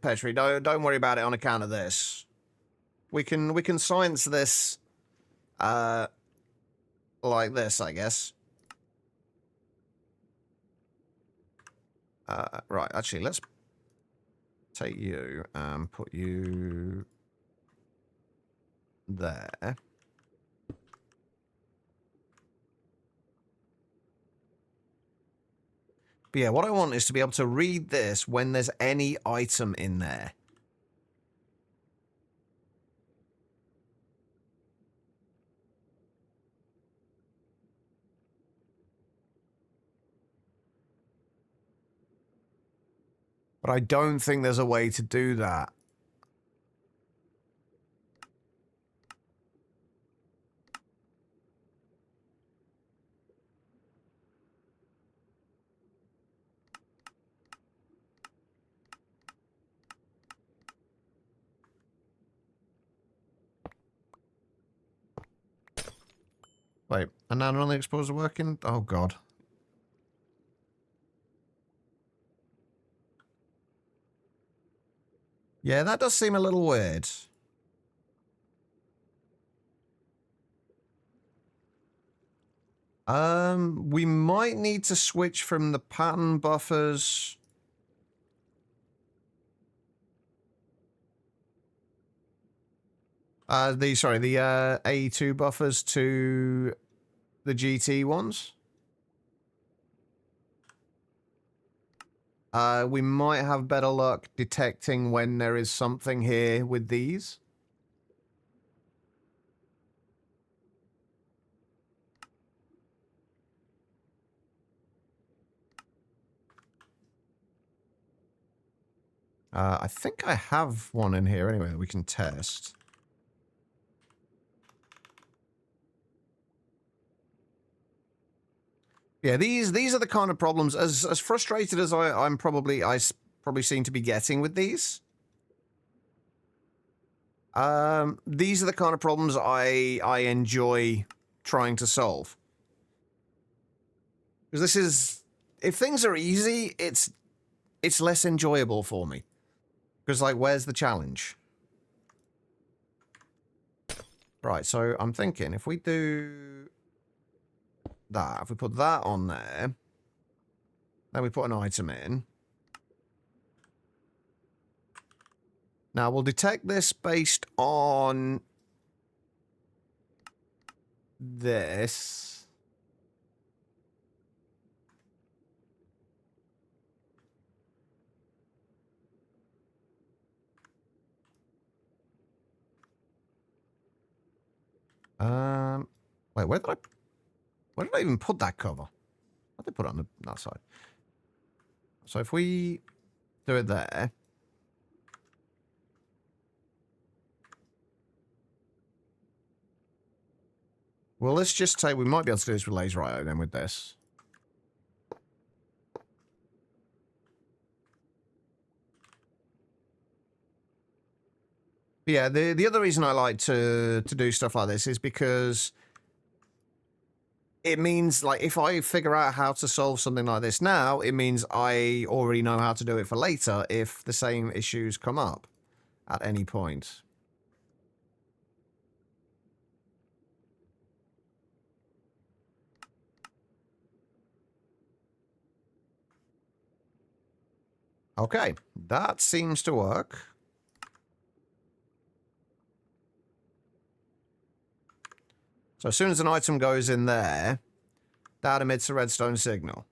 Petri, don't worry about it on account of this. We can science this like this, I guess. Right, actually, let's take you and put you there. But yeah, what I want is to be able to read this when there's any item in there. But I don't think there's a way to do that. Wait, and now none of the explorers are working? Oh, God. Yeah, that does seem a little weird. We might need to switch from the pattern buffers. The A2 buffers to the GT ones. We might have better luck detecting when there is something here with these. I think I have one in here anyway that we can test. Yeah, these are the kind of problems, as frustrated as I probably seem to be getting with these. These are the kind of problems I enjoy trying to solve. Because this is, if things are easy, it's less enjoyable for me. Because, like, where's the challenge? Right, so I'm thinking, if we do that, if we put that on there, then we put an item in. Now, we'll detect this based on this. Wait, where did I even put that cover? Why did I put it on that side? So if we do it there. Well, let's just say we might be able to do this with laser IO then with this. But yeah, the other reason I like to do stuff like this is because it means, like, if I figure out how to solve something like this now, it means I already know how to do it for later if the same issues come up. at any point. Okay, that seems to work. So as soon as an item goes in there, that emits a redstone signal.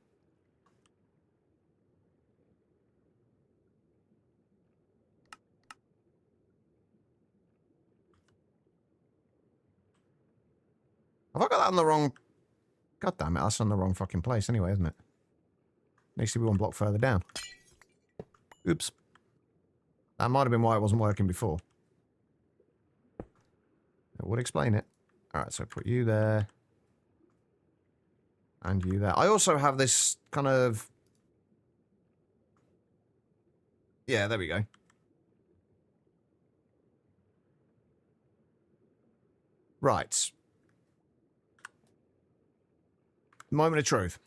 Have I got that on the wrong... God damn it, that's on the wrong fucking place anyway, isn't it? Needs to be one block further down. Oops. That might have been why it wasn't working before. It would explain it. Alright, so put you there. And you there. I also have this kind of... Yeah, there we go. Right. Moment of truth.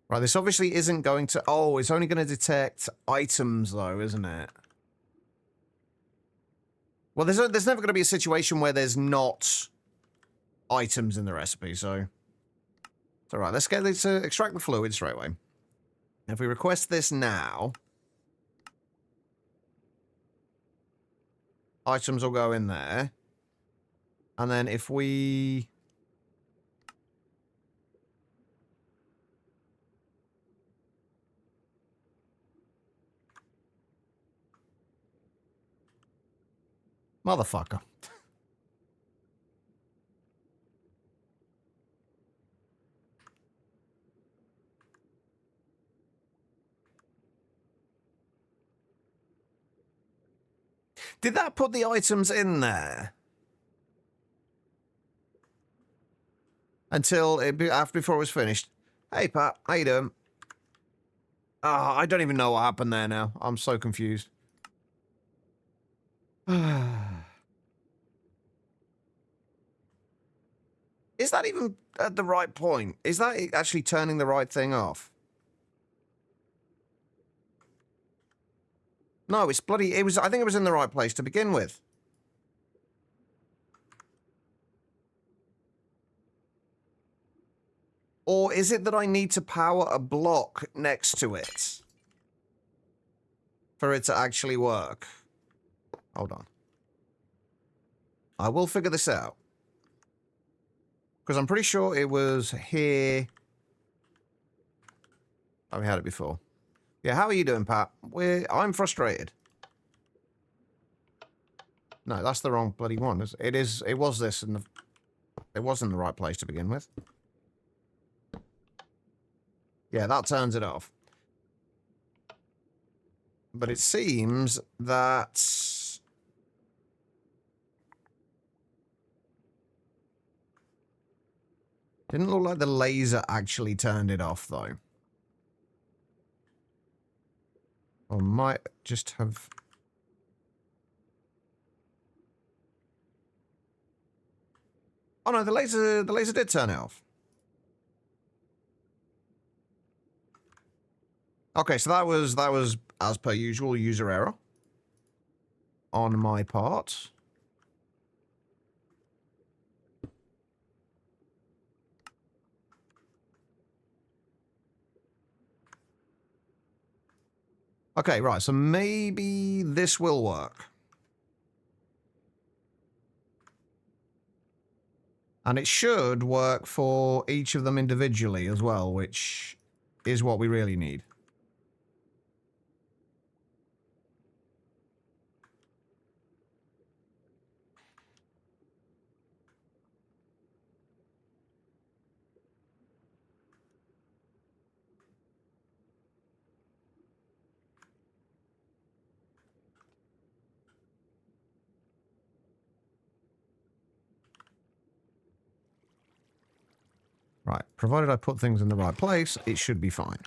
Right, this obviously isn't going to... Oh, it's only going to detect items, though, isn't it? Well, there's never going to be a situation where there's not items in the recipe, so... It's alright, let's get this to extract the fluid straight away. If we request this now... Items will go in there. And then if we... Motherfucker. Did that put the items in there? Until before it was finished. Hey, Pat, how you doing? Ah, I don't even know what happened there now. I'm so confused. Is that even at the right point? Is that actually turning the right thing off? No, it's bloody... It was. I think it was in the right place to begin with. Or is it that I need to power a block next to it for it to actually work? Hold on. I will figure this out. Because I'm pretty sure it was here. Oh, we had it before. Yeah, how are you doing, Pat? I'm frustrated. No, that's the wrong bloody one. It was this, and it was in the right place to begin with. Yeah, that turns it off. But it seems that... Didn't look like the laser actually turned it off, though. Or might just have... Oh no, the laser did turn it off. Okay, so that was as per usual user error on my part. Okay, right, so maybe this will work. And it should work for each of them individually as well, which is what we really need. Right, provided I put things in the right place, it should be fine.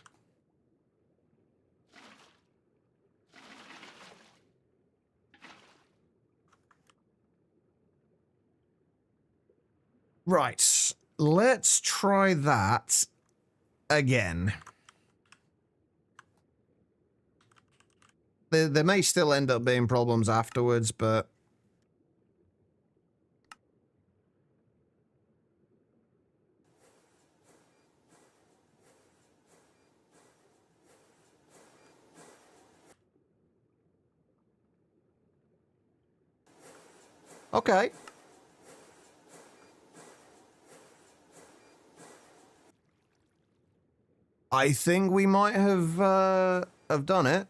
Right, let's try that again. There may still end up being problems afterwards, but... Okay. I think we might have done it.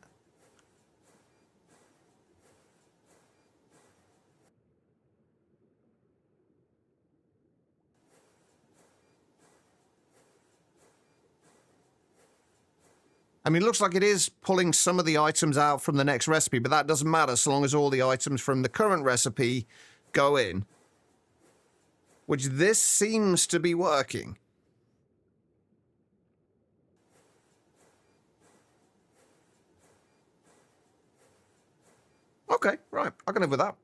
I mean, it looks like it is pulling some of the items out from the next recipe, but that doesn't matter so long as all the items from the current recipe go in. Which this seems to be working. Okay, right. I can live with that.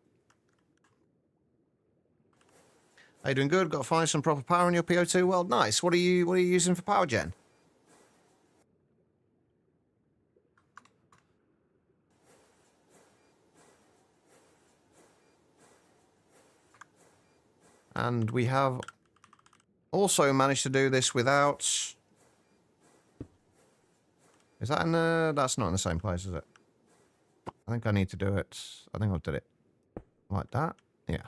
Are you doing good? Got to find some proper power in your PO2 world? Nice. What are you using for power gen? And we have also managed to do this without... Is that in the... That's not in the same place, is it? I think I need to do it... I think I did it like that. Yeah.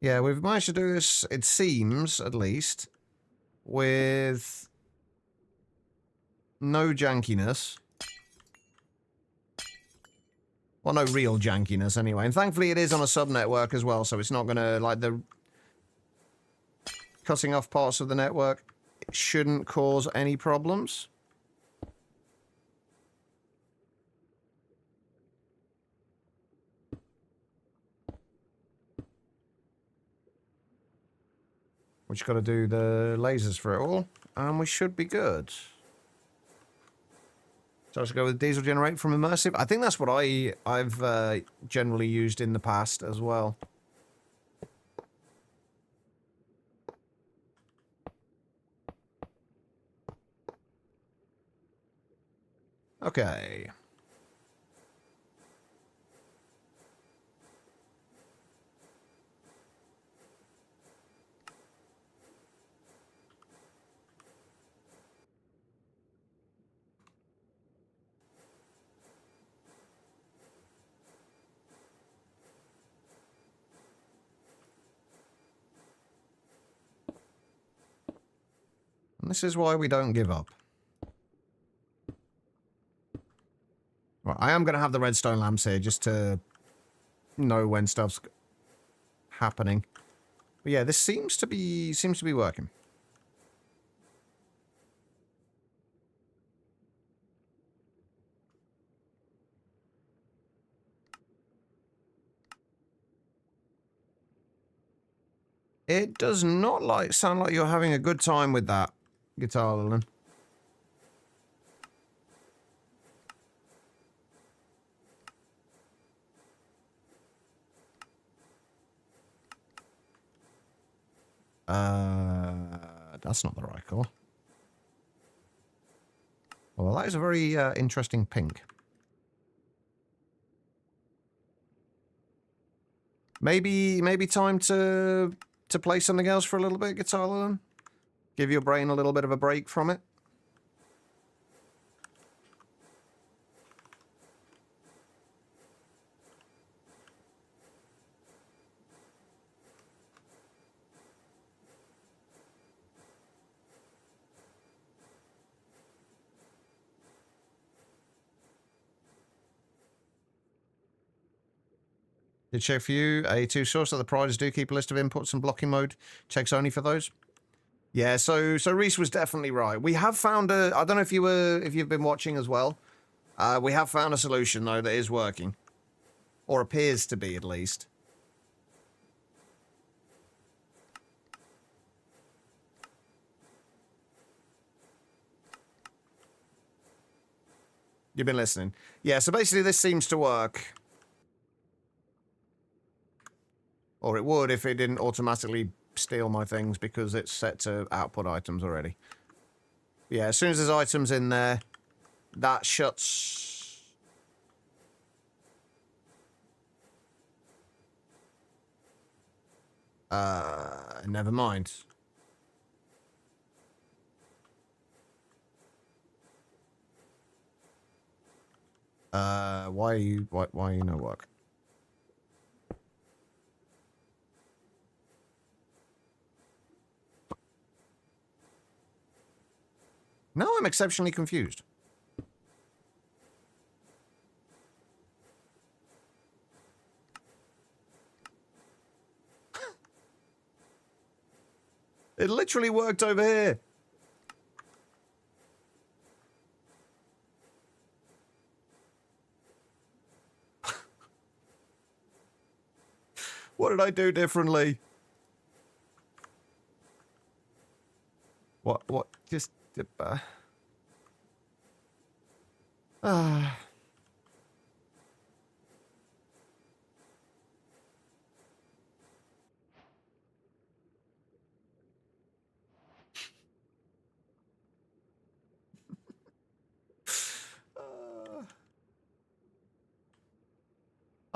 Yeah, we've managed to do this, it seems, at least, with no jankiness. Well, no real jankiness, anyway. And thankfully it is on a sub-network as well, so it's not going to, like, the cutting off parts of the network, it shouldn't cause any problems. We just got to do the lasers for it all, and we should be good. So let's go with diesel generate from immersive. I think that's what I've generally used in the past as well. Okay. And this is why we don't give up. Right, I am going to have the redstone lamps here just to know when stuff's happening. But yeah, this seems to be working. It does not sound like you're having a good time with that, Guitar Lilin. That's not the right call. Well, that is a very interesting pink. Maybe time to play something else for a little bit, Guitar Lilin? Give your brain a little bit of a break from it? Did check for you a2 source that the providers do keep a list of inputs and blocking mode checks only for those. Yeah, so Reese was definitely right. We have found a. I don't know if you've been watching as well. We have found a solution though that is working, or appears to be at least. You've been listening. Yeah, so basically this seems to work. Or it would if it didn't automatically steal my things because it's set to output items already. Yeah, as soon as there's items in there, that shuts... never mind. Why are you no work? Now I'm exceptionally confused. It literally worked over here. What did I do differently? What, just...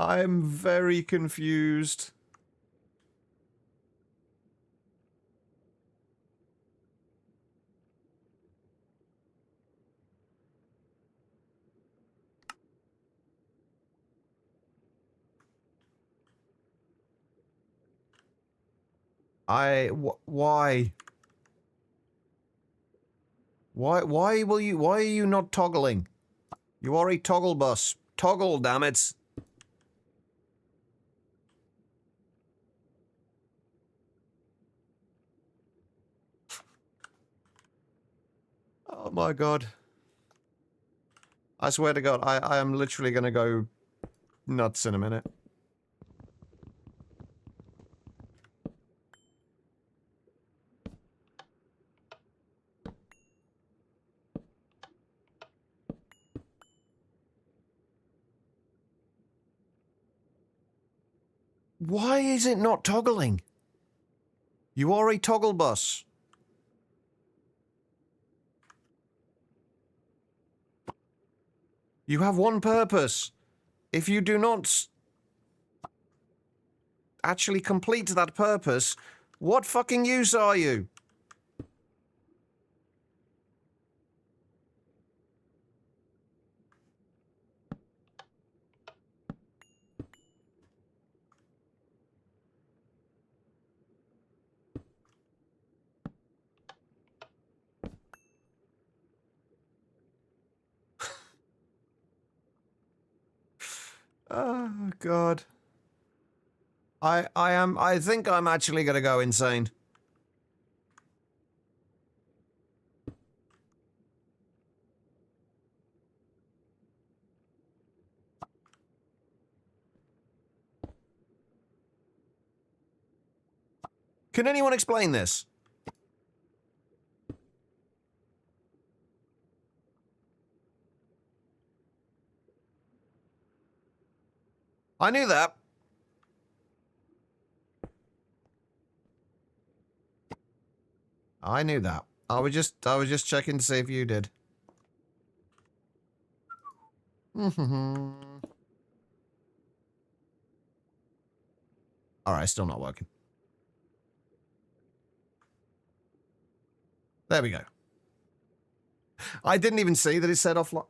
I'm very confused. Why? Why are you not toggling? You are a toggle bus. Toggle, damn it. Oh my god. I swear to god, I am literally gonna go nuts in a minute. Why is it not toggling? You are a toggle bus. You have one purpose. If you do not actually complete that purpose, what fucking use are you? Oh god. I think I'm actually gonna go insane. Can anyone explain this? I knew that. I knew that. I was just checking to see if you did. Alright, still not working. There we go. I didn't even see that it said offline.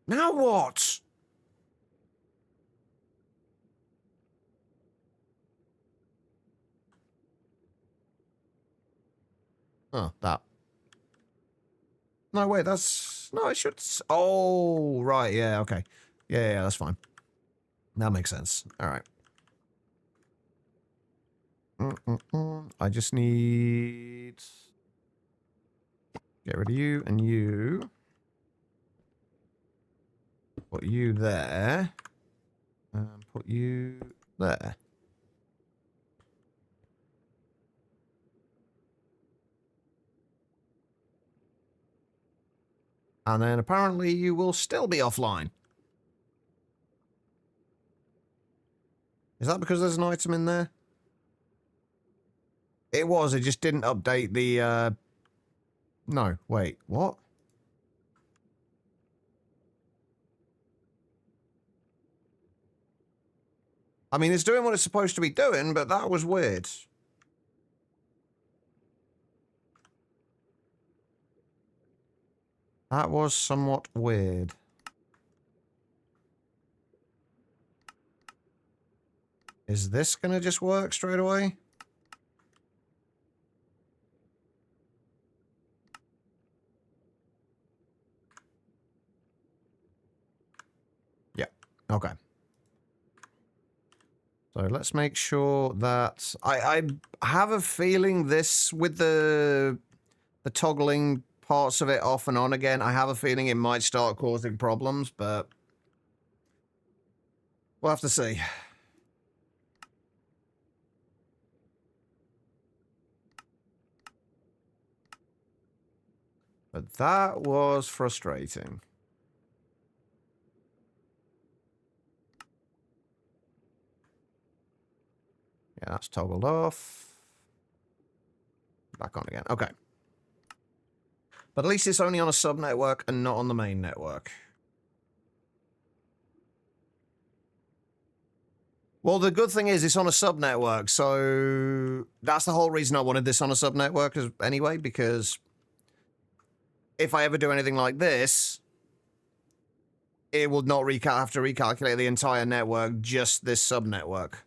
Now what? Oh, that. No, wait, that's... No, it should... Oh, right, yeah, okay. Yeah, that's fine. That makes sense. Alright. I just need... Get rid of you and you. Put you there. And put you there. And then apparently you will still be offline. Is that because there's an item in there? It was, it just didn't update the, No, wait, what? I mean, it's doing what it's supposed to be doing, but that was weird. That was somewhat weird. Is this gonna just work straight away? Yeah. Okay. So let's make sure that I have a feeling this with the toggling parts of it off and on again. I have a feeling it might start causing problems, but we'll have to see. But that was frustrating. Yeah, that's toggled off. Back on again. Okay. But at least it's only on a sub-network and not on the main network. Well, the good thing is it's on a sub-network, so that's the whole reason I wanted this on a sub-network anyway, because if I ever do anything like this, it will not have to recalculate the entire network, just this sub-network.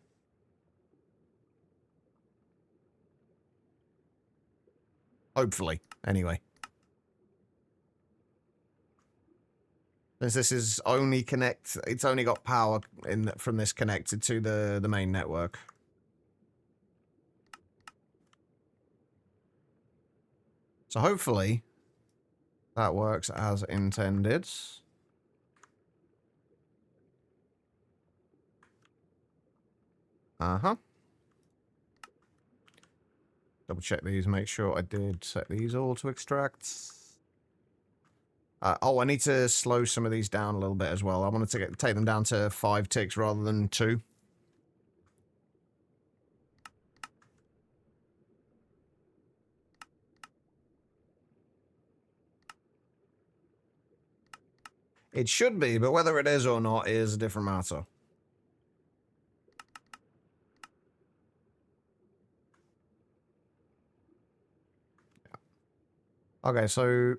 Hopefully, anyway. Since this is only it's only got power from this connected to the main network. So hopefully that works as intended. Uh-huh. Double check these, make sure I did set these all to extract. Oh, I need to slow some of these down a little bit as well. I wanted to take them down to 5 ticks rather than 2. It should be, but whether it is or not is a different matter. Okay, so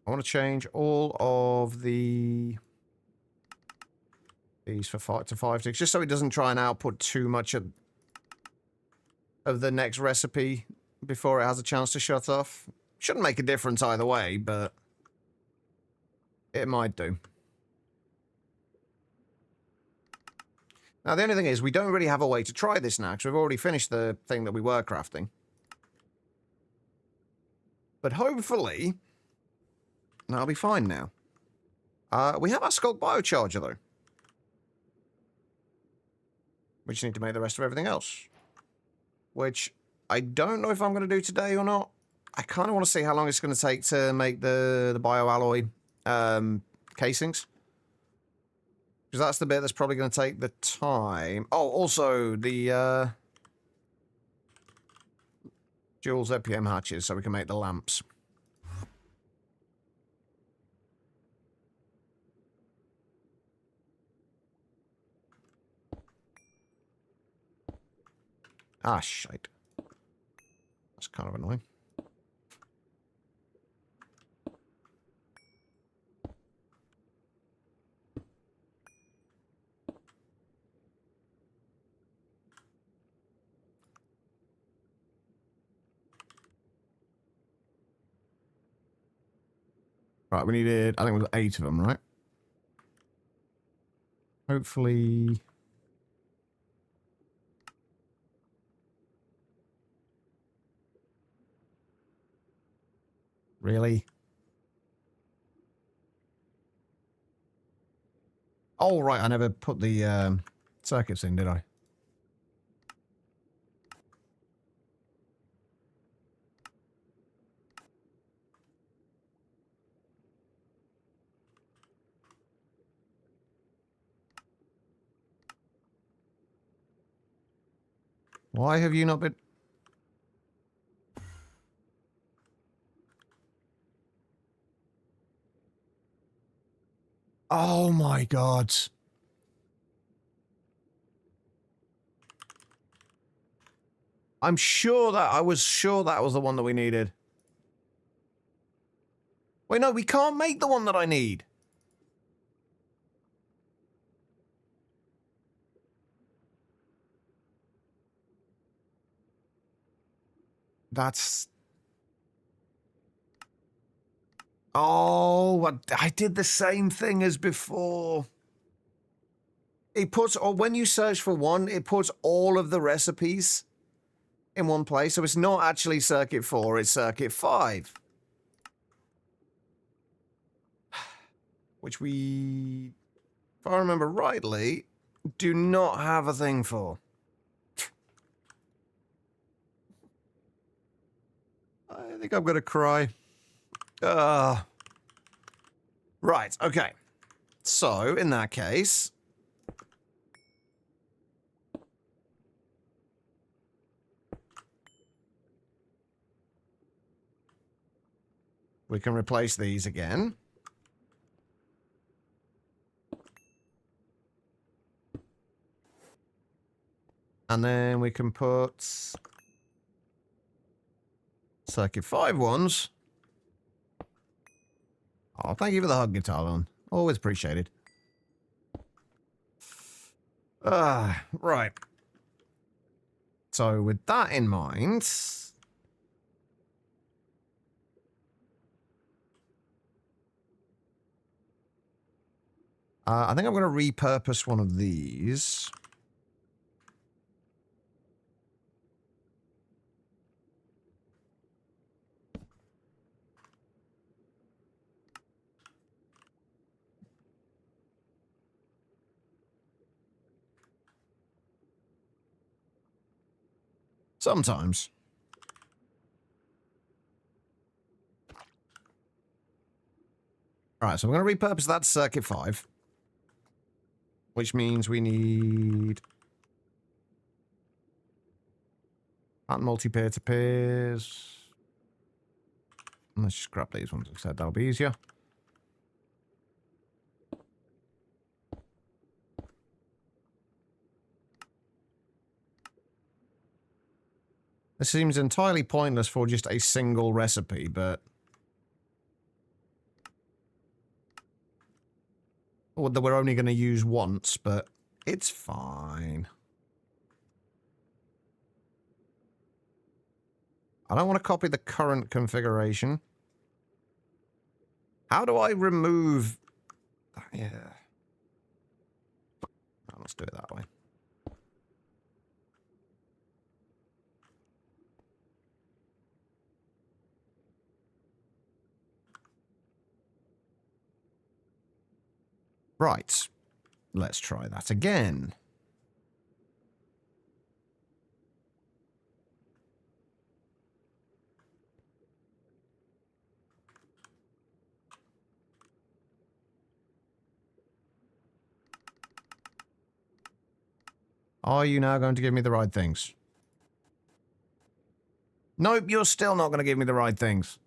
I want to change all of these for 5 ticks, just so it doesn't try and output too much of the next recipe before it has a chance to shut off. Shouldn't make a difference either way, but it might do. Now, the only thing is, we don't really have a way to try this now, because we've already finished the thing that we were crafting. But hopefully, that'll be fine now. We have our Skulk Biocharger, though. We just need to make the rest of everything else. Which, I don't know if I'm going to do today or not. I kind of want to see how long it's going to take to make the bioalloy casings. Because that's the bit that's probably going to take the time. Oh, also, the dual ZPM hatches, so we can make the lamps. Ah, shite. That's kind of annoying. Right, we needed, I think it was 8 of them, right? Hopefully... Really? Oh, right, I never put the circuits in, did I? Why have you not been... Oh my god. I was sure that was the one that we needed. Wait, no, we can't make the one that I need. That's... Oh, I did the same thing as before. It puts, or when you search for one, it puts all of the recipes in one place. So it's not actually circuit 4, it's circuit 5. Which we, if I remember rightly, do not have a thing for. I think I'm going to cry. Right, okay. So, in that case... we can replace these again. And then we can put... circuit 5 ones. Oh, thank you for the hug, Guitar Lon. Always appreciated. Right. So with that in mind... I think I'm going to repurpose one of these. Sometimes. Alright, so I'm going to repurpose that to circuit 5. Which means we need... add multi-peer to peers. Let's just grab these ones instead, that'll be easier. This seems entirely pointless for just a single recipe, but... or that we're only going to use once, but it's fine. I don't want to copy the current configuration. How do I remove... yeah. Oh, let's do it that way. Right. Let's try that again. Are you now going to give me the right things? Nope, you're still not going to give me the right things.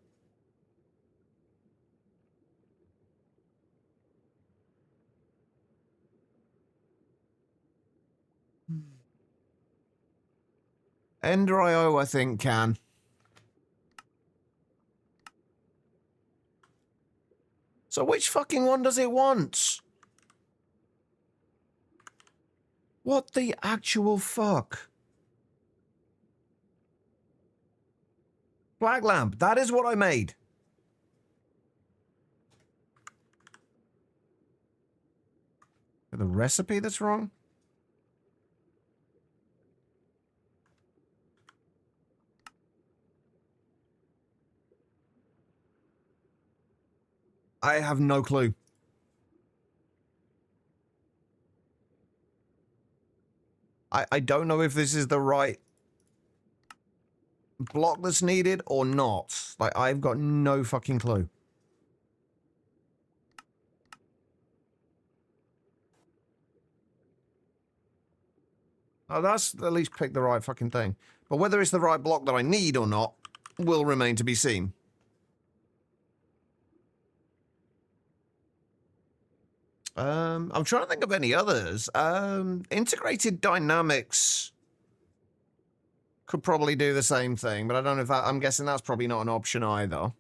Ender.io, I think, can. So which fucking one does it want? What the actual fuck? Black lamp, that is what I made. The recipe that's wrong? I have no clue. I don't know if this is the right block that's needed or not. Like, I've got no fucking clue. Oh, that's at least picked the right fucking thing. But whether it's the right block that I need or not will remain to be seen. I'm trying to think of any others. Integrated dynamics could probably do the same thing, but I don't know if that... I'm guessing that's probably not an option either.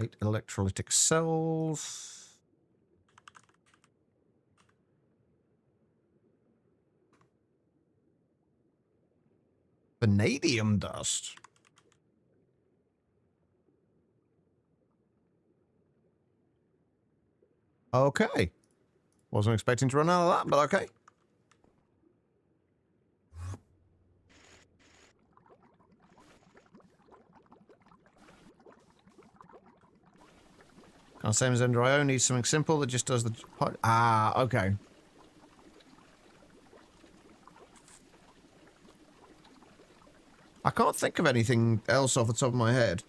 Eight electrolytic cells. Vanadium dust. Okay. Wasn't expecting to run out of that, but okay. Kind of same as Ender IO. Needs something simple that just does the... Ah, okay. I can't think of anything else off the top of my head.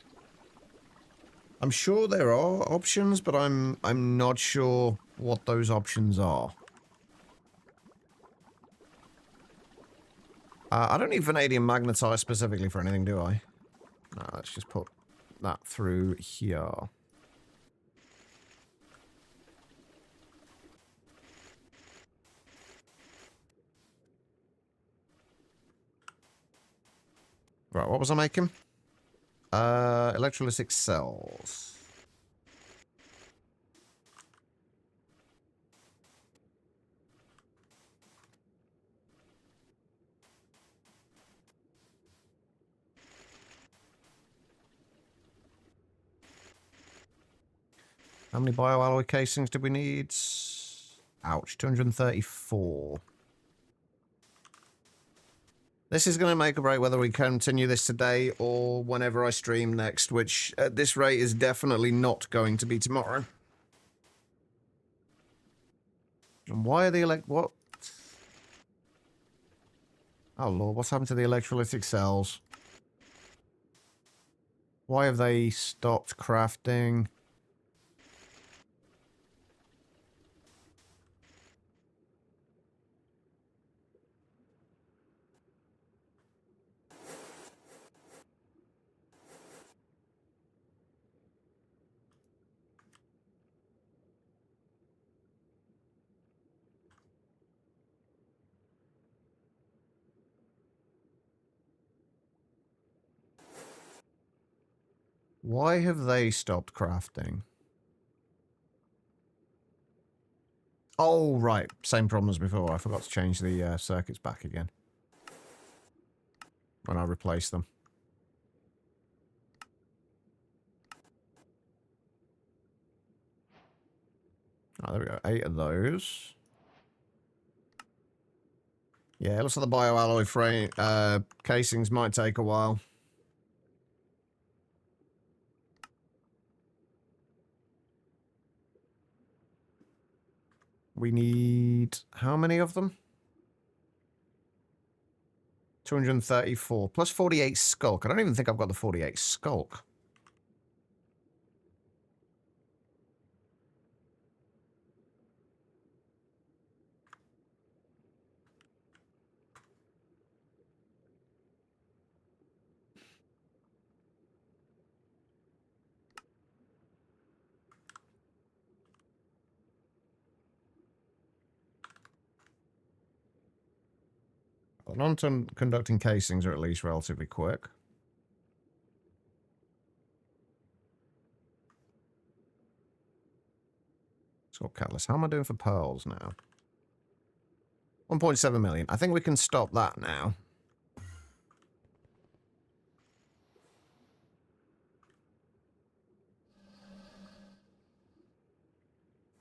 I'm sure there are options, but I'm not sure what those options are. I don't need vanadium magnetite specifically for anything, do I? No, let's just put that through here. Right, what was I making? Electrolytic cells. How many bioalloy casings did we need? Ouch, 234. This is going to make or break whether we continue this today or whenever I stream next, which at this rate is definitely not going to be tomorrow. And why are the what? Oh lord, what's happened to the electrolytic cells? Why have they stopped crafting? Why have they stopped crafting? Oh, right. Same problem as before. I forgot to change the circuits back again when I replaced them. Oh, there we go. 8 of those. Yeah, it looks like the bioalloy frame casings might take a while. We need... how many of them? 234. Plus 48 skulk. I don't even think I've got the 48 skulk. Well, non-conducting casings are at least relatively quick. So catalyst. How am I doing for pearls now? 1.7 million. I think we can stop that now.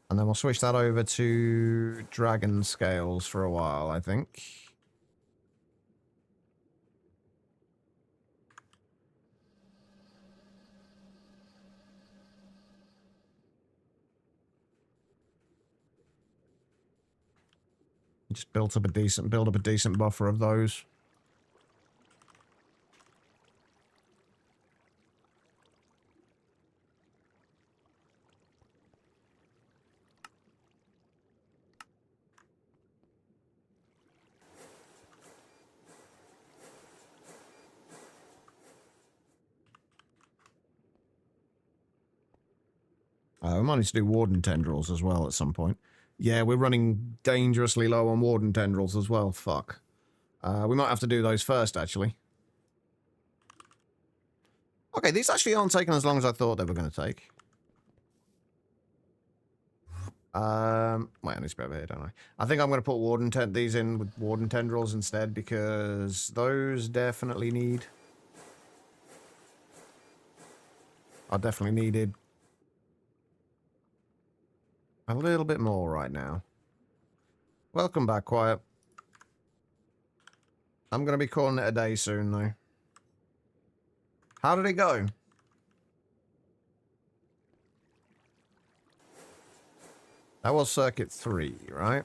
And then we'll switch that over to dragon scales for a while, I think. Just build up a decent buffer of those. We might need to do warden tendrils as well at some point. Yeah, we're running dangerously low on warden tendrils as well. Fuck. We might have to do those first, actually. Okay, these actually aren't taking as long as I thought they were going to take. Wait, I need to be over here, don't I? I think I'm going to put these in with warden tendrils instead, because those definitely are definitely needed a little bit more right now. Welcome back, Quiet. I'm going to be calling it a day soon, though. How did it go? That was circuit 3, right?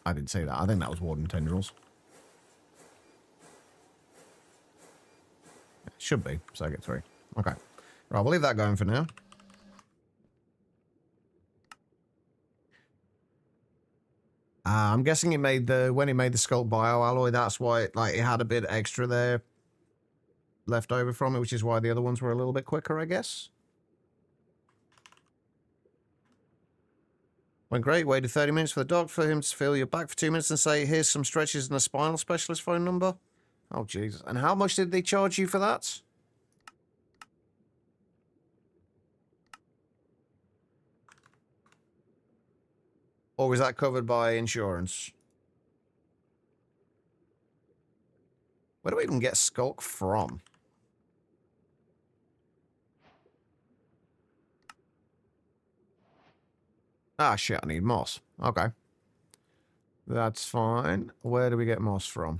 I didn't say that. I think that was warden tendrils. It should be circuit 3. Okay. Right, we'll leave that going for now. I'm guessing it made when it made the Sculpt Bio alloy, that's why it had a bit extra there left over from it, which is why the other ones were a little bit quicker, I guess. Went great. Waited 30 minutes for the dog for him to feel your back for 2 minutes and say, here's some stretches and a spinal specialist phone number. Oh, Jesus. And how much did they charge you for that? Or was that covered by insurance? Where do we even get Skulk from? Ah, shit, I need moss. Okay. That's fine. Where do we get moss from?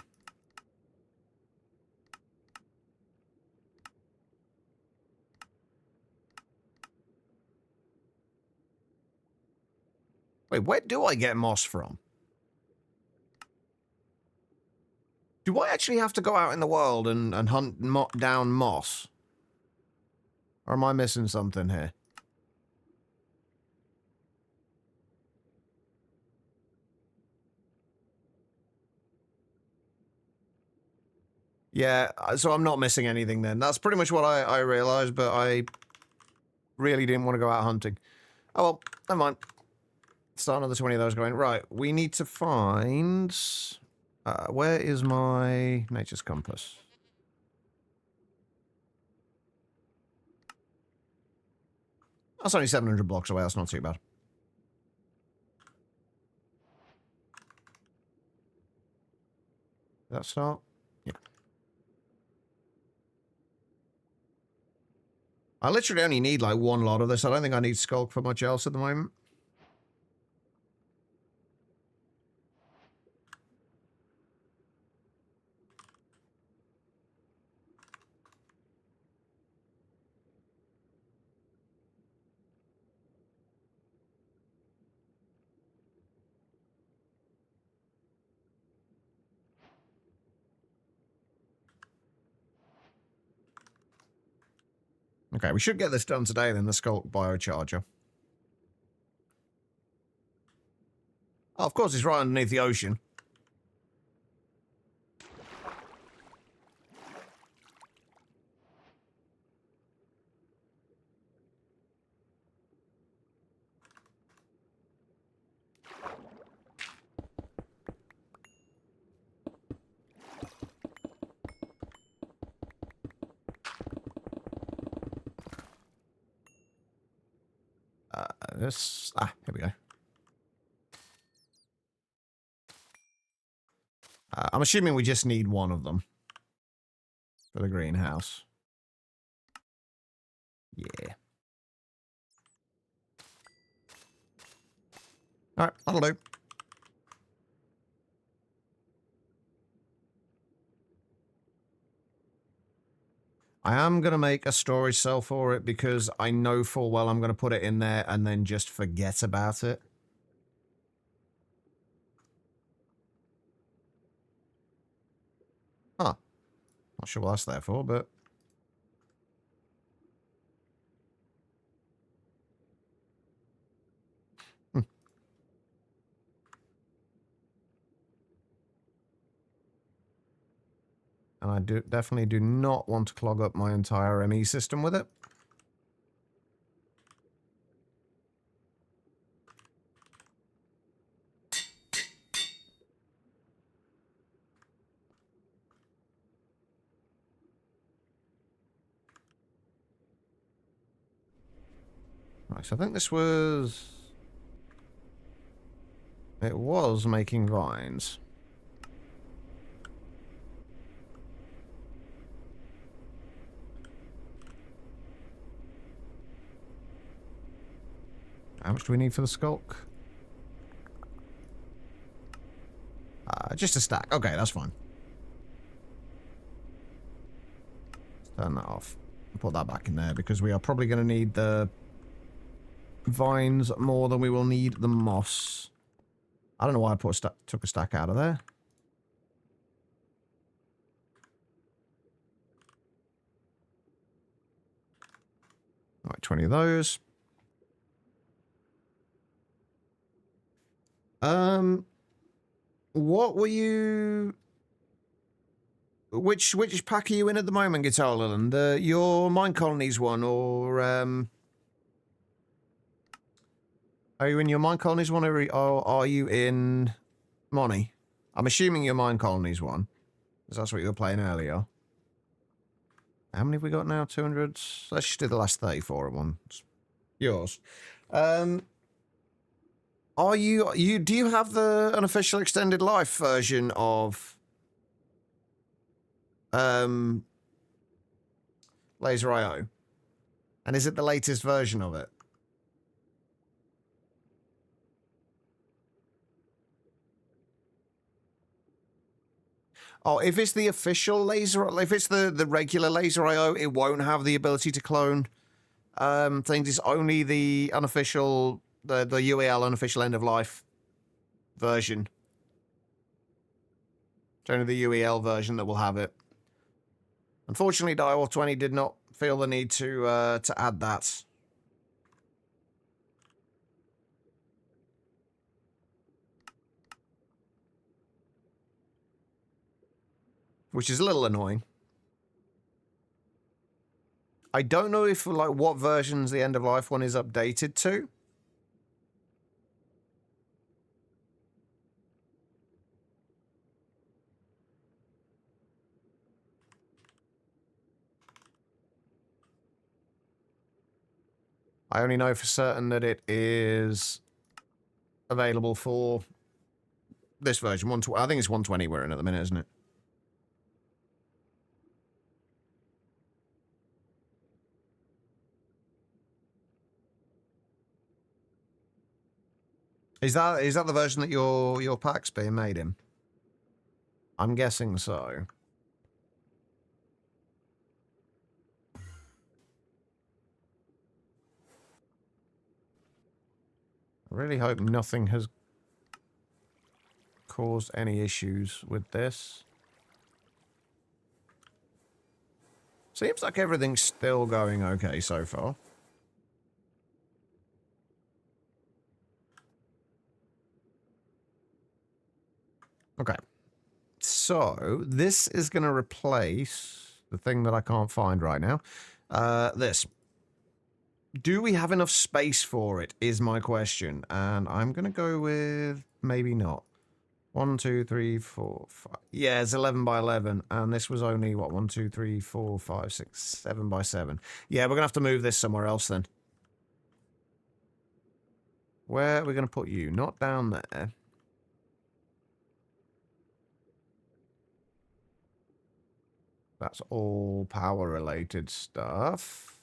Wait, where do I get moss from? Do I actually have to go out in the world and hunt down moss? Or am I missing something here? Yeah, so I'm not missing anything then. That's pretty much what I realized, but I really didn't want to go out hunting. Oh well, never mind. Start another 20 of those going. Right, we need to find... where is my nature's compass? That's only 700 blocks away. That's not too bad. Did that start? Yeah. I literally only need like one lot of this. I don't think I need Skulk for much else at the moment. Okay, we should get this done today then, the Skulk biocharger. Oh, of course, it's right underneath the ocean. Here we go. I'm assuming we just need one of them for the greenhouse. Yeah. Alright, that'll do. I am going to make a storage cell for it because I know full well I'm going to put it in there and then just forget about it. Huh. Not sure what that's there for, but... And I definitely do not want to clog up my entire ME system with it. Right, so I think this was... It was making vines. How much do we need for the skulk? Just a stack. Okay, that's fine. Let's turn that off. Put that back in there because we are probably going to need the vines more than we will need the moss. I don't know why I took a stack out of there. All right, 20 of those. What were you... Which pack are you in at the moment, Guitar Leland? Your Mine Colonies one, or are you in your Mine Colonies one, or are you in Moni? I'm assuming your Mine Colonies one, because that's what you were playing earlier. How many have we got now? 200? Let's just do the last 34 at once. Yours. Are do you have the unofficial extended life version of Laser IO? And is it the latest version of it? Oh, if it's the official Laser, if it's the regular Laser IO, it won't have the ability to clone things. It's only the unofficial, the UEL unofficial end of life version. It's only the UEL version that will have it. Unfortunately, Direwolf 20 did not feel the need to add that. Which is a little annoying. I don't know if, like, what versions the end of life one is updated to. I only know for certain that it is available for this version. I think it's 120 we're in at the minute, isn't it? Is that the version that your pack's being made in? I'm guessing so. I really hope nothing has caused any issues with this. Seems like everything's still going okay so far. Okay. So, this is going to replace the thing that I can't find right now. This. Do we have enough space for it, is my question. And I'm going to go with maybe not. 1, 2, 3, 4, 5. Yeah, it's 11 by 11. And this was only, what, 1, 2, 3, 4, 5, 6, 7 by 7. Yeah, we're going to have to move this somewhere else then. Where are we going to put you? Not down there. That's all power-related stuff.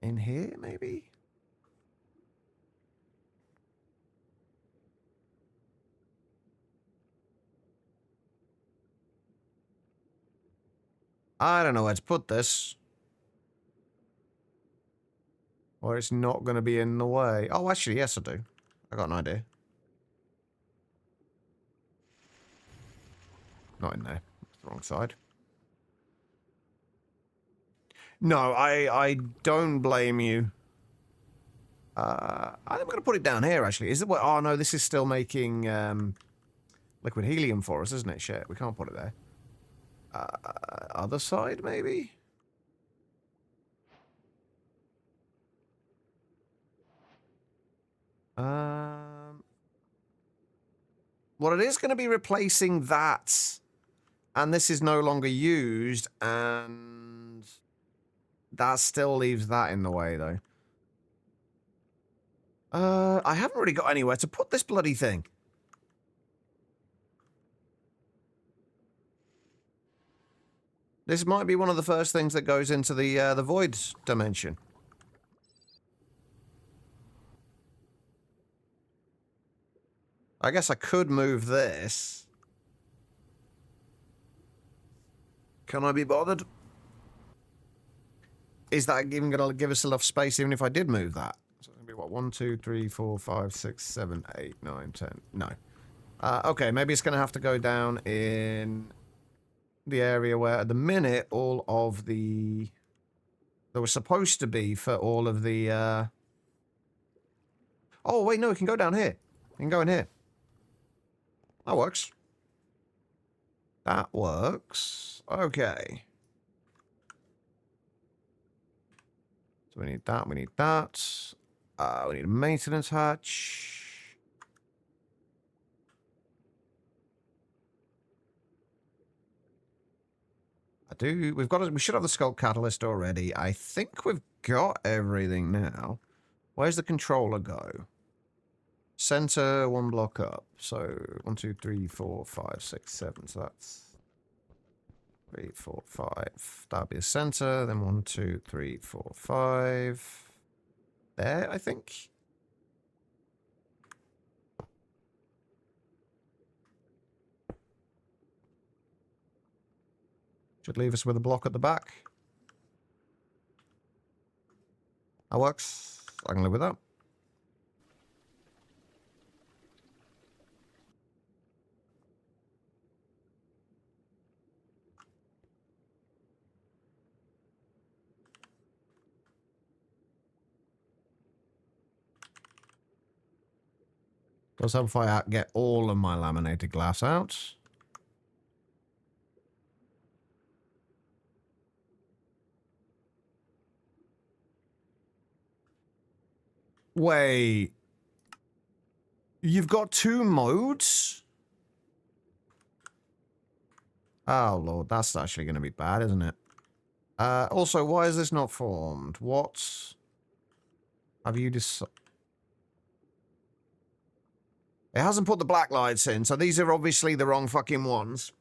In here, maybe? I don't know where to put this. Or it's not going to be in the way. Oh, actually, yes, I do. I got an idea. Not in there. It's the wrong side. No, I don't blame you. I think we're going to put it down here, actually. Is it what? Oh, no, this is still making liquid helium for us, isn't it? Shit, we can't put it there. Other side, maybe? Well, it is going to be replacing that, and this is no longer used, and that still leaves that in the way, though. I haven't really got anywhere to put this bloody thing. This might be one of the first things that goes into the void dimension. I guess I could move this. Can I be bothered? Is that even going to give us enough space even if I did move that? So it's going to be, what, 1, 2, 3, 4, 5, 6, 7, 8, 9, 10. No. Okay, maybe it's going to have to go down in the area where at the minute all of the... There was supposed to be for all of the... Oh, wait, no, it can go down here. It can go in here. That works. That works. Okay. So we need that, we need that. We need a maintenance hatch. We should have the sculpt catalyst already. I think we've got everything now. Where's the controller go? Center, 1 block up. So 1, 2, 3, 4, 5, 6, 7. So that's 3, 4, 5. That'll be the center. Then 1, 2, 3, 4, 5. There, I think. Should leave us with a block at the back. That works. I can live with that. Does help if I get all of my laminated glass out. Wait. You've got 2 modes? Oh, Lord. That's actually going to be bad, isn't it? Also, why is this not formed? What have you decided? It hasn't put the black lights in, so these are obviously the wrong fucking ones.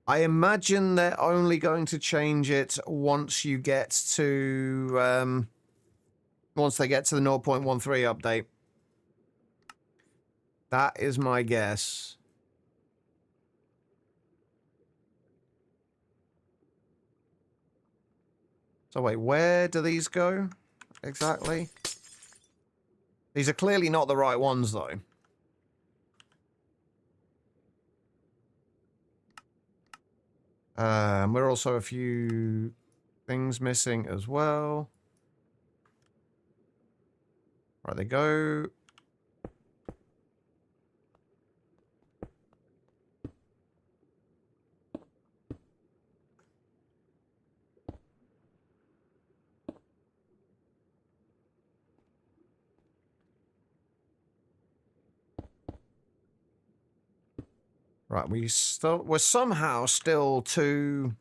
I imagine they're only going to change it once you get to, once they get to the 0.13 update. That is my guess. So wait, where do these go exactly? These are clearly not the right ones, though. We're also a few things missing as well. Right, they go. Right, we're somehow still too...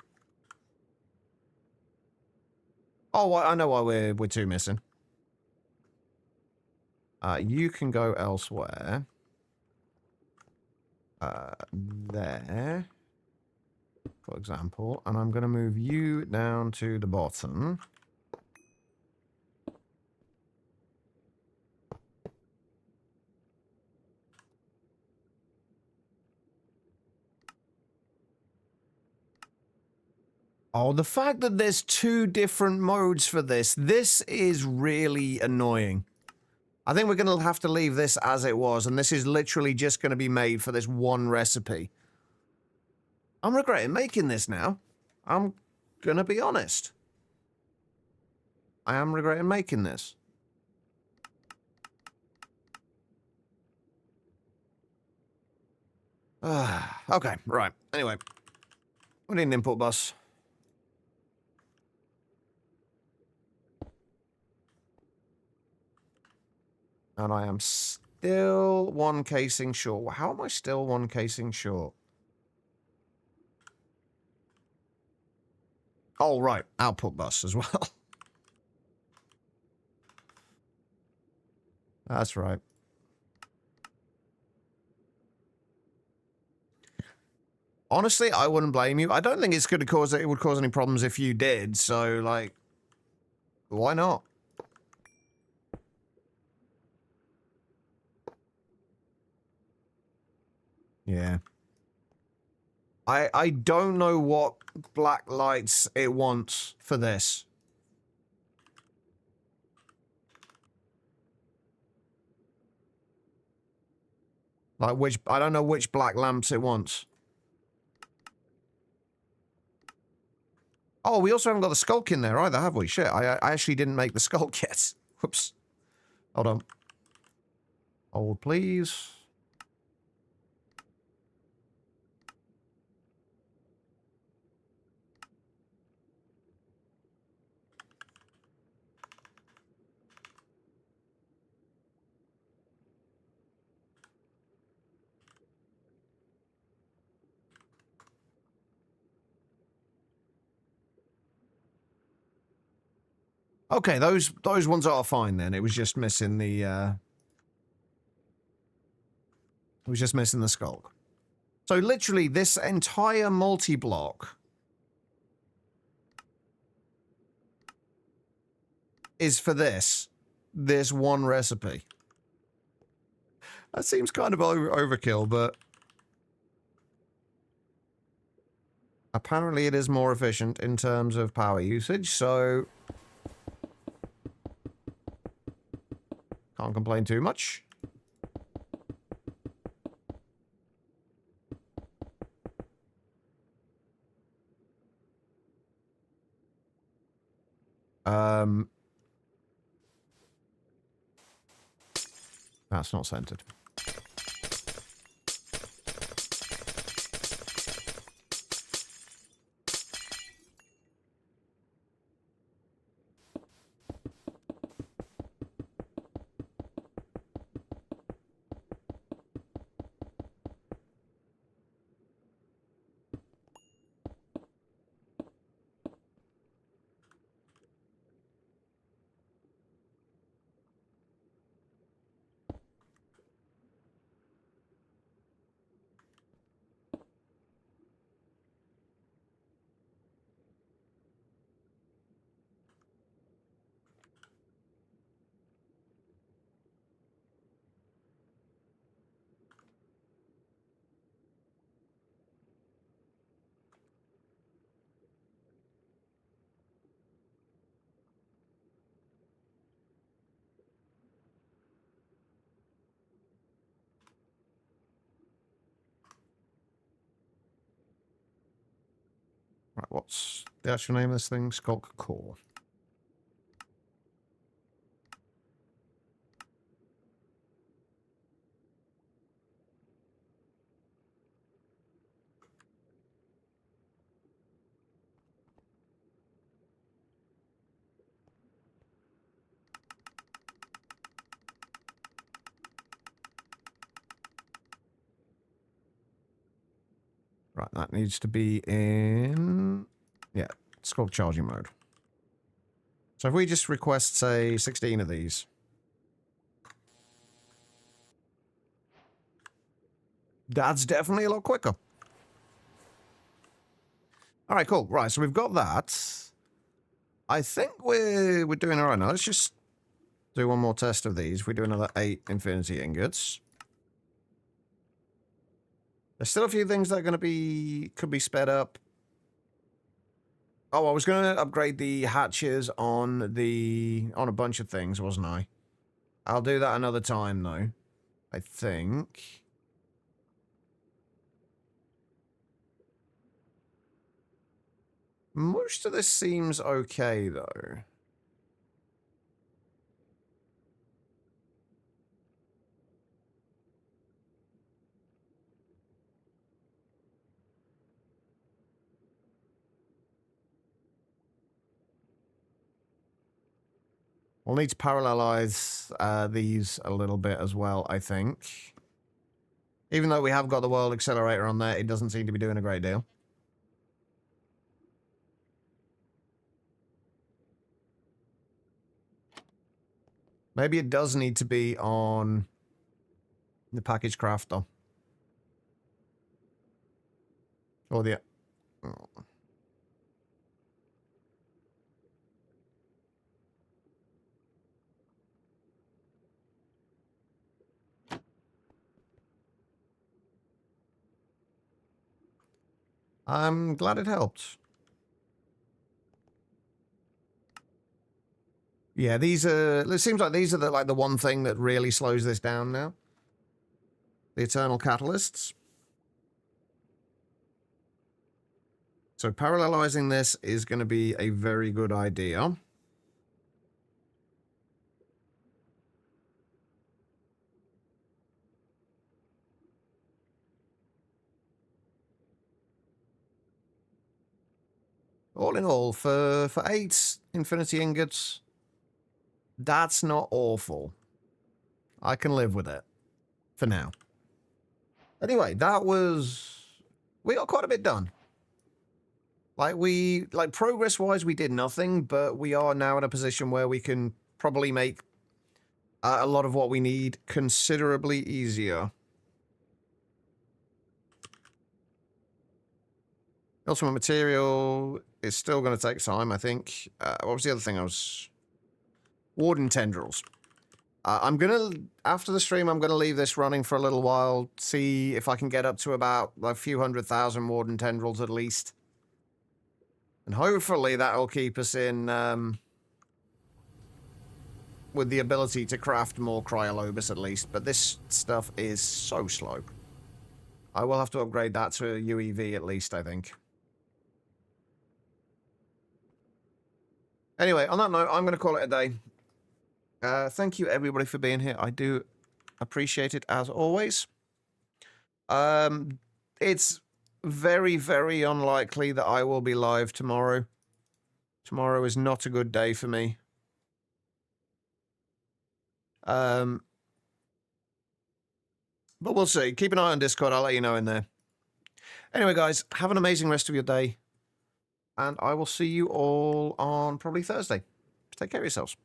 Oh, I know why we're 2 missing. You can go elsewhere. There, for example, and I'm going to move you down to the bottom. Oh, the fact that there's 2 different modes for this is really annoying. I think we're going to have to leave this as it was, and this is literally just going to be made for this one recipe. I'm regretting making this now. I'm going to be honest. I am regretting making this. Okay, right. Anyway, we need an input bus. And I am still one casing short. How am I still one casing short? Oh, right. Output bus as well. That's right. Honestly, I wouldn't blame you. I don't think it's going to cause it would cause any problems if you did. So, like, why not? Yeah. I don't know what black lights it wants for this. Like, I don't know which black lamps it wants. Oh, we also haven't got the skulk in there either, have we? Shit, I actually didn't make the skulk yet. Whoops. Hold on. Hold, please. Okay, those ones are fine then. It was just missing the it was just missing the skulk. So literally this entire multi-block is for this one recipe. That seems kind of overkill, but apparently it is more efficient in terms of power usage, so can't complain too much. That's not centered. Right, what's the actual name of this thing? Skulk Core. Right, that needs to be in... Yeah, Skulk charging mode. So if we just request, say, 16 of these... That's definitely a lot quicker. Alright, cool. Right, so we've got that. I think we're doing alright now. Let's just do one more test of these. We do another 8 infinity ingots. There's still a few things that are going to be... could be sped up. Oh, I was going to upgrade the hatches on a bunch of things, wasn't I? I'll do that another time, though. I think. Most of this seems okay, though. We'll need to parallelize these a little bit as well, I think. Even though we have got the world accelerator on there, it doesn't seem to be doing a great deal. Maybe it does need to be on the package crafter. Or the... Oh. I'm glad it helped. Yeah, these are... It seems like these are the one thing that really slows this down now. The Eternal Catalysts. So parallelizing this is going to be a very good idea. All in all, for 8 Infinity Ingots, that's not awful. I can live with it. For now. Anyway, that was... We got quite a bit done. Like, progress-wise, we did nothing, but we are now in a position where we can probably make a lot of what we need considerably easier. Ultimate material is still going to take time, I think. What was the other thing I was... Warden Tendrils. I'm going to... After the stream, I'm going to leave this running for a little while, see if I can get up to about a few 100,000 Warden Tendrils at least. And hopefully that'll keep us in... with the ability to craft more Cryolobus at least. But this stuff is so slow. I will have to upgrade that to a UEV at least, I think. Anyway, on that note, I'm going to call it a day. Thank you, everybody, for being here. I do appreciate it, as always. It's very, very unlikely that I will be live tomorrow. Tomorrow is not a good day for me. But we'll see. Keep an eye on Discord. I'll let you know in there. Anyway, guys, have an amazing rest of your day. And I will see you all on probably Thursday. Take care of yourselves.